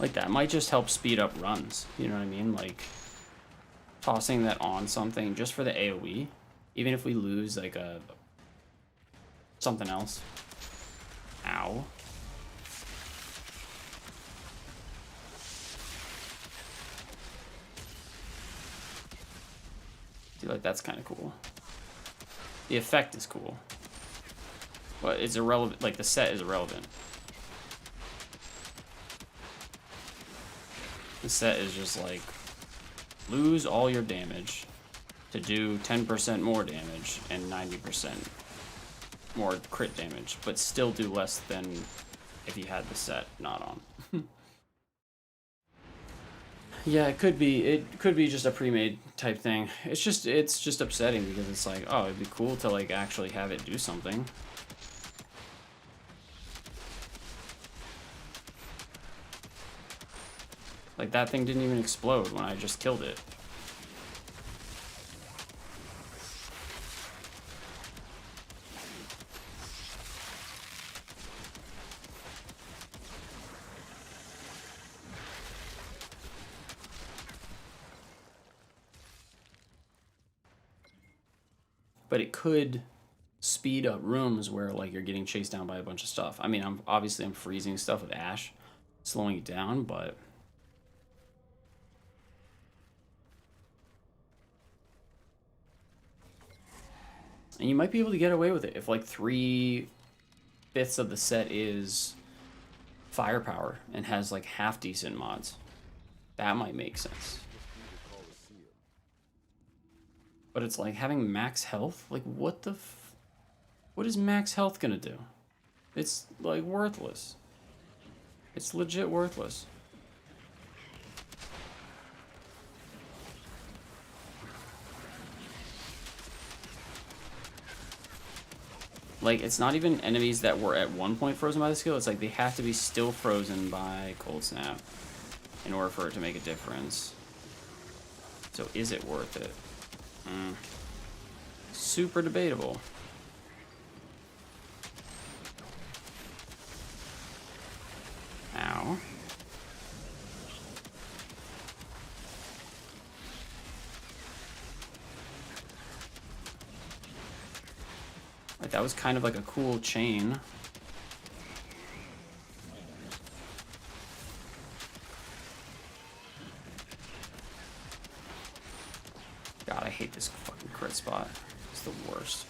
Speaker 1: Like that might just help speed up runs, you know what I mean? Like tossing that on something just for the AoE, even if we lose like something else. Ow. See, like that's kind of cool. The effect is cool, but it's irrelevant. Like the set is irrelevant. The set is just like, lose all your damage to do 10% more damage and 90% more crit damage, but still do less than if you had the set not on. Yeah, it could be just a pre-made type thing. It's just upsetting because it's like, oh, it'd be cool to like actually have it do something. Like, that thing didn't even explode when I just killed it. But it could speed up rooms where, like, you're getting chased down by a bunch of stuff. I mean, obviously I'm freezing stuff with Ash, slowing it down, but... And you might be able to get away with it if like 3/5 of the set is firepower and has like half decent mods. That might make sense. But it's like having max health? Like what is max health gonna do? It's like worthless. It's legit worthless. Like, it's not even enemies that were at one point frozen by the skill. It's like they have to be still frozen by Cold Snap in order for it to make a difference. So is it worth it? Super debatable. Ow. Like, that was kind of like a cool chain. God, I hate this fucking crit spot. It's the worst.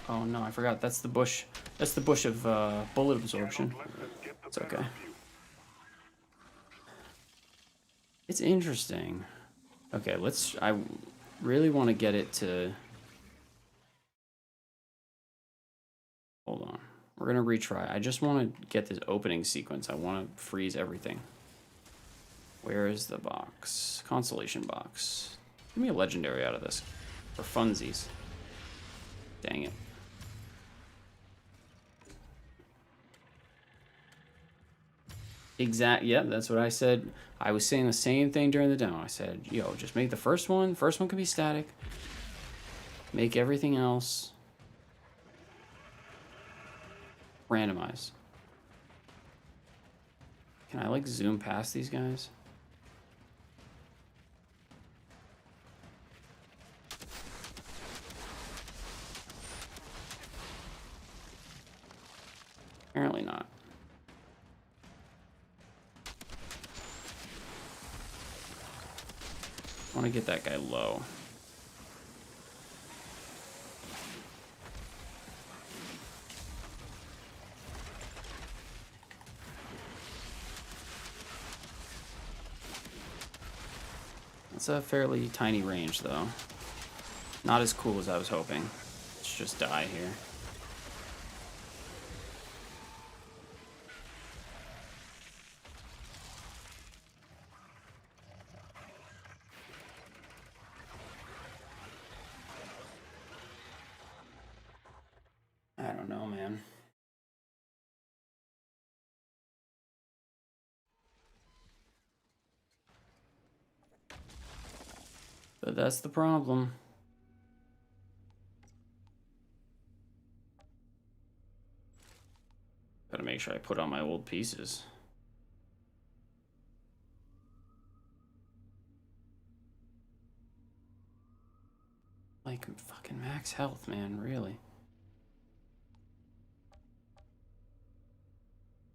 Speaker 1: Oh no, I forgot. That's the bush. That's the bush of bullet absorption. It's okay. It's interesting. Okay, I really want to get it to... Hold on. We're going to retry. I just want to get this opening sequence. I want to freeze everything. Where is the box? Constellation box. Give me a legendary out of this. For funsies. Dang it. Yeah, that's what I said. I was saying the same thing during the demo. I said, yo, just make the first one. First one can be static. Make everything else randomize. Can I, like, zoom past these guys? Apparently not. I want to get that guy low. It's a fairly tiny range, though. Not as cool as I was hoping. Let's just die here. I don't know, man. But that's the problem. Gotta make sure I put on my old pieces. Like, fucking max health, man, really.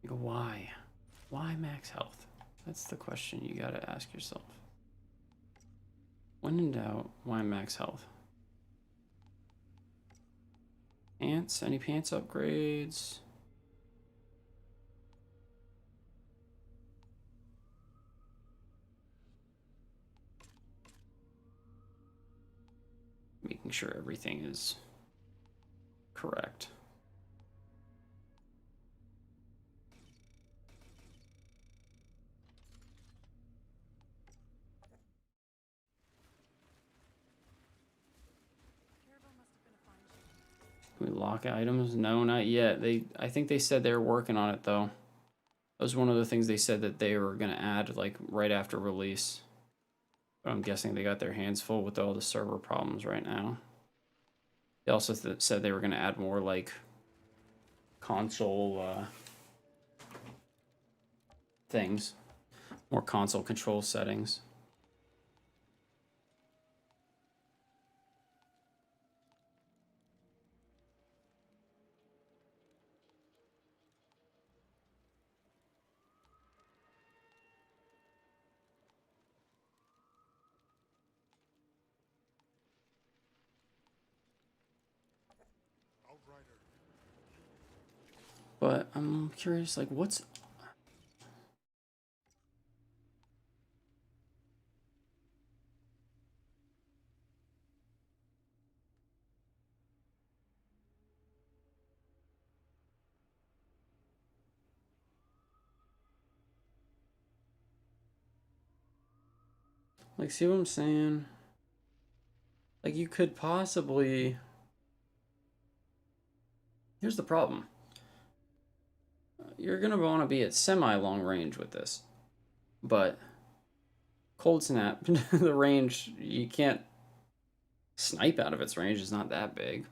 Speaker 1: Like, why? Why max health? That's the question you gotta ask yourself. When in doubt, why max health? Pants? Any pants upgrades? Making sure everything is correct. Can we lock items? No, not yet. I think they said they were working on it, though. That was one of the things they said that they were gonna add, like, right after release. But I'm guessing they got their hands full with all the server problems right now. They also said they were gonna add more, like, console things. More console control settings.
Speaker 7: Outrider.
Speaker 1: But I'm curious, like, what's... Like, see what I'm saying? Like, you could possibly... Here's the problem. You're gonna want to be at semi-long range with this. But... Cold Snap, the range, you can't snipe out of its range. It's not that big.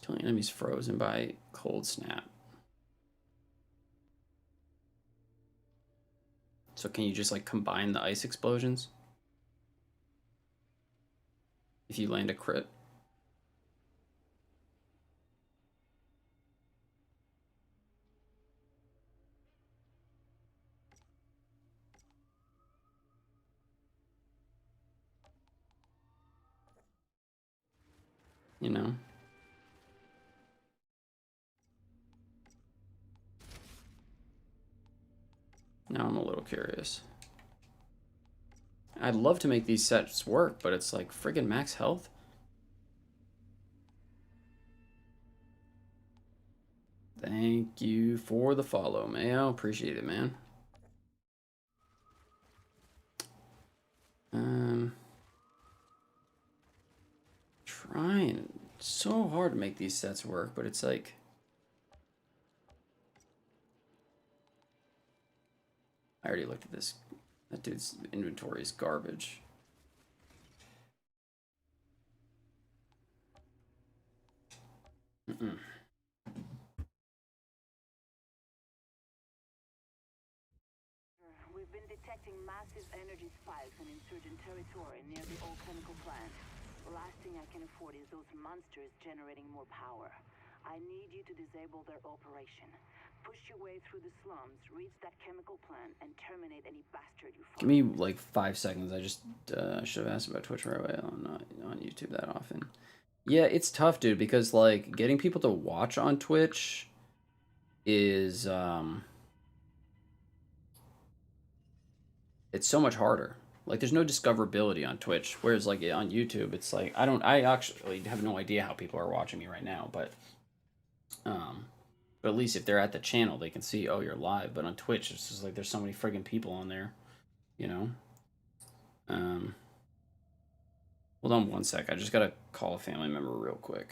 Speaker 1: Killing enemies frozen by Cold Snap. So can you just, like, combine the ice explosions? If you land a crit? You know? Now I'm a little curious. I'd love to make these sets work, but it's like friggin' max health. Thank you for the follow, Mayo. Appreciate it, man. to make these sets work, but it's like... I already looked at this. That dude's inventory is garbage. Mm-mm.
Speaker 3: We've been detecting massive energy spikes in insurgent territory near the old chemical plant. The last thing I can afford is those monsters generating more power. I need you to disable their operation. Push your way through the slums, reach that chemical plant, and terminate any bastard you find.
Speaker 1: Give me like 5 seconds. I just should have asked about Twitch right away on YouTube that often. Yeah, it's tough, dude, because like getting people to watch on Twitch is it's so much harder. Like there's no discoverability on Twitch, whereas like on YouTube, it's like I actually have no idea how people are watching me right now, but at least if they're at the channel, they can see, oh, you're live. But on Twitch, it's just like there's so many friggin' people on there, you know. Hold on one sec. I just gotta call a family member real quick.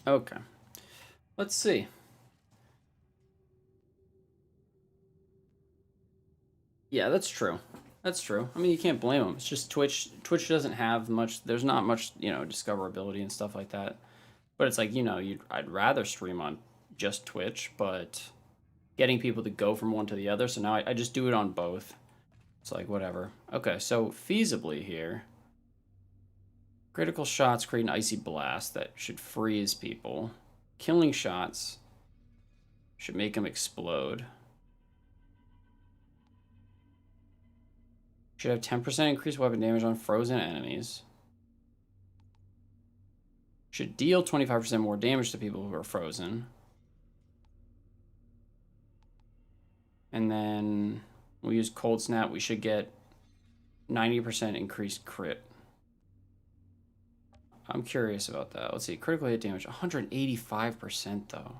Speaker 1: Okay. Let's see. Yeah, that's true. That's true. I mean, you can't blame them. It's just Twitch. Twitch doesn't have much. There's not much, you know, discoverability and stuff like that. But it's like, you know, I'd rather stream on just Twitch, but getting people to go from one to the other. So now I just do it on both. It's like whatever. Okay, so feasibly here, critical shots create an icy blast that should freeze people. Killing shots should make them explode. Should have 10% increased weapon damage on frozen enemies. Should deal 25% more damage to people who are frozen. And then we use Cold Snap. We should get 90% increased crit. I'm curious about that. Let's see. Critical hit damage. 185% though.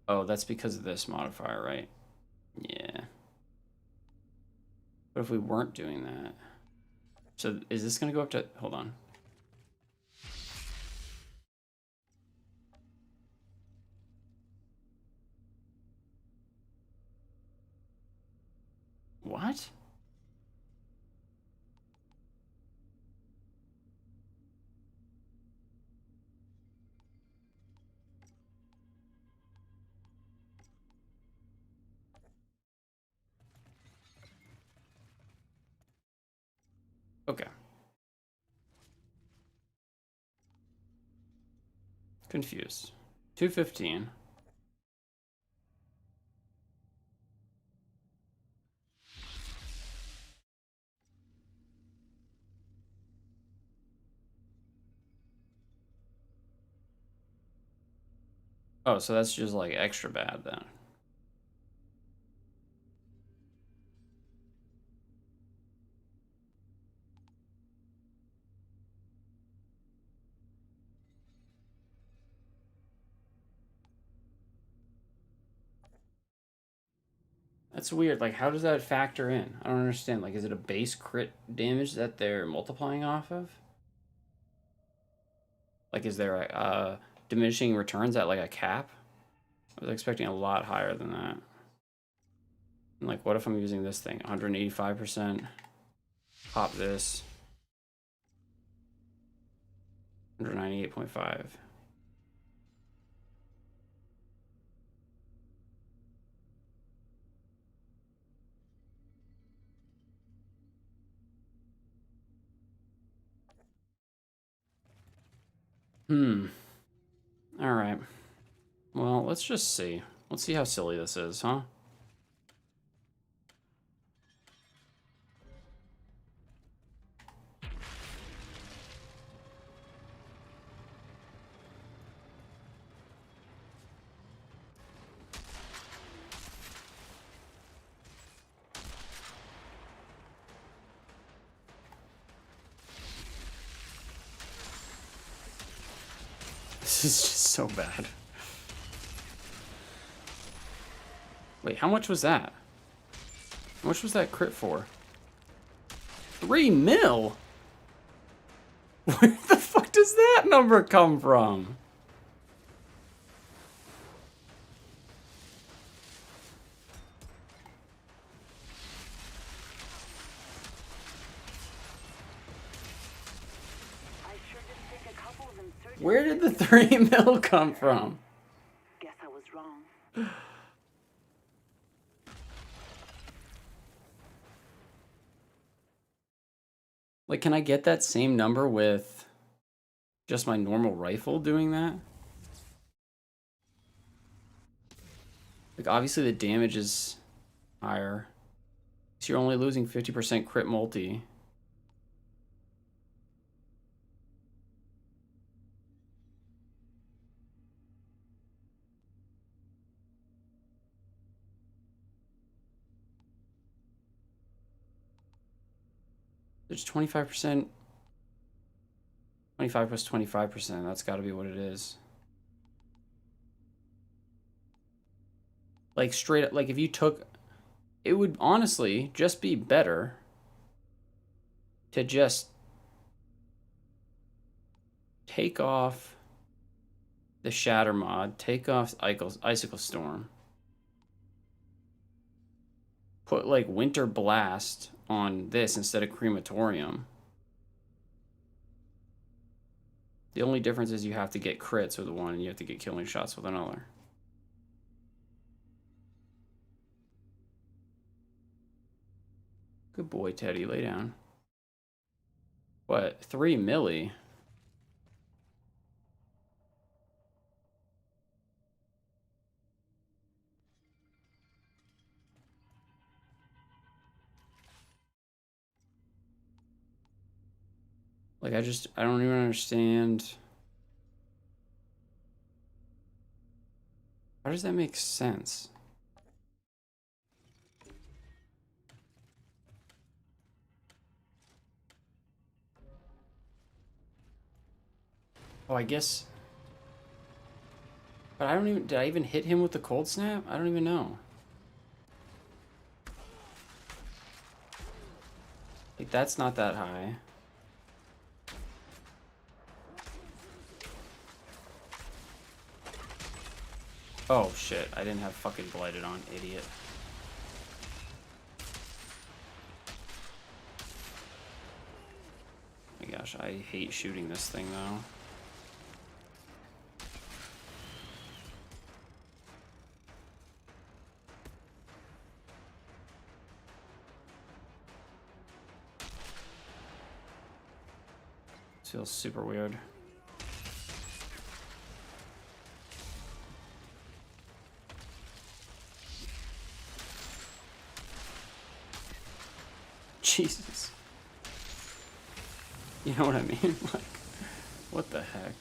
Speaker 1: Oh, that's because of this modifier, right? Yeah. But if we weren't doing that... So is this going to go up to... Hold on. What? Okay. Confused. 215. Oh, so that's just like extra bad then. That's weird. Like, how does that factor in? I don't understand. Like, is it a base crit damage that they're multiplying off of? Like, is there a diminishing returns at like a cap? I was expecting a lot higher than that. And like, what if I'm using this thing? 185%. Pop this. 198.5. All right. Well, let's just see. Let's see how silly this is, huh? This is just so bad. Wait, how much was that? How much was that crit for? 3 mil? Where the fuck does that number come from?
Speaker 3: I sure did take a couple of insurgents.
Speaker 1: Where did the 3 mil come from?
Speaker 3: Guess I was wrong.
Speaker 1: Like, can I get that same number with just my normal rifle doing that? Like, obviously the damage is higher. So you're only losing 50% crit multi. There's 25%. 25 plus 25%. That's got to be what it is. Like, straight up, like, if you took... It would honestly just be better to just take off the Shatter mod, take off Icicle Storm, put, like, Winter Blast on this instead of Crematorium. The only difference is you have to get crits with one and you have to get killing shots with another. Good boy, Teddy. Lay down. What? 3 milli? Like, I don't even understand. How does that make sense? Oh, I guess. But I don't even. Did I even hit him with the cold snap? I don't even know. Like, that's not that high. Oh, shit. I didn't have fucking blighted on, idiot. Oh my gosh, I hate shooting this thing, though. Feels super weird. Jesus. You know what I mean? Like, what the heck?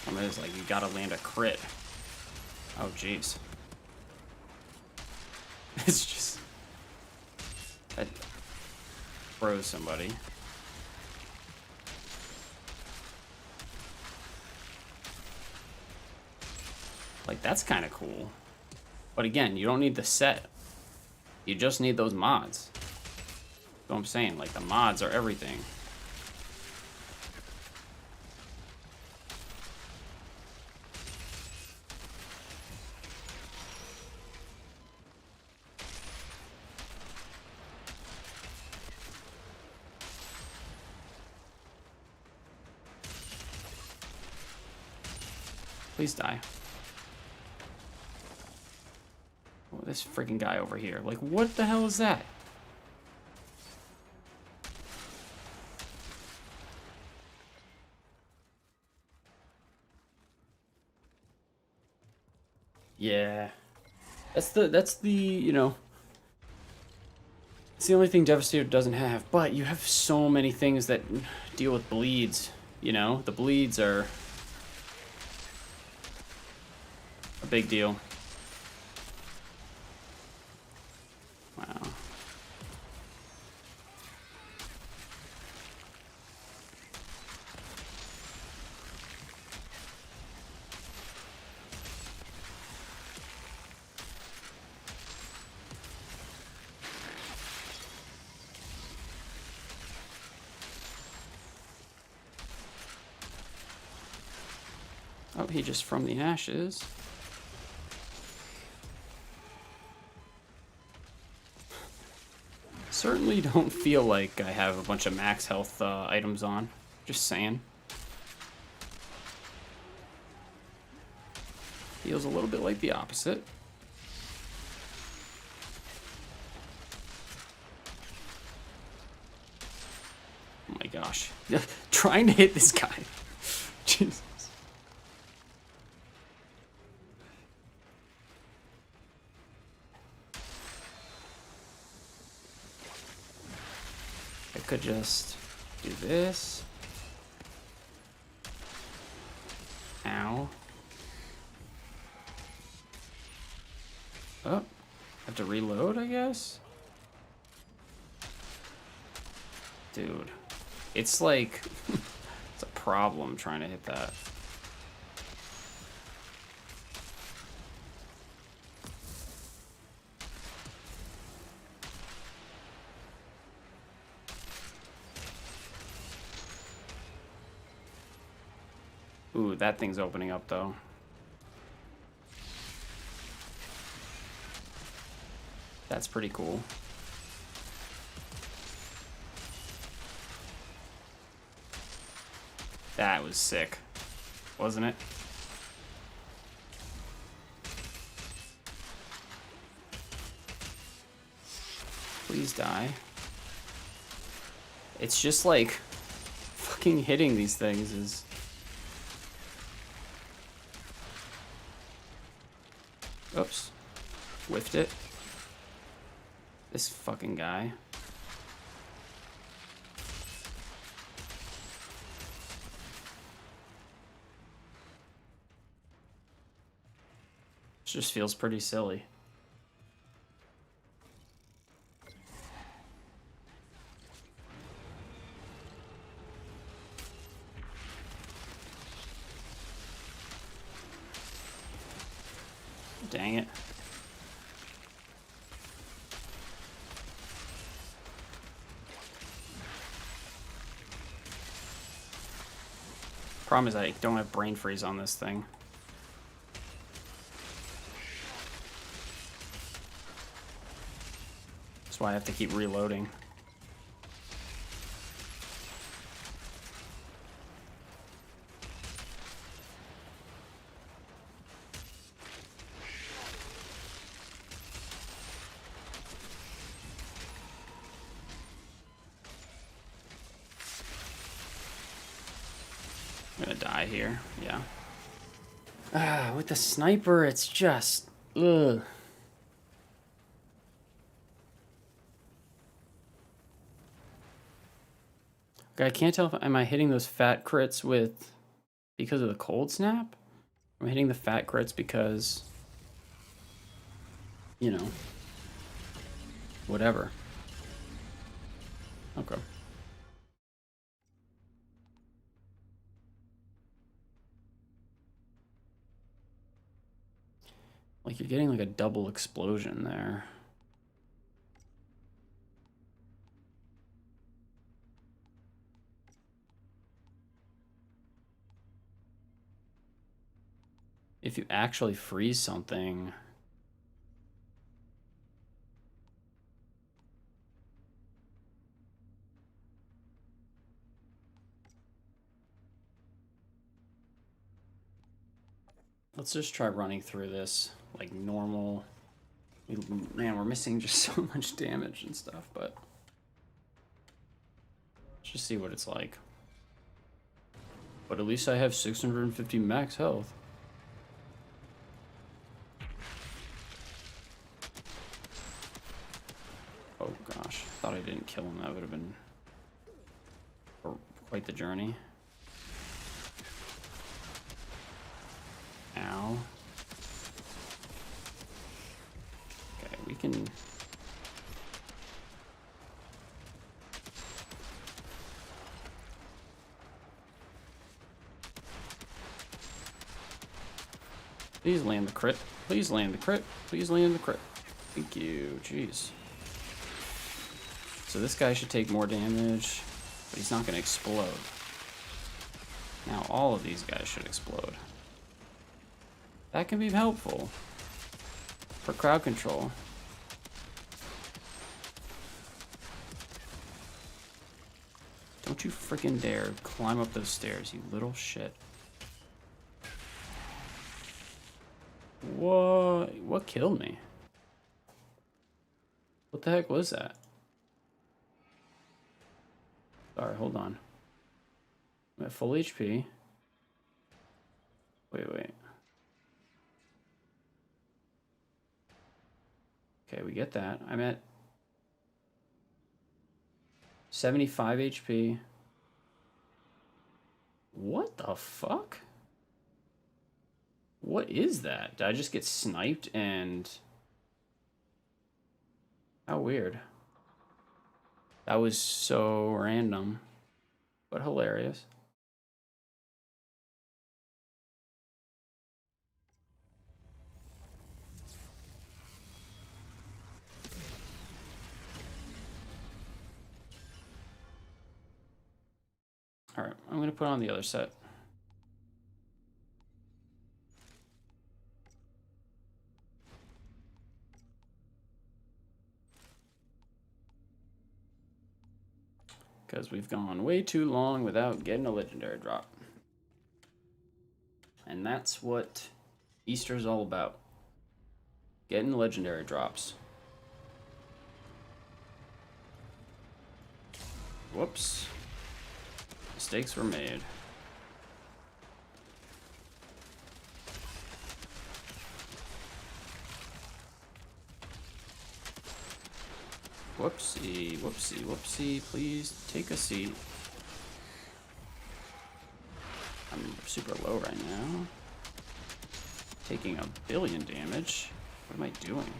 Speaker 1: I mean, it's like you gotta land a crit. Oh, jeez. It's just... That froze somebody. Like, that's kind of cool. But again, you don't need the set. You just need those mods. That's what I'm saying. Like, the mods are everything. Please die. Oh, this freaking guy over here. Like, what the hell is that? Yeah. That's the, you know, it's the only thing Devastator doesn't have, but you have so many things that deal with bleeds, you know? The bleeds are a big deal. Wow. Oh, he just from the ashes. Certainly don't feel like I have a bunch of max health items on. Just saying. Feels a little bit like the opposite. Oh my gosh. Trying to hit this guy. Jesus. I could just do this. Ow. Oh, have to reload, I guess? Dude, it's like, it's a problem trying to hit that. Ooh, that thing's opening up, though. That's pretty cool. That was sick, wasn't it? Please die. It's just like, fucking hitting these things is... Oops. Whiffed it. This fucking guy. It just feels pretty silly. Dang it. Problem is I don't have brain freeze on this thing. That's why I have to keep reloading. I'm gonna die here. Yeah. Ah, with the sniper, it's just ugh. Okay, I can't tell if am I hitting those fat crits with because of the cold snap? I'm hitting the fat crits because, you know, whatever. Okay. Like you're getting like a double explosion there. If you actually freeze something, let's just try running through this like normal. Man, we're missing just so much damage and stuff, but let's just see what it's like. But at least I have 650 max health. Oh gosh, thought I didn't kill him. That would have been quite the journey. Ow. Okay, we can... Please land the crit. Please land the crit. Please land the crit. Thank you. Jeez. So this guy should take more damage, but he's not going to explode. Now all of these guys should explode. That can be helpful for crowd control. Don't you freaking dare climb up those stairs, you little shit. What killed me? What the heck was that? Sorry, hold on. I'm at full HP. Wait. Okay, we get that. I'm at 75 HP. What the fuck? What is that? Did I just get sniped and... How weird. That was so random, but hilarious. All right, I'm gonna put on the other set. Because we've gone way too long without getting a legendary drop. And that's what Easter's all about. Getting legendary drops. Whoops. Mistakes were made. Whoopsie. Please take a seat. I'm super low right now. Taking 1 billion damage. What am I doing?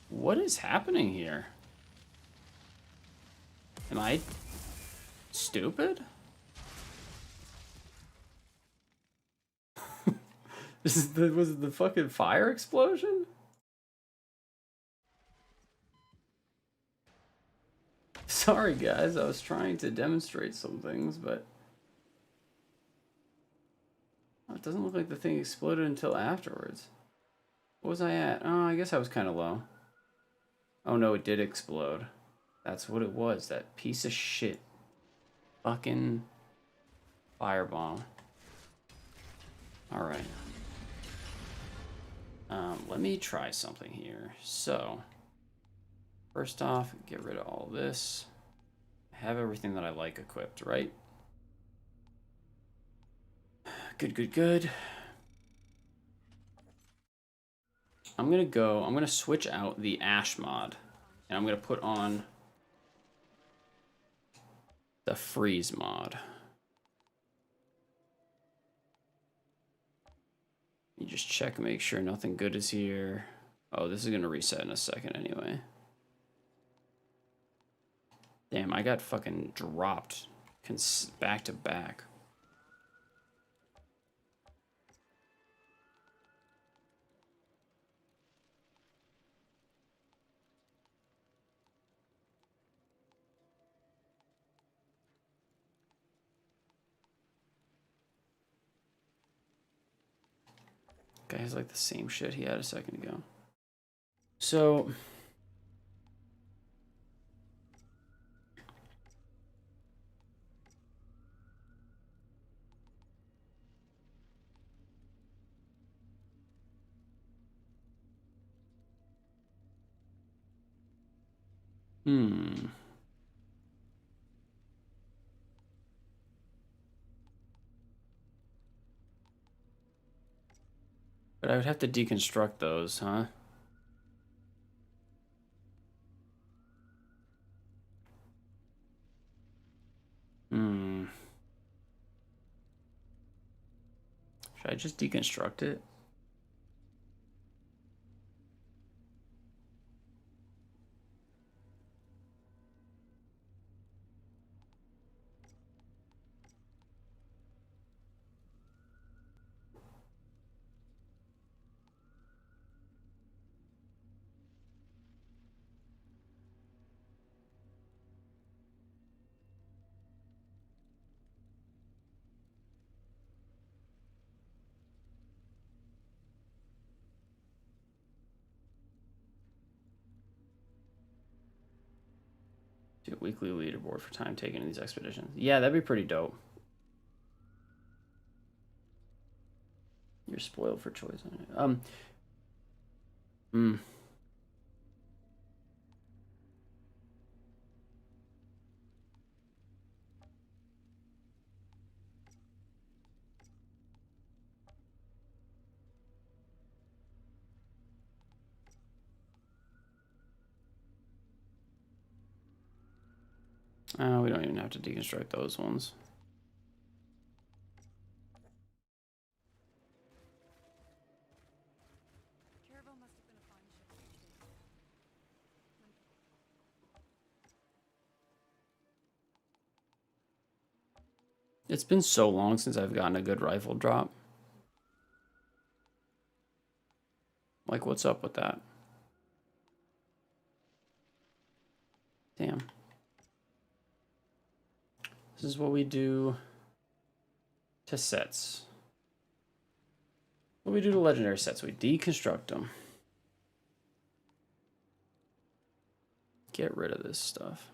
Speaker 1: What is happening here? Am I stupid? Was it the fucking fire explosion? Sorry guys, I was trying to demonstrate some things, but Oh, it doesn't look like the thing exploded until afterwards. What was I at? Oh, I guess I was kind of low. Oh no, it did explode. That's what it was. That piece of shit. Fucking firebomb. Alright. Let me try something here. So, first off, get rid of all this. I have everything that I like equipped, right? Good, good, good. I'm gonna switch out the Ash mod. And I'm gonna put on the Freeze mod. You just check, make sure nothing good is here. Oh, this is gonna reset in a second anyway. Damn, I got fucking dropped back to back. Guy has like the same shit he had a second ago. So but I would have to deconstruct those, huh? Should I just deconstruct it? Do a weekly leaderboard for time taken in these expeditions. Yeah, that'd be pretty dope. You're spoiled for choice. We don't even have to deconstruct those ones.
Speaker 2: Caravel must have been a fine ship to chase.
Speaker 1: It's been so long since I've gotten a good rifle drop. Like, what's up with that? Damn. This is what we do to sets. What we do to legendary sets, we deconstruct them. Get rid of this stuff.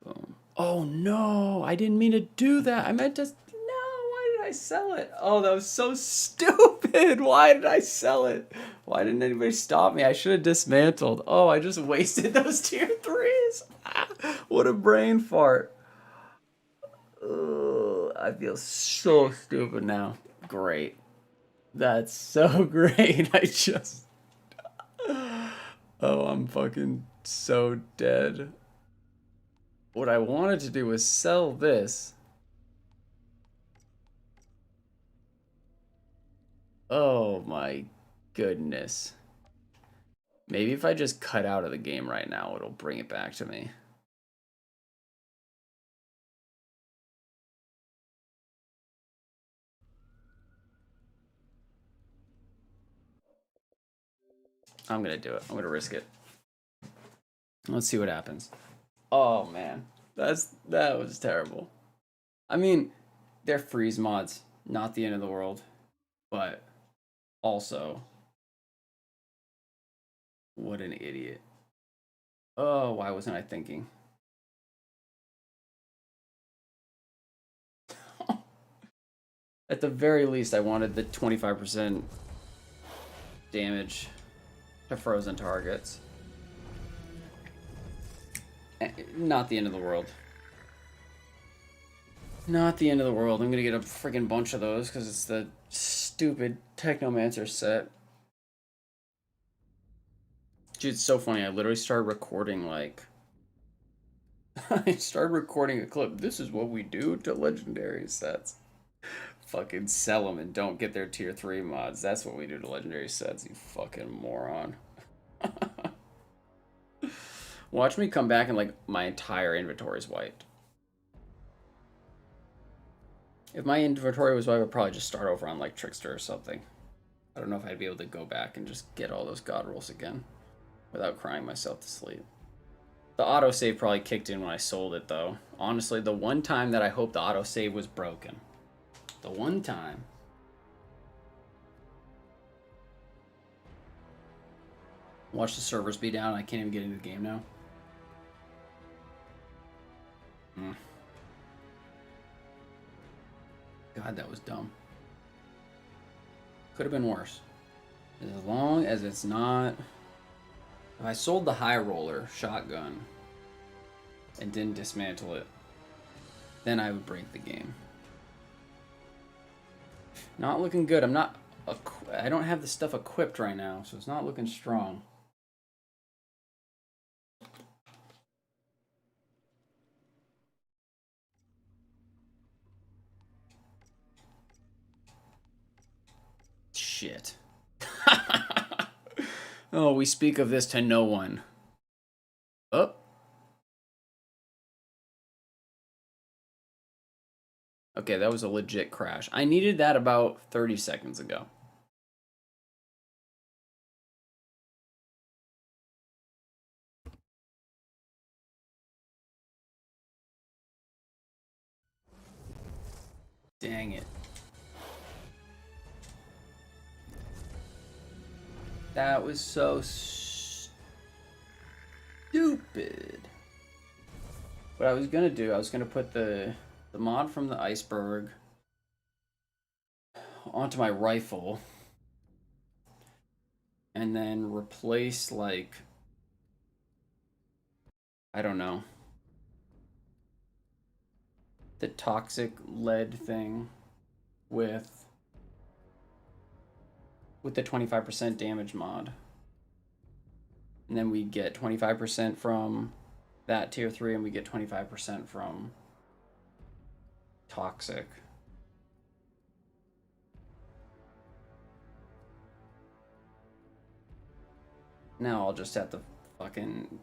Speaker 1: Boom. Oh no, I didn't mean to do that. I meant to, no, why did I sell it? Oh, that was so stupid. Why did I sell it? Why didn't anybody stop me? I should have dismantled. Oh, I just wasted those tier 3s. What a brain fart. Ugh, I feel so stupid now. Great. That's so great. I just... Oh, I'm fucking so dead. What I wanted to do was sell this. Oh my goodness. Maybe if I just cut out of the game right now, it'll bring it back to me. I'm gonna do it. I'm gonna risk it. Let's see what happens. Oh man, that was terrible. I mean, they're freeze mods, not the end of the world, but also, what an idiot. Oh, why wasn't I thinking? At the very least, I wanted the 25% damage to frozen targets. Not the end of the world. Not the end of the world. I'm gonna get a freaking bunch of those because it's the stupid Technomancer set. Dude, it's so funny. I literally started recording like... I started recording a clip. This is what we do to legendary sets. Fucking sell them and don't get their tier 3 mods. That's what we do to legendary sets, you fucking moron. Watch me come back and like my entire inventory is wiped. If my inventory was wiped, I'd probably just start over on like Trickster or something. I don't know if I'd be able to go back and just get all those god rolls again without crying myself to sleep. The autosave probably kicked in when I sold it though. Honestly, the one time that I hope the autosave was broken. The one time. Watch the servers be down. I can't even get into the game now. God, that was dumb. Could have been worse. As long as it's not... If I sold the high roller shotgun and didn't dismantle it, then I would break the game. Not looking good. I don't have the stuff equipped right now, so it's not looking strong. Shit. Oh, we speak of this to no one. Oh. Okay, that was a legit crash. I needed that about 30 seconds ago. Dang it. That was so stupid. What I was gonna do, I was gonna put the mod from the iceberg onto my rifle and then replace like, I don't know, the toxic lead thing with the 25% damage mod. And then we get 25% from that tier 3 and we get 25% from toxic. Now I'll just have to fucking...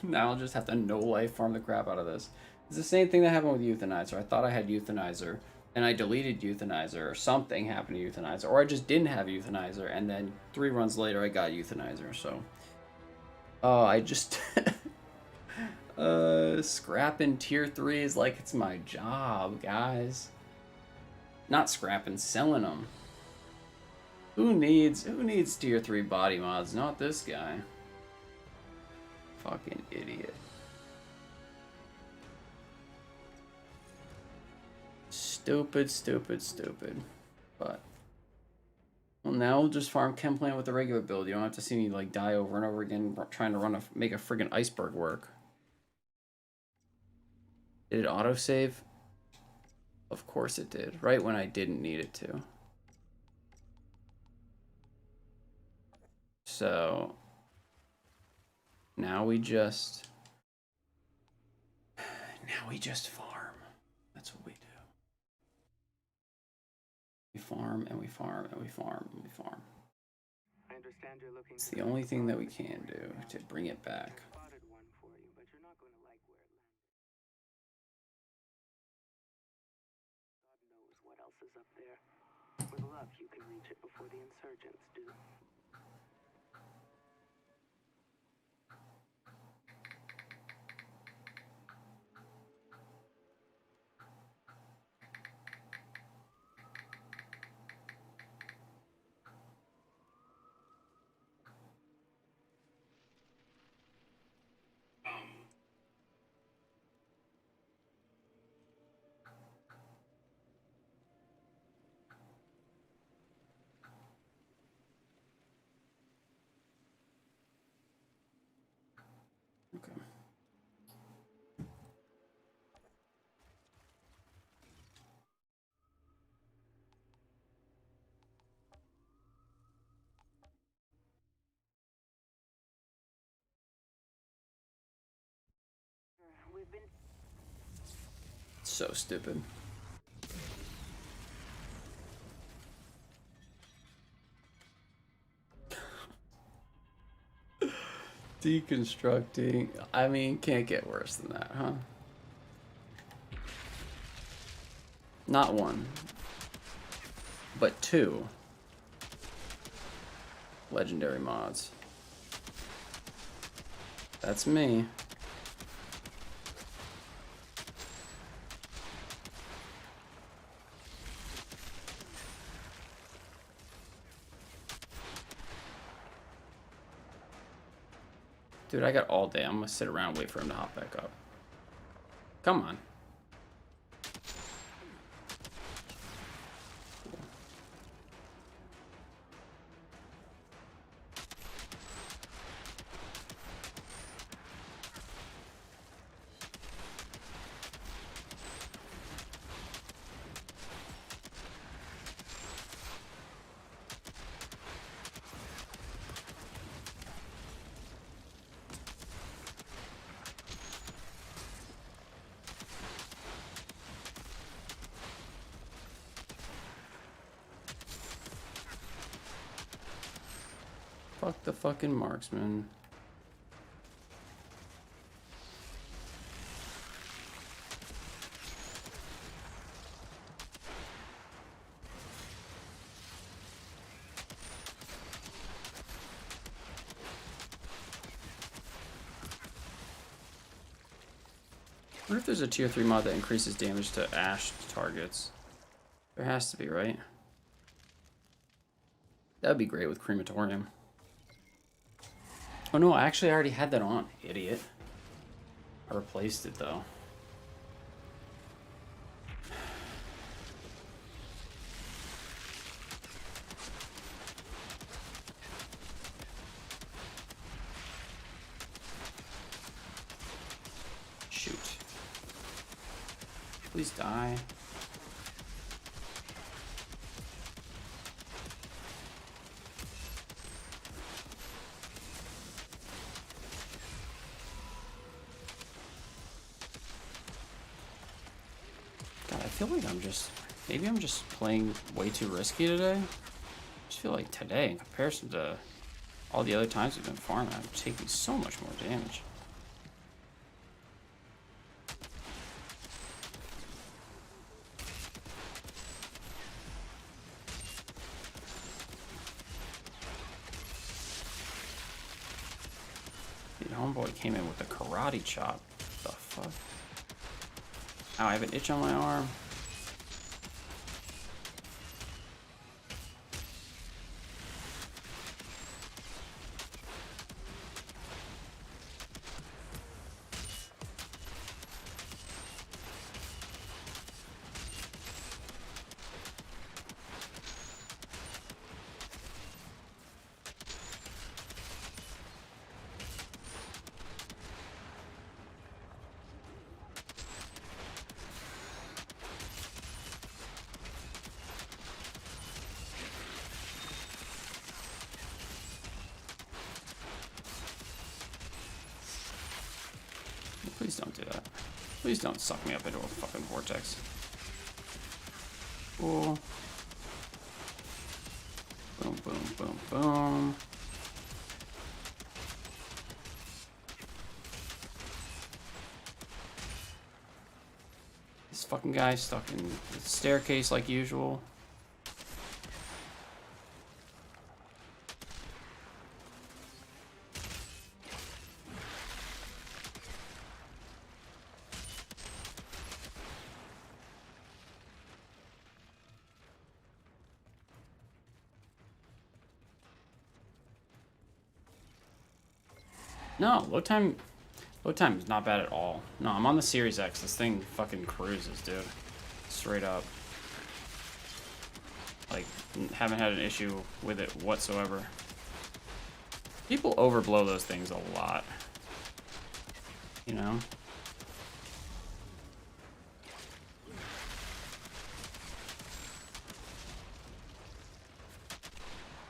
Speaker 1: now I'll just have to no-life farm the crap out of this. It's the same thing that happened with Euthanizer. I thought I had Euthanizer, and I deleted Euthanizer, or something happened to Euthanizer, or I just didn't have Euthanizer, and then 3 runs later I got Euthanizer, so... Oh, I just... scrapping tier 3 is like it's my job, guys. Not scrapping, selling them. Who needs tier 3 body mods? Not this guy. Fucking idiot. Stupid, stupid, stupid. But well, now we'll just farm chem plant with the regular build. You don't have to see me like die over and over again trying to make a friggin' iceberg work. Did it autosave? Of course it did. Right when I didn't need it to. So now we just farm. That's what we do. We farm and we farm and we farm and we farm.
Speaker 6: I understand you're looking.
Speaker 1: It's the only thing that we can do to bring it back.
Speaker 6: Spotted one for you, but you're not going to like where it landed. God knows what else is up there. With luck, you can reach it before the insurgents do.
Speaker 1: So stupid. Deconstructing. I mean, can't get worse than that, huh? Not one, but two legendary mods. That's me. Dude, I got all day. I'm gonna sit around and wait for him to hop back up. Come on. Fuck the fucking marksman. I wonder if there's a tier 3 mod that increases damage to Ash targets. There has to be, right? That'd be great with Crematorium. Oh no, actually I already had that on, idiot. I replaced it though. Shoot. Please die. God, I feel like maybe I'm just playing way too risky today. I just feel like today, in comparison to all the other times we've been farming, I'm taking so much more damage. The homeboy came in with a karate chop. What the fuck? Ow, I have an itch on my arm. Please don't do that. Please don't suck me up into a fucking vortex. Cool. Boom, boom, boom, boom. This fucking guy stuck in the staircase like usual. No, load time is not bad at all. No, I'm on the Series X. This thing fucking cruises, dude. Straight up. Like, haven't had an issue with it whatsoever. People overblow those things a lot. You know?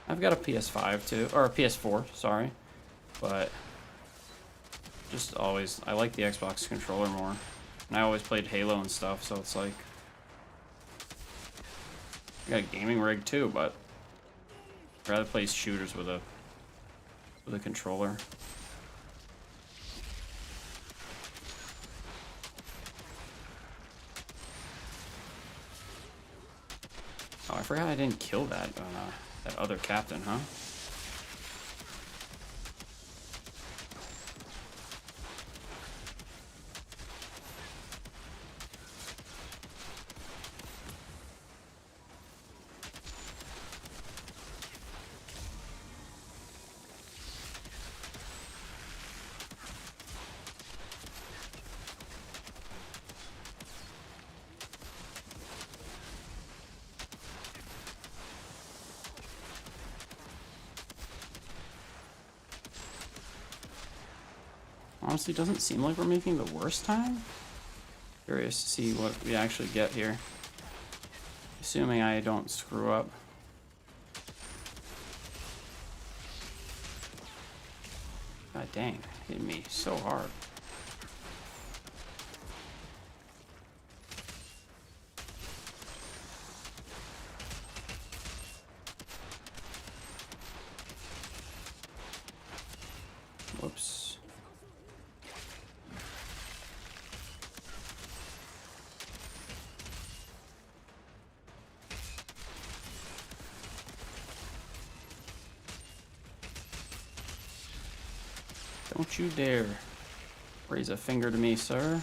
Speaker 1: I've got a PS5 too, or a PS4, sorry. But just always, I like the Xbox controller more. And I always played Halo and stuff, so it's like I got a gaming rig too, but I'd rather play shooters with a controller. Oh, I forgot I didn't kill that other captain, huh? Honestly, doesn't seem like we're making the worst time. Curious to see what we actually get here. Assuming I don't screw up. God dang, hitting me so hard. Whoops. Don't you dare raise a finger to me, sir.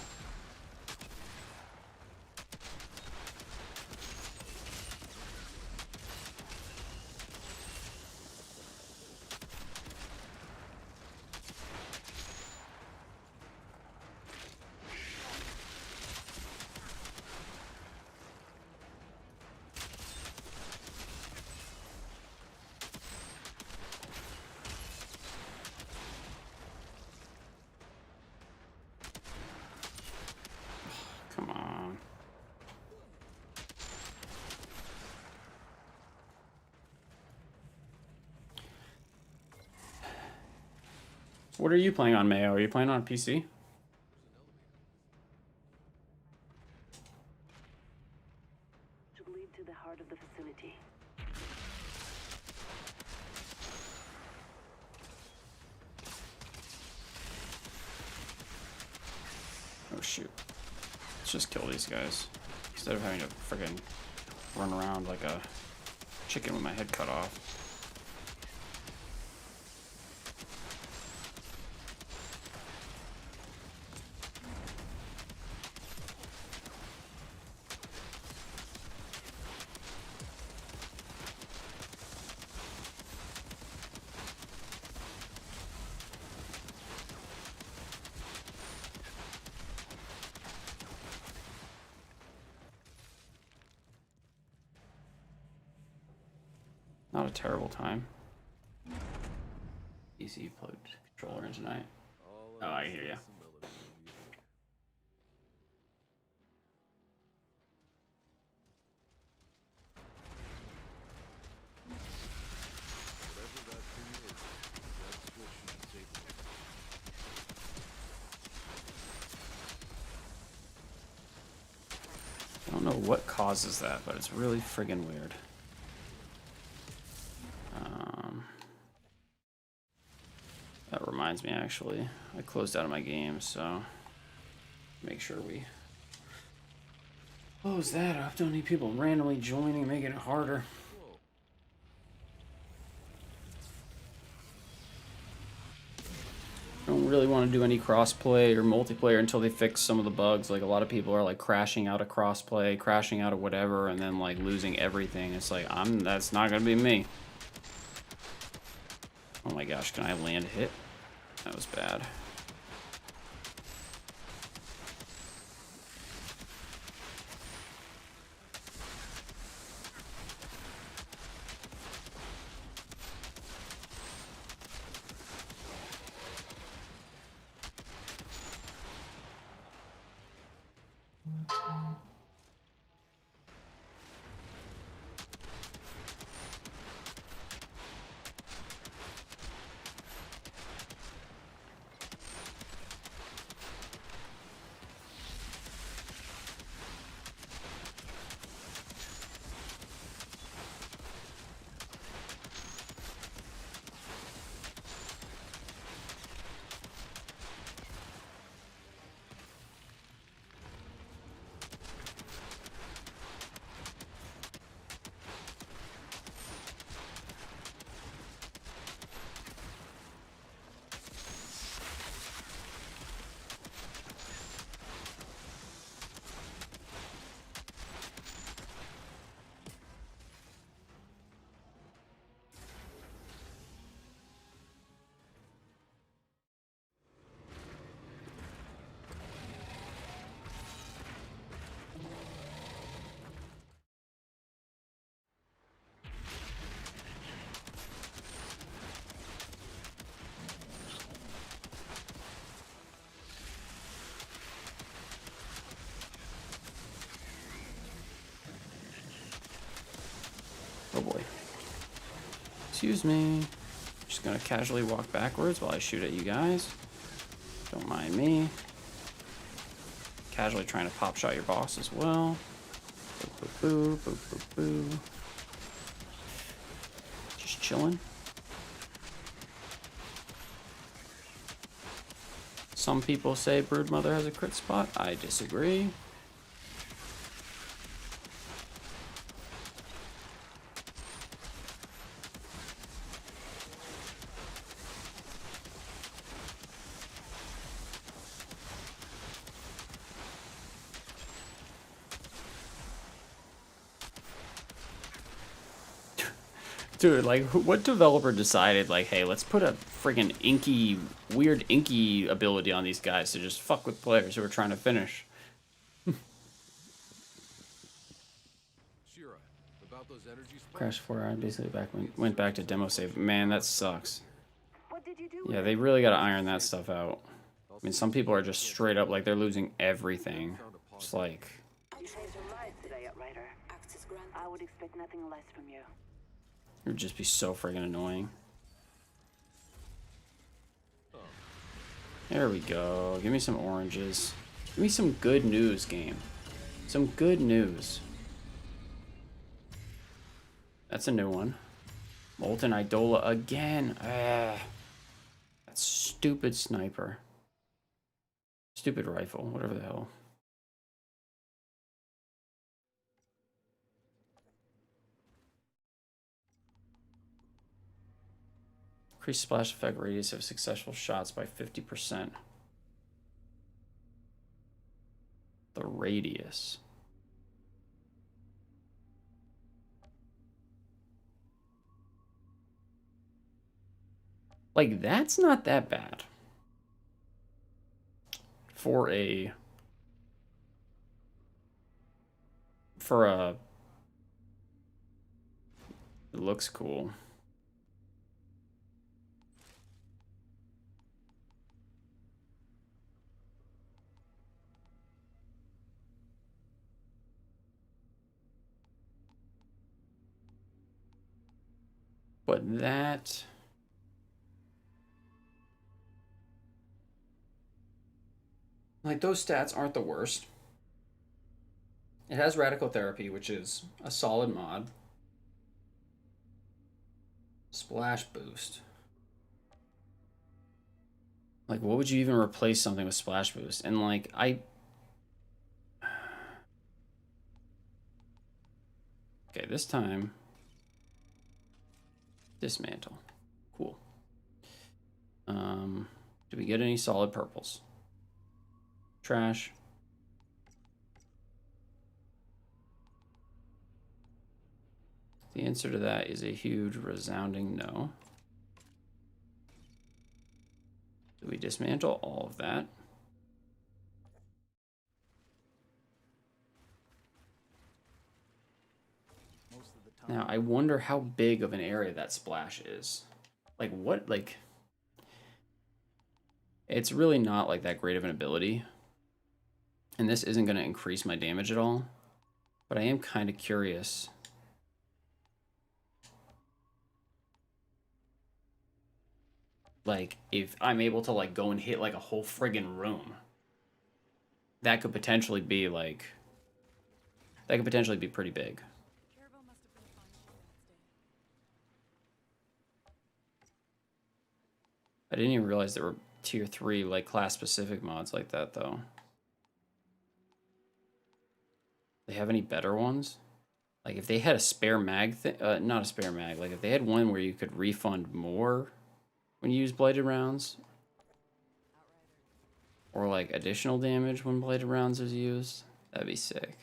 Speaker 1: Come on. What are you playing on, Mayo? Are you playing on PC?
Speaker 3: Should lead to the heart of the facility.
Speaker 1: Oh shoot. Let's just kill these guys. Instead of having to friggin' run around like a chicken with my head cut off. Not a terrible time. PC plugged controller in tonight. Oh, I hear ya. I don't know what causes that, but it's really friggin' weird. That reminds me, actually, I closed out of my game, so make sure we close that up. Don't need people randomly joining and making it harder. I don't really want to do any crossplay or multiplayer until they fix some of the bugs. Like, a lot of people are like crashing out of crossplay, crashing out of whatever, and then like losing everything. It's like, that's not gonna be me. Oh my gosh, can I land a hit? That was bad. Oh boy. Excuse me. Just gonna casually walk backwards while I shoot at you guys. Don't mind me. Casually trying to pop shot your boss as well. Boo, boo, boo, boo, boo, boo. Just chilling. Some people say Broodmother has a crit spot. I disagree. Dude, like, what developer decided, like, hey, let's put a friggin' inky, weird inky ability on these guys to just fuck with players who are trying to finish?
Speaker 4: Shira, about those energy spikes?
Speaker 1: Crash 4, I basically went back to demo save. Man, that sucks.
Speaker 3: What did you do?
Speaker 1: Yeah, they really gotta iron that stuff out. I mean, some people are just straight up, like, they're losing everything. It's like,
Speaker 3: You saved your life today, Outrider.
Speaker 5: Access granted.
Speaker 3: I would expect nothing less from you.
Speaker 1: it would just be so friggin' annoying. There we go. Give me some oranges. Give me some good news, game. Some good news. That's a new one. Molten Idola again. Ah, that stupid sniper. Stupid rifle, whatever the hell. Increase splash effect radius of successful shots by 50%. The radius. Like, that's not that bad. For a... It looks cool. But that... Like, those stats aren't the worst. It has Radical Therapy, which is a solid mod. Splash Boost. Like, what would you even replace something with Splash Boost? And, like, Okay, this time... Dismantle. Cool. Do we get any solid purples? Trash. The answer to that is a huge resounding no. Do we dismantle all of that?
Speaker 8: Most of the time.
Speaker 1: Now, I wonder how big of an area that splash is. Like, what, like... It's really not, like, that great of an ability. And this isn't going to increase my damage at all. But I am kind of curious. Like, if I'm able to, like, go and hit, like, a whole friggin' room. That could potentially be, like... That could potentially be pretty big.
Speaker 2: Caravel must have been a fun show the next day.
Speaker 1: I didn't even realize there were tier 3, like, class-specific mods like that, though. They have any better ones? Like, if they had a spare mag not a spare mag, like, if they had one where you could refund more when you use bladed rounds, or, like, additional damage when bladed rounds is used, that'd be sick.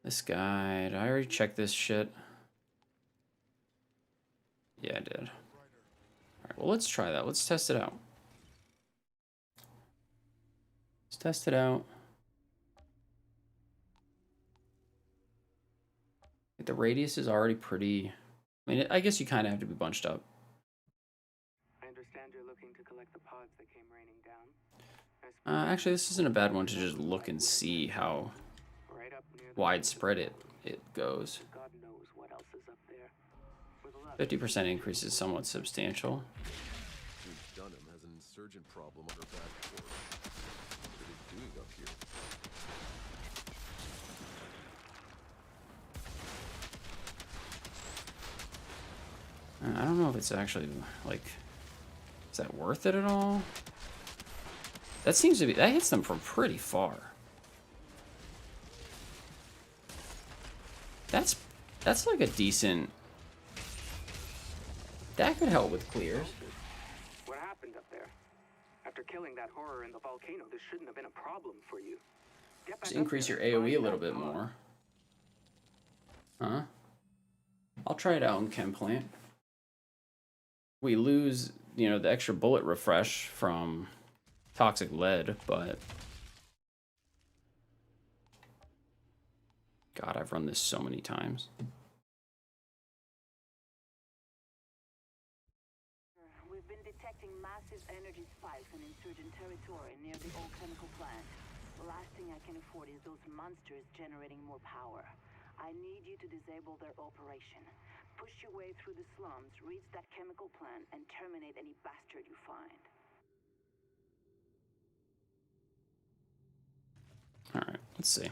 Speaker 1: This guy, did I already check this shit? Yeah, I did. Alright, well, let's try that. Let's test it out. Let's test it out. The radius is already pretty... I mean, I guess you kind of have to be bunched up.
Speaker 6: I understand you're looking to collect the pods that came raining down.
Speaker 1: Actually, this isn't a bad one to just look and see how
Speaker 6: Right up near the
Speaker 1: widespread it it goes.
Speaker 3: God knows what else is up there. With luck,
Speaker 1: 50% increase is somewhat substantial.
Speaker 4: Seems Dunham has an insurgent problem on her back door. What are they doing up here?
Speaker 1: I don't know if it's actually, like, is that worth it at all? That seems to be, that hits them from pretty far. That's like a decent, that could help with clears.
Speaker 6: What happened up there? After killing that horror in the volcano, this shouldn't have been a problem for you. Get back
Speaker 1: Just
Speaker 6: up
Speaker 1: increase
Speaker 6: there
Speaker 1: your
Speaker 6: and
Speaker 1: AoE a
Speaker 6: find
Speaker 1: little
Speaker 6: that
Speaker 1: bit
Speaker 6: pod.
Speaker 1: more. Huh? I'll try it out in Chem Plant. We lose, you know, the extra bullet refresh from toxic lead, but God, I've run this so many times.
Speaker 3: We've been detecting massive energy spikes in insurgent territory near the old chemical plant. The last thing I can afford is those monsters generating more power. I need you to disable their operation. Push your way through the slums, reach that chemical plant, and terminate any bastard you find.
Speaker 1: All right, let's see.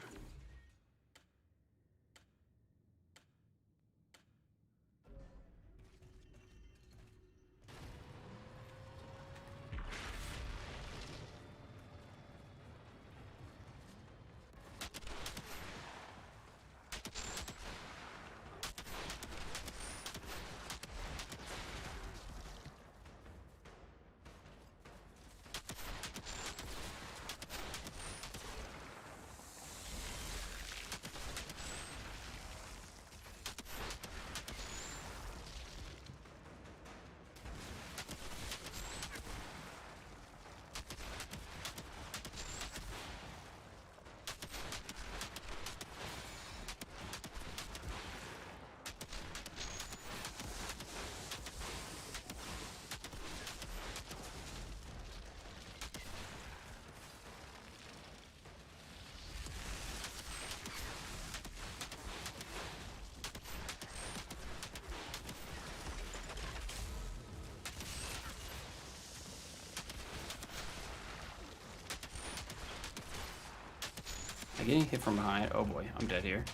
Speaker 1: I'm getting hit from behind. Oh boy, I'm dead here.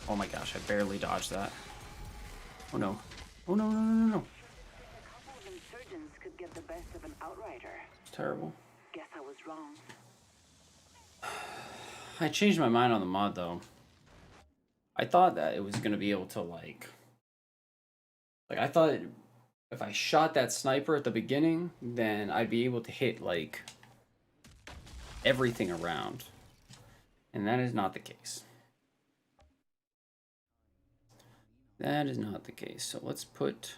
Speaker 1: Oh my gosh, I barely dodged that. Oh no. Oh no, no, no, no, no.
Speaker 3: A couple of insurgents could get the best of an Outrider.
Speaker 1: It's terrible.
Speaker 3: Guess I was wrong.
Speaker 1: I changed my mind on the mod though. I thought that it was gonna be able to like I thought if I shot that sniper at the beginning, then I'd be able to hit like everything around. And that is not the case. That is not the case. So let's put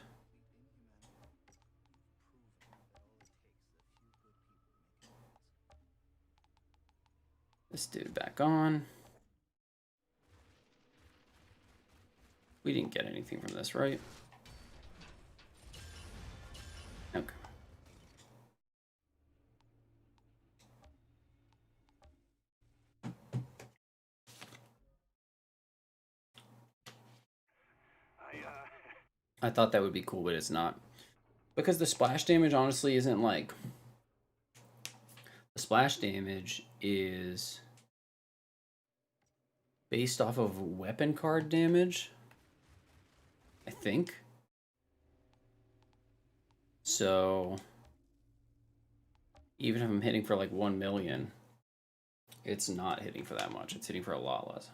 Speaker 1: this dude back on. We didn't get anything from this, right? Okay. I thought that would be cool, but it's not. Because the splash damage honestly isn't like... The splash damage is based off of weapon card damage, I think. So even if I'm hitting for like 1 million, it's not hitting for that much. It's hitting for a lot less.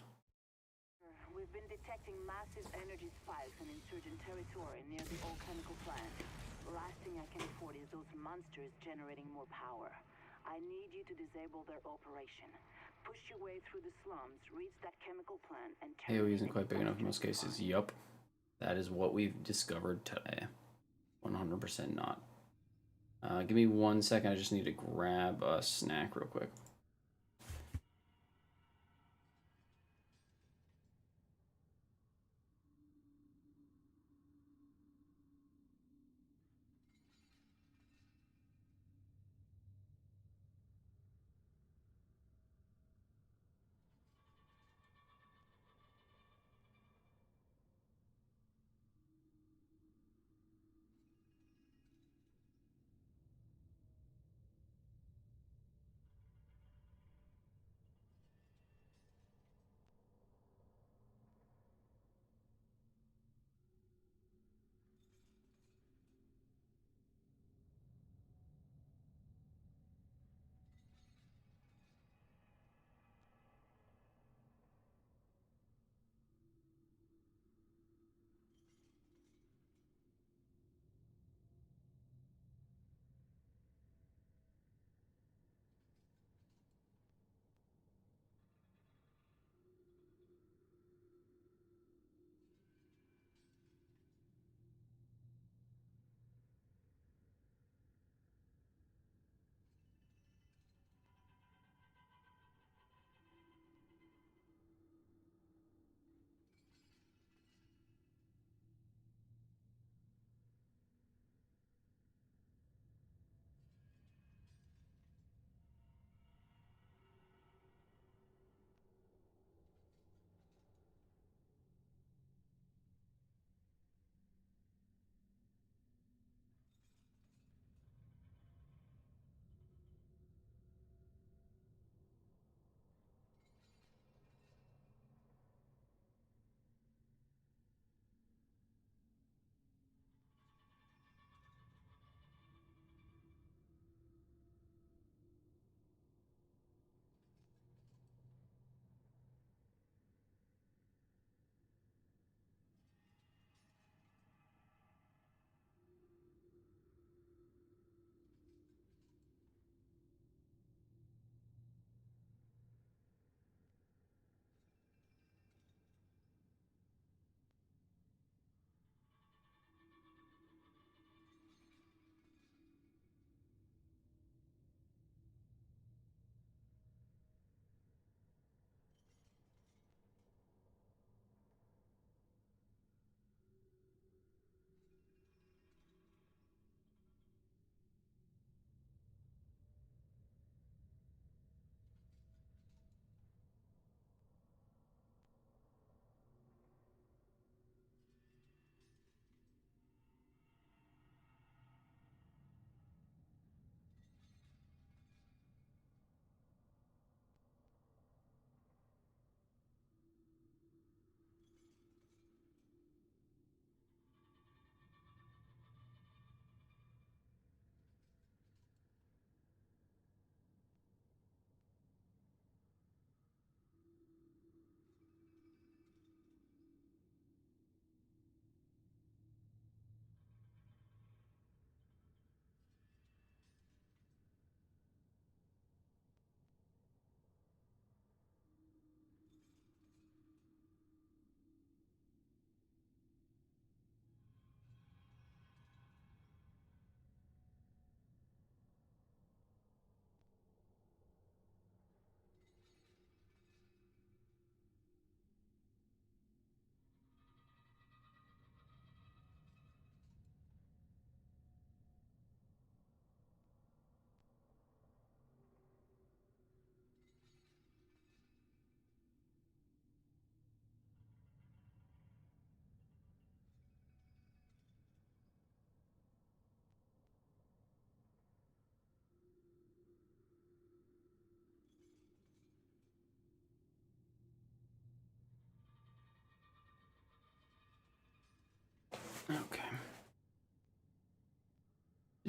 Speaker 3: We've been detecting massive energy spikes in insurgent territory near the old chemical plant. The last thing I can afford is those monsters generating more power. I need you to disable their operation. Push your way through the slums, reach that chemical plant, and
Speaker 1: AoE isn't quite big enough in most cases. Yup. That is what we've discovered today. 100% not. Give me 1 second. I just need to grab a snack real quick.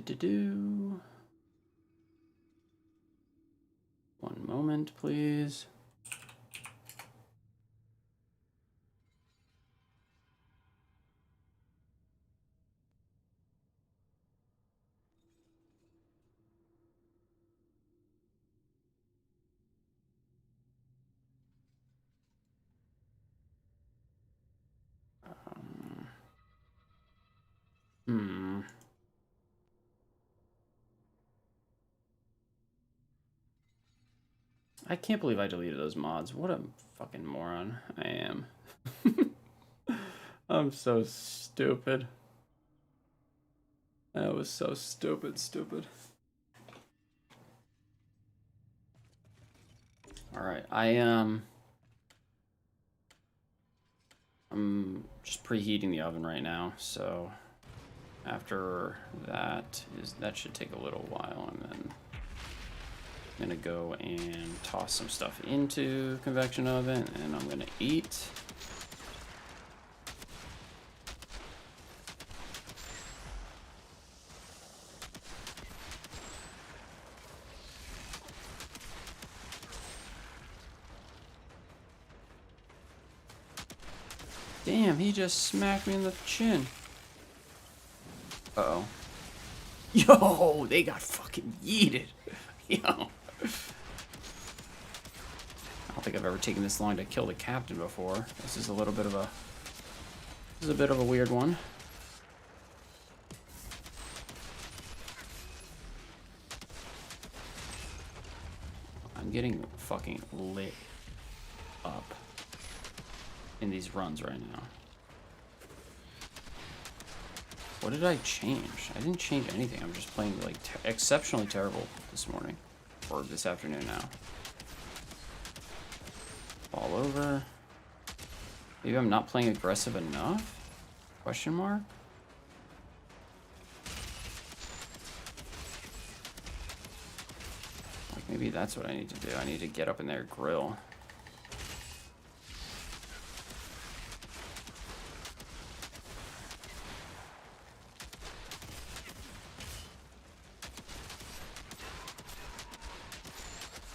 Speaker 1: Do. One moment, please. I can't believe I deleted those mods. What a fucking moron I am. I'm so stupid. That was so stupid. Alright, I'm just preheating the oven right now, so after that should take a little while, and then I'm gonna go and toss some stuff into convection oven, and I'm gonna eat. Damn, he just smacked me in the chin. Uh-oh. Yo, they got fucking yeeted. Yo. I don't think I've ever taken this long to kill the captain before. This is a little bit of a... This is a bit of a weird one. I'm getting fucking lit up in these runs right now. What did I change? I didn't change anything. I'm just playing like exceptionally terrible this morning. Or this afternoon now. All over. Maybe I'm not playing aggressive enough? Question mark? Like maybe that's what I need to do. I need to get up in their grill.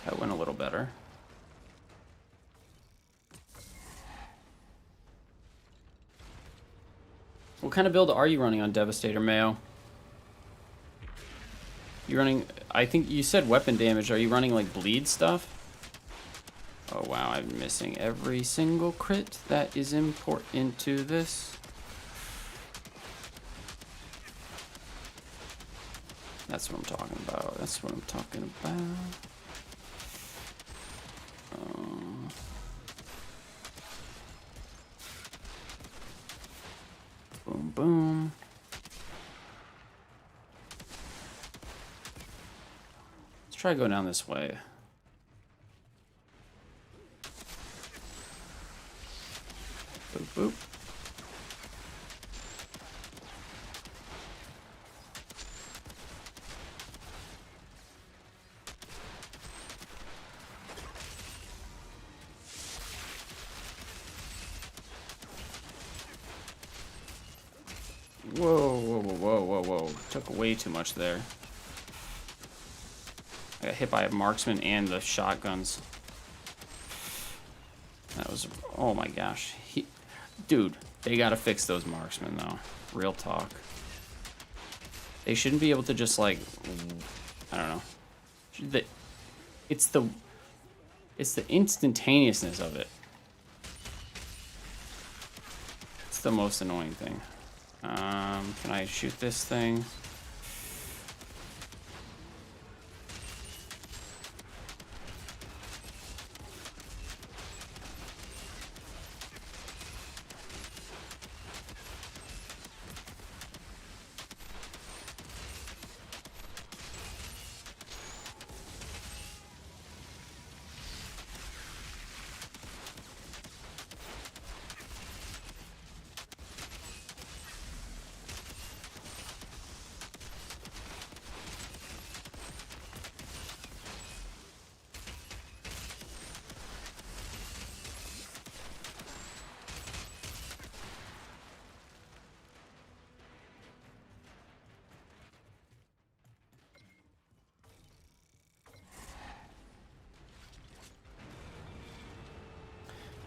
Speaker 1: That went a little better. What kind of build are you running on Devastator, Mayo? You running... I think you said weapon damage. Are you running, like, bleed stuff? Oh, wow. I'm missing every single crit that is important to this. That's what I'm talking about. That's what I'm talking about. Boom, boom. Let's try going down this way. Boop, boop. Whoa. Took way too much there. I got hit by a marksman and the shotguns. That was... Oh my gosh. Dude, they gotta fix those marksmen though. Real talk. They shouldn't be able to just like... I don't know. It's the instantaneousness of it. It's the most annoying thing. Can I shoot this thing?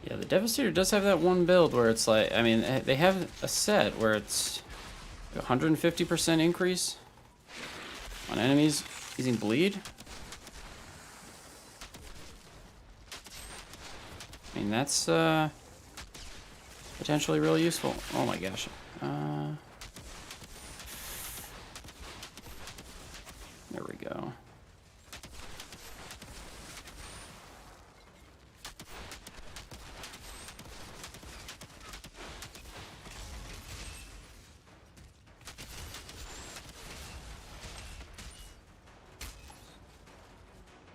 Speaker 1: Yeah, the Devastator does have that one build where it's like, I mean, they have a set where it's 150% increase on enemies using bleed. I mean, that's potentially really useful. Oh my gosh. There we go.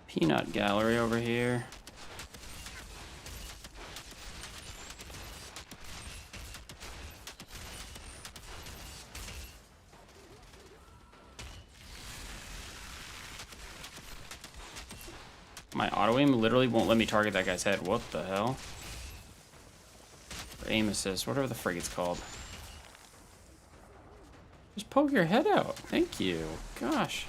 Speaker 1: Peanut gallery over here. My auto aim literally won't let me target that guy's head. What the hell? Or aim assist, whatever the frig it's called. Just poke your head out. Thank you. Gosh.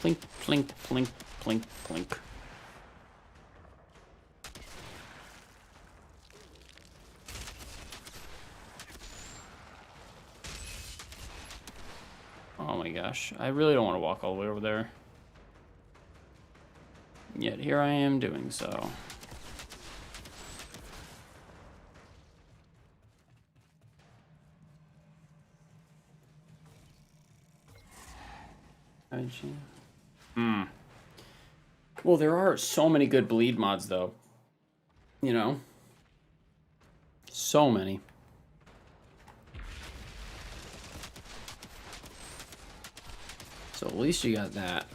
Speaker 1: Plink, plink, plink, plink, plink. Oh my gosh. I really don't want to walk all the way over there. Yet here I am doing so. Well, there are so many good bleed mods, though. You know? So many. So at least you got that.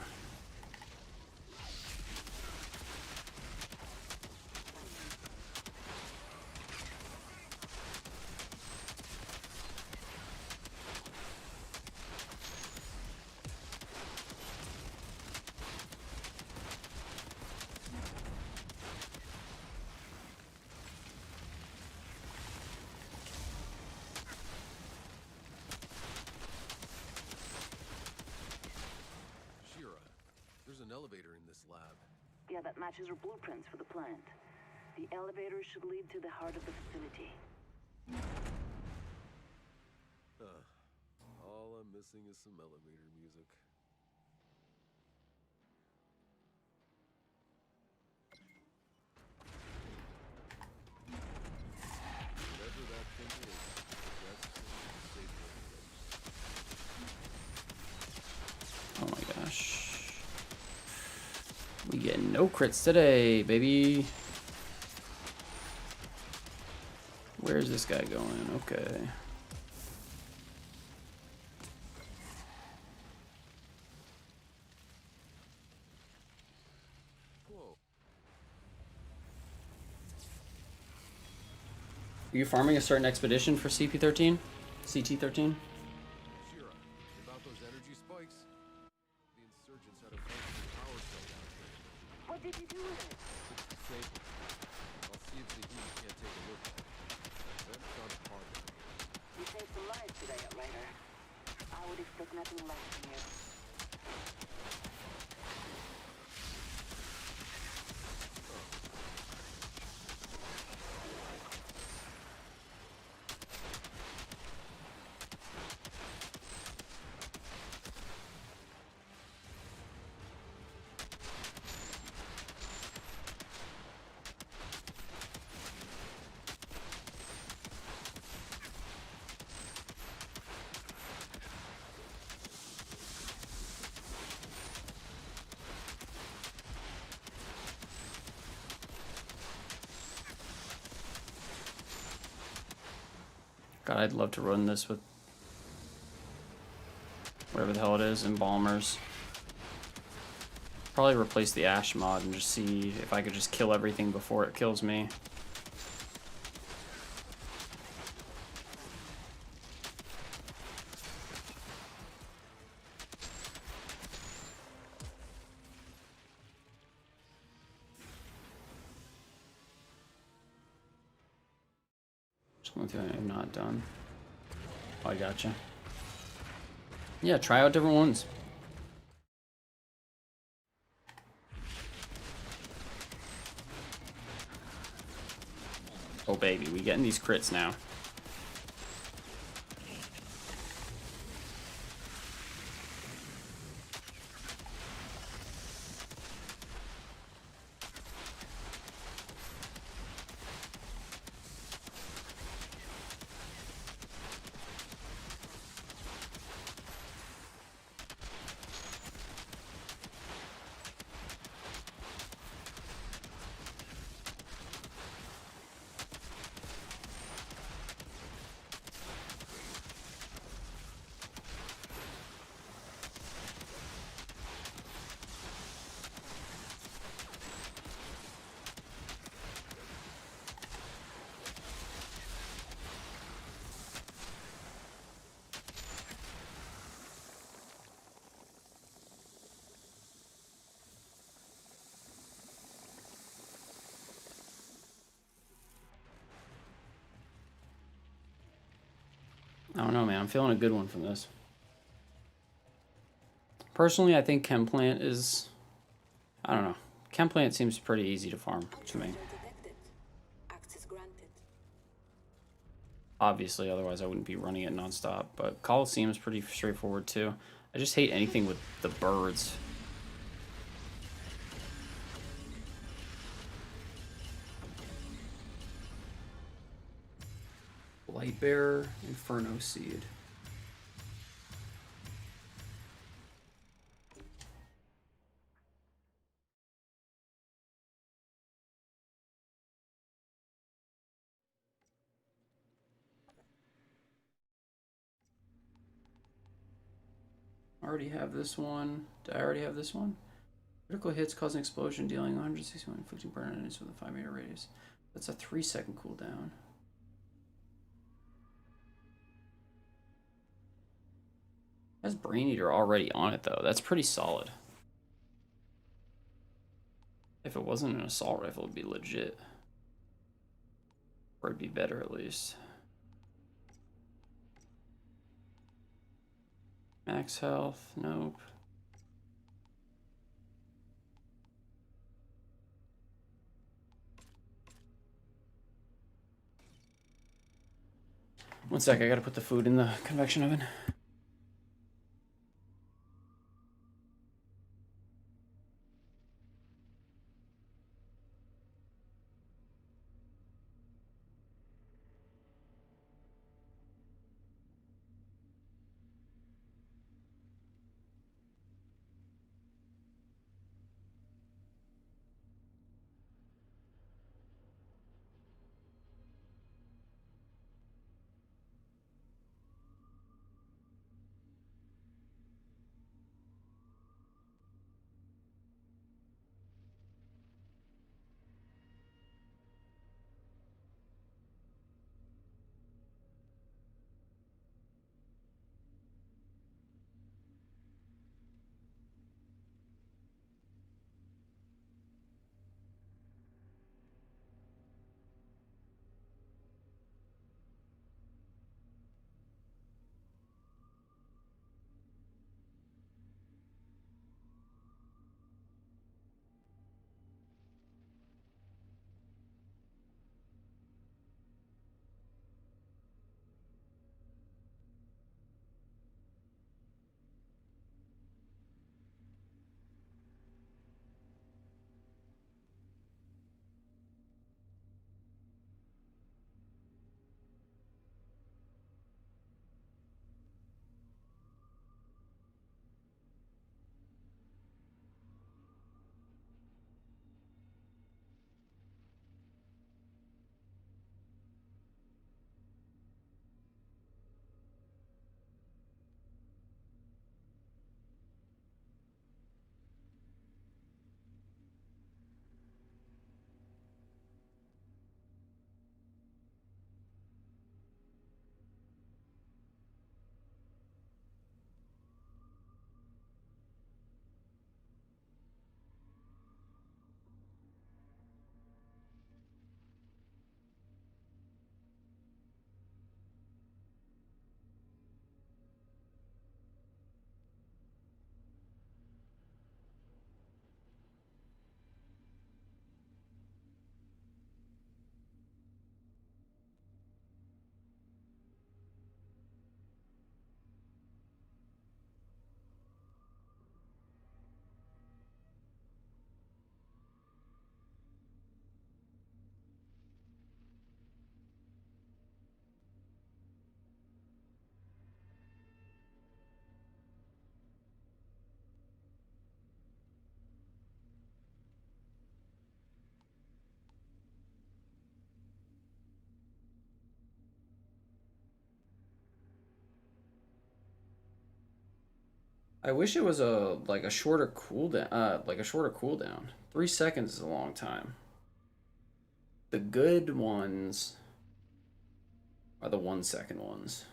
Speaker 4: There's an elevator in this lab.
Speaker 3: Yeah, that matches our blueprints for the plant. The elevator should lead to the heart of the facility.
Speaker 4: All I'm missing is some elevator music. Whatever that thing is, that's
Speaker 1: Oh my gosh. We get no crits today, baby. Where's this guy going? Okay.
Speaker 4: Whoa.
Speaker 1: Are you farming a certain expedition for CP13? CT13?
Speaker 4: Shira, about those energy spikes? insurgents had a functioning power cell down here.
Speaker 3: What did you do with it?
Speaker 4: It's disabled. I'll see if Zahid can't take a look at it. Then found a part of it.
Speaker 3: You saved some lives today, Outrider. I would expect nothing less from you.
Speaker 1: God, I'd love to run this with whatever the hell it is, embalmers. Probably replace the Ash mod and just see if I could just kill everything before it kills me. One thing I have not done. Oh, I gotcha. Yeah, try out different ones. Oh baby, we getting these crits now. I don't know, man. I'm feeling a good one from this. Personally, I think Chem Plant is... I don't know. Chem Plant seems pretty easy to farm to me.
Speaker 5: Outrider detected. Access granted.
Speaker 1: Obviously, otherwise I wouldn't be running it nonstop. But Coliseum is pretty straightforward too. I just hate anything with the birds. Lightbearer, Inferno Seed. Already have this one. Did I already have this one? Critical hits cause an explosion, dealing 161, inflicting burn enemies with a 5-meter radius. That's a 3-second cooldown. Has Brain Eater already on it though. That's pretty solid. If it wasn't an assault rifle, it'd be legit. Or it'd be better at least. Max health, nope. One sec, I gotta put the food in the convection oven. I wish it was a shorter cooldown. 3 seconds is a long time. The good ones are the 1 second ones.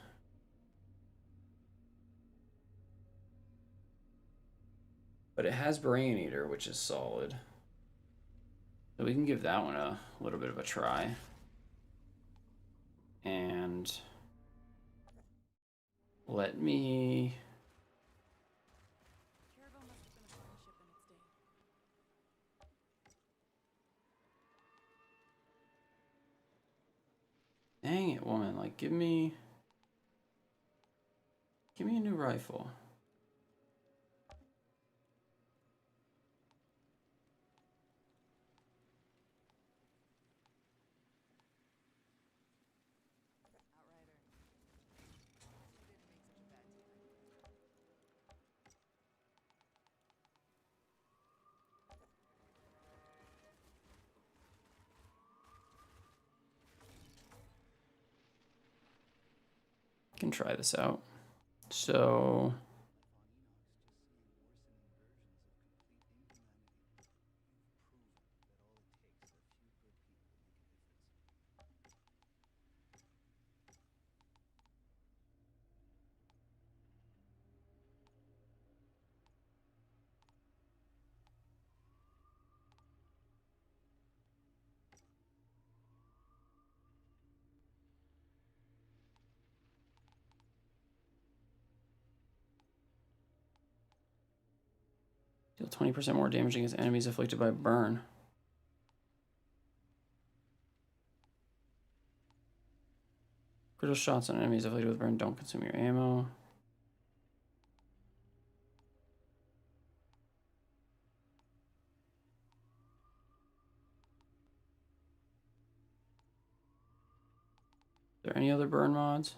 Speaker 1: But it has Brain Eater, which is solid. So we can give that one a little bit of a try. And let me...
Speaker 2: Caravel must have been a foreign ship in its day.
Speaker 1: Dang it, woman. Like, give me a new rifle.
Speaker 2: Outrider. You didn't make such a bad teammate.
Speaker 1: Can try this out. So deal 20% more damage against enemies afflicted by burn. Critical shots on enemies afflicted with burn don't consume your ammo. Are there any other burn mods?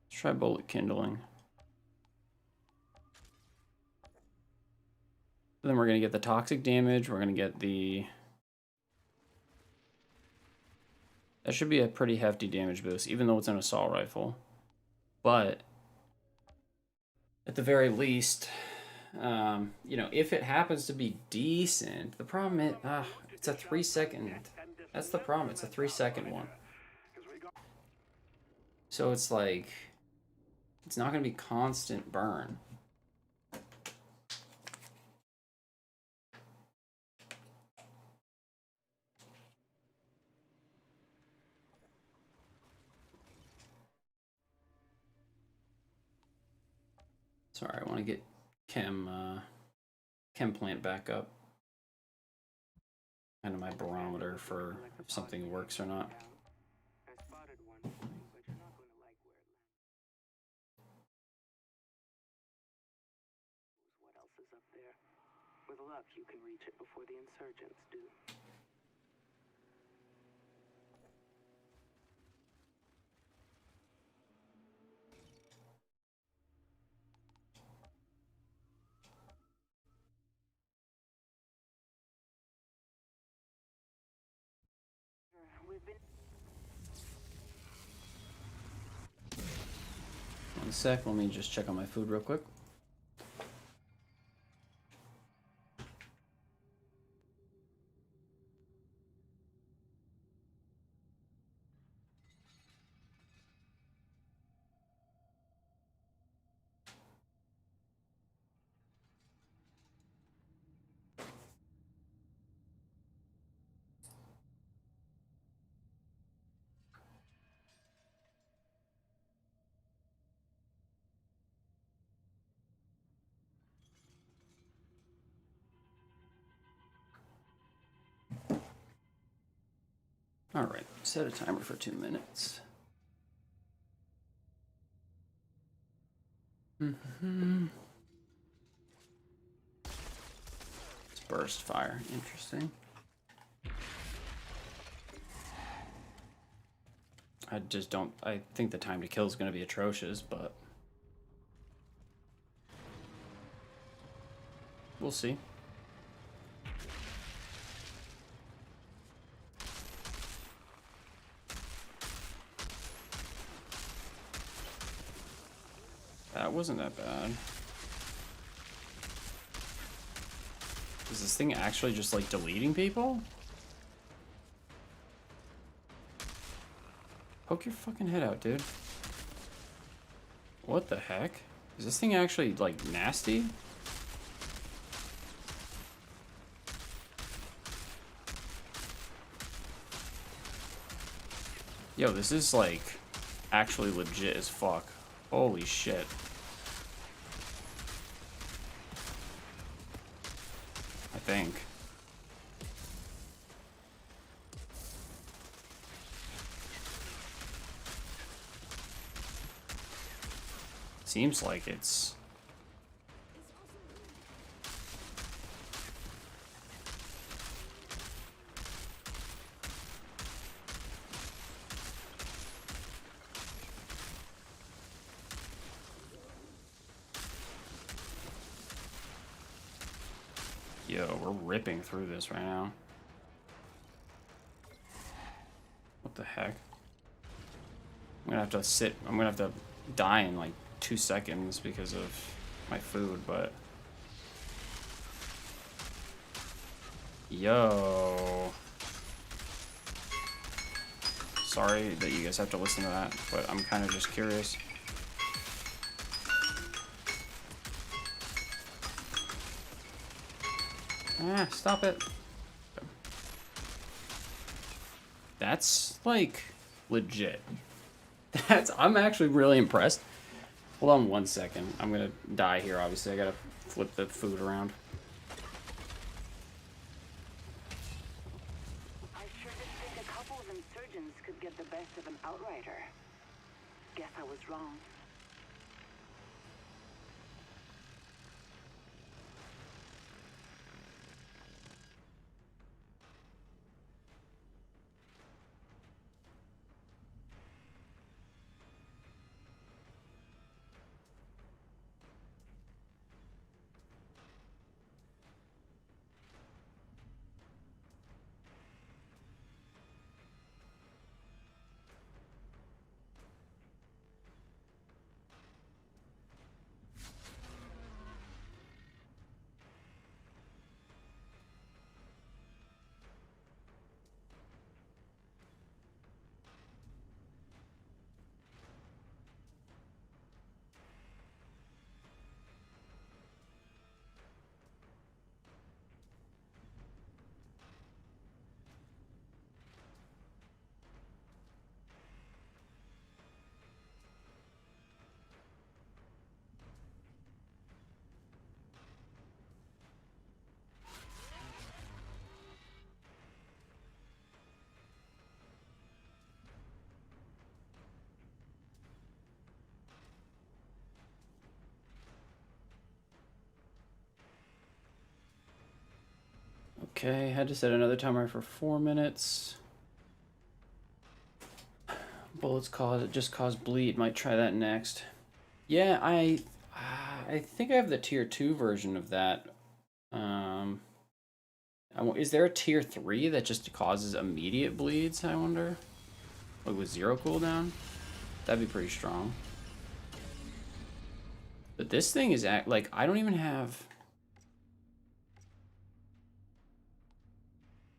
Speaker 1: Let's try bullet kindling. Then we're going to get the toxic damage. We're going to get the... That should be a pretty hefty damage boost, even though it's an assault rifle. But at the very least, you know, if it happens to be decent, the problem is, it's a 3 second. That's the problem. It's a 3 second one. So it's like, it's not going to be constant burn. Sorry, I want to get chem plant back up. Kind of my barometer for if something works or not.
Speaker 6: I spotted one, but you're not going to like where it lands. What else is up there? With luck, you can reach it before the insurgents do. We've been
Speaker 1: 1 sec, let me just check on my food real quick. All right, set a timer for 2 minutes. It's burst fire, interesting. I just don't. I think the time to kill is going to be atrocious, but we'll see. That wasn't that bad. Is this thing actually just like deleting people? Poke your fucking head out, dude. What the heck? Is this thing actually like nasty? Yo, this is like actually legit as fuck. Holy shit. I think. Seems like it's... Yo, we're ripping through this right now. What the heck? I'm gonna have to sit... I'm gonna have to die in like 2 seconds because of my food, but... Yo... Sorry that you guys have to listen to that, but I'm kind of just curious. Ah, stop it. That's, like, legit. I'm actually really impressed. Hold on 1 second. I'm gonna die here, obviously. I gotta flip the food around.
Speaker 3: I sure did think a couple of insurgents could get the best of an Outrider. Guess I was wrong.
Speaker 1: Okay, had to set another timer for 4 minutes. Bullets just cause bleed. Might try that next. Yeah, I think I have the tier 2 version of that. Is there a tier 3 that just causes immediate bleeds, I wonder? Like with 0 cooldown? That'd be pretty strong. But this thing is like, I don't even have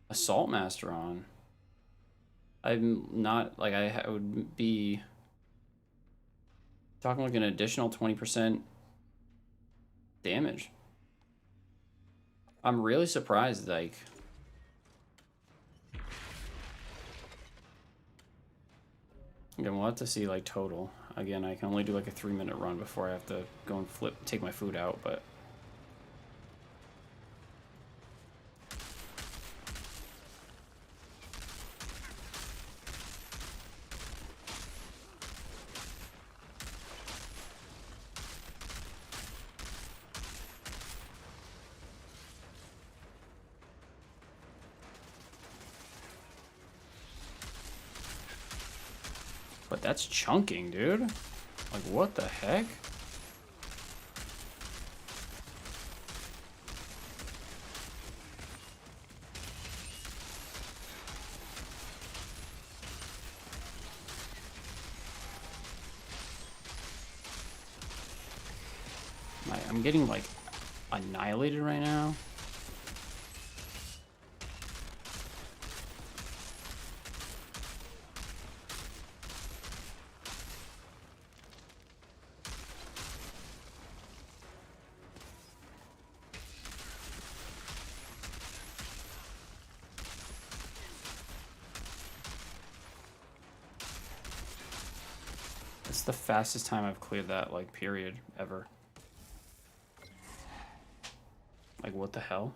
Speaker 1: Assault Master on. I'm not, like, I would be talking like an additional 20% damage. I'm really surprised, like... Again, we'll have to see, like, total. Again, I can only do, like, a 3-minute run before I have to go and take my food out, but... But that's chunking, dude. Like, what the heck? I'm getting, like, annihilated right now. It's the fastest time I've cleared that, like, period, ever. Like, what the hell?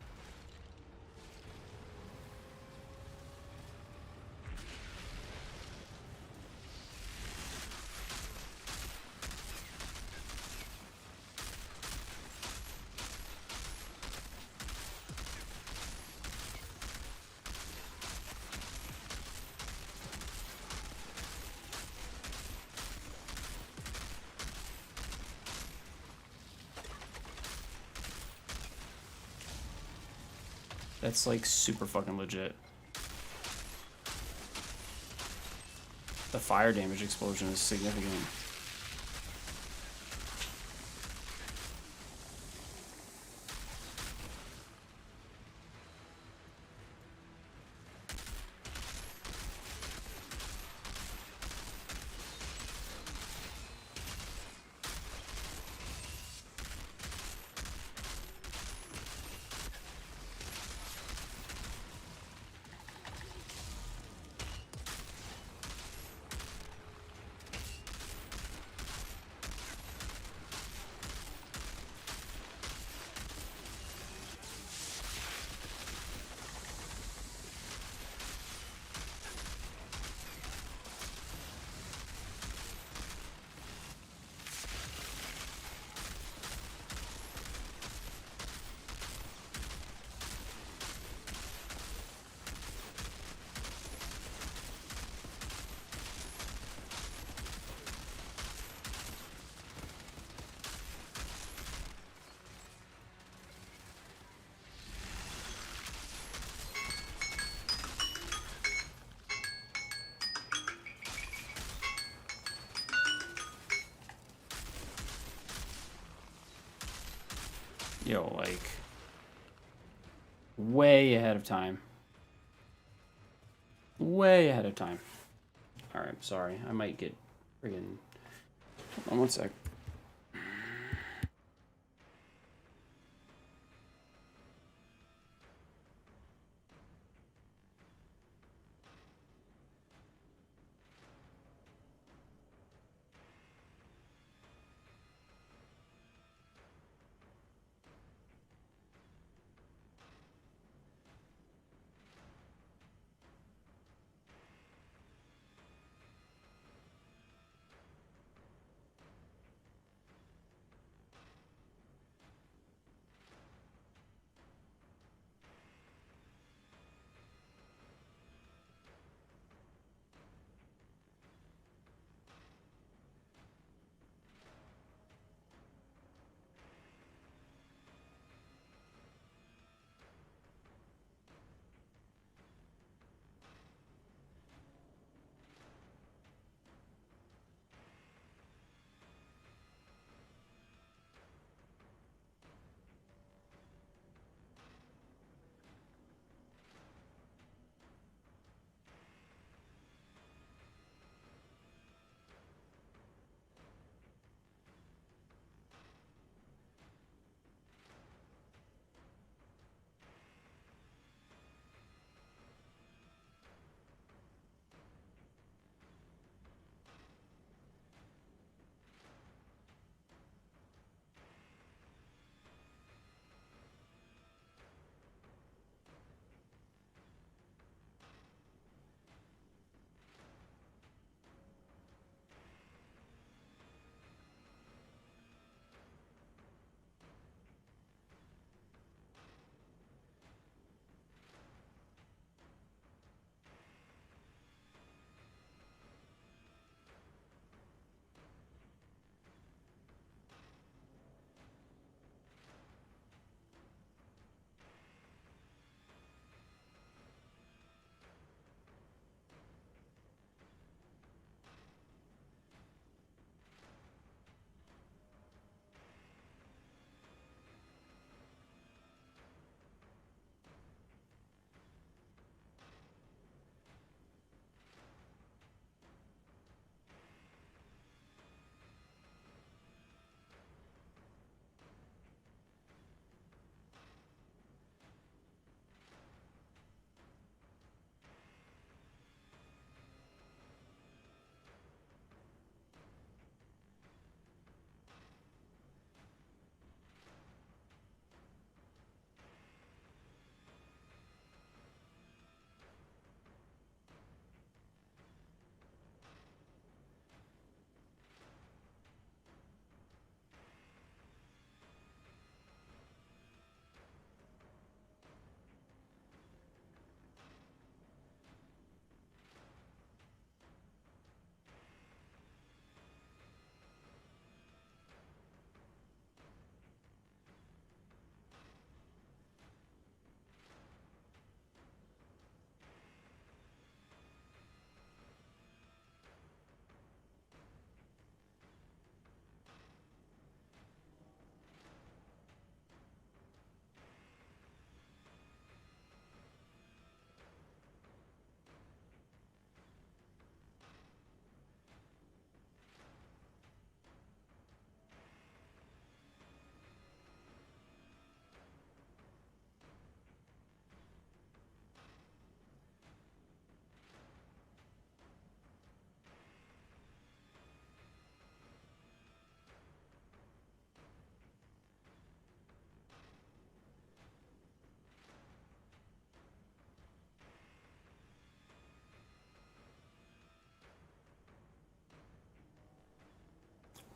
Speaker 1: That's, like, super fucking legit. The fire damage explosion is significant. Yo, like, way ahead of time. Way ahead of time. Alright, sorry. I might get friggin'... Hold on one sec.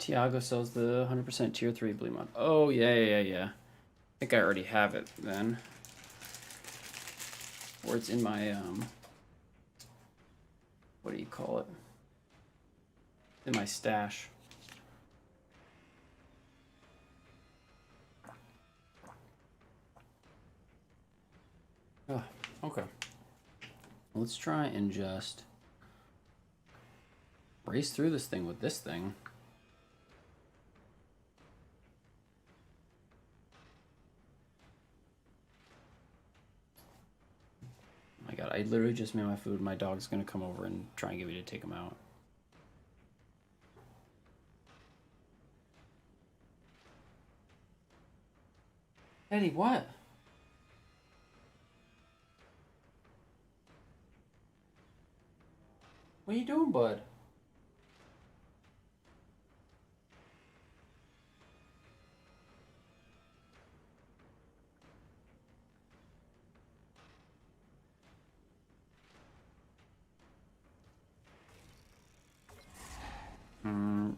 Speaker 1: Tiago sells the 100% tier 3 blue mod. Oh, yeah. I think I already have it then. Or it's in my, what do you call it? In my stash. Oh, okay. Let's try and just race through this thing with this thing. Oh my god, I literally just made my food. My dog's gonna come over and try and get me to take him out. Eddie, what? What are you doing, bud?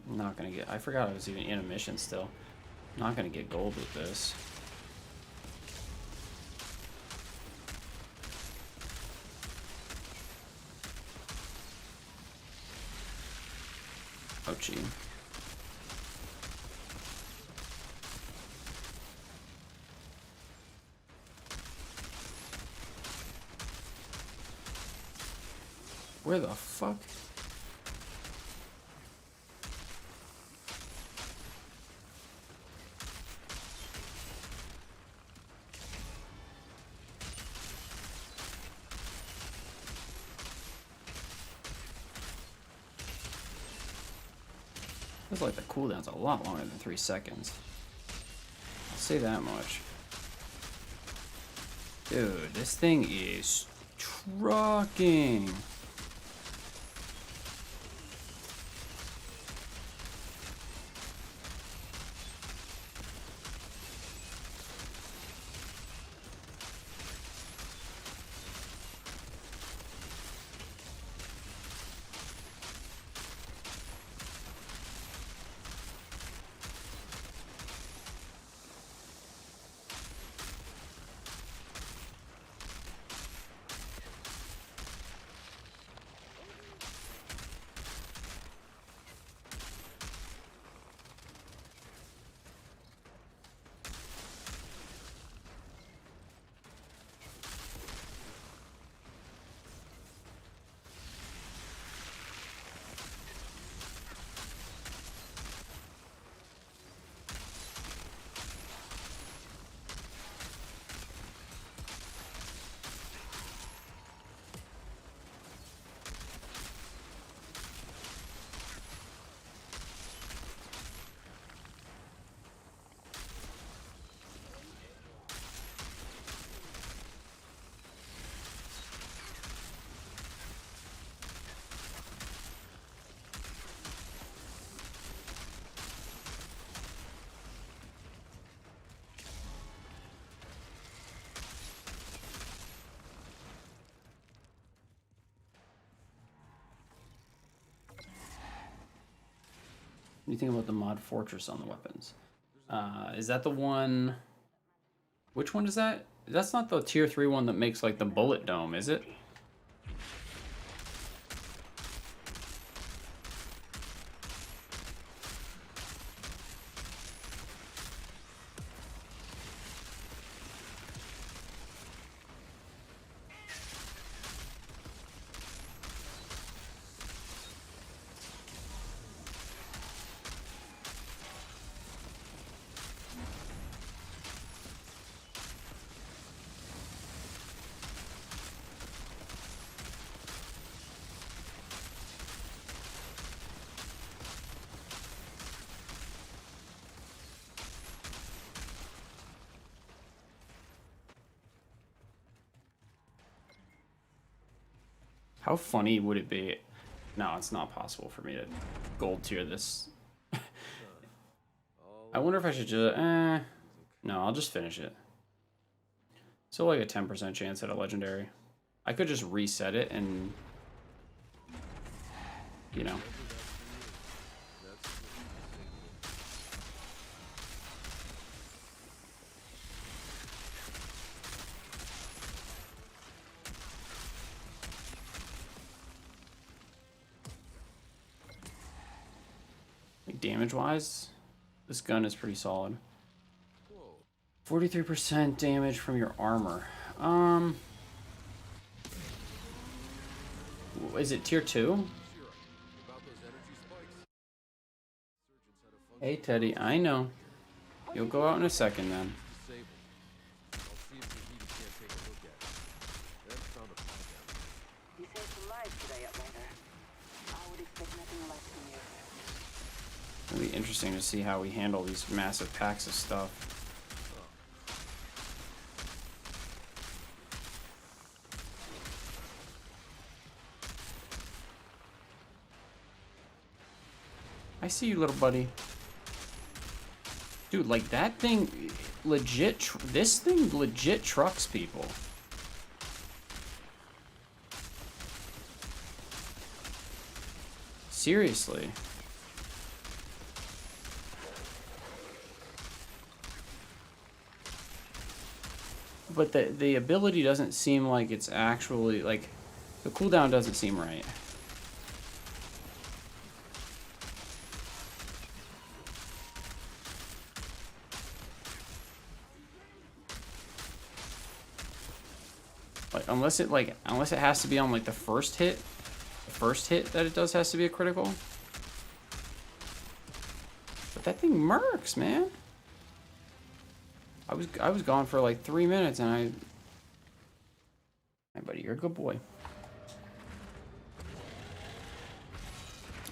Speaker 1: Not gonna get. I forgot I was even in a mission still. Not gonna get gold with this. Oh, gee. Where the fuck? Feels like the cooldown's a lot longer than 3 seconds. I'll say that much. Dude, this thing is trucking. What do you think about the mod Fortress on the weapons? Is that the one? Which one is that? That's not the tier 3 one that makes like the bullet dome, is it? How funny would it be? No, it's not possible for me to gold tier this. I wonder if I should just... no, I'll just finish it. So like a 10% chance at a legendary. I could just reset it and... You know. like damage-wise, this gun is pretty solid.
Speaker 4: Whoa.
Speaker 1: 43% damage from your armor. Is it tier 2?
Speaker 4: Shira, about those energy spikes? Surgeons had a function
Speaker 1: Hey, Teddy, I know. You'll go out in a second then.
Speaker 4: disabled. I'll see if Tahiti can't take a look at it. Then found a pad down there.
Speaker 3: You saved some lives today, Outrider. I would expect nothing less from you.
Speaker 1: It'll be interesting to see how we handle these massive packs of stuff. I see you, little buddy. Dude, like that thing legit, this thing legit trucks people. Seriously. But the ability doesn't seem like it's actually, like, the cooldown doesn't seem right. Unless it has to be on like the first hit that it does has to be a critical. But that thing murks, man. I was gone for like 3 minutes and hey buddy, you're a good boy.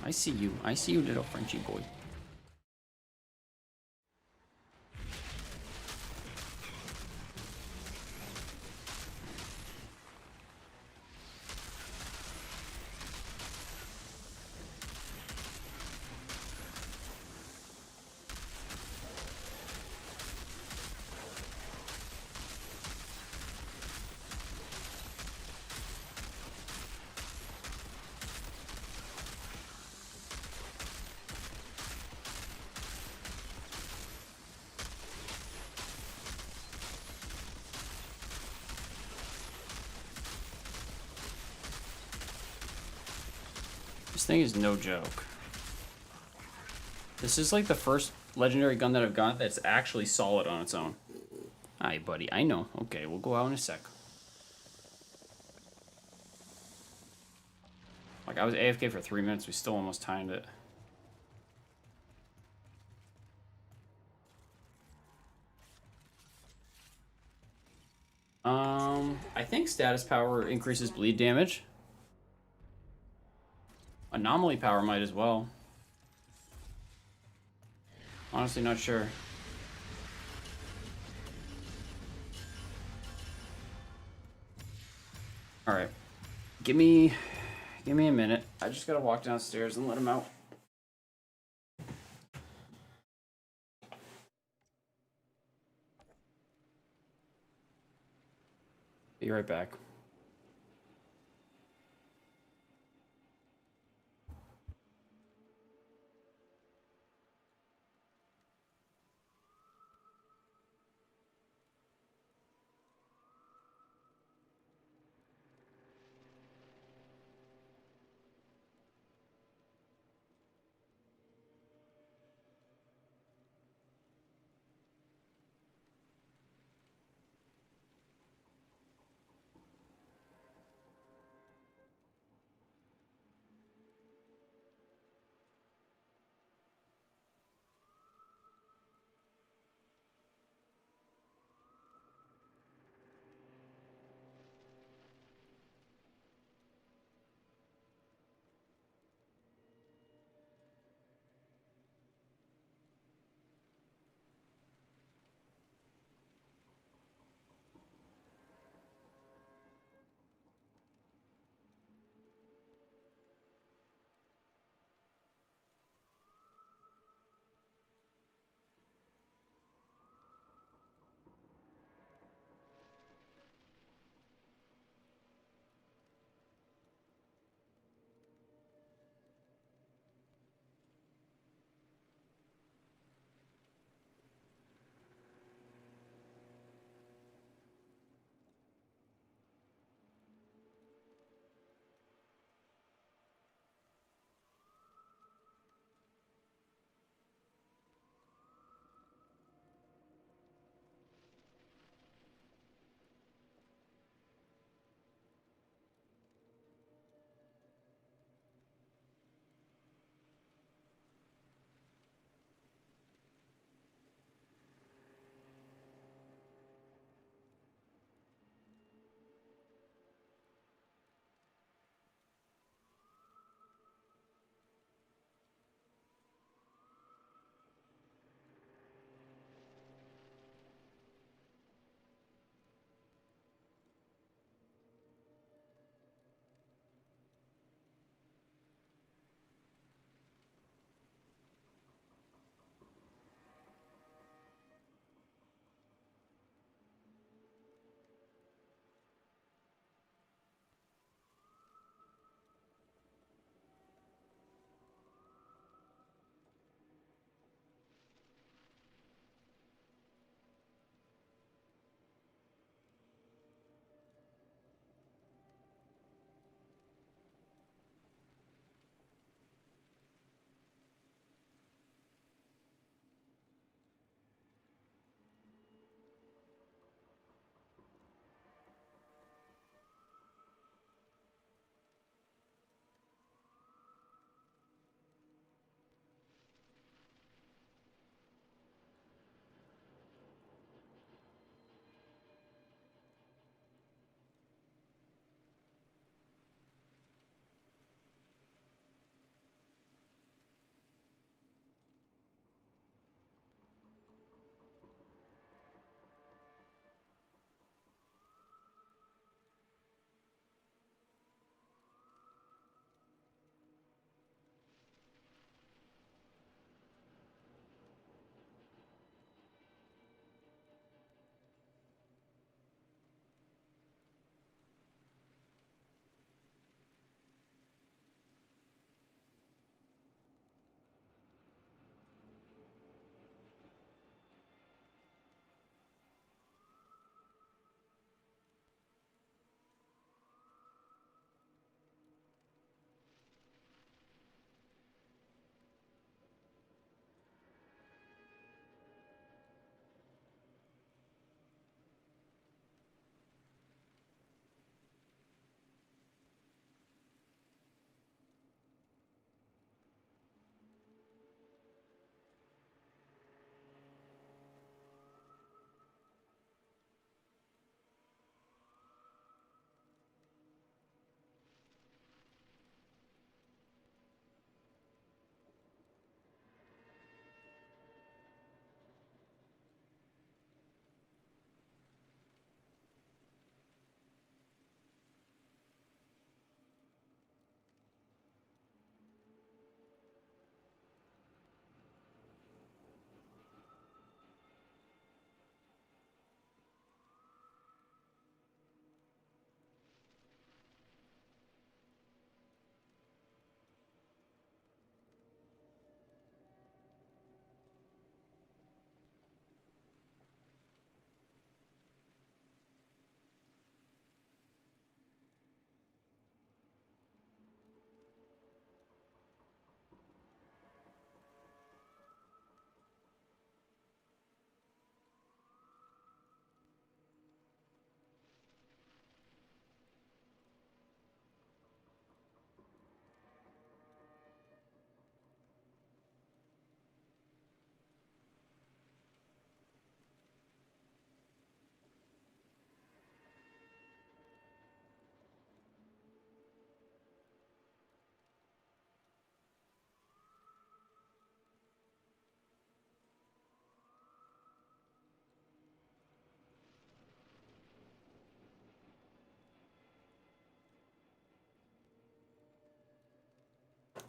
Speaker 1: I see you, little Frenchy boy. This thing is no joke. This is like the first legendary gun that I've got that's actually solid on its own. Hi, buddy. I know. Okay, we'll go out in a sec. Like, I was AFK for 3 minutes. We still almost timed it. I think status power increases bleed damage. Anomaly power might as well. Honestly, not sure. All right, give me a minute. I just gotta walk downstairs and let him out. Be right back.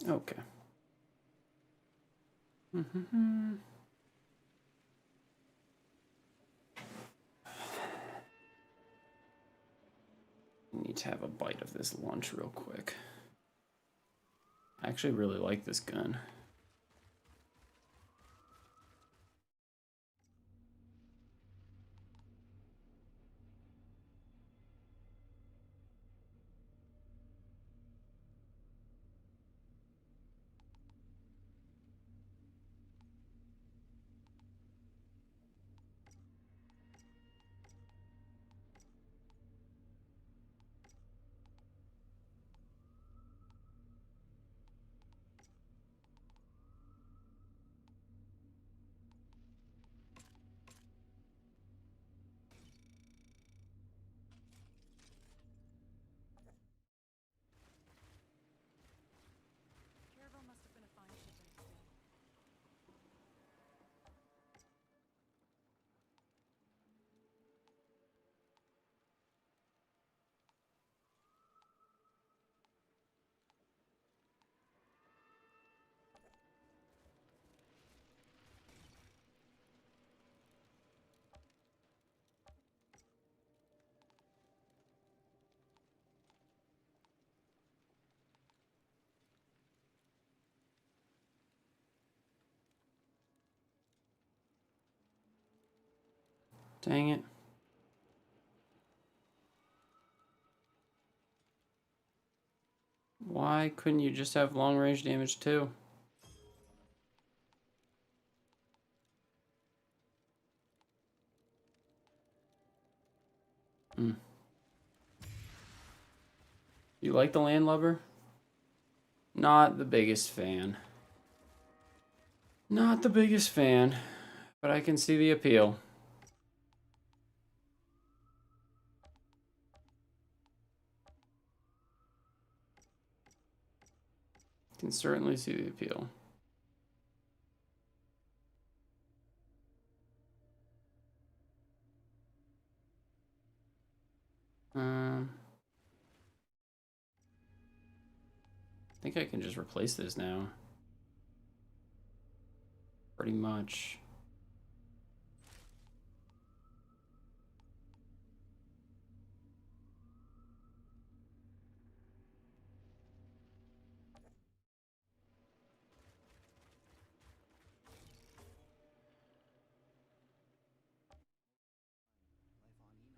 Speaker 1: Okay. Need to have a bite of this lunch real quick. I actually really like this gun.
Speaker 2: Caravel must have been a fine shipment today.
Speaker 1: Dang it. Why couldn't you just have long range damage too? You like the landlubber? Not the biggest fan. Not the biggest fan, but I can see the appeal. Can certainly see the appeal. I think I can just replace this now. Pretty much.
Speaker 8: Life on Enox, just seeing worsening versions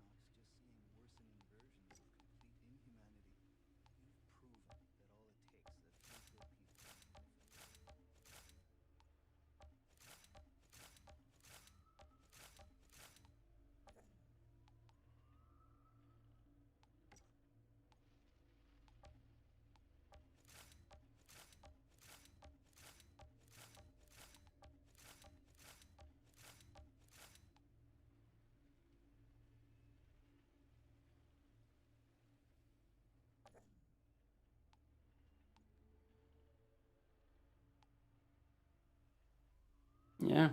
Speaker 8: of complete inhumanity. You've proven that all it takes is a few good people to make a difference.
Speaker 1: Yeah.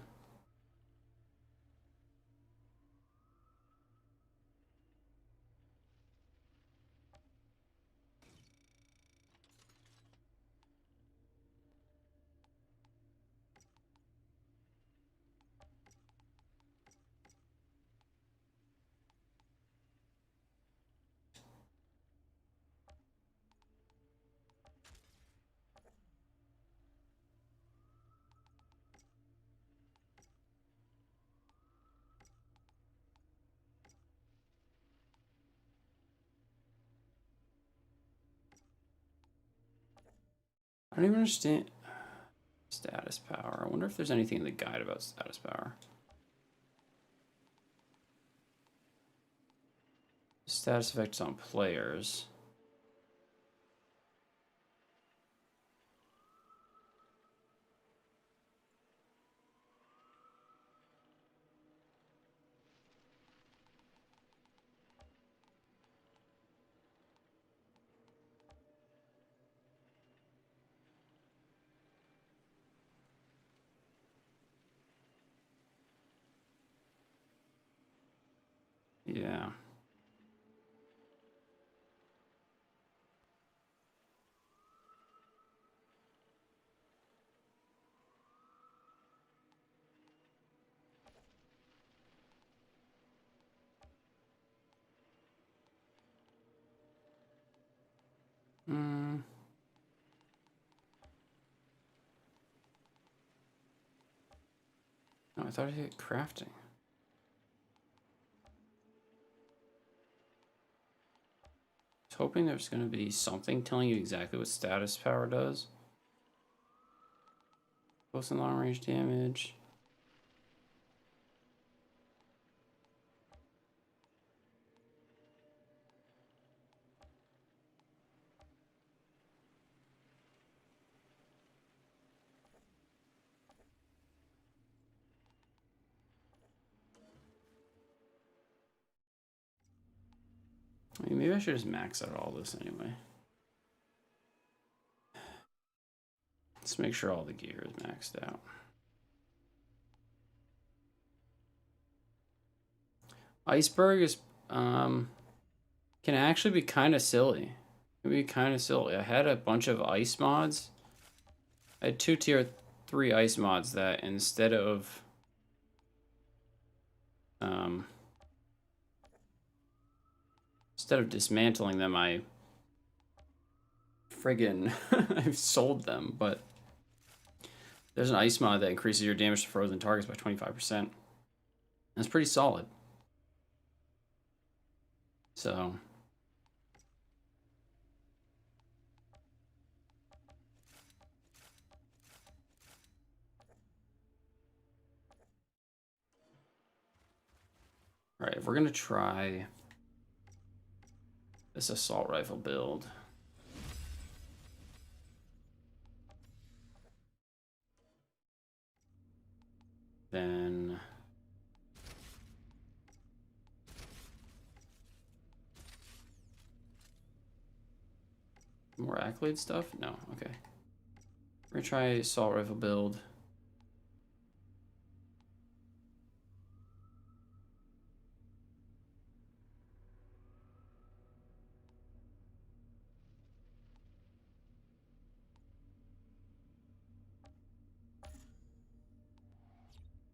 Speaker 1: I don't even understand status power. I wonder if there's anything in the guide about status power. Status effects on players. Yeah. Hmm. No, I thought I hit crafting. I was hoping there's going to be something telling you exactly what status power does. Close and long range damage. I mean, maybe I should just max out all this anyway. Let's make sure all the gear is maxed out. Iceberg is can actually be kind of silly. It can be kind of silly. I had a bunch of ice mods. I had 2 tier 3 ice mods that instead of dismantling them, I friggin' I've sold them, but there's an ice mod that increases your damage to frozen targets by 25%. That's pretty solid. So all right, if we're gonna try this assault rifle build, then more accolade stuff? No, okay. We're gonna try assault rifle build.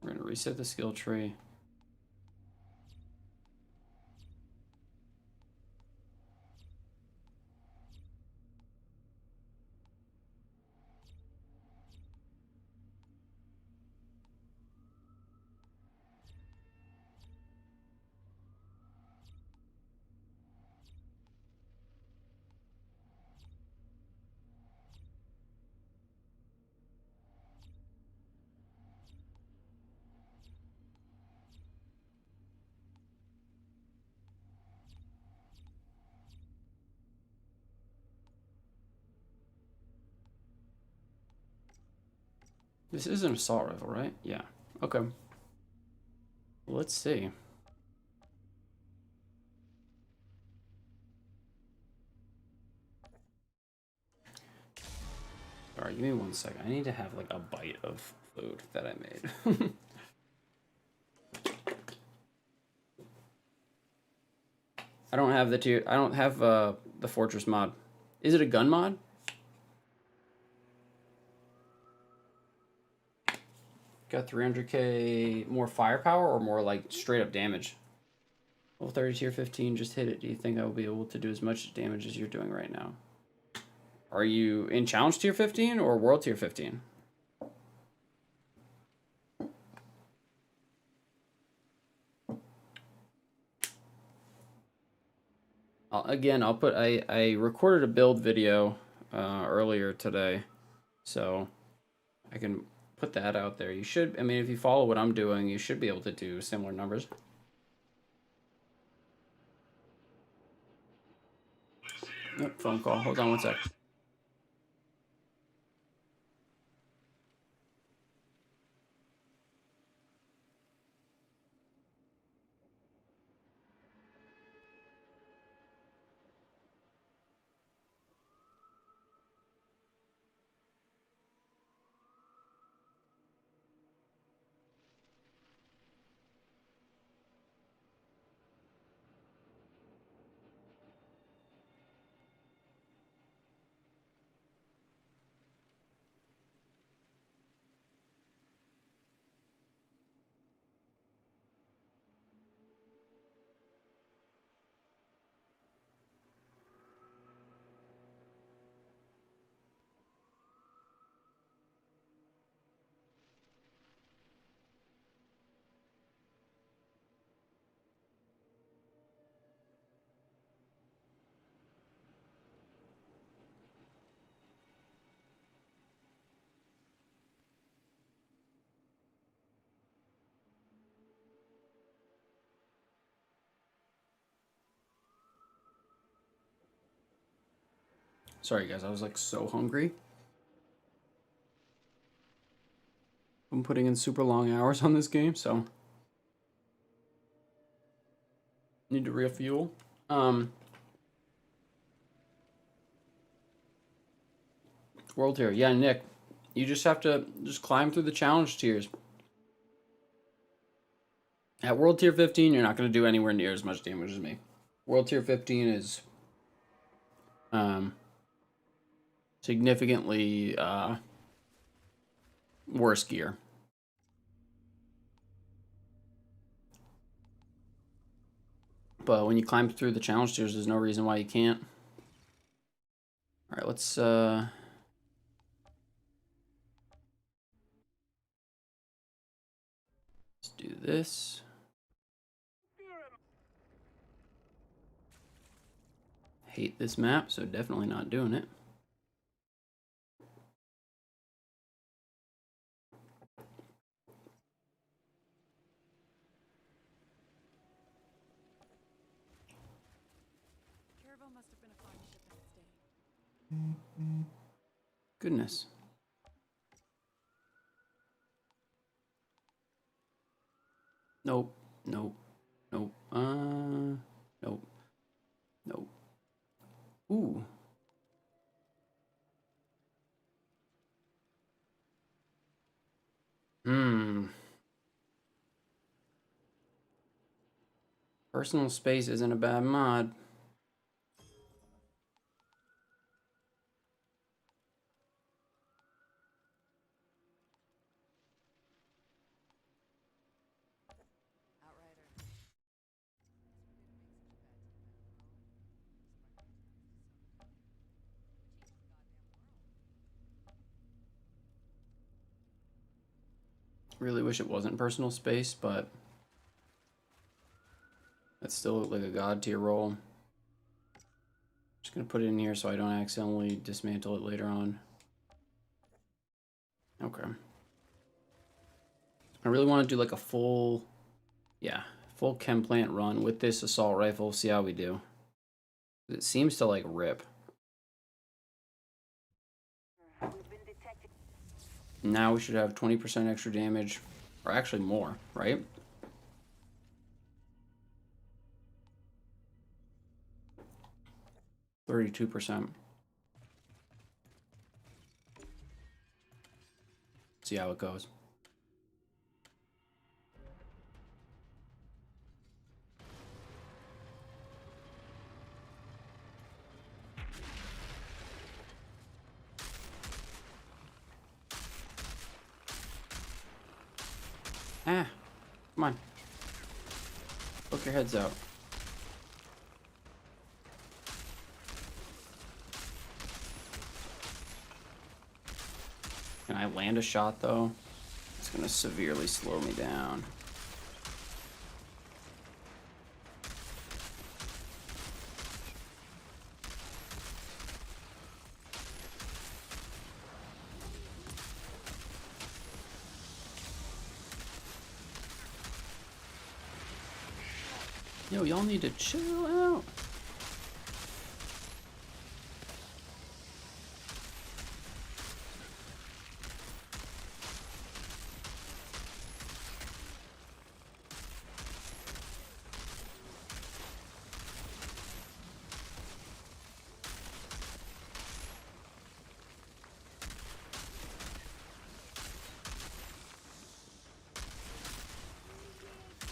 Speaker 1: We're gonna reset the skill tree. This is an assault rifle, right? Yeah. Okay. Let's see. Alright, give me 1 second. I need to have like a bite of food that I made. I don't have the fortress mod. Is it a gun mod? Got 300k more firepower or more like straight up damage? Well, 30 tier 15 just hit it. Do you think I will be able to do as much damage as you're doing right now? Are you in challenge tier 15 or world tier 15? I'll put I recorded a build video earlier today, so I can put that out there. You should, I mean, if you follow what I'm doing, you should be able to do similar numbers. Yep, phone call. Hold on 1 sec. Sorry guys, I was like so hungry. I'm putting in super long hours on this game, so need to refuel. World tier, yeah, Nick. You just have to just climb through the challenge tiers. At World Tier 15, you're not going to do anywhere near as much damage as me. World Tier 15 is significantly worse gear. But when you climb through the challenge tiers, there's no reason why you can't. All right, let's do this. Hate this map, so definitely not doing it.
Speaker 2: Caravel must have been a fine ship in its day.
Speaker 1: Goodness. Nope. Nope. Nope. Nope. Nope. Ooh. Personal space isn't a bad mod.
Speaker 2: Outriders.
Speaker 1: Really wish it wasn't personal space, but that's still like a god tier roll. Just gonna put it in here so I don't accidentally dismantle it later on. Okay. I really want to do like a full, full chem plant run with this assault rifle. See how we do. It seems to like rip. Now we should have 20% extra damage, or actually more, right? %. See how it goes. Ah, come on. Poke your heads out. Can I land a shot though? It's gonna severely slow me down. Yo, y'all need to chill out.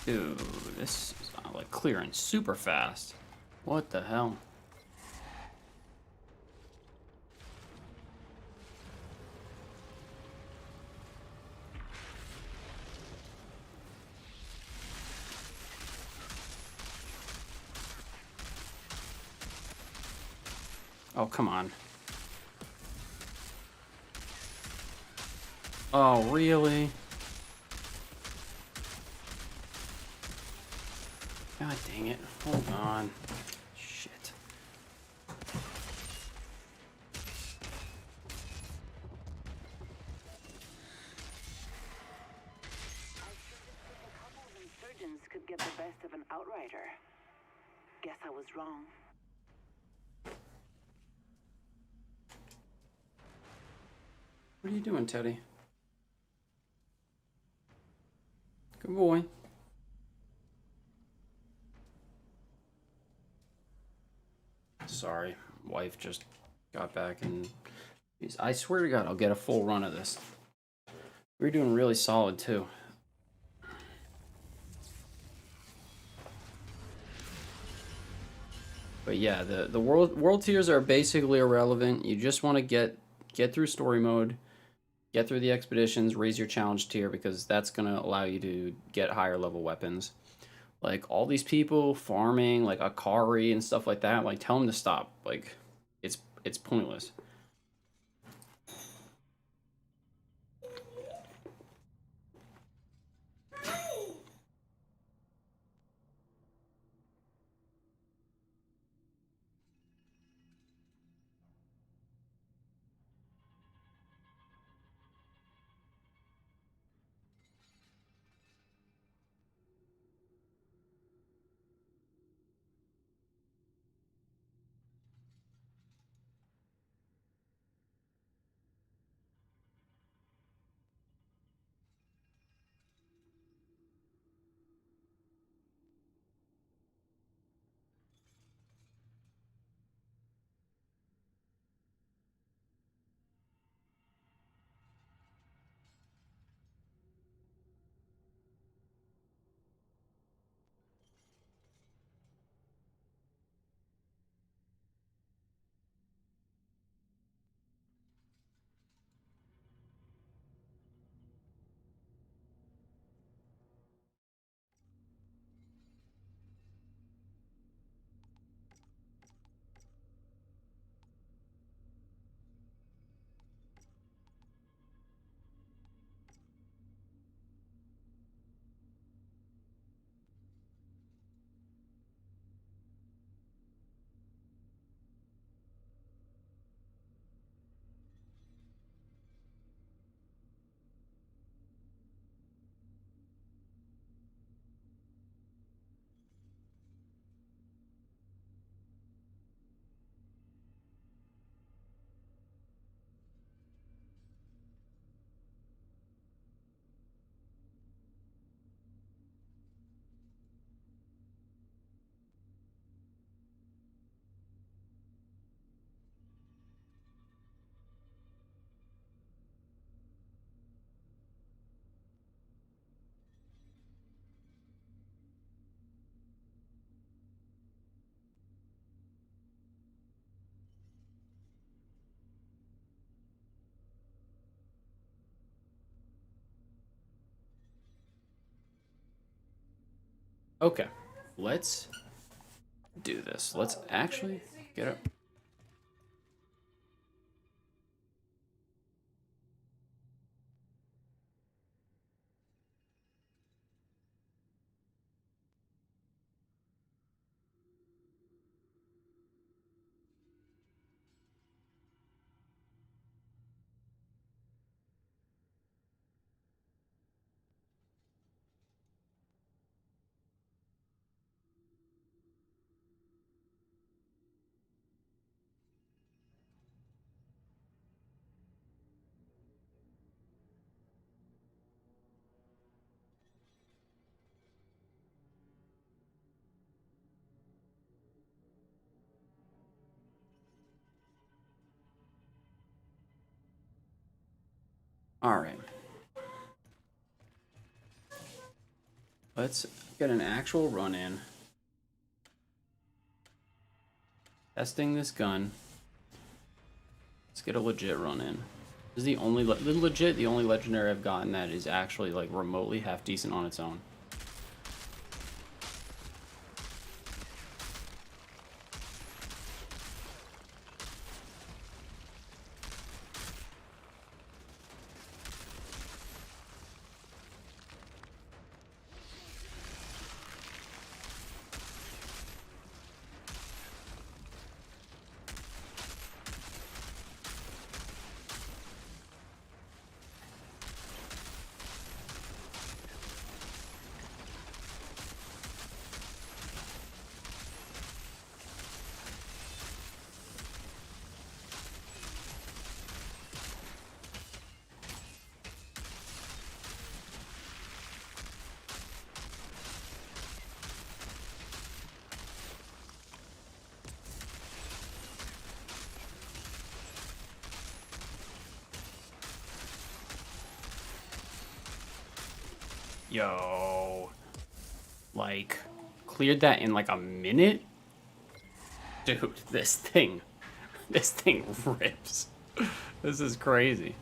Speaker 1: Dude, this is like clearing super fast. What the hell? Oh, come on. Oh, really? God dang it. Hold on. Shit.
Speaker 3: A couple of insurgents could get the best of an outrider. Guess I was wrong.
Speaker 1: What are you doing, Teddy? Good boy. Sorry, wife just got back and I swear to God, I'll get a full run of this. We're doing really solid too. But yeah, the world tiers are basically irrelevant. You just want to get through story mode, get through the expeditions, raise your challenge tier because that's gonna allow you to get higher level weapons. Like all these people farming like Akari and stuff like that, like tell them to stop. Like it's pointless. Okay, let's do this. Let's actually get up. All right. Let's get an actual run in. Testing this gun. Let's get a legit run in. This is the only the only legendary I've gotten that is actually like remotely half decent on its own. Yo. Like, cleared that in like a minute? Dude, this thing rips. This is crazy.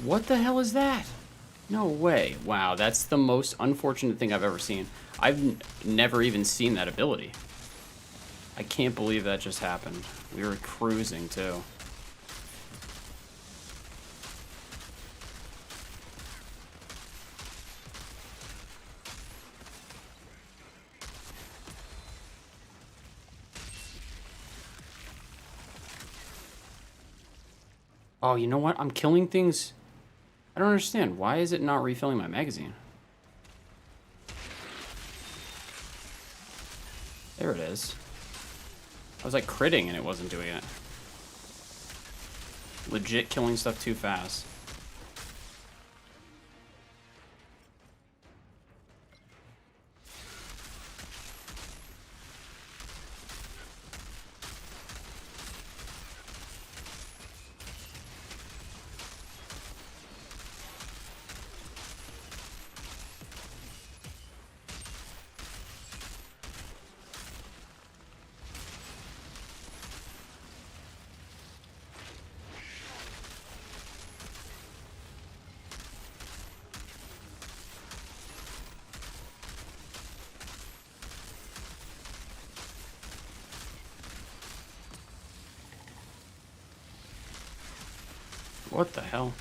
Speaker 1: What the hell is that? No way. Wow, that's the most unfortunate thing I've ever seen. I've never even seen that ability. I can't believe that just happened. We were cruising, too. Oh, you know what? I'm killing things. I don't understand. Why is it not refilling my magazine? There it is. I was like critting and it wasn't doing it. Legit killing stuff too fast. What the hell?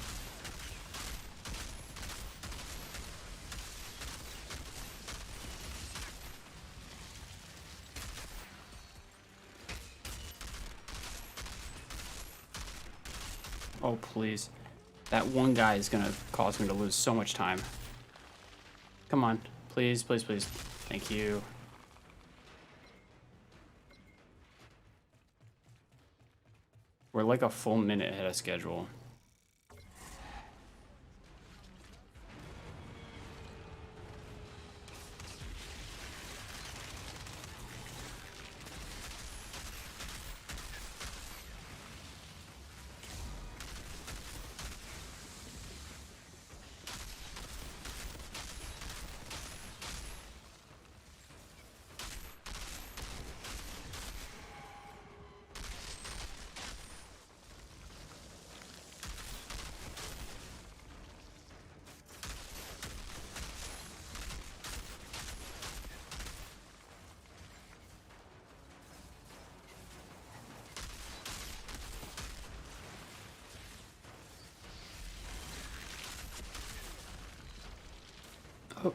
Speaker 1: Oh, please. That one guy is gonna cause me to lose so much time. Come on. Please, please, please. Thank you. We're like a full minute ahead of schedule. Oh.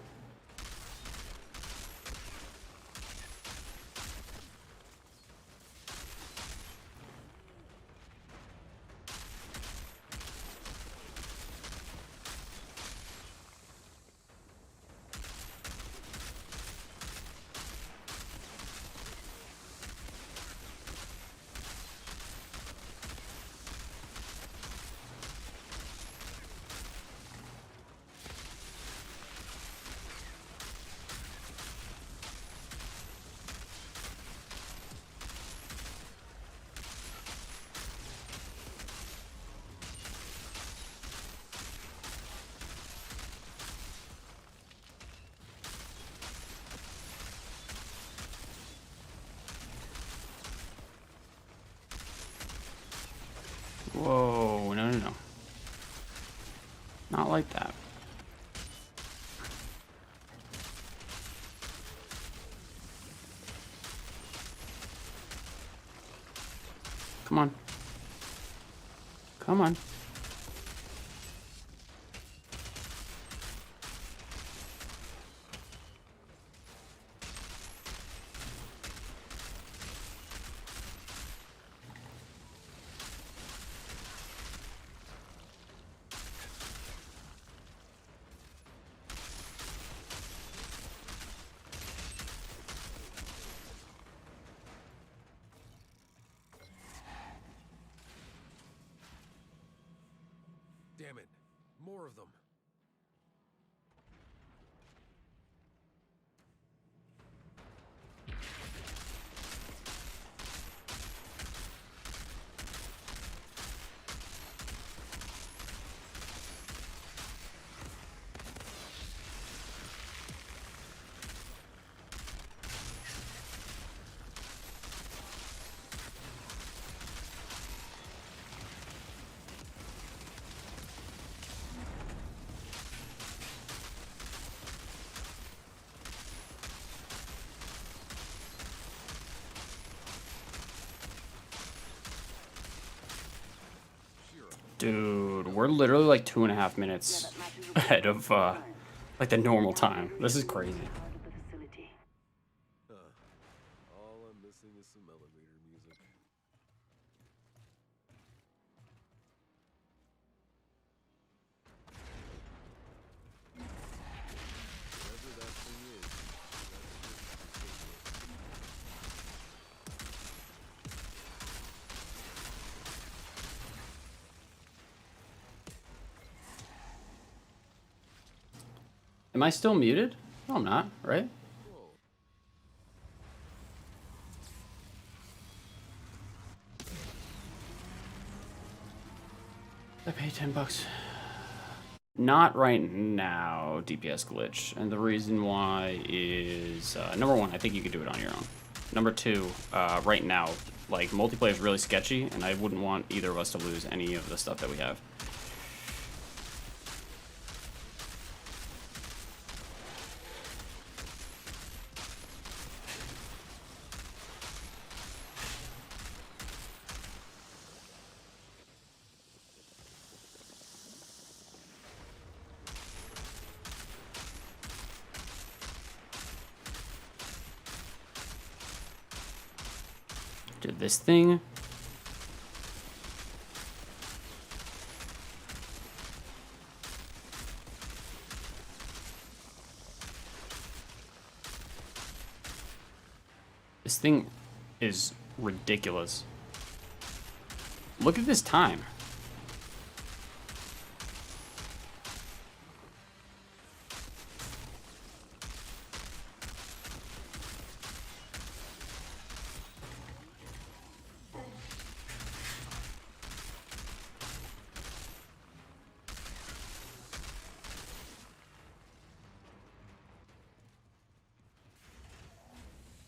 Speaker 1: Whoa, no, no, no. Not like that. Come on. Come on.
Speaker 4: Damn it. More of them.
Speaker 1: Dude, we're literally like 2.5 minutes ahead of like the normal time. This is crazy.
Speaker 3: Part of the facility.
Speaker 4: All I'm missing is some elevator music. Whatever that thing is, that's
Speaker 1: Am I still muted? No, I'm not, right?
Speaker 4: Whoa.
Speaker 1: I paid $10. Not right now, DPS glitch. And the reason why is, number one, I think you could do it on your own. Number two, right now, like, multiplayer is really sketchy, and I wouldn't want either of us to lose any of the stuff that we have. Dude, this thing. This thing is ridiculous. Look at this time.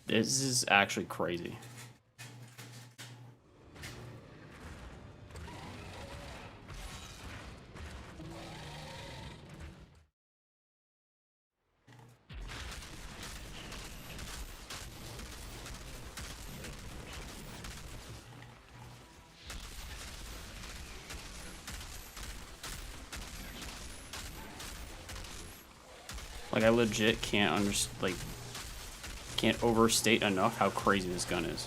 Speaker 1: This is actually crazy. Like, I legit can't can't overstate enough how crazy this gun is.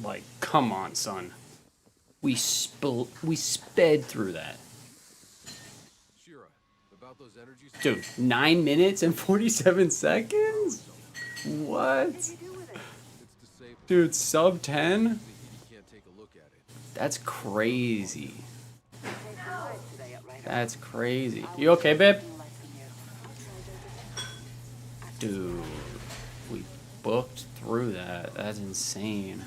Speaker 1: Like, come on, son. We sped through that.
Speaker 4: Shira, about those energy
Speaker 1: Dude, 9 minutes and 47 seconds? What?
Speaker 4: It's disabled.
Speaker 1: Dude, sub 10?
Speaker 4: You can't take a look at it.
Speaker 1: That's crazy.
Speaker 3: Saved some lives today, Outriders.
Speaker 1: That's crazy. You okay, babe?
Speaker 3: Nothing less than you.
Speaker 1: Dude, we booked through that. That's insane.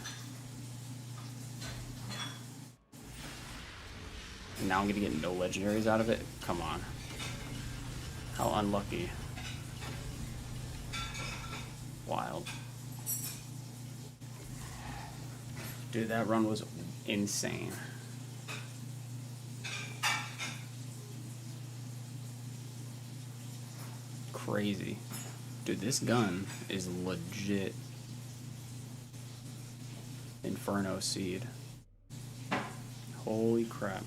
Speaker 1: And now I'm gonna get no legendaries out of it? Come on. How unlucky. Wild. Dude, that run was insane. Crazy. Dude, this gun is legit Inferno Seed. Holy crap.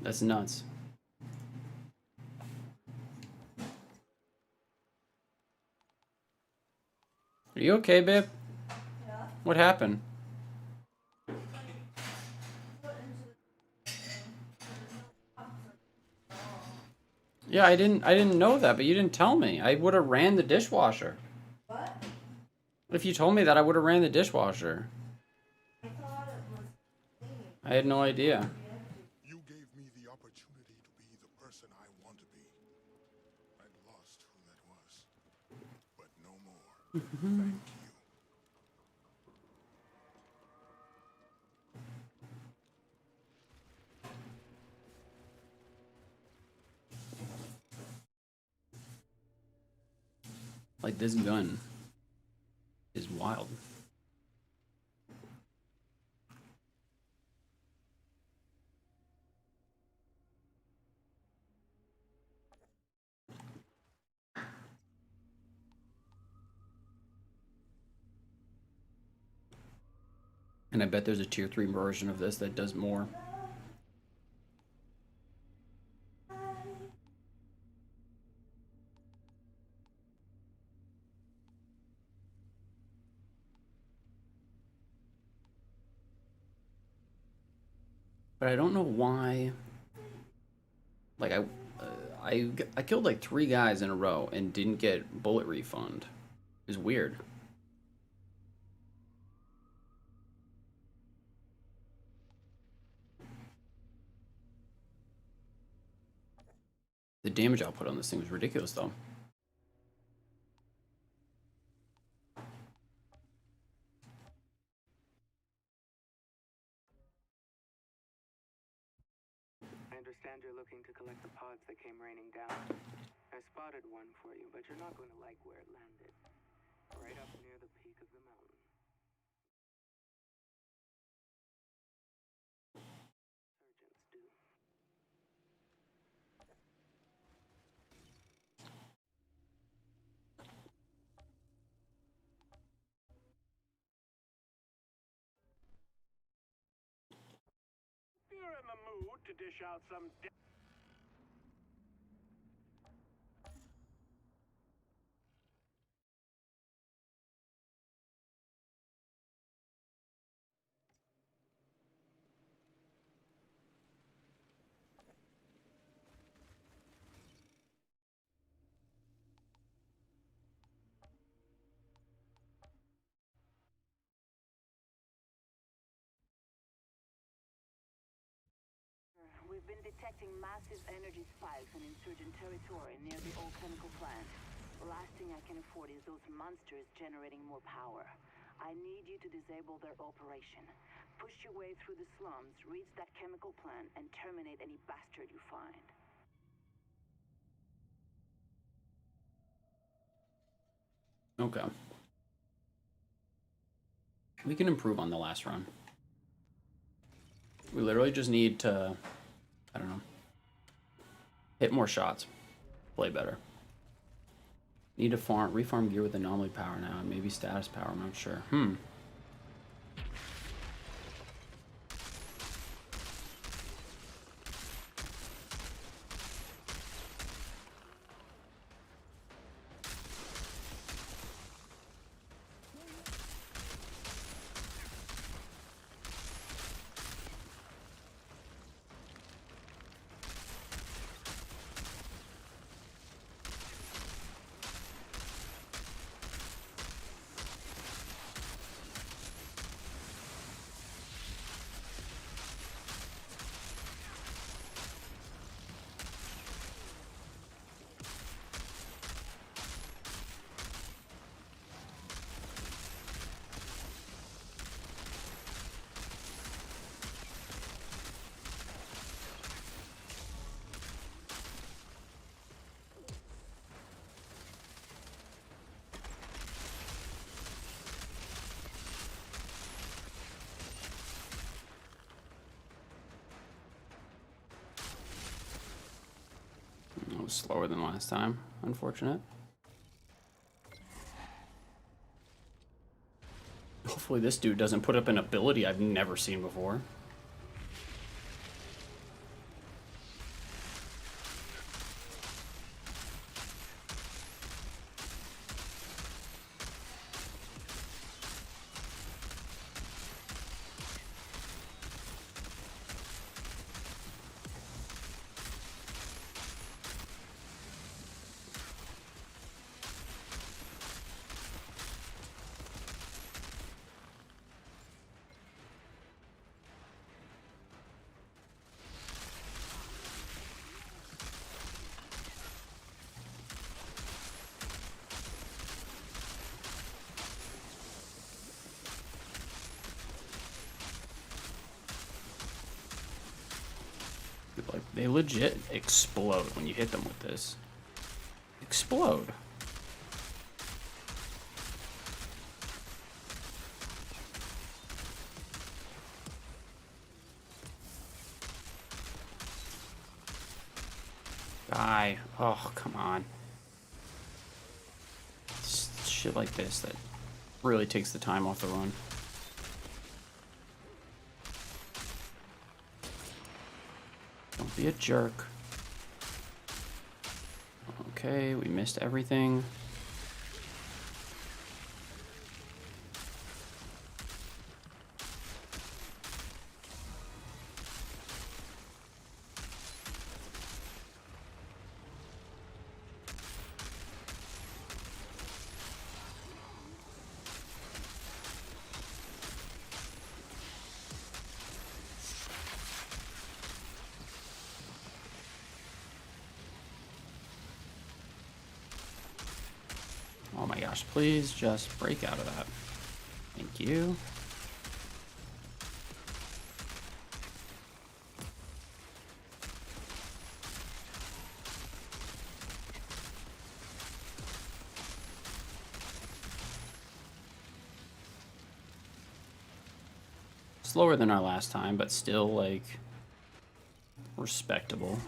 Speaker 1: That's nuts. Are you okay, babe? Yeah. What happened? Yeah, I didn't know that, but you didn't tell me. I would have ran the dishwasher.
Speaker 9: What?
Speaker 1: If you told me that, I would have ran the dishwasher.
Speaker 9: I thought it was cleaning.
Speaker 1: I had no idea.
Speaker 10: You gave me the opportunity to be the person I want to be. I'd lost who that was. But no more. Thank you.
Speaker 1: Like, this gun is wild. And I bet there's a tier 3 version of this that does more. But I don't know why. Like, I killed like 3 guys in a row and didn't get bullet refund. It was weird. The damage output on this thing was ridiculous, though.
Speaker 6: I understand you're looking to collect the pods that came raining down. I spotted one for you, but you're not going to like where it landed. Right up near the peak of the mountain. Surgeons do.
Speaker 7: If you're in the mood to dish out some
Speaker 3: We've been detecting massive energy spikes in insurgent territory near the old chemical plant. The last thing I can afford is those monsters generating more power. I need you to disable their operation. Push your way through the slums, reach that chemical plant, and terminate any bastard you find.
Speaker 1: Okay. We can improve on the last run. We literally just need to, I don't know, hit more shots, play better. Need to refarm gear with anomaly power now, and maybe status power, I'm not sure. It was slower than last time, unfortunate. Hopefully this dude doesn't put up an ability I've never seen before. They legit explode when you hit them with this. Explode. Die. Oh, come on. It's shit like this that really takes the time off the run. Don't be a jerk. Okay, we missed everything. Oh my gosh, please just break out of that. Thank you. Slower than our last time, but still, like, respectable.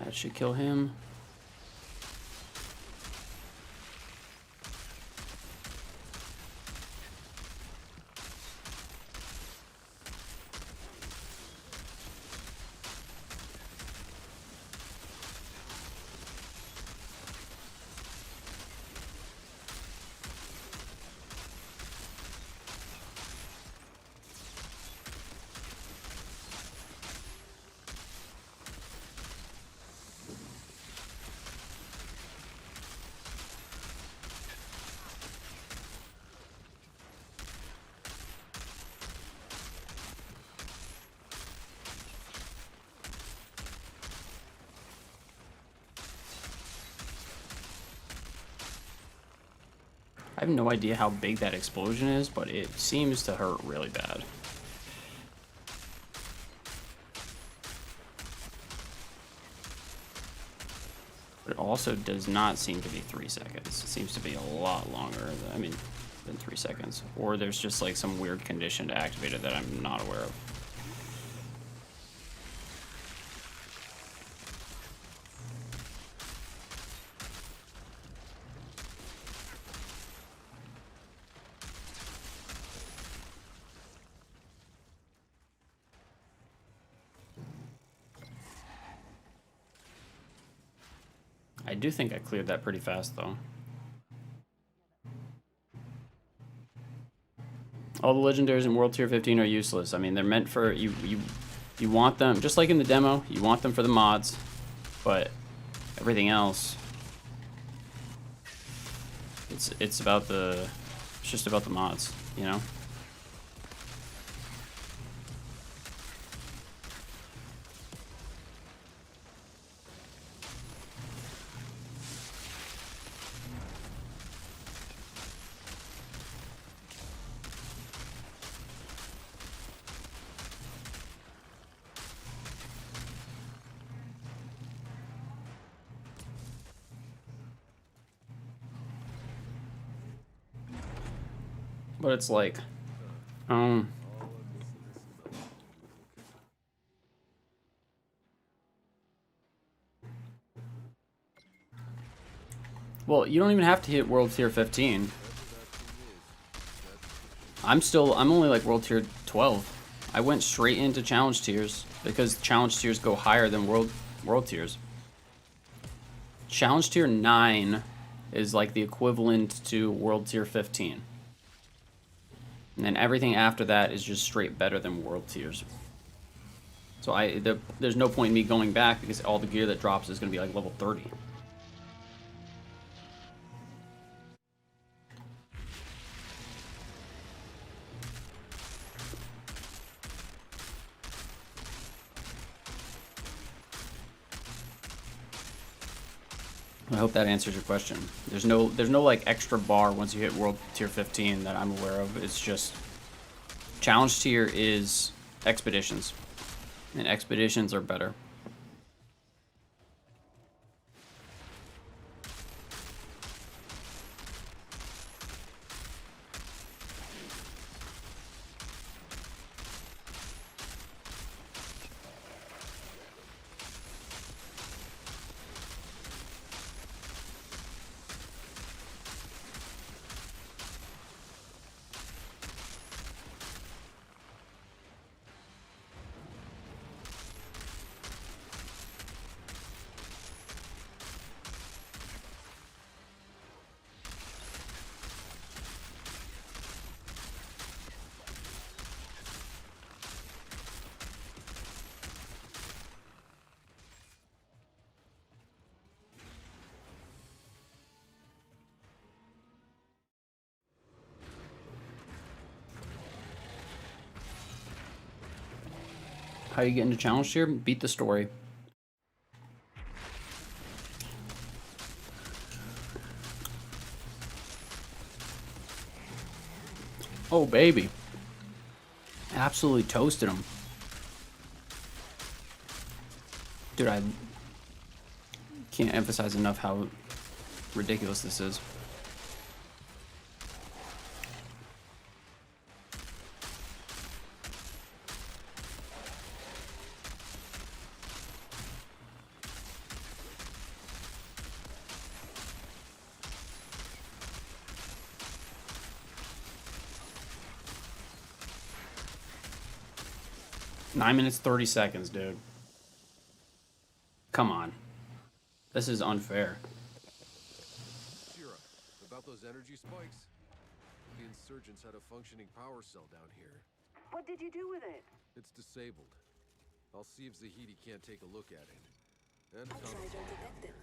Speaker 1: That should kill him. I have no idea how big that explosion is, but it seems to hurt really bad. But it also does not seem to be 3 seconds. It seems to be a lot longer, than 3 seconds. Or there's just like some weird condition to activate it that I'm not aware of. I do think I cleared that pretty fast, though. All the legendaries in World Tier 15 are useless. I mean, they're meant for... You want them, just like in the demo, you want them for the mods, but everything else... It's about the... It's just about the mods, you know? But it's like, well, you don't even have to hit World Tier 15. I'm only like World Tier 12. I went straight into Challenge Tiers because Challenge Tiers go higher than World Tiers. Challenge Tier 9 is like the equivalent to World Tier 15. And then everything after that is just straight better than World Tiers. So there's no point in me going back because all the gear that drops is going to be like level 30. I hope that answers your question. There's no like extra bar once you hit World Tier 15 that I'm aware of. It's just Challenge Tier is Expeditions, and Expeditions are better. How you get into Challenge Tier? Beat the story. Oh, baby. Absolutely toasted him. Dude, I can't emphasize enough how ridiculous this is. Nine minutes, 30 seconds, dude. Come on. This is unfair.
Speaker 4: Shira, about those energy spikes? The insurgents had a functioning power cell down here.
Speaker 3: What did you do with it?
Speaker 4: It's disabled. I'll see if Zahidi can't take a look at it. And
Speaker 5: Outrider detected.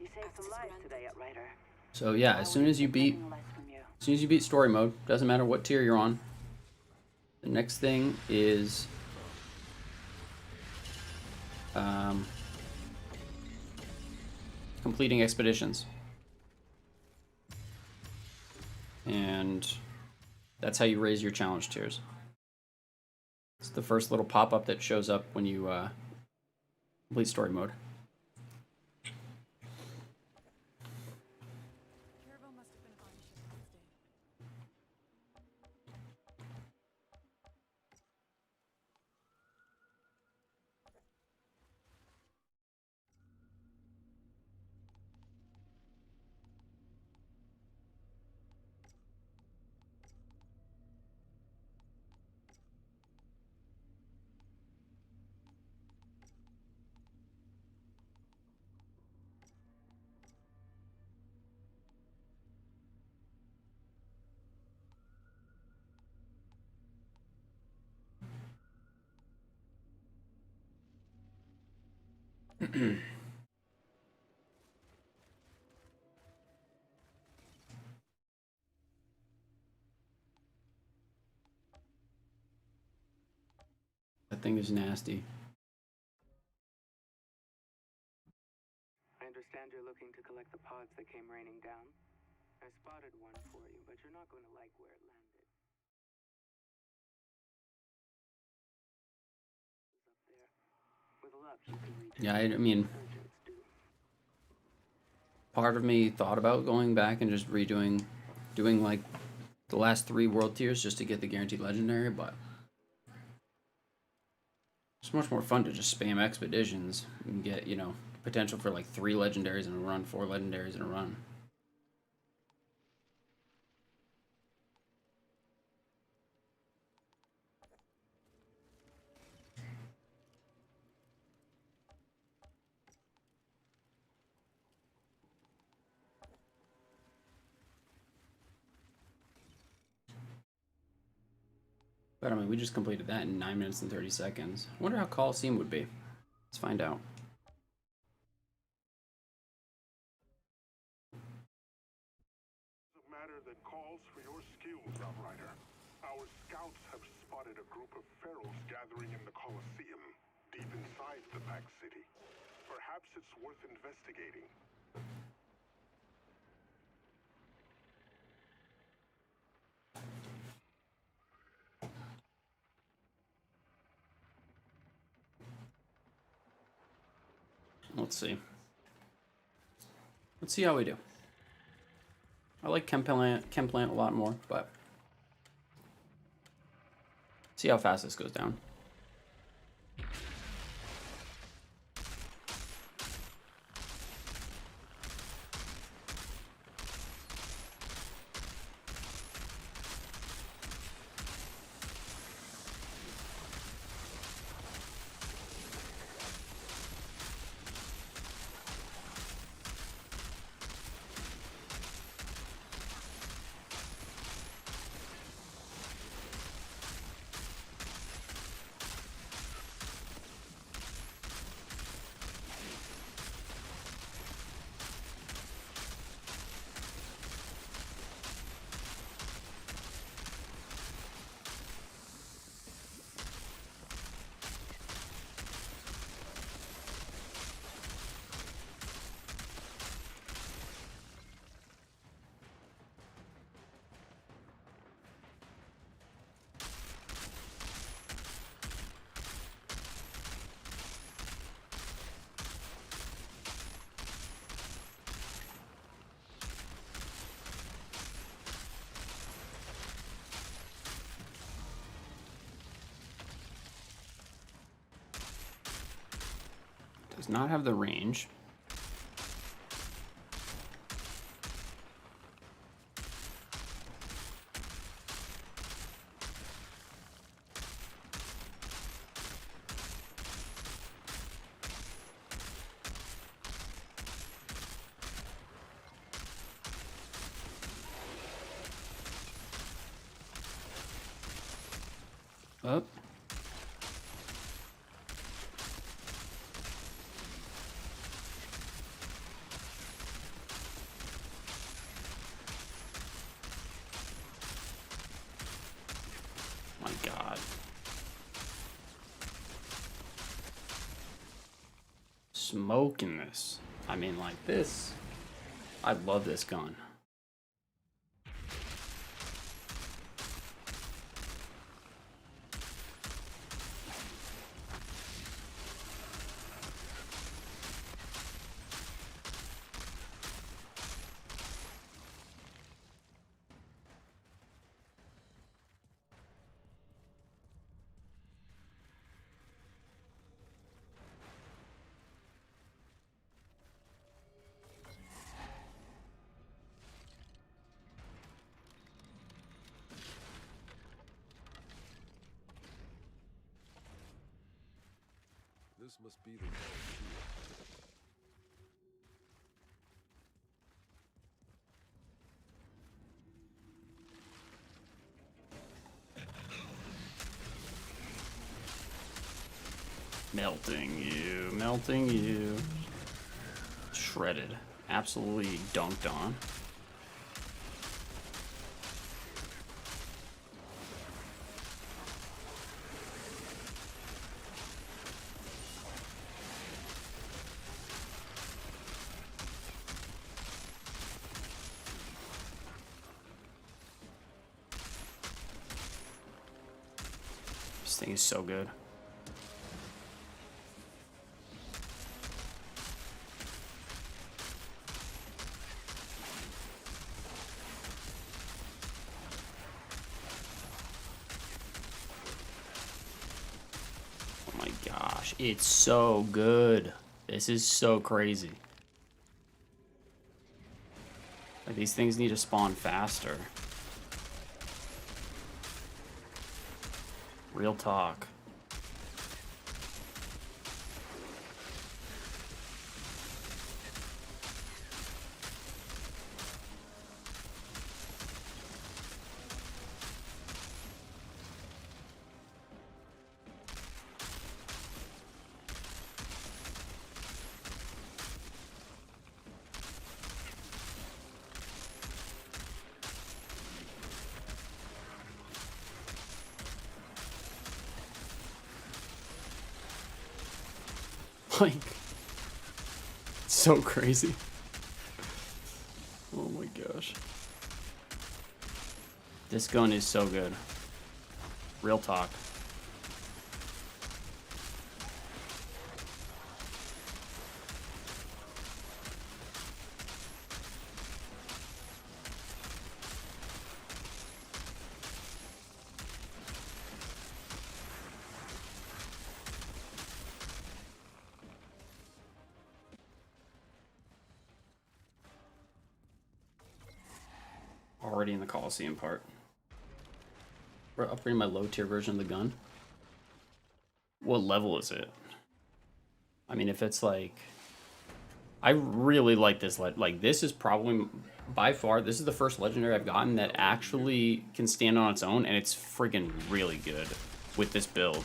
Speaker 3: You saved some lives today, Outrider.
Speaker 1: So yeah, as soon as you beat story mode, doesn't matter what tier you're on. The next thing is completing expeditions. And that's how you raise your challenge tiers. It's the first little pop-up that shows up when you complete story mode.
Speaker 2: Caravel must have been on ship the next day.
Speaker 1: That thing is nasty.
Speaker 6: I understand you're looking to collect the pods that came raining down. I spotted one for you, but you're not going to like where it landed. Up there. With luck, you can reach
Speaker 1: Yeah, I mean, part of me thought about going back and just doing like the last 3 world tiers just to get the guaranteed legendary, but it's much more fun to just spam expeditions and get, you know, potential for like 3 legendaries in a run, 4 legendaries in a run. But I mean, we just completed that in 9 minutes and 30 seconds. I wonder how Coliseum would be. Let's find out.
Speaker 10: A matter that calls for your skills, Outrider. Our scouts have spotted a group of ferals gathering in the Colosseum, deep inside the Pack City. Perhaps it's worth investigating.
Speaker 1: Let's see. Let's see how we do. I like Chem Plant a lot more, but see how fast this goes down. Does not have the range. Up. My God. Smoking this. I mean, like this. I love this gun.
Speaker 4: This must be the Colosseum.
Speaker 1: Melting you. Shredded. Absolutely dunked on. This thing is so good. Oh my gosh, it's so good. This is so crazy. Like, these things need to spawn faster. Real talk. Like, so crazy. Oh my gosh. This gun is so good. Real talk. Already in the Coliseum part. We're upgrading my low tier version of the gun. What level is it? I mean, if it's like, I really like this. Like, this is probably by far, this is the first legendary I've gotten that actually can stand on its own, and it's friggin' really good with this build.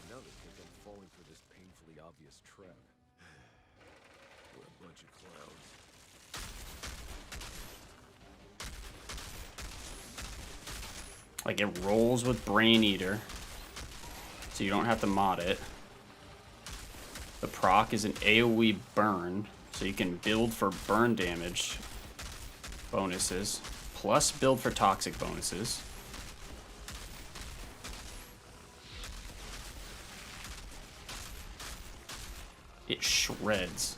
Speaker 4: Now they think I'm falling for this painfully obvious trap. We're a bunch of clowns.
Speaker 1: Like, it rolls with Brain Eater, so you don't have to mod it. The proc is an AoE burn, so you can build for burn damage bonuses, plus build for toxic bonuses. It shreds.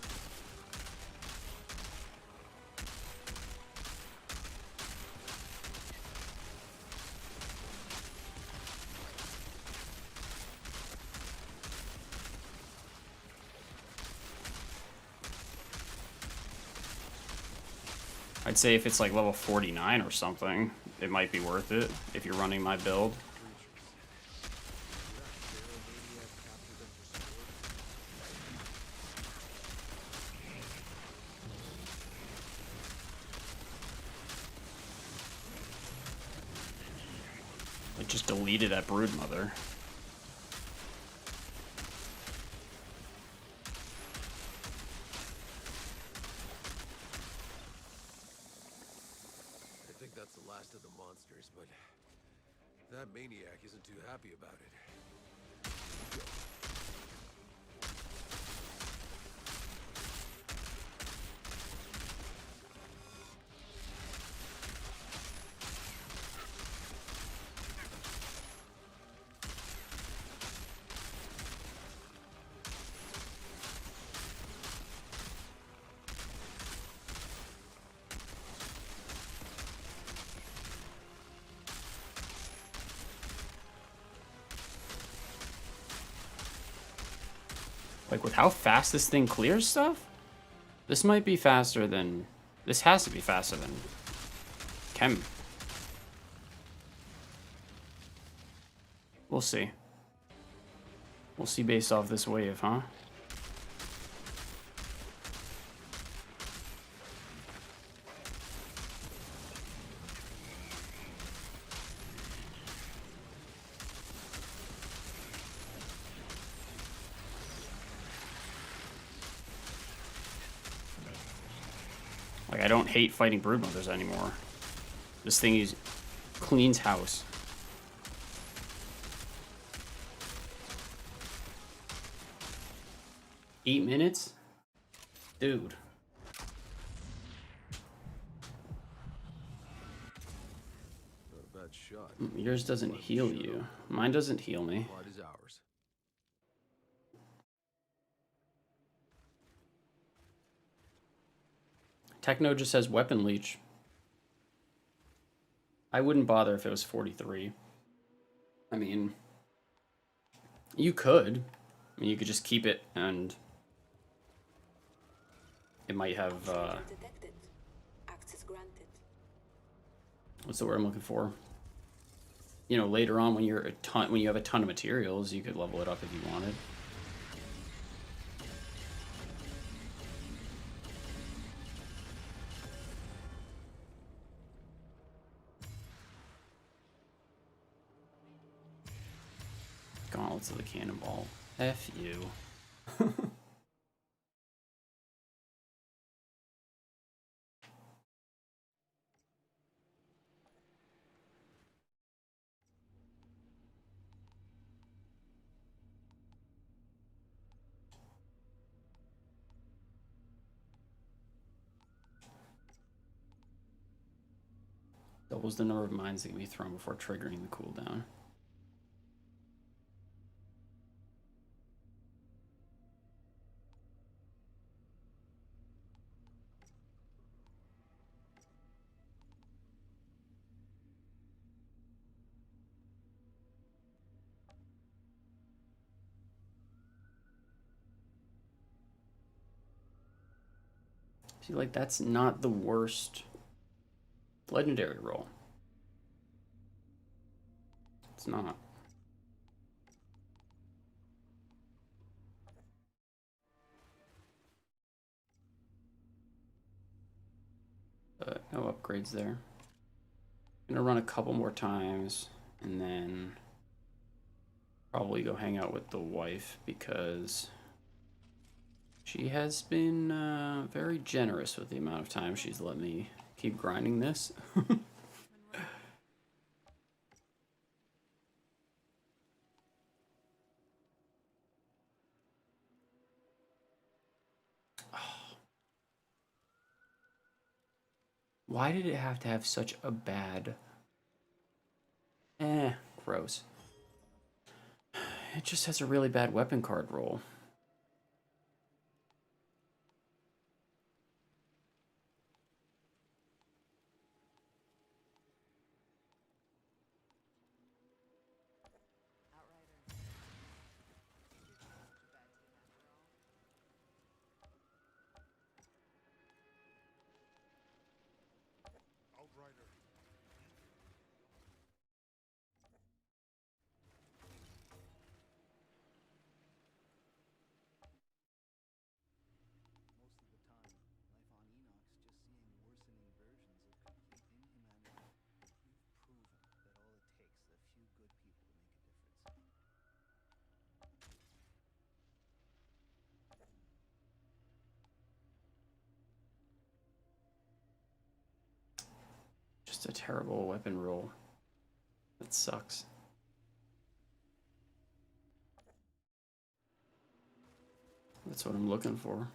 Speaker 1: I'd say if it's like level 49 or something, it might be worth it if you're running my build. I just deleted that Broodmother.
Speaker 4: I think that's the last of the monsters, but that maniac isn't too happy about it.
Speaker 1: Like, with how fast this thing clears stuff, this might be faster than, this has to be faster than Chem. We'll see. We'll see based off this wave, huh? Like, I don't hate fighting Broodmothers anymore. This thing is cleans house. Eight minutes? Dude.
Speaker 4: Not a bad shot.
Speaker 1: Yours doesn't heal you. Mine doesn't heal me.
Speaker 4: Plot is ours.
Speaker 1: Techno just says weapon leech. I wouldn't bother if it was 43. I mean, you could. I mean, you could just keep it and it might have,
Speaker 5: Detected. Access granted.
Speaker 1: what's the word I'm looking for? You know, later on when you're when you have a ton of materials, you could level it up if you wanted. Gauntlets of the Cannonball. F you. Doubles the number of mines that can be thrown before triggering the cooldown. See, like, that's not the worst legendary roll. It's not. But no upgrades there. Gonna run a couple more times and then probably go hang out with the wife because she has been very generous with the amount of time she's let me keep grinding this. Why did it have to have such a bad... gross. It just has a really bad weapon card roll.
Speaker 2: Outriders. Didn't make such a bad team after all.
Speaker 10: Outrider.
Speaker 8: Most of the time, life on Enoch's just seeing worsening versions of complete inhumanity. You've proven that all it takes is a few good people to make a difference.
Speaker 1: Just a terrible weapon roll. That sucks. That's what I'm looking for.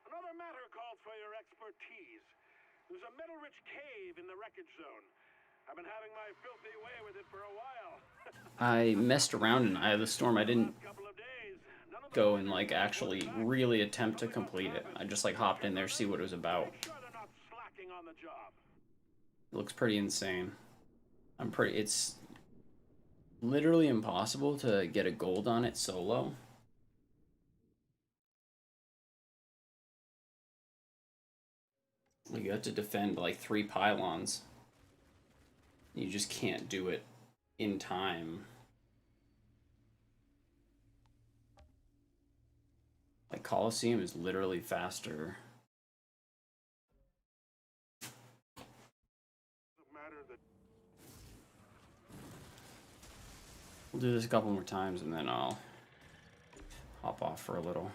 Speaker 7: Another matter calls for your expertise. There's a metal-rich cave in the wreckage zone. I've been having my filthy way with it for a while.
Speaker 1: I messed around in Eye of the Storm. I didn't
Speaker 7: Couple of days. None of the
Speaker 1: go and like actually really attempt to complete it. I just like hopped in there, see what it was about.
Speaker 7: Make sure they're not slacking on the job.
Speaker 1: It looks pretty insane. It's literally impossible to get a gold on it solo. Like, you have to defend like 3 pylons. You just can't do it in time. Like, Colosseum is literally faster. We'll do this a couple more times and then I'll hop off for a little.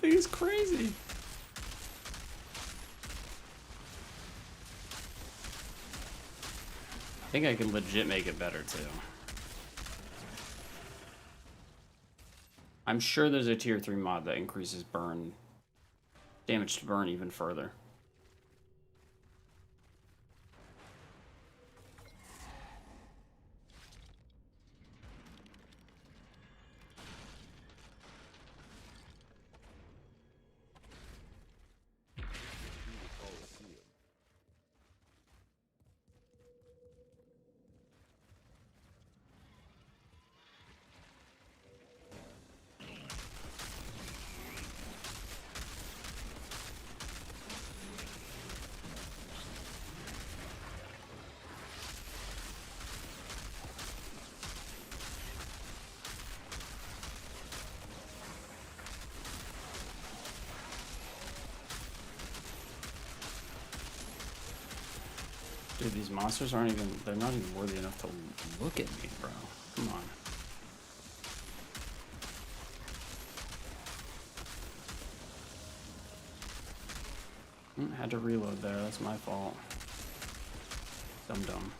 Speaker 1: thing is crazy. I think I can legit make it better too. I'm sure there's a tier 3 mod that increases burn damage to burn even further. Dude, these monsters aren't even, they're not even worthy enough to look at me, bro. Come on. Had to reload there, that's my fault. Dumb.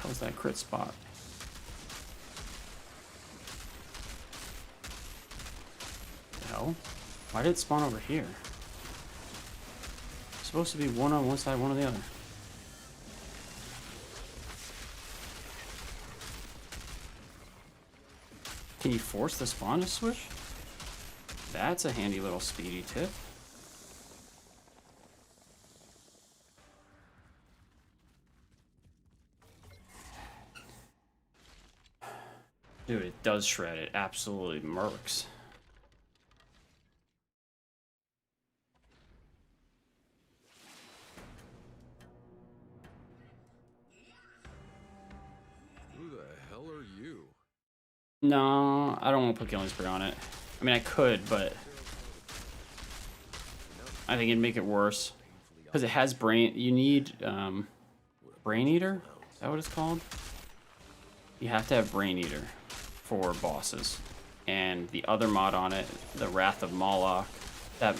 Speaker 1: How's that crit spot? The hell? Why did it spawn over here? It's supposed to be one on one side, one on the other. Can you force the spawn to switch? That's a handy little speedy tip. Dude, it does shred. It absolutely murks.
Speaker 4: Who the hell are you?
Speaker 1: No, I don't want to put killing spree on it. I mean, I could, but I think it'd make it worse. Because it has brain... You need Brain Eater? Is that what it's called? You have to have Brain Eater for bosses. And the other mod on it, the Wrath of Moloch, that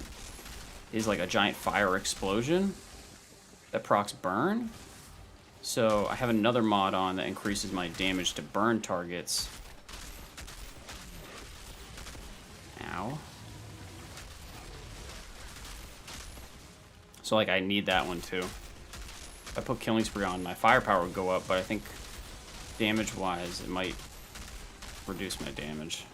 Speaker 1: is like a giant fire explosion that procs burn. So I have another mod on that increases my damage to burn targets. Ow. So like I need that one too. If I put Killing Spree on, my firepower would go up, but I think damage wise it might reduce my damage.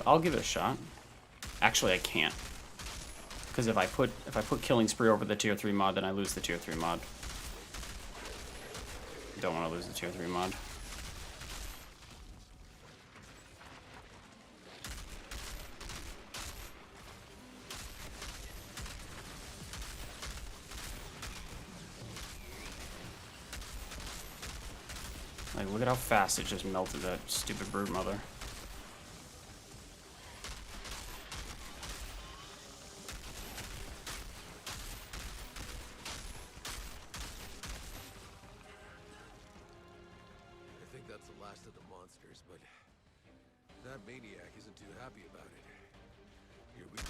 Speaker 1: I'll give it a shot. Actually, I can't, because if I put Killing Spree over the tier 3 mod, then I lose the tier 3 mod. Don't want to lose the tier 3 mod. Like, look at how fast it just melted that stupid brute mother.
Speaker 4: I think that's the last of the Outriders, but that maniac isn't too happy about it. Here we go.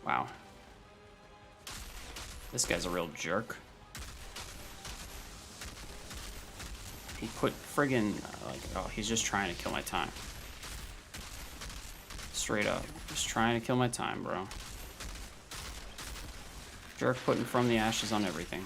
Speaker 1: Wow. This guy's a real jerk. He put friggin' like, oh, he's just trying to kill my time. Straight up. Just trying to kill my time, bro. Jerk putting From the Ashes on everything.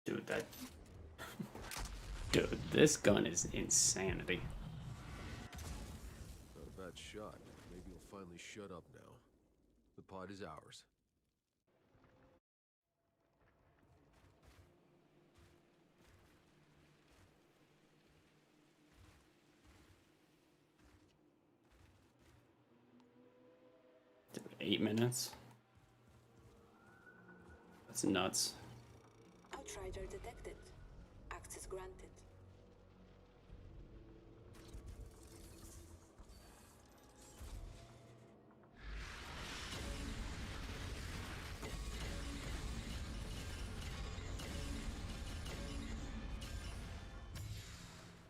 Speaker 1: Dude, that... Dude, this gun is insanity.
Speaker 4: Not a bad shot. Maybe you'll finally shut up now. The pod is ours.
Speaker 1: Dude, 8 minutes? That's nuts.
Speaker 5: Outrider detected. Access granted.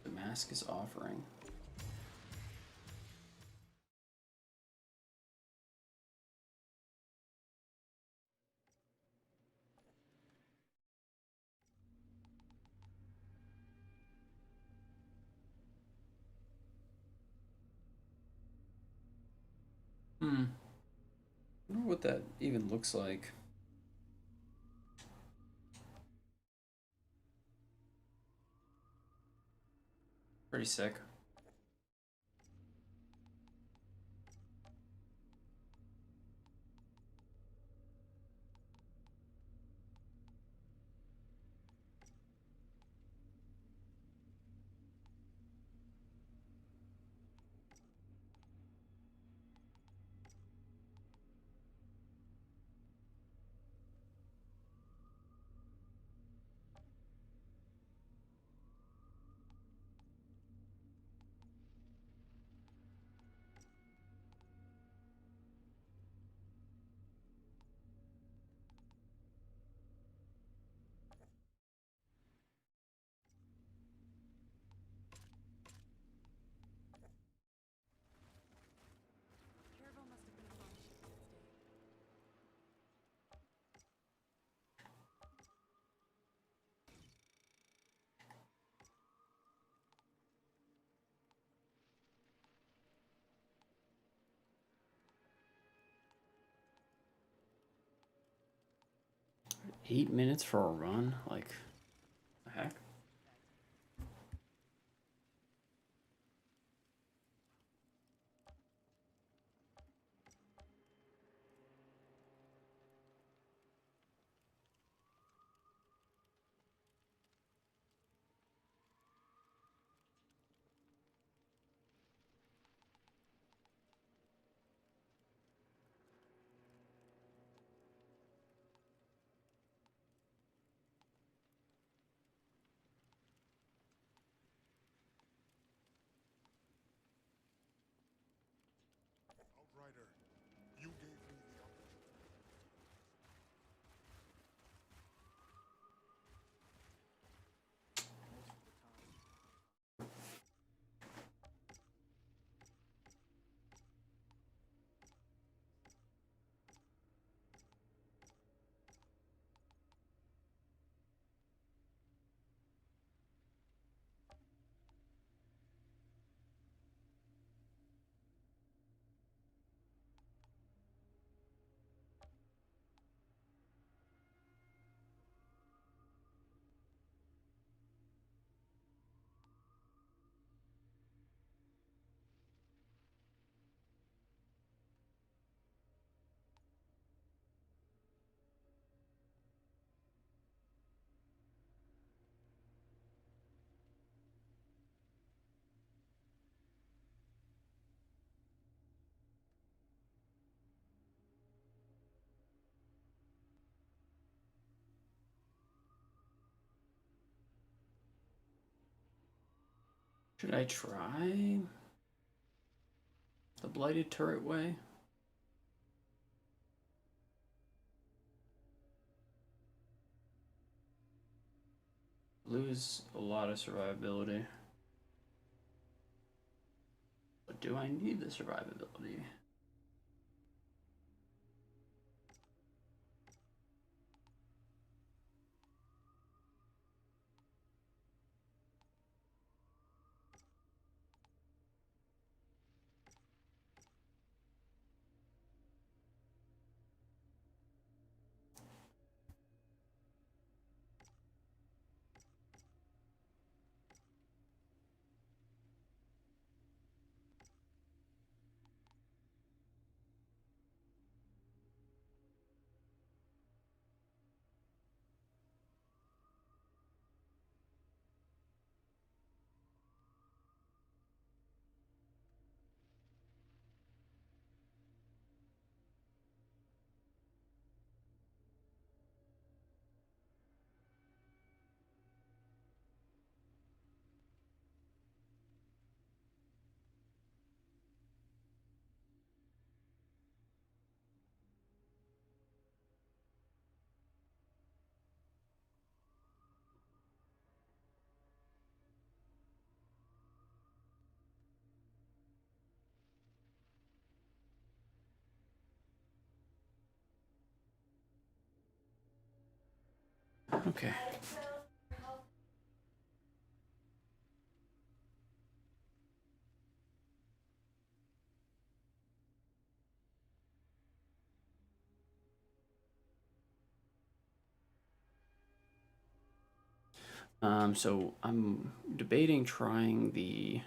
Speaker 1: The mask is offering. I wonder what that even looks like. Pretty sick.
Speaker 2: Caravel must have been a fun ship in its day.
Speaker 1: 8 minutes for a run? Like, the heck? Should I try the blighted turret way? Lose a lot of survivability. But do I need the survivability? Okay. So I'm debating trying the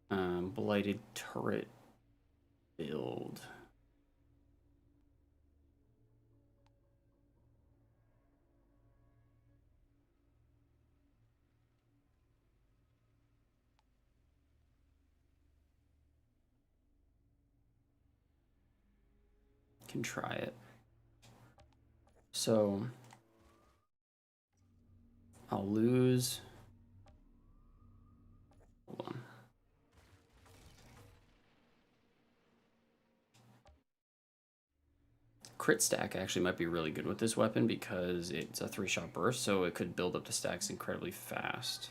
Speaker 1: blighted turret build. Can try it. So I'll lose. Hold on. Crit stack actually might be really good with this weapon because it's a 3-shot burst, so it could build up the stacks incredibly fast.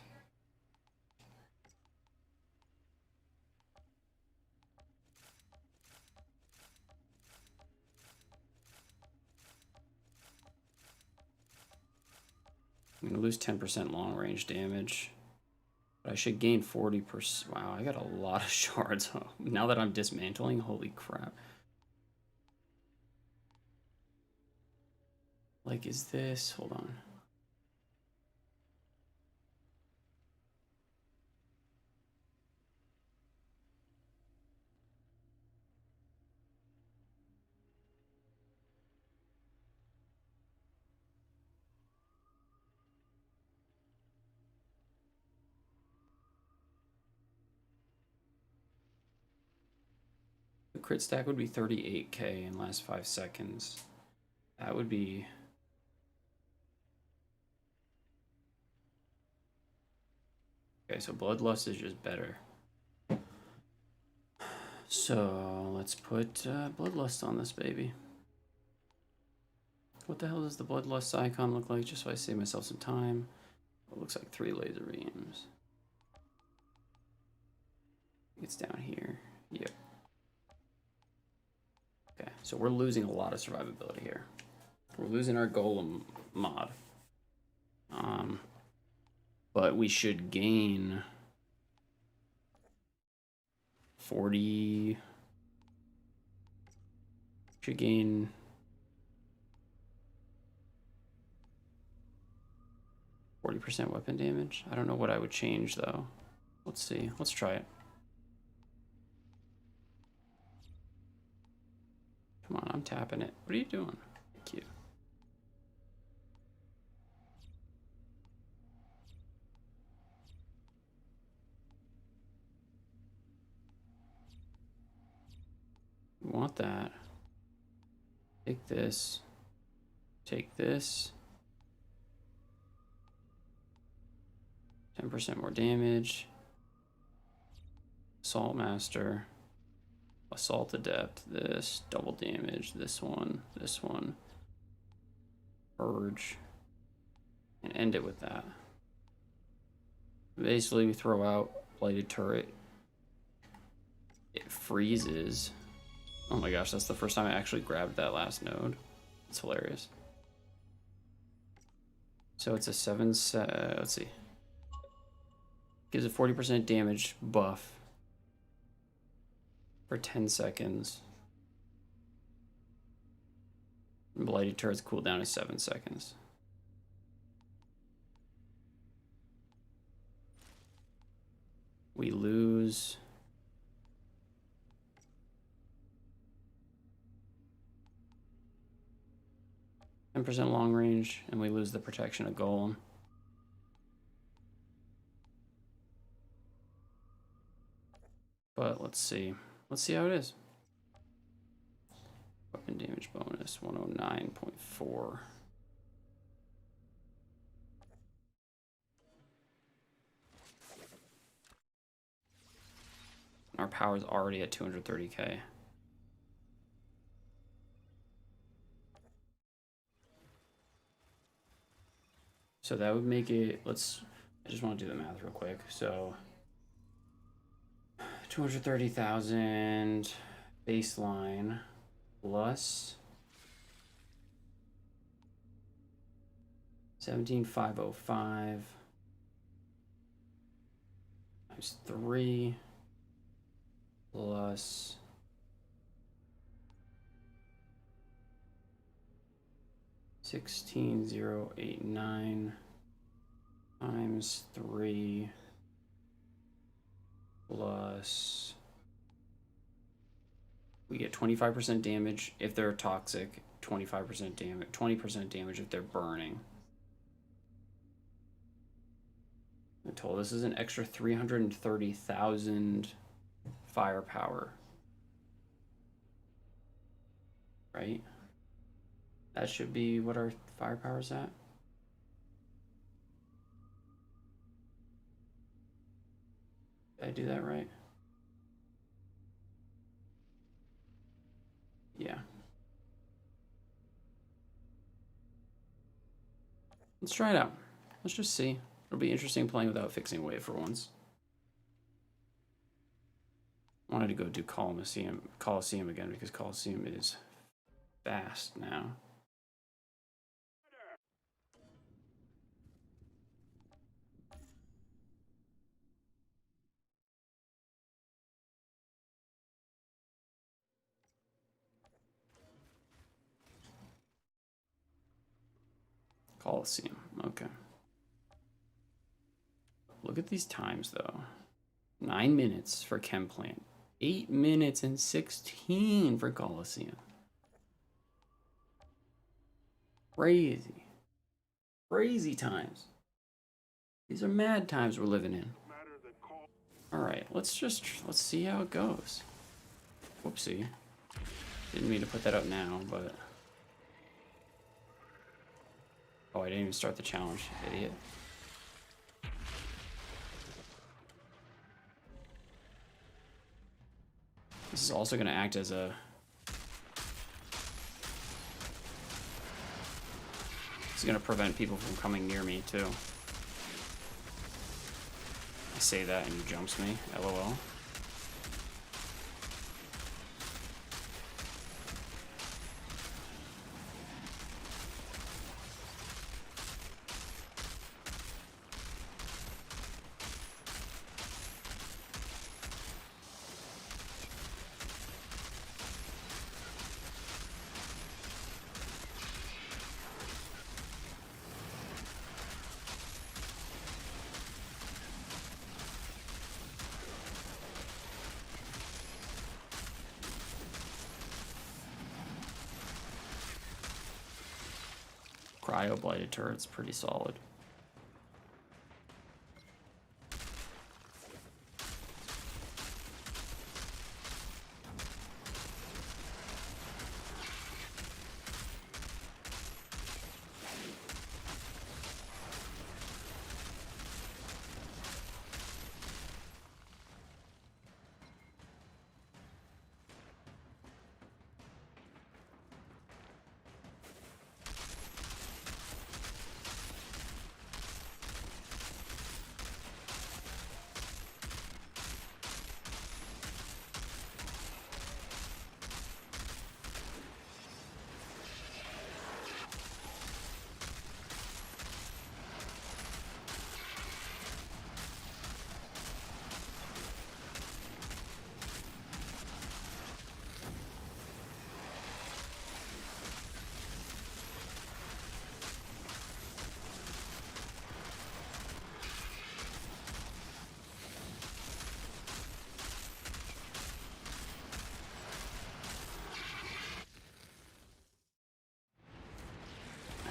Speaker 1: I'm going to lose 10% long range damage. But I should gain 40%. Wow, I got a lot of shards. Now that I'm dismantling, holy crap. Like, is this... Hold on. The crit stack would be 38k in last 5 seconds. That would be... Okay, so Bloodlust is just better. So let's put Bloodlust on this baby. What the hell does the Bloodlust icon look like? Just so I save myself some time. It looks like 3 laser beams. It's down here. Yep. Okay, so we're losing a lot of survivability here. We're losing our golem mod. But we should gain 40. Should gain 40% weapon damage. I don't know what I would change though. Let's see. Let's try it. Come on, I'm tapping it. What are you doing? Thank you. We want that. Take this. Take this. 10% more damage. Assault Master. Assault Adept. This. Double damage. This one. This one. Purge. And end it with that. Basically, we throw out Blighted Turret. It freezes. Oh my gosh, that's the first time I actually grabbed that last node. It's hilarious. So it's a 7 set. Let's see. Gives a 40% damage buff for 10 seconds. And Blighted Turret's cooldown is 7 seconds. We lose 10% long range, and we lose the protection of Golem. But let's see. Let's see how it is. Weapon damage bonus 109.4. Our power is already at 230k. So that would make it, I just want to do the math real quick. So 230,000 baseline plus 17,505 times 3 plus 16,089 times 3 plus, we get 25% damage if they're toxic, 25% damage, 20% damage if they're burning. I'm told this is an extra 330,000 firepower, right? That should be what our firepower's at. Did I do that right? Yeah. Let's try it out. Let's just see. It'll be interesting playing without fixing wave for once. I wanted to go do Coliseum again because Coliseum is fast now. Coliseum, okay. Look at these times though. 9 minutes for Chem Plant. 8 minutes and 16 for Coliseum. Crazy. Crazy times. These are mad times we're living in. Alright, let's see how it goes. Whoopsie. Didn't mean to put that up now, but... Oh, I didn't even start the challenge, idiot. This is also going to act as a... It's going to prevent people from coming near me, too. I say that and he jumps me, LOL. Cryo Blighted Turret's pretty solid.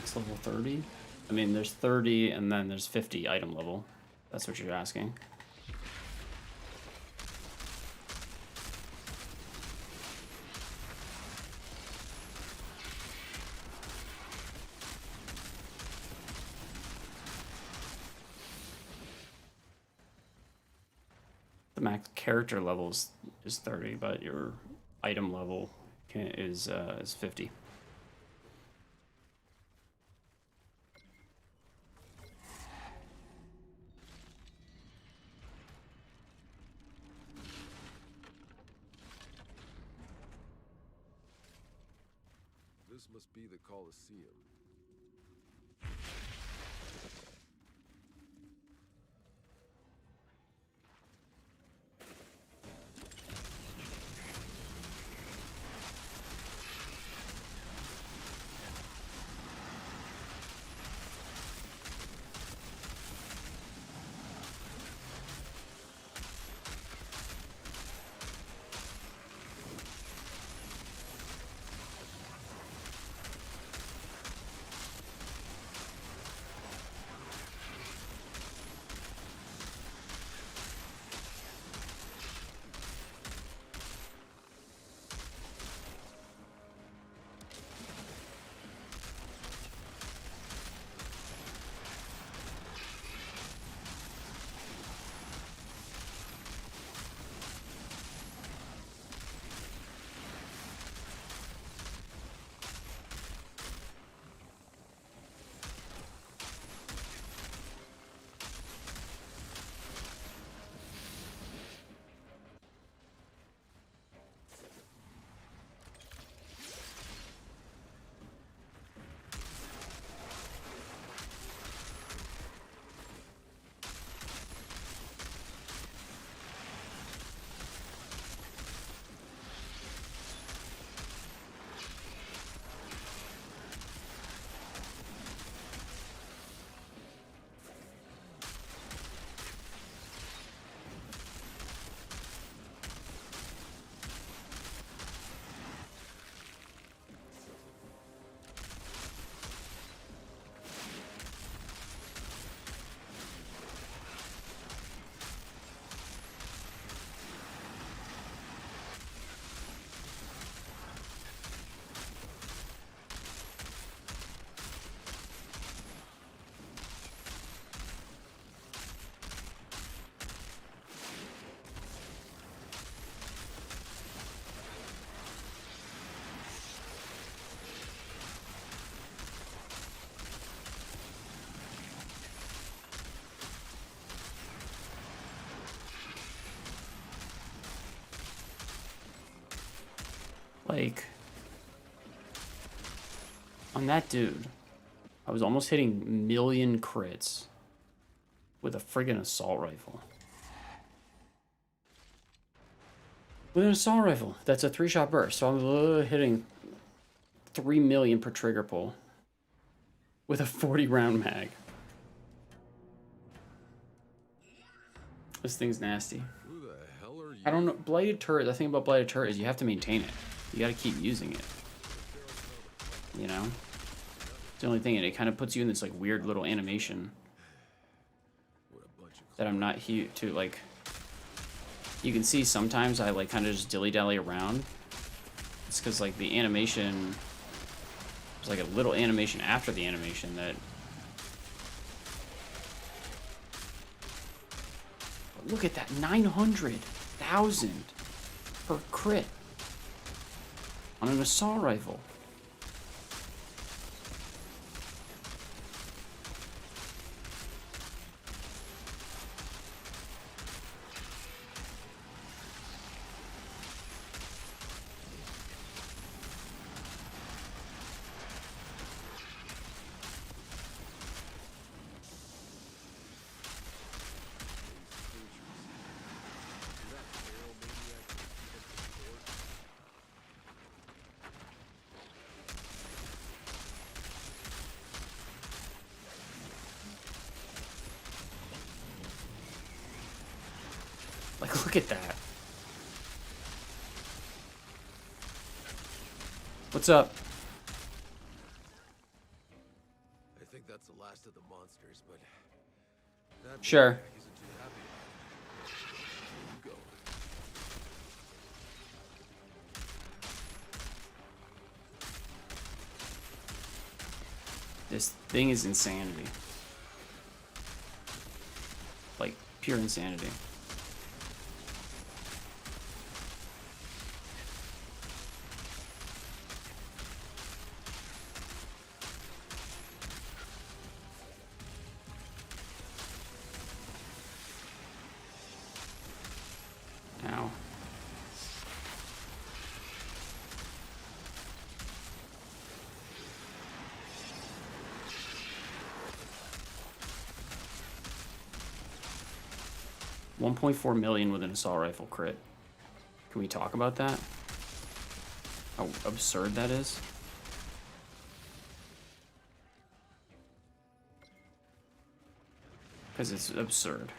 Speaker 1: It's level 30? I mean, there's 30 and then there's 50 item level. That's what you're asking. The max character level is 30, but your item level is 50.
Speaker 4: This must be the Colosseum.
Speaker 1: Like, on that dude, I was almost hitting million crits with a friggin' assault rifle. With an assault rifle, that's a 3-shot burst, so I'm hitting 3 million per trigger pull with a 40-round mag. This thing's nasty.
Speaker 4: Who the hell are you?
Speaker 1: I don't know. Blighted turret, the thing about Blighted turret is you have to maintain it. You gotta keep using it. You know? It's the only thing, and it kind of puts you in this like weird little animation that I'm not here to like. You can see sometimes I like kind of just dilly-dally around. It's because like the animation, there's like a little animation after the animation that. But look at that, 900,000 per crit on an assault rifle. Like, look at that. What's up?
Speaker 4: to the monsters, but that
Speaker 1: Sure.
Speaker 4: maniac isn't too happy about it. You go.
Speaker 1: This thing is insanity. Like, pure insanity. Ow. $1.4 million with an assault rifle crit. Can we talk about that? How absurd that is? Because it's absurd.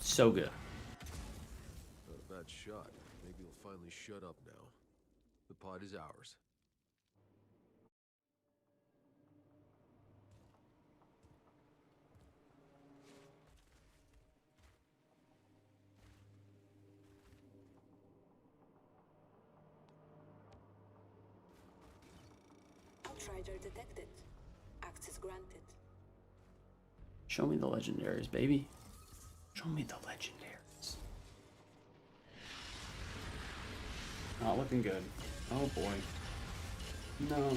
Speaker 1: So good.
Speaker 4: Not a bad shot. Maybe he'll finally shut up now. The pod is ours.
Speaker 5: Outrider detected. Access granted.
Speaker 1: Show me the legendaries, baby. Show me the legendaries. Not looking good. Oh boy. No.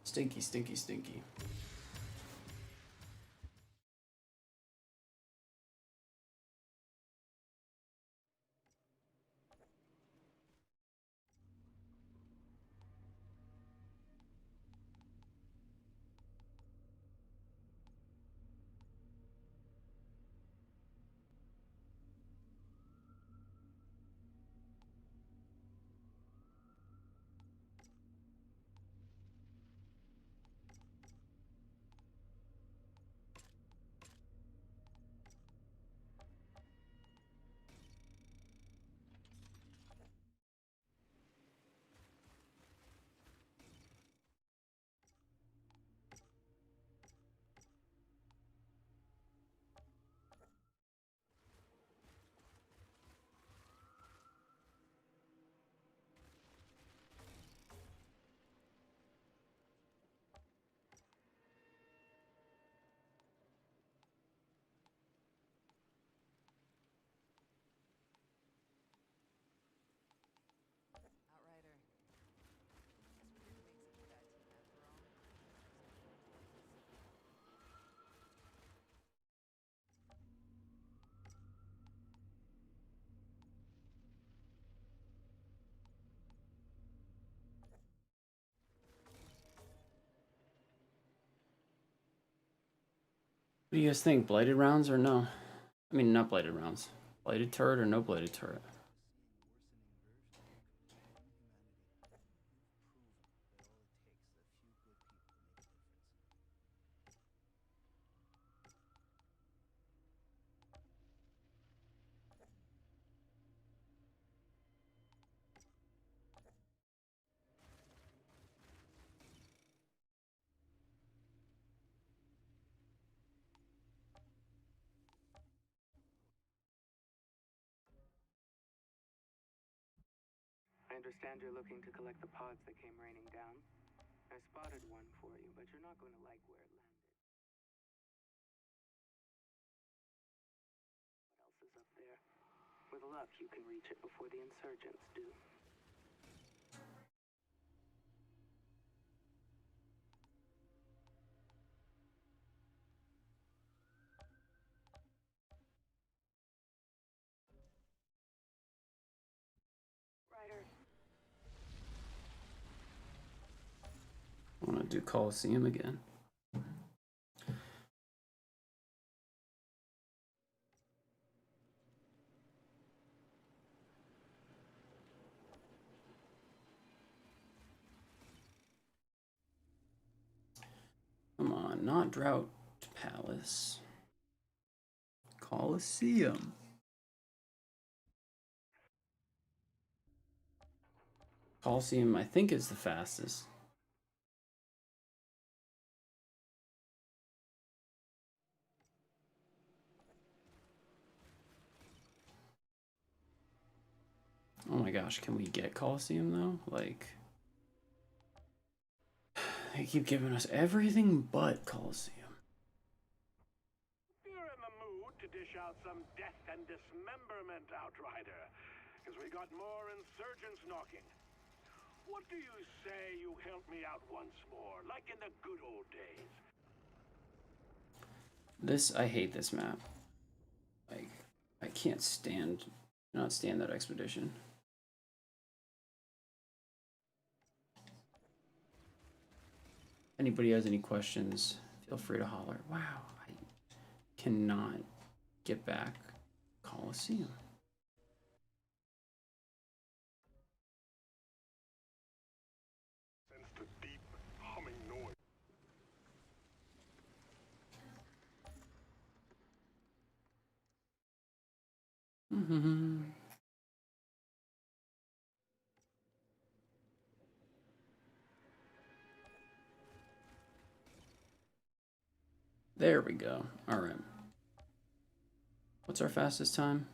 Speaker 1: Stinky, stinky, stinky.
Speaker 2: Outrider. Guess we didn't make such a bad team after all.
Speaker 1: What do you guys think? Bladed rounds or no? I mean, not bladed rounds. Bladed turret or no bladed turret?
Speaker 6: I understand you're looking to collect the pods that came raining down. I spotted one for you, but you're not going to like where it landed. What else is up there? With luck, you can reach it before the insurgents do.
Speaker 1: I'll do Coliseum again. Come on, not Drought Palace. Coliseum. Coliseum, I think, is the fastest. Oh my gosh, can we get Coliseum though? Like, they keep giving us everything but Coliseum.
Speaker 7: You're in the mood to dish out some death and dismemberment, Outrider, because we got more insurgents knocking. What do you say you help me out once more, like in the good old days?
Speaker 1: I hate this map. Like, I can't not stand that expedition. Anybody has any questions, feel free to holler. Wow, I cannot get back Coliseum.
Speaker 10: Sensed a deep humming noise.
Speaker 1: There we go. All right. What's our fastest time?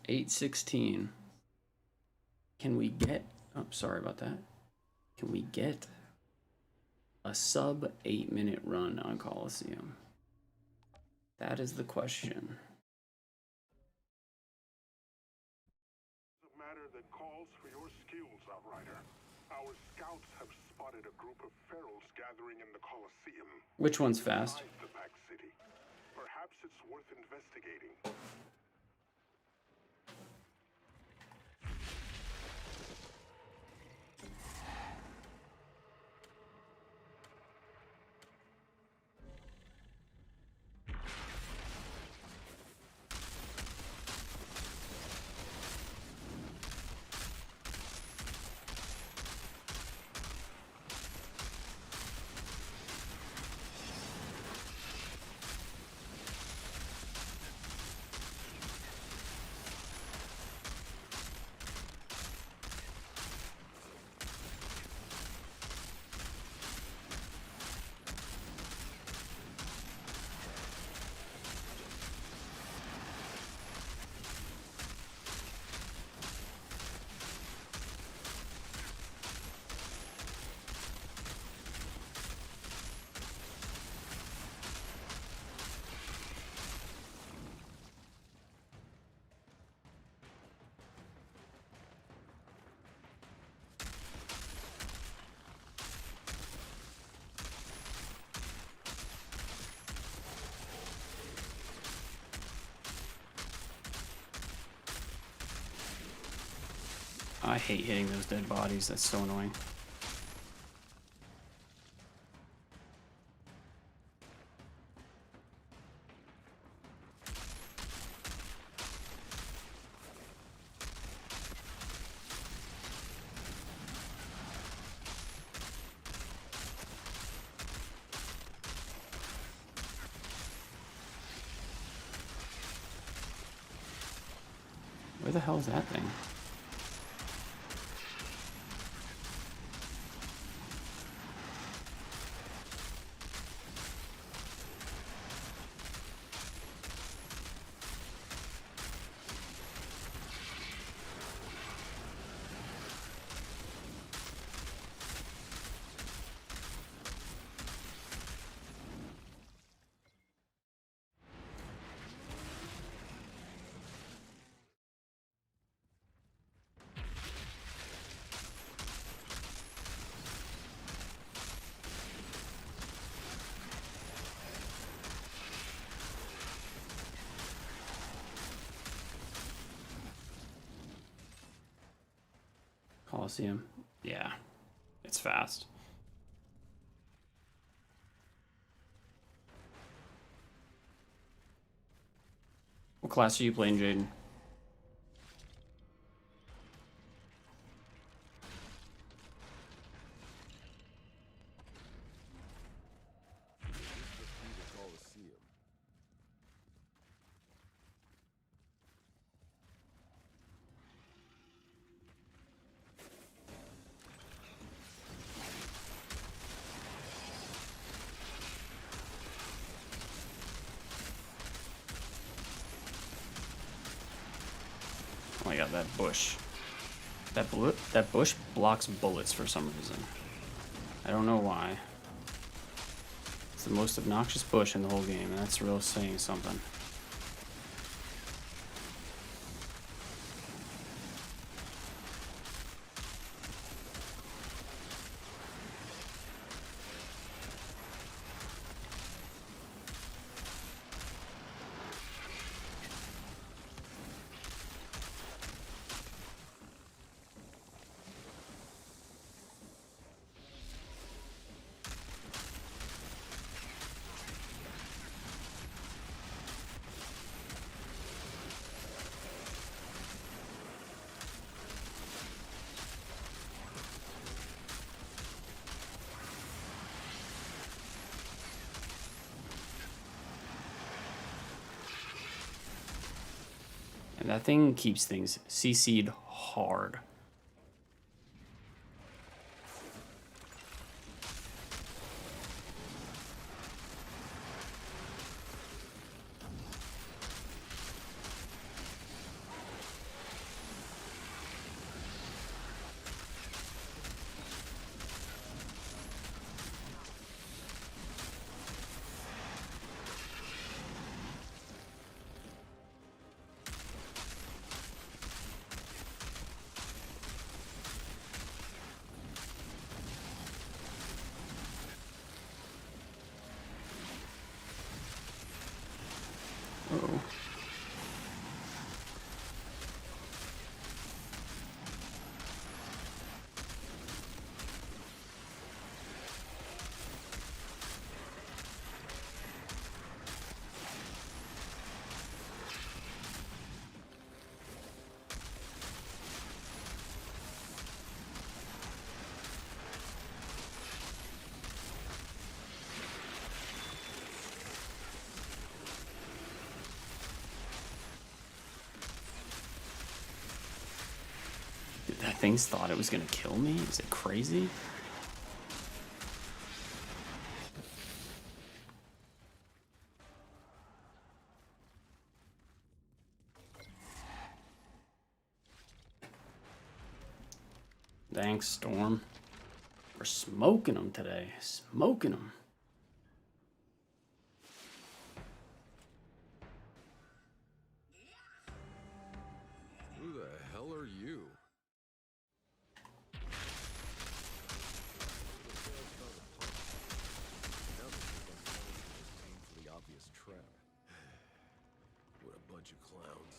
Speaker 1: 8:16. Can we get... Oh, sorry about that. Can we get a sub 8-minute run on Coliseum? That is the question.
Speaker 10: A matter that calls for your skills, Outrider. Our scouts have spotted a group of ferals gathering in the Colosseum.
Speaker 1: Which one's fast?
Speaker 10: Inside the Pack City. Perhaps it's worth investigating.
Speaker 1: I hate hitting those dead bodies. That's so annoying. Where the hell is that thing? Coliseum. Yeah, it's fast. What class are you playing, Jaden? Oh my god, that bush. That bush blocks bullets for some reason. I don't know why. It's the most obnoxious bush in the whole game, and that's real saying something. And that thing keeps things CC'd hard. Uh-oh. That thing's thought it was gonna kill me? Is it crazy? Thanks, Storm. We're smoking them today. Smoking them.
Speaker 4: Who the hell are you? Obvious trap. What a bunch of clowns.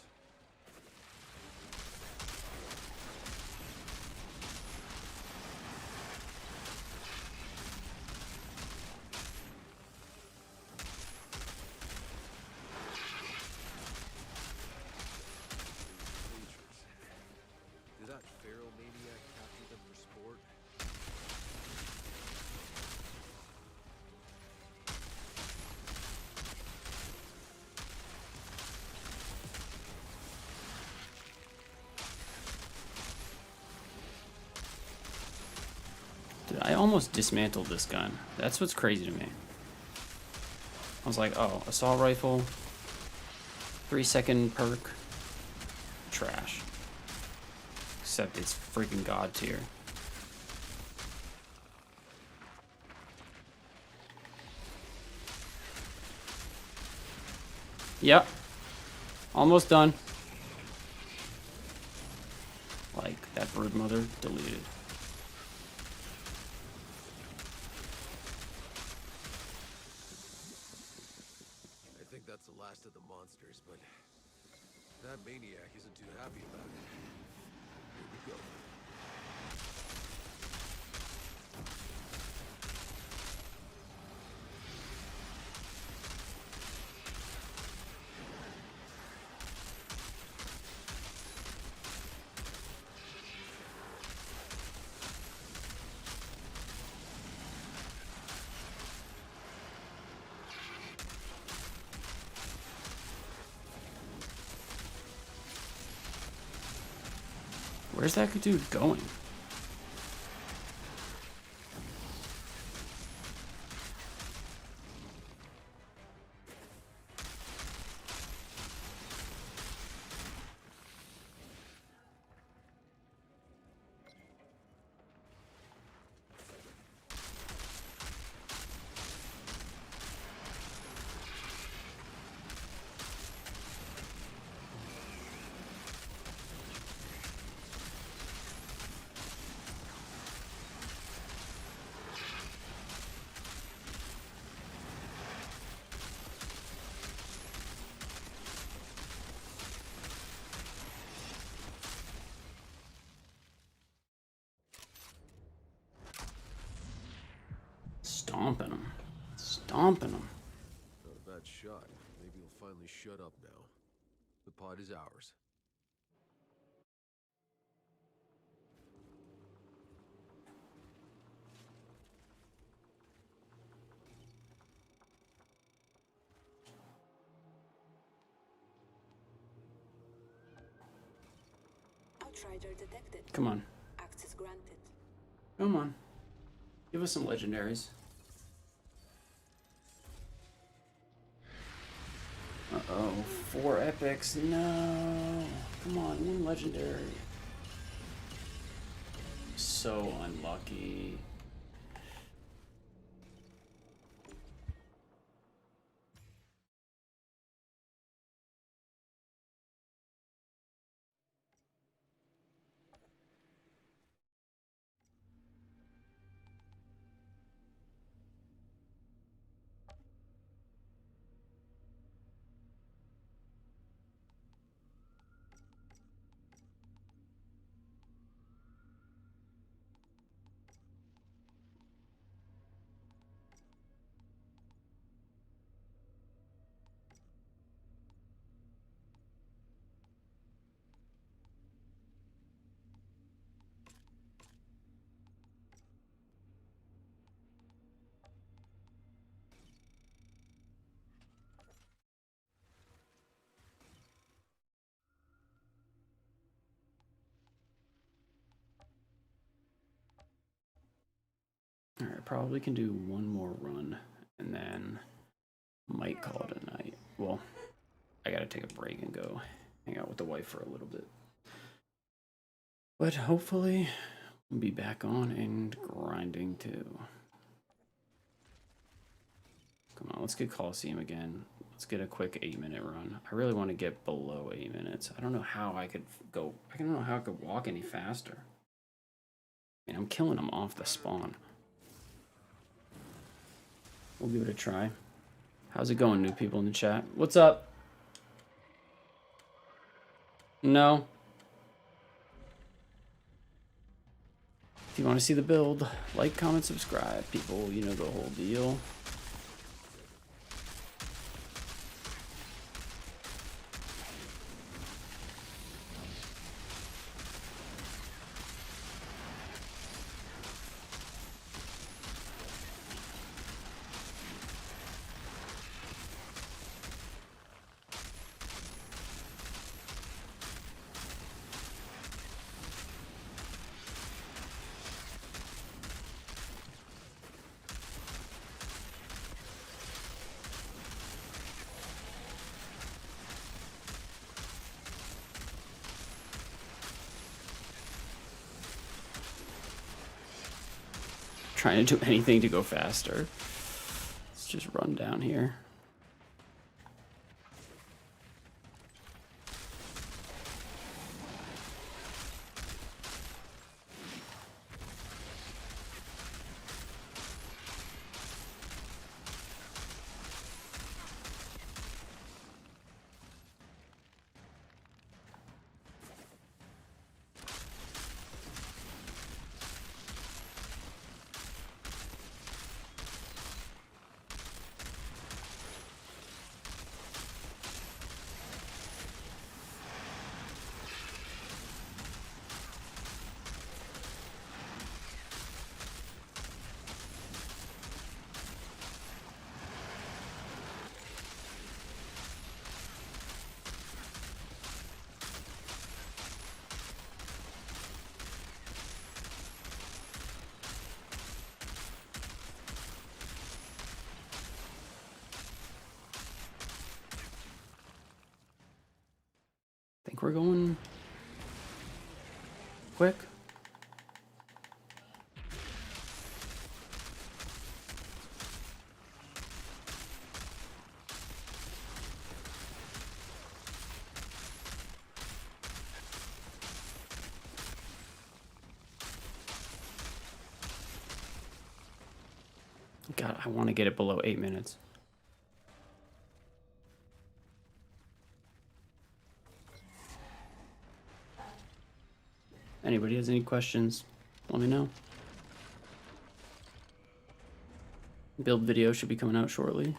Speaker 4: Did that feral maniac capture them for sport?
Speaker 1: Dude, I almost dismantled this gun. That's what's crazy to me. I was like, oh, assault rifle, 3-second perk, trash. Except it's freaking god tier. Yep. Almost done. Like, that brood mother deleted.
Speaker 4: I think that's the last of the monsters, but that maniac isn't too happy about it. Here we go.
Speaker 1: Where's that dude going? Stomping him. Stomping him.
Speaker 4: Not a bad shot. Maybe he'll finally shut up now. The pod is ours.
Speaker 5: Outrider detected.
Speaker 1: Come on.
Speaker 5: Access granted.
Speaker 1: Come on. Give us some legendaries. Uh-oh. 4 epics. No. Come on, 1 legendary. So unlucky. Alright, probably can do 1 more run and then might call it a night. Well, I gotta take a break and go hang out with the wife for a little bit. But hopefully we'll be back on and grinding too. Come on, let's get Coliseum again. Let's get a quick 8-minute run. I really want to get below 8 minutes. I don't know how I could go. I don't know how I could walk any faster. I mean, I'm killing them off the spawn. We'll give it a try. How's it going, new people in the chat? What's up? No. If you want to see the build, like, comment, subscribe. People, you know the whole deal. Trying to do anything to go faster. Let's just run down here. Think we're going quick. God, I want to get it below 8 minutes. Anybody has any questions, let me know. Build video should be coming out shortly.
Speaker 4: This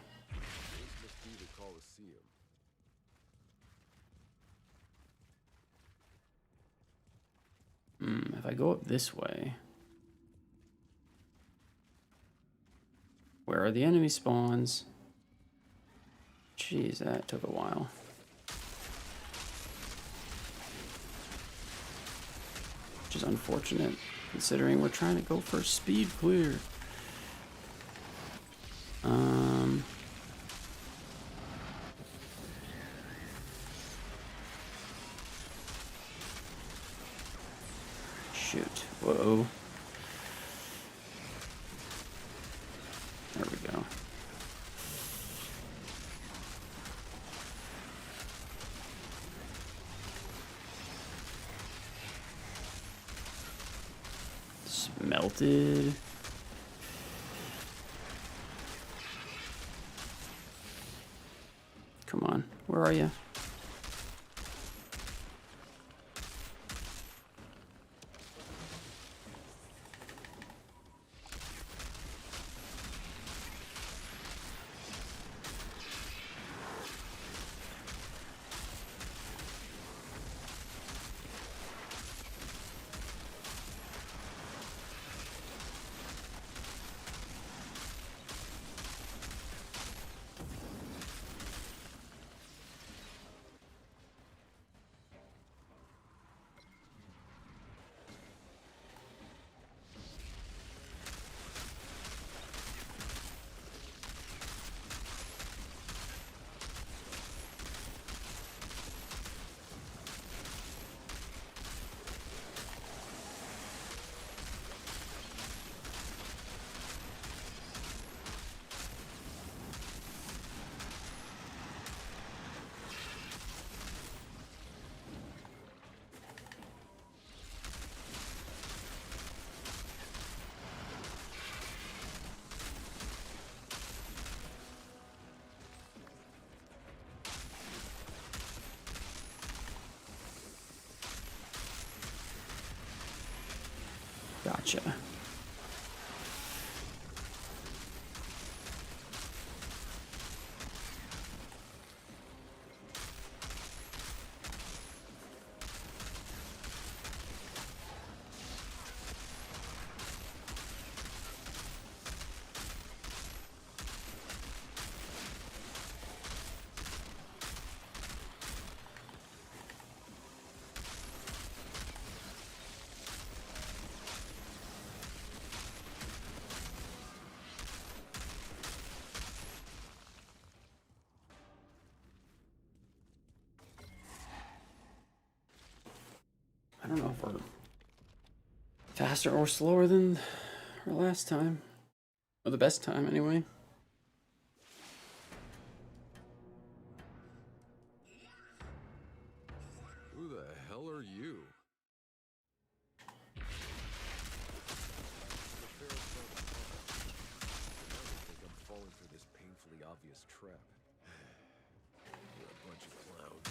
Speaker 4: must be the Coliseum.
Speaker 1: If I go up this way, where are the enemy spawns? Jeez, that took a while. Which is unfortunate, considering we're trying to go for speed clear. Shoot. Whoa. There we go. Smelted. Come on, where are you? Gotcha. I don't know if we're faster or slower than our last time. Or the best time, anyway.
Speaker 4: Who the hell are you? The Pharaoh's not a puppet. Now they think I'm falling for this painfully obvious trap. You're a bunch of clowns.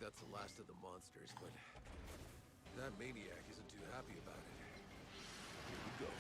Speaker 4: like that's the last of the monsters, but that maniac isn't too happy about it. Here we go.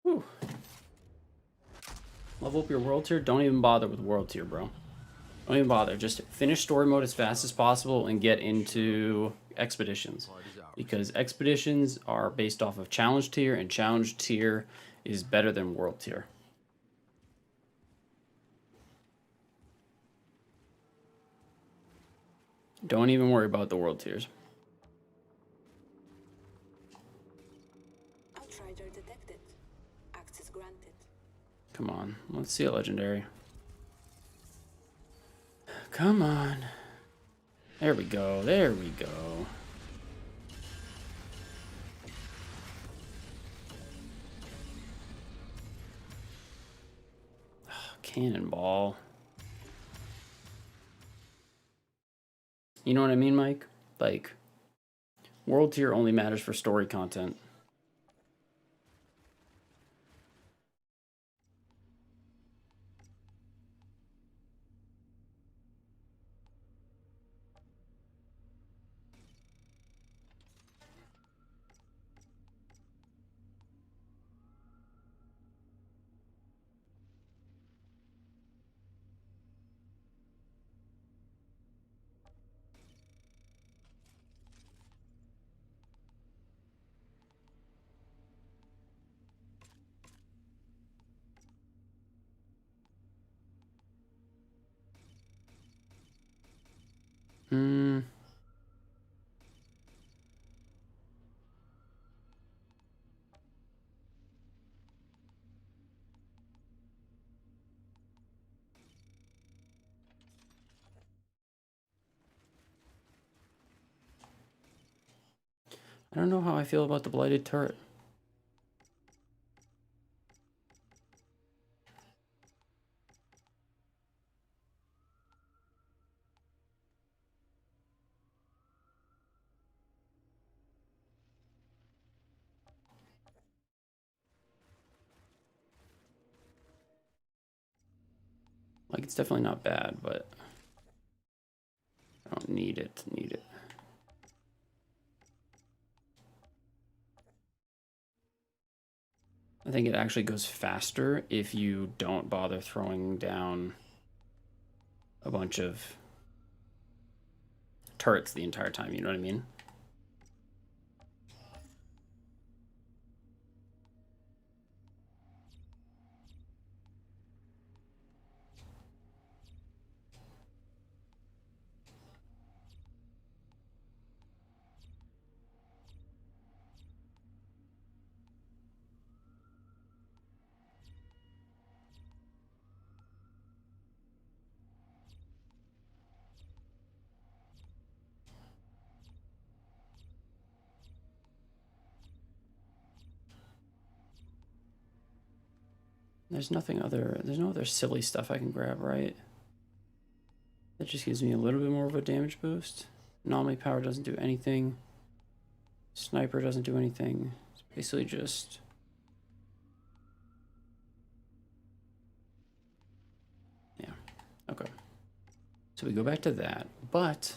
Speaker 1: Whew. Level up your world tier. Don't even bother with world tier, bro. Don't even bother. Just finish story mode as fast as possible and get into expeditions. Because expeditions are based off of challenge tier, and challenge tier is better than world tier. Don't even worry about the world tiers.
Speaker 5: Outrider detected. Access granted.
Speaker 1: Come on, let's see a legendary. Come on. There we go, there we go. Cannonball. You know what I mean, Mike? Like, world tier only matters for story content. I don't know how I feel about the blighted turret. Like, it's definitely not bad, but I don't need it. I think it actually goes faster if you don't bother throwing down a bunch of turrets the entire time, you know what I mean? There's no other silly stuff I can grab, right? That just gives me a little bit more of a damage boost. Anomaly power doesn't do anything. Sniper doesn't do anything. It's basically just... yeah, okay. So we go back to that, but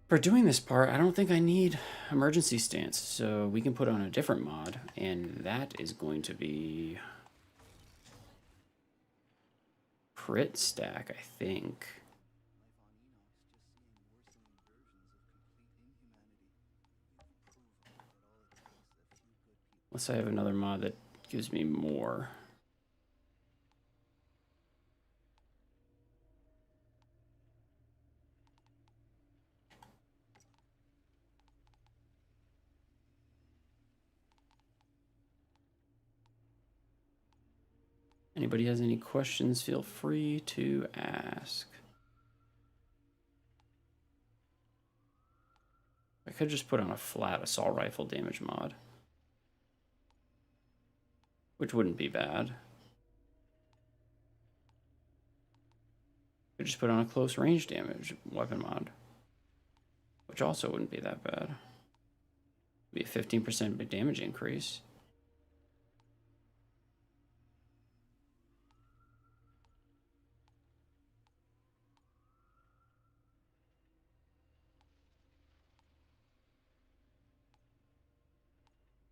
Speaker 1: For doing this part, I don't think I need emergency stance, so we can put on a different mod, and that is going to be crit stack, I think. Unless I have another mod that gives me more. Anybody has any questions, feel free to ask. I could just put on a flat assault rifle damage mod, which wouldn't be bad. Could just put on a close range damage weapon mod, which also wouldn't be that bad. Be a 15% damage increase.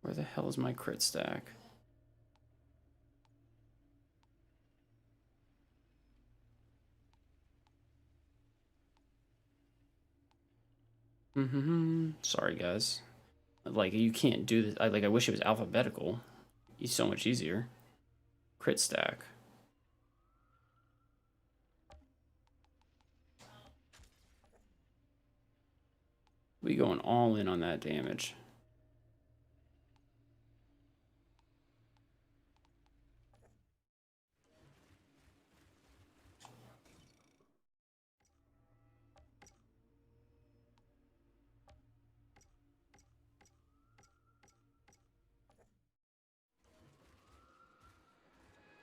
Speaker 1: Where the hell is my crit stack? Sorry, guys. Like, you can't do this. I wish it was alphabetical. It's so much easier. Crit stack. We going all in on that damage.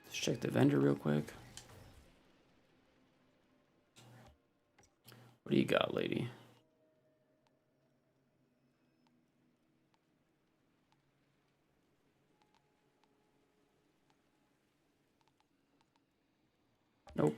Speaker 1: Let's check the vendor real quick. What do you got, lady? Nope.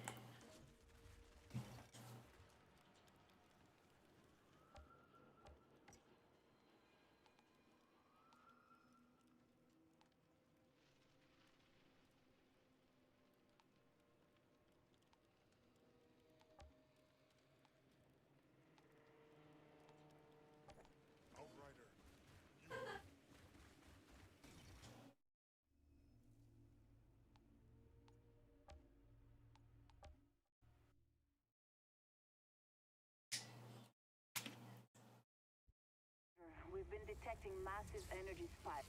Speaker 3: We've been detecting massive energy spikes.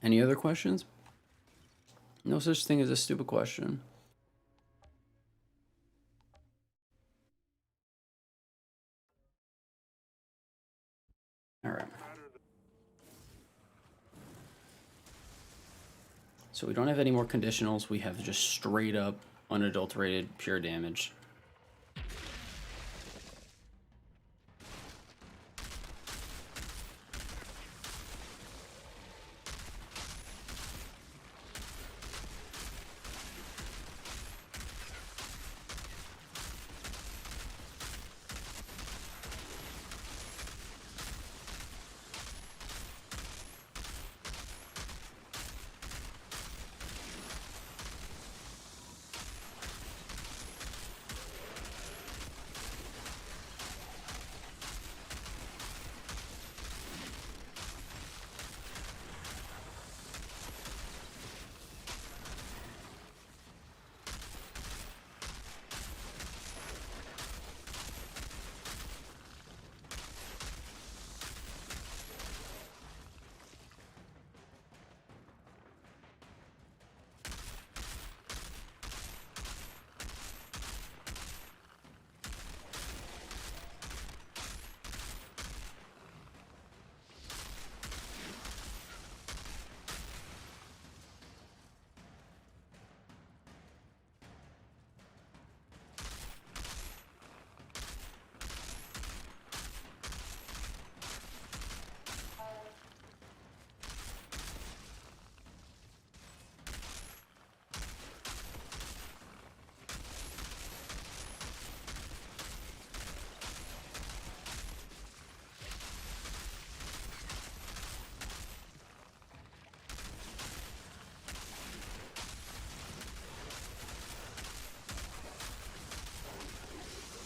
Speaker 1: Any other questions? No such thing as a stupid question. All right. So we don't have any more conditionals. We have just straight up unadulterated pure damage.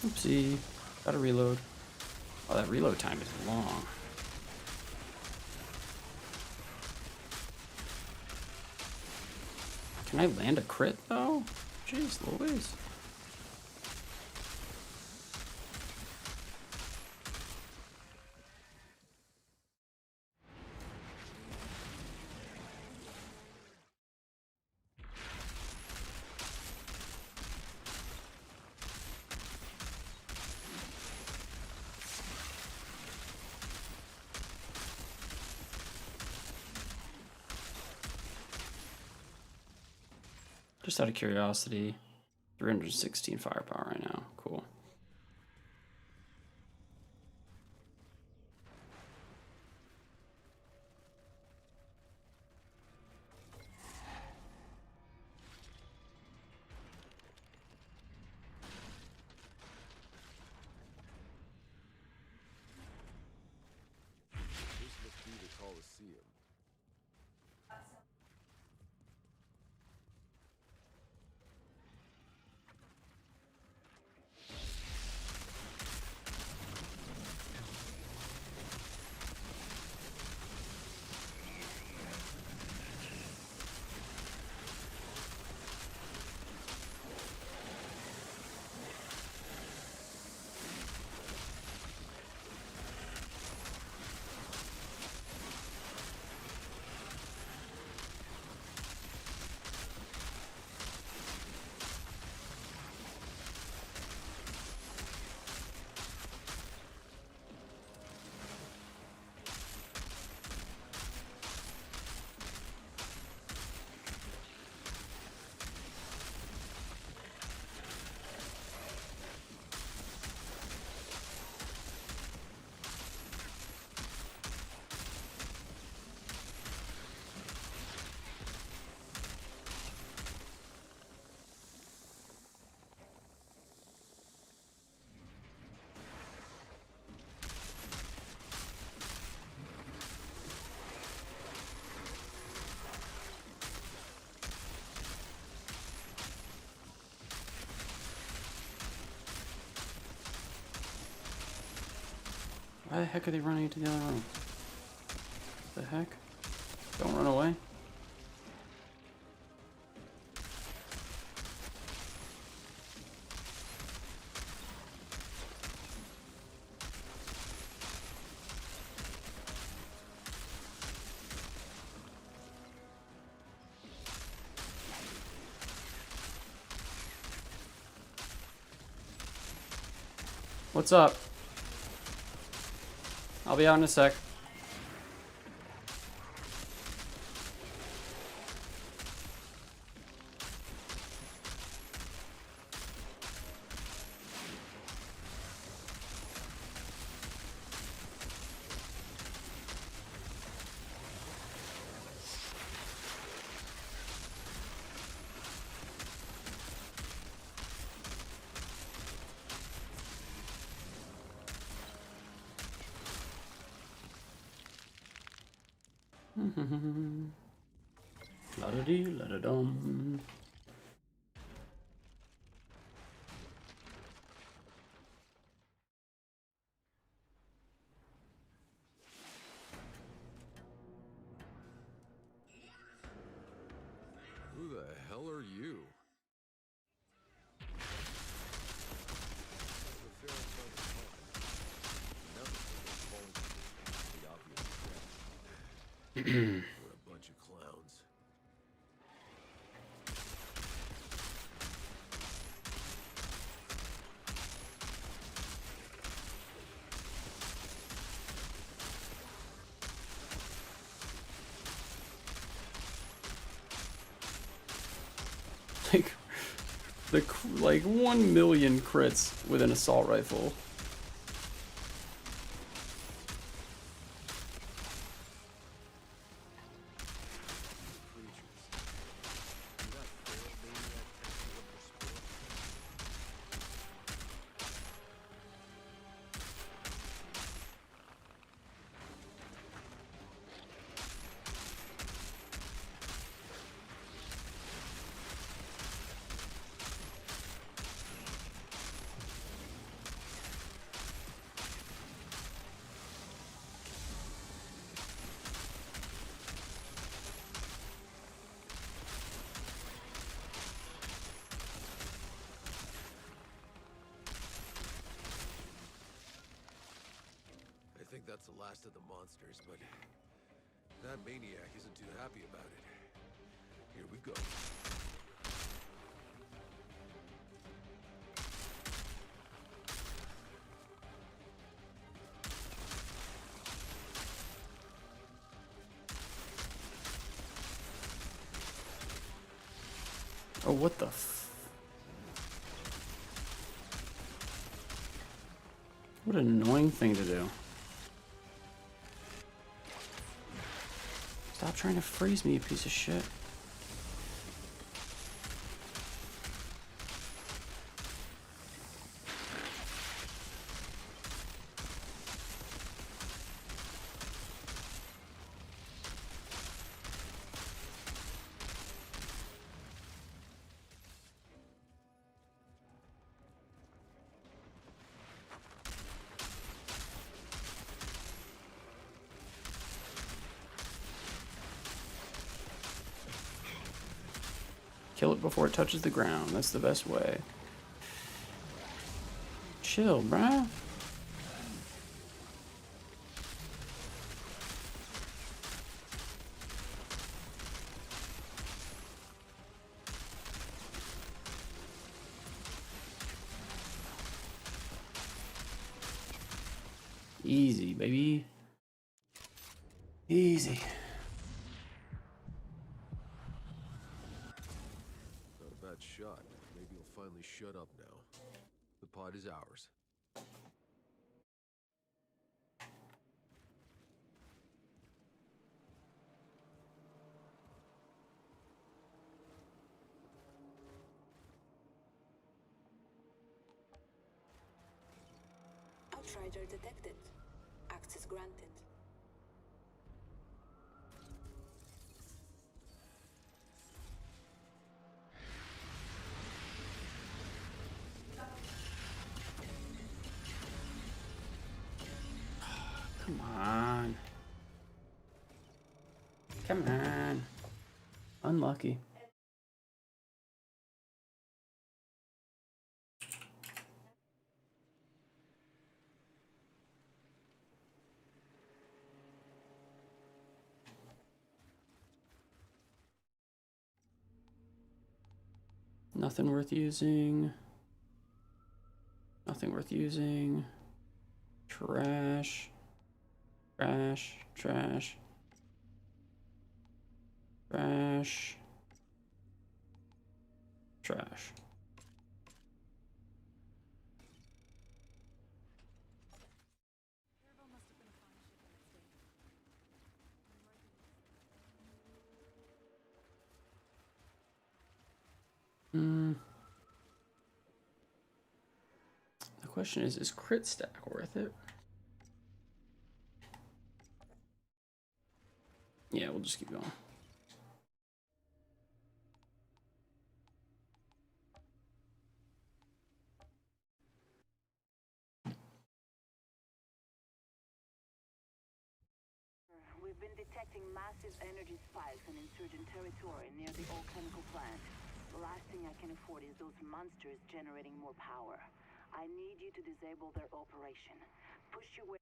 Speaker 1: Oopsie. Gotta reload. Oh, that reload time is long. Can I land a crit though? Jeez Louise. Just out of curiosity, 316 firepower right now. Cool.
Speaker 4: This must be the Coliseum. Why the heck are they running into the other room? The heck? Don't run away. What's up? I'll be out in a sec. La-da-dee, la-da-dum. Who the hell are you? The Pharaoh felt the pond. Never falling the obvious trap. What a bunch of clowns.
Speaker 1: Like 1 million crits with an assault rifle.
Speaker 4: think that's the last of the monsters, but that maniac isn't too happy about it. Here we go.
Speaker 1: Oh, what the f... What an annoying thing to do. Stop trying to freeze me, you piece of shit. Kill it before it touches the ground. That's the best way. Chill, bruh. Easy, baby. Easy.
Speaker 4: Not a bad shot. Maybe you'll finally shut up now. The pod is ours.
Speaker 5: Outrider detected. Access granted.
Speaker 1: Come on. Come on. Unlucky. Nothing worth using. Nothing worth using. Trash. Trash. Trash. Trash. Trash.
Speaker 2: Turbo must have been a fine ship the next day.
Speaker 1: The question is crit stack worth it? Yeah, we'll just keep going.
Speaker 3: We've been detecting massive energy spikes in insurgent territory near the old chemical plant. The last thing I can afford is those monsters generating more power. I need you to disable their operation. Push your way.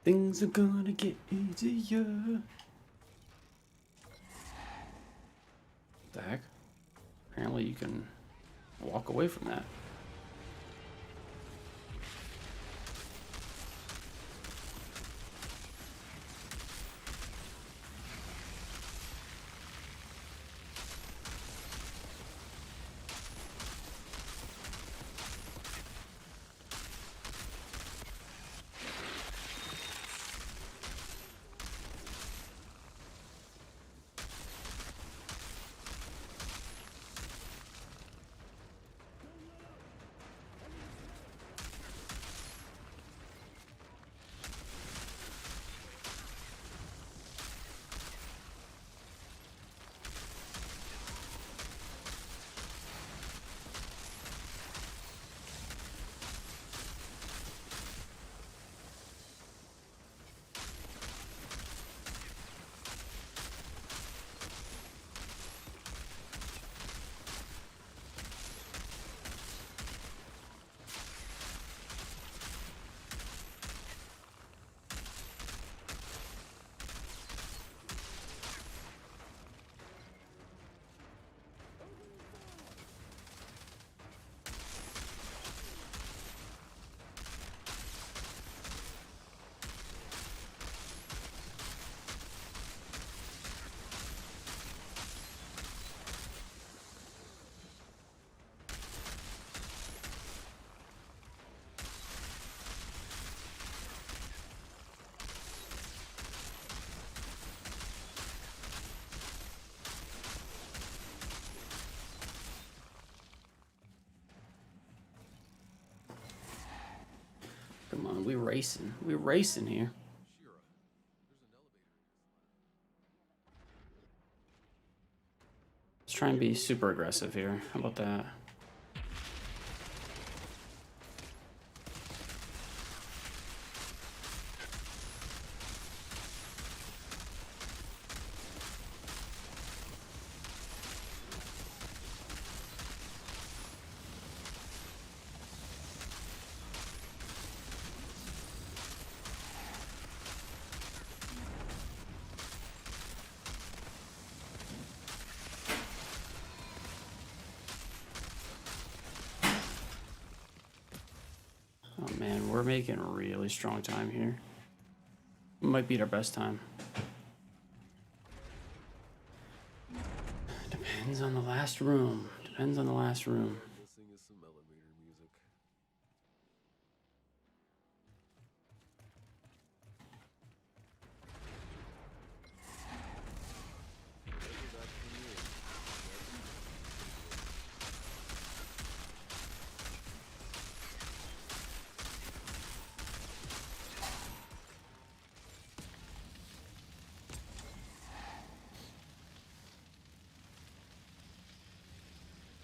Speaker 1: Things are gonna get easier. What the heck? Apparently you can walk away from that. Come on, we racing. We racing here.
Speaker 4: Shira, there's an elevator.
Speaker 1: Let's try and be super aggressive here. How about that? Oh man, we're making really strong time here. Might beat our best time. Depends on the last room. Depends on the last room.
Speaker 4: Missing is some elevator music. Whatever that thing is,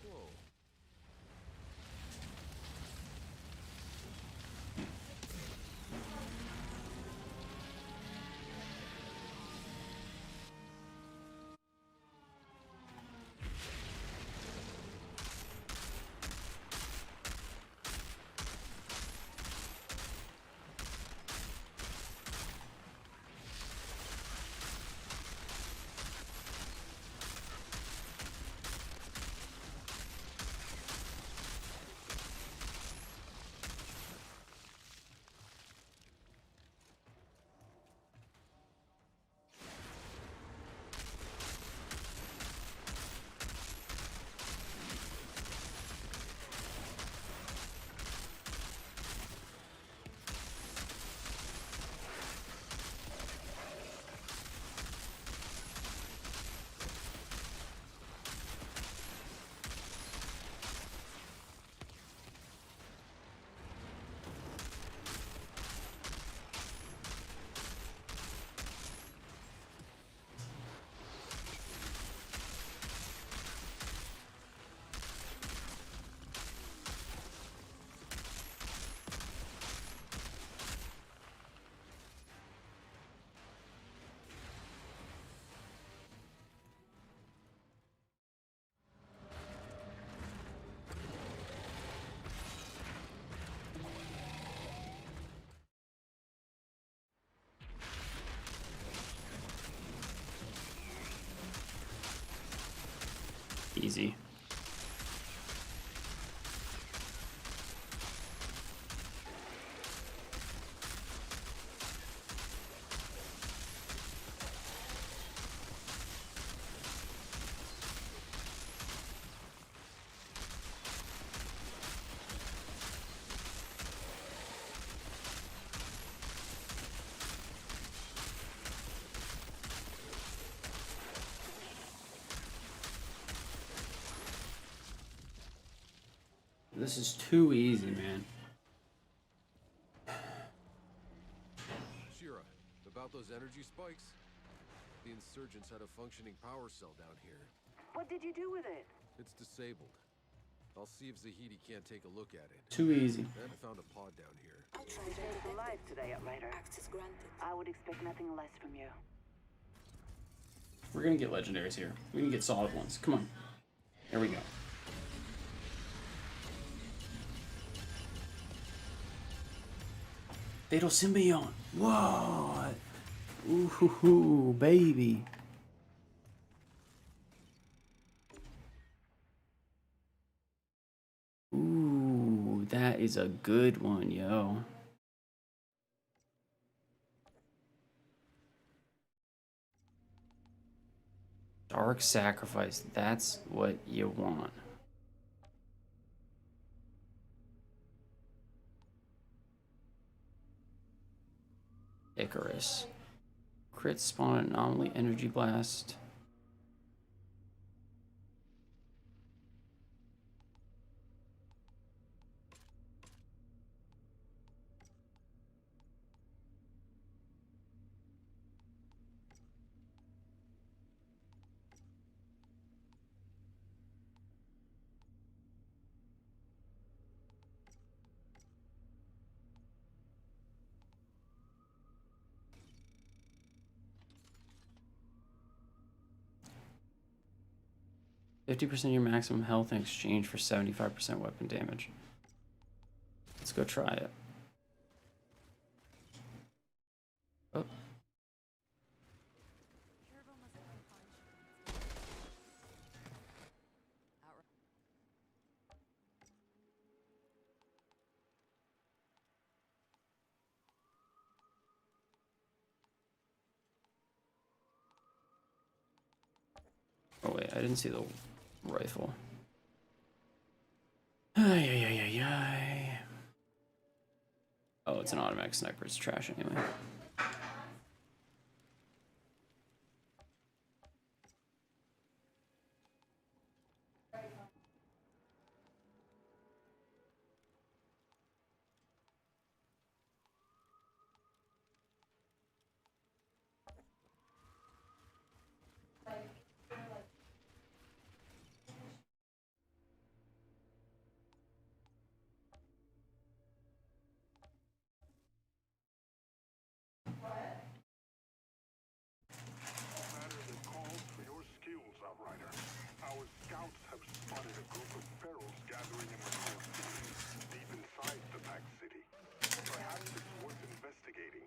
Speaker 4: whoa.
Speaker 1: easy. This is too easy, man.
Speaker 4: Shira, about those energy spikes? The insurgents had a functioning power cell down here.
Speaker 3: What did you do with it?
Speaker 4: It's disabled. I'll see if Zahidi can't take a look at it.
Speaker 1: Too easy.
Speaker 4: And I found a pod down here.
Speaker 3: Outriders alive today, Outrider.
Speaker 5: Access granted.
Speaker 3: I would expect nothing less from you.
Speaker 1: We're gonna get legendaries here. We can get solid ones. Come on. There we go. Fatal Symbiont. What? Ooh, baby. Ooh, that is a good one, yo. Dark Sacrifice. That's what you want. Icarus. Crit spawn anomaly energy blast. %50% of your maximum health in exchange for 75% weapon damage. Let's go try it. Oh.
Speaker 2: Turbo must have been punched. Outright.
Speaker 1: Oh wait, I didn't see the rifle. Ay. Oh, it's an automatic sniper. It's trash anyway.
Speaker 10: Matter that calls for your skills, Outrider. Our scouts have spotted a group of ferals gathering in the Colosseum, deep inside the Pack City. Perhaps it's worth investigating.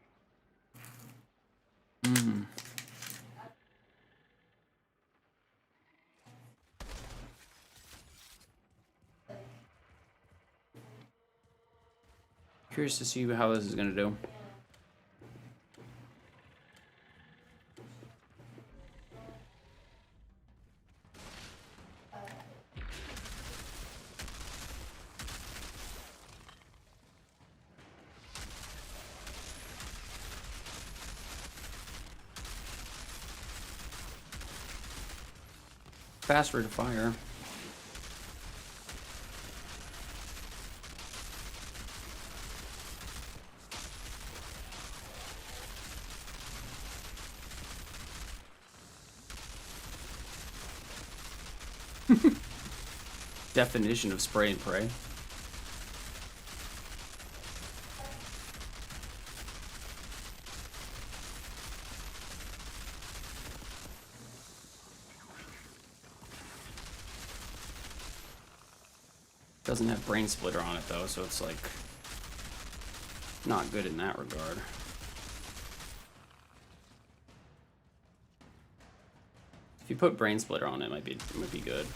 Speaker 1: Curious to see how this is gonna do. Fast rate of fire. Definition of spray and pray. Doesn't have brain splitter on it though, so it's like not good in that regard. If you put brain splitter on it, it might be good.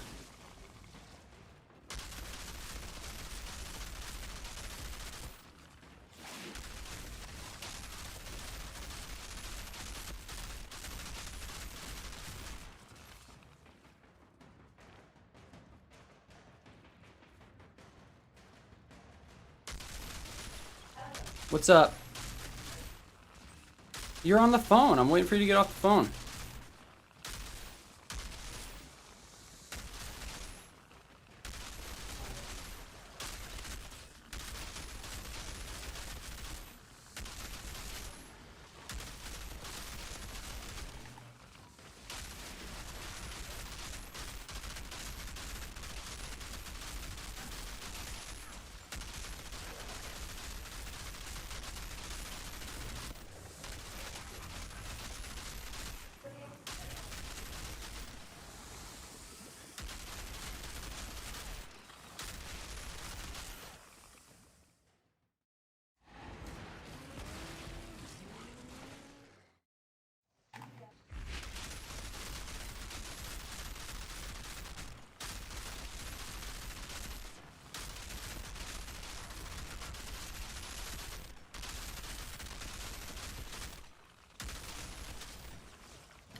Speaker 1: What's up? You're on the phone. I'm waiting for you to get off the phone.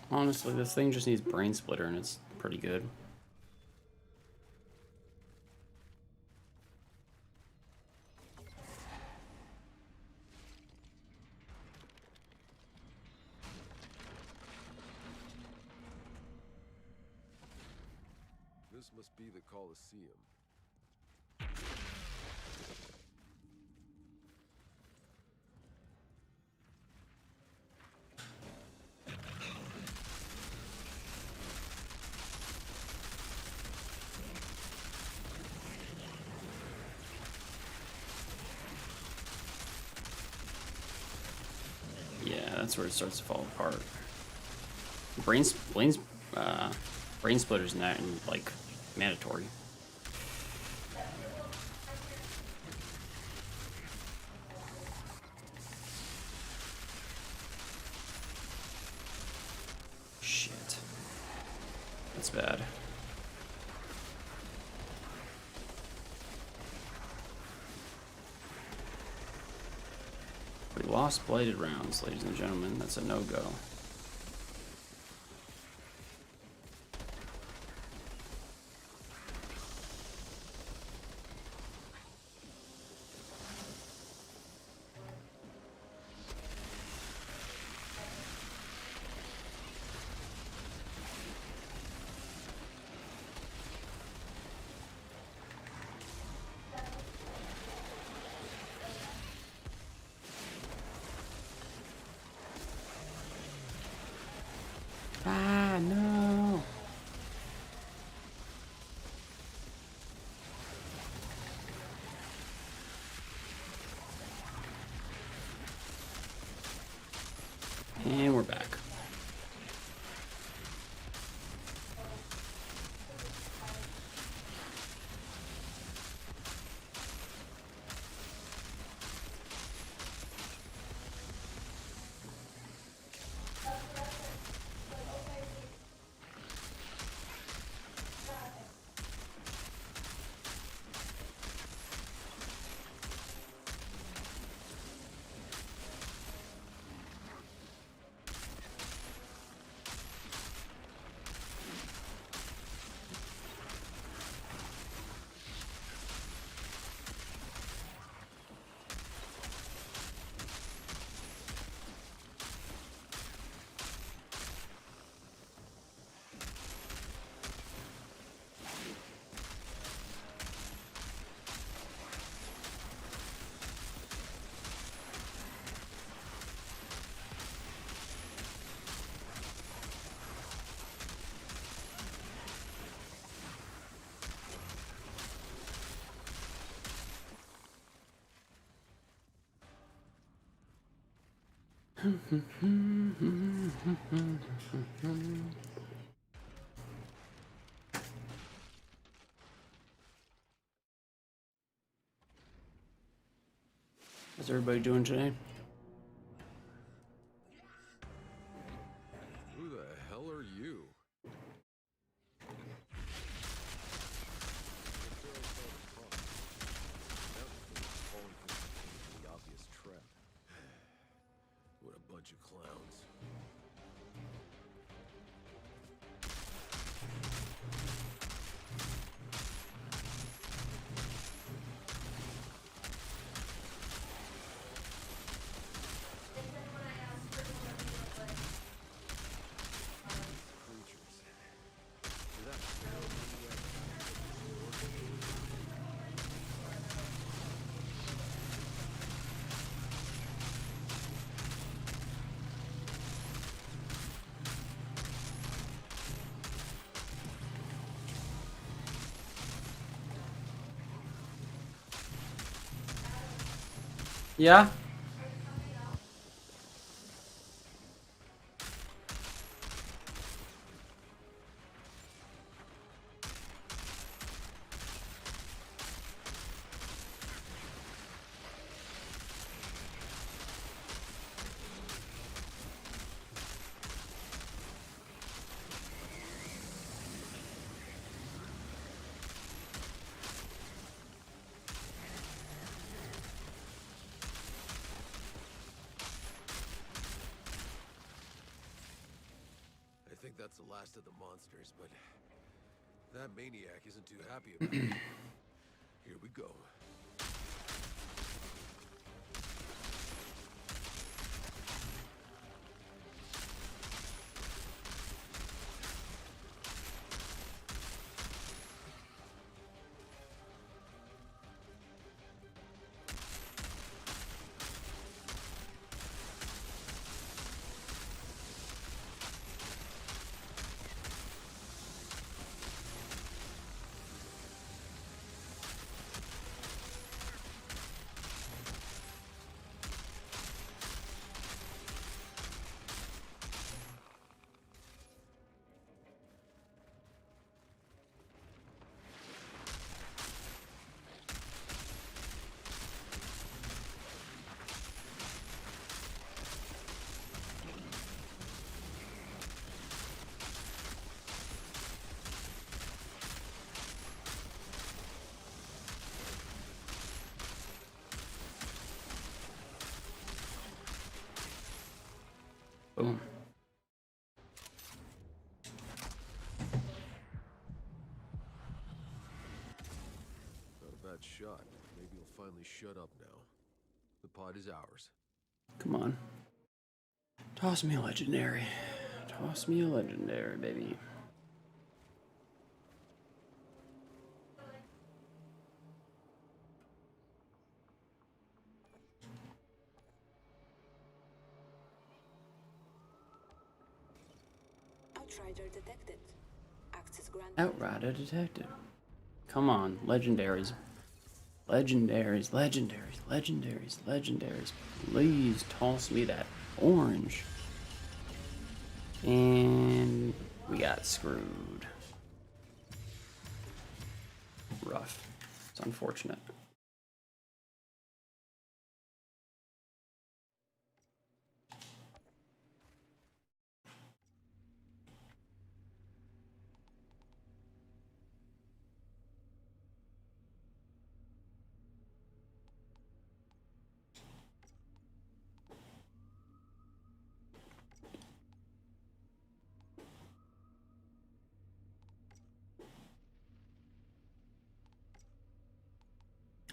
Speaker 1: Honestly, this thing just needs brain splitter and it's pretty good.
Speaker 4: This must be the Colosseum.
Speaker 1: Yeah, that's where it starts to fall apart. Brain splitter's not like mandatory. Shit. That's bad. We lost bladed rounds, ladies and gentlemen. That's a no-go. Ah, no. And we're back. How's everybody doing today?
Speaker 4: Who the hell are you? The obvious trap. What a bunch of clowns.
Speaker 1: Yeah?
Speaker 4: I think that's the last of the monsters, but that maniac isn't too happy about it. Here we go.
Speaker 1: Boom.
Speaker 4: Not a bad shot. Maybe you'll finally shut up now. The pod is ours.
Speaker 1: Come on. Toss me a legendary. Toss me a legendary, baby.
Speaker 5: Outrider detected. Access granted.
Speaker 1: Outrider detected. Come on, legendaries. Legendaries, legendaries, legendaries, legendaries. Please toss me that orange. And we got screwed. Rough. It's unfortunate.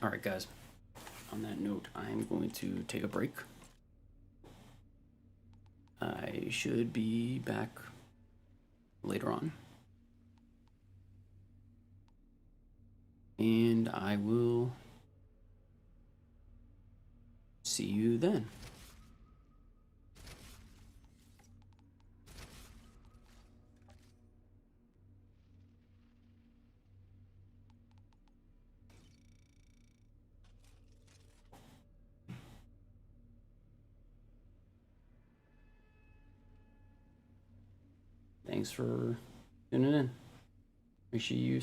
Speaker 1: Alright guys, on that note, I'm going to take a break. I should be back later on. And I will see you then. Thanks for tuning in. Make sure you